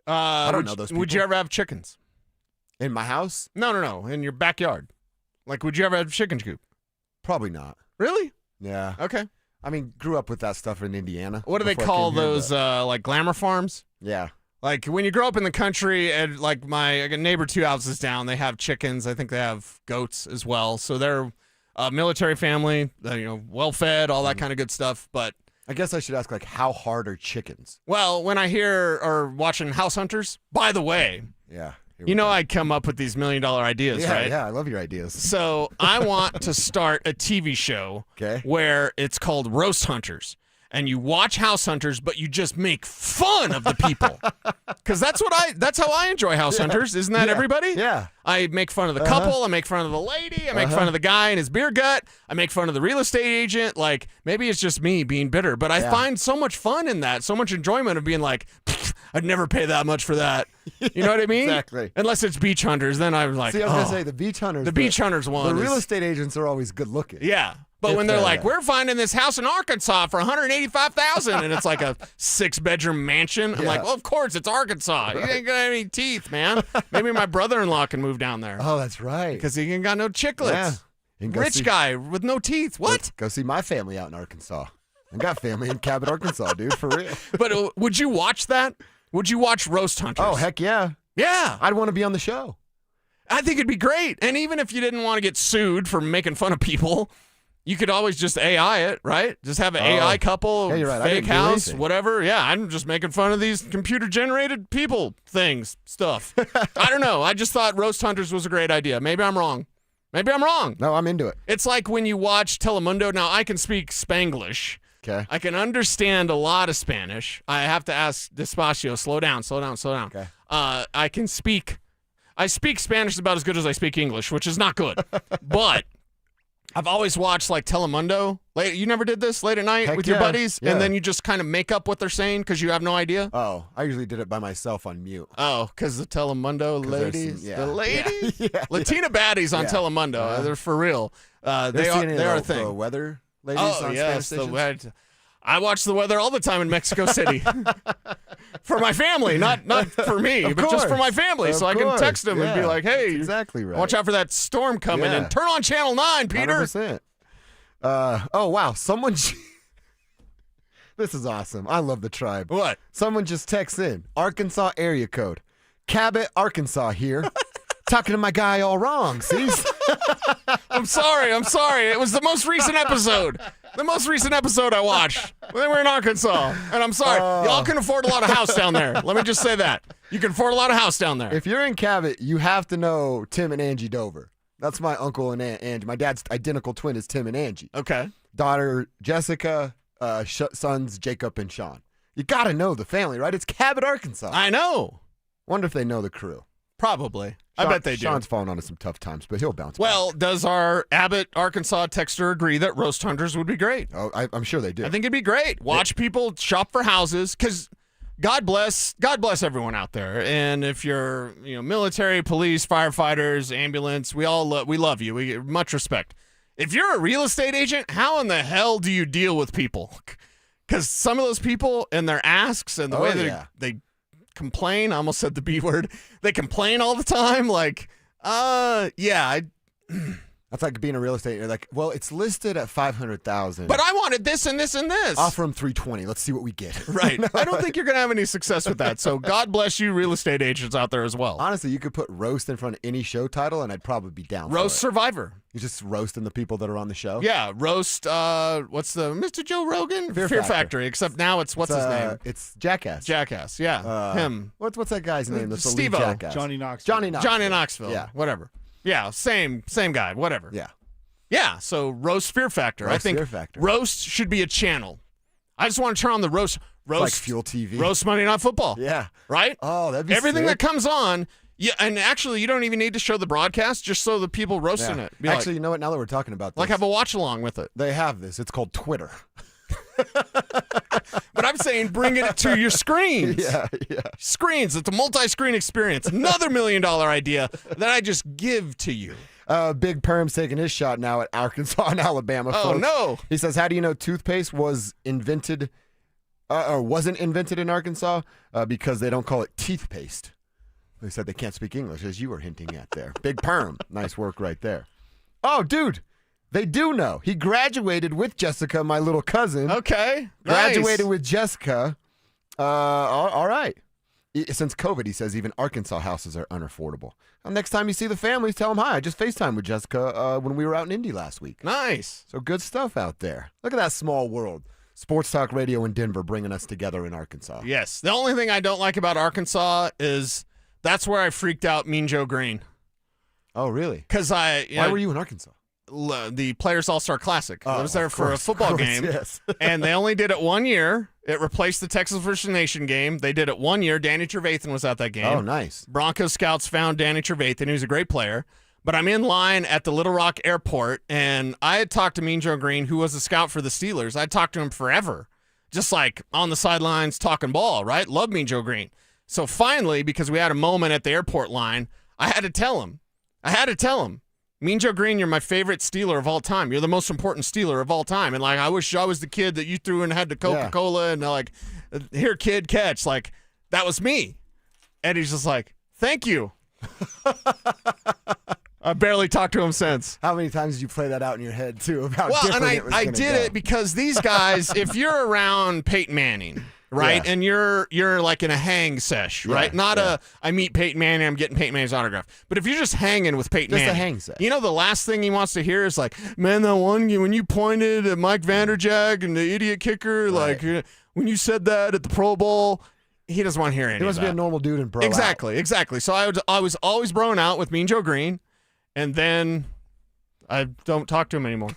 I don't know those people. Would you ever have chickens in my house? No. In your backyard. Like, would you ever have a chicken coop? Probably not. Really? Yeah. Okay. I mean, grew up with that stuff in Indiana. What do they call those, like glamour farms? Yeah. Like when you grow up in the country, and like my neighbor 2 houses down, they have chickens. I think they have goats as well. So they're a military family, well fed, all that kind of good stuff. But I guess I should ask, like, how hard are chickens? Well, when I hear or watching House Hunters, by the way, yeah, I come up with these $1 million ideas, right? Yeah, I love your ideas. So I want to start a TV show where it's called Roast Hunters. And you watch House Hunters, but you just make fun of the people. Because that's how I enjoy House Hunters. Isn't that everybody? Yeah. I make fun of the couple. I make fun of the lady. I make fun of the guy and his beer gut. I make fun of the real estate agent. Like, maybe it's just me being bitter, but I find so much fun in that, so much enjoyment of being like, I'd never pay that much for that. You know what I mean? Exactly. Unless it's beach hunters, then I'm like, see, I was going to say the beach hunters. The beach hunters one. The real estate agents are always good looking. Yeah. But when they're like, we're finding this house in Arkansas for $185,000, and it's like a 6-bedroom mansion, I'm like, well, of course, it's Arkansas. You ain't got any teeth, man. Maybe my brother-in-law can move down there. Oh, that's right. Because he ain't got no chiclets. Yeah. Rich guy with no teeth. What? Go see my family out in Arkansas. I got family in Cabot, Arkansas, dude, for real. But would you watch that? Would you watch Roast Hunters? Oh, heck yeah. Yeah. I'd want to be on the show. I think it'd be great. And even if you didn't want to get sued for making fun of people, you could always just AI it, right? Just have an AI couple, you're right. fake house, whatever. Yeah, I'm just making fun of these computer-generated people stuff. I don't know. I just thought Roast Hunters was a great idea. Maybe I'm wrong. No, I'm into it. It's like when you watch Telemundo. Now, I can speak Spanglish. Okay. I can understand a lot of Spanish. I have to ask Despacio, slow down. Okay. I speak Spanish about as good as I speak English, which is not good. But I've always watched like Telemundo. You never did this late at night with your buddies, and then you just kind of make up what they're saying because you have no idea? Oh, I usually did it by myself on mute. Oh, because the Telemundo ladies, the ladies, yeah. Latina baddies on Telemundo, they're for real. They are a thing. The weather ladies on yes, Spanish stations? I watch the weather all the time in Mexico City for my family, not for me, but just for my family, so I can text them and be like, "Hey, exactly right. Watch out for that storm coming, and turn on Channel 9, Peter." 100%. Oh wow, someone. This is awesome. I love the tribe. What? Someone just texts in Arkansas area code, Cabot, Arkansas here. Talking to my guy all wrong, see? I'm sorry. It was the most recent episode. The most recent episode I watched. They were in Arkansas. And I'm sorry. Y'all can afford a lot of house down there. Let me just say that. You can afford a lot of house down there. If you're in Cabot, you have to know Tim and Angie Dover. That's my uncle and aunt Angie. My dad's identical twin is Tim and Angie. Okay. Daughter Jessica, sons Jacob and Sean. You got to know the family, right? It's Cabot, Arkansas. I know. Wonder if they know the crew. Probably. I bet they do. Sean's fallen onto some tough times, but he'll bounce back. Well, does our Abbott, Arkansas texter agree that Roast Hunters would be great? Oh, I'm sure they do. I think it'd be great. Watch people shop for houses, because God bless everyone out there. And if you're, military, police, firefighters, ambulance, we love you. We get much respect. If you're a real estate agent, how in the hell do you deal with people? Because some of those people and their asks and the way they complain, I almost said the B word. They complain all the time. Like, that's like being a real estate. You're like, well, it's listed at $500,000, but I wanted this and this and this. Offer them $320. Let's see what we get. Right. I don't think you're gonna have any success with that. So God bless you, real estate agents out there as well. Honestly, you could put roast in front of any show title, and I'd probably be down. Roast for it. Survivor. You just roasting the people that are on the show. Yeah, roast. What's the Mr. Joe Rogan? Fear Factory. Except now it's what's his name? It's Jackass. Jackass. Yeah, him. What's that guy's name? That's the lead Steve-O. Jackass. Johnny Knoxville. Johnny Knoxville. Yeah. Whatever. Yeah. Same guy. Whatever. Yeah. Yeah. So roast Fear Factor. Roast I think Fear Factor. roast should be a channel. I just want to turn on the roast. It's like Fuel TV. Roast Monday Night Football. Yeah. Right. Oh, that'd be everything sick. that comes on. Yeah, and actually, you don't even need to show the broadcast, just so the people roasting it. Be actually, you know what? Now that we're talking about this, have a watch along with it. They have this. It's called Twitter. But I'm saying bring it to your screens. Yeah. Screens. It's a multi-screen experience. Another $1 million idea that I just give to you. Big Perm's taking his shot now at Arkansas and Alabama. Oh, folks. no. He says, how do you know toothpaste was invented or wasn't invented in Arkansas? Because they don't call it teeth paste. They said they can't speak English, as you were hinting at there. Big Perm. Nice work right there. Oh, dude. They do know. He graduated with Jessica, my little cousin. Okay. Graduated with Jessica. All right. Since COVID, he says even Arkansas houses are unaffordable. Well, next time you see the families, tell them hi. I just FaceTimed with Jessica when we were out in Indy last week. Nice. So good stuff out there. Look at that small world. Sports Talk Radio in Denver bringing us together in Arkansas. Yes. The only thing I don't like about Arkansas is that's where I freaked out Mean Joe Green. Oh, really? Because Why were you in Arkansas? The Players All-Star Classic. I was there of for a course, football of course, game, yes. and they only did it 1 year. It replaced the Texas versus Nation game. They did it 1 year. Danny Trevathan was at that game. Oh, nice. Broncos scouts found Danny Trevathan. He was a great player. But I'm in line at the Little Rock Airport, and I had talked to Mean Joe Green, who was a scout for the Steelers. I'd talked to him forever, just like on the sidelines talking ball, right? Love Mean Joe Green. So finally, because we had a moment at the airport line, I had to tell him. Mean Joe Green, you're my favorite Steeler of all time. You're the most important Steeler of all time. And, like, I wish I was the kid that you threw and had the Coca-Cola and, like, here, kid, catch. Like, that was me. And he's just like, thank you. I barely talked to him since. How many times did you play that out in your head, too? About well, and I did did it because these guys, if you're around Peyton Manning, right, Yeah. and you're like in a hang sesh, right? Not I meet Peyton Manning, I'm getting Peyton Manning's autograph. But if you're just hanging with Peyton Just a Manning, hang sesh. you know the last thing he wants to hear is like, man, that one when you pointed at Mike Vanderjag and the idiot kicker, like when you said that at the Pro Bowl. He doesn't want to hear any He wants of to be that. a normal dude and bro out. Exactly. So I was always broing out with Mean Joe Green, and then I don't talk to him anymore.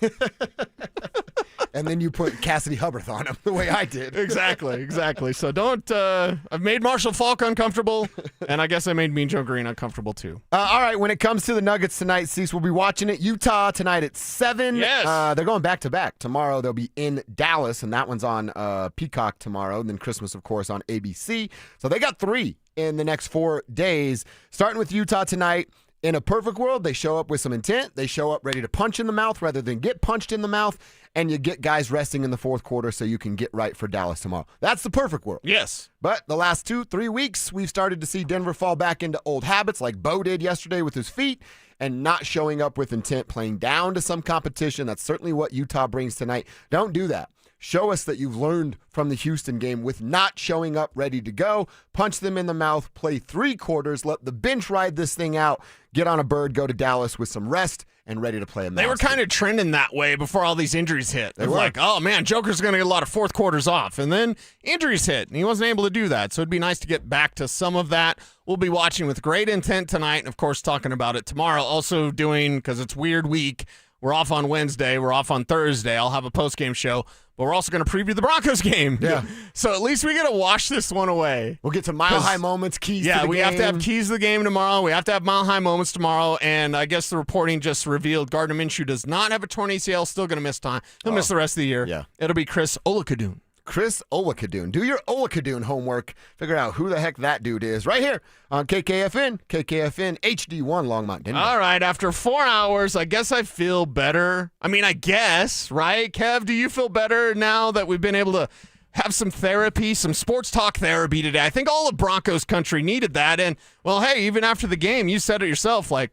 And then you put Cassidy Hubbard on him the way I did. Exactly. So don't. I've made Marshall Faulk uncomfortable, and I guess I made Mean Joe Green uncomfortable too. All right, when it comes to the Nuggets tonight, Cease, we'll be watching it. Utah tonight at 7. Yes. They're going back-to-back. Tomorrow they'll be in Dallas, and that one's on Peacock tomorrow. And then Christmas, of course, on ABC. So they got 3 in the next 4 days. Starting with Utah tonight. In a perfect world, they show up with some intent. They show up ready to punch in the mouth rather than get punched in the mouth. And you get guys resting in the fourth quarter so you can get right for Dallas tomorrow. That's the perfect world. Yes. But the last 2-3 weeks, we've started to see Denver fall back into old habits like Bo did yesterday with his feet and not showing up with intent, playing down to some competition. That's certainly what Utah brings tonight. Don't do that. Show us that you've learned from the Houston game with not showing up ready to go. Punch them in the mouth, play 3 quarters, let the bench ride this thing out, get on a bird, go to Dallas with some rest, and ready to play a They were kind of trending that way before all these injuries hit. They were like, oh, man, Joker's going to get a lot of fourth quarters off. And then injuries hit, and he wasn't able to do that. So it'd be nice to get back to some of that. We'll be watching with great intent tonight, and, of course, talking about it tomorrow. Also doing, because it's weird week, we're off on Wednesday. We're off on Thursday. I'll have a post-game show. But we're also going to preview the Broncos game. Yeah. So at least we get to wash this one away. We'll get to mile-high moments, keys to the game. Yeah, we have to have keys to the game tomorrow. We have to have mile-high moments tomorrow. And I guess the reporting just revealed Gardner Minshew does not have a torn ACL, still going to miss time. He'll miss the rest of the year. Yeah. It'll be Chris Olakadun. Chris Olakadun. Do your Olakadun homework. Figure out who the heck that dude is right here on KKFN HD1 Longmont, Denver. All right, after 4 hours, I guess I feel better. I mean, I guess, right? Kev, do you feel better now that we've been able to have some therapy, some sports talk therapy today? I think all of Broncos country needed that. And, well, hey, even after the game, you said it yourself, like,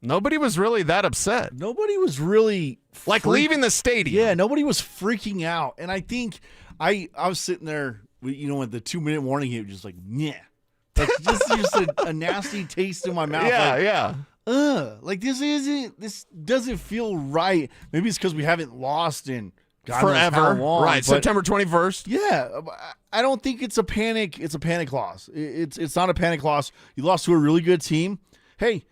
nobody was really that upset. Nobody was really like leaving the stadium. Yeah, nobody was freaking out. And I think I was sitting there, with the 2-minute warning, it was just like, yeah. Like, just a nasty taste in my mouth. Yeah, like, like this doesn't feel right. Maybe it's because we haven't lost in God forever. knows how long, Right, September 21st. Yeah, I don't think it's a panic. It's a panic loss. It's not a panic loss. You lost to a really good team. Hey,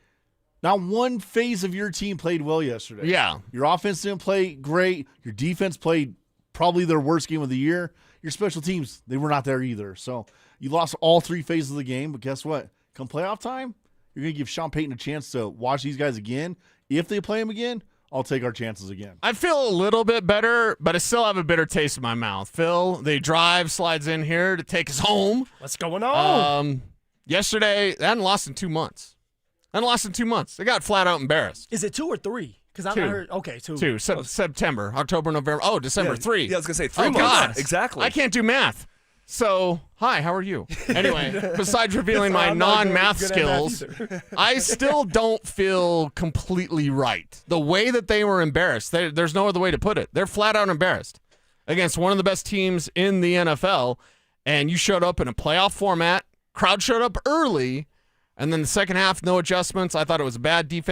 not one phase of your team played well yesterday. Yeah. Your offense didn't play great. Your defense played probably their worst game of the year. Your special teams, they were not there either. So you lost all 3 phases of the game, but guess what? Come playoff time, you're going to give Sean Payton a chance to watch these guys again. If they play him again, I'll take our chances again. I feel a little bit better, but I still have a bitter taste in my mouth. Phil, they slides in here to take us home. What's going on? Yesterday, they hadn't lost in 2 months. They got flat out embarrassed. Is it 2 or 3? Because I heard, okay, 2. 2. September, October, November. Oh, December, 3. Yeah, I was going to say 3 months. God. Exactly. I can't do math. So, hi, how are you? Anyway, besides revealing my non-math skills, I still don't feel completely right. The way that they were embarrassed, there's no other way to put it. They're flat out embarrassed against one of the best teams in the NFL, and you showed up in a playoff format Crowd showed up early, and then the second half, no adjustments. I thought it was a bad defense.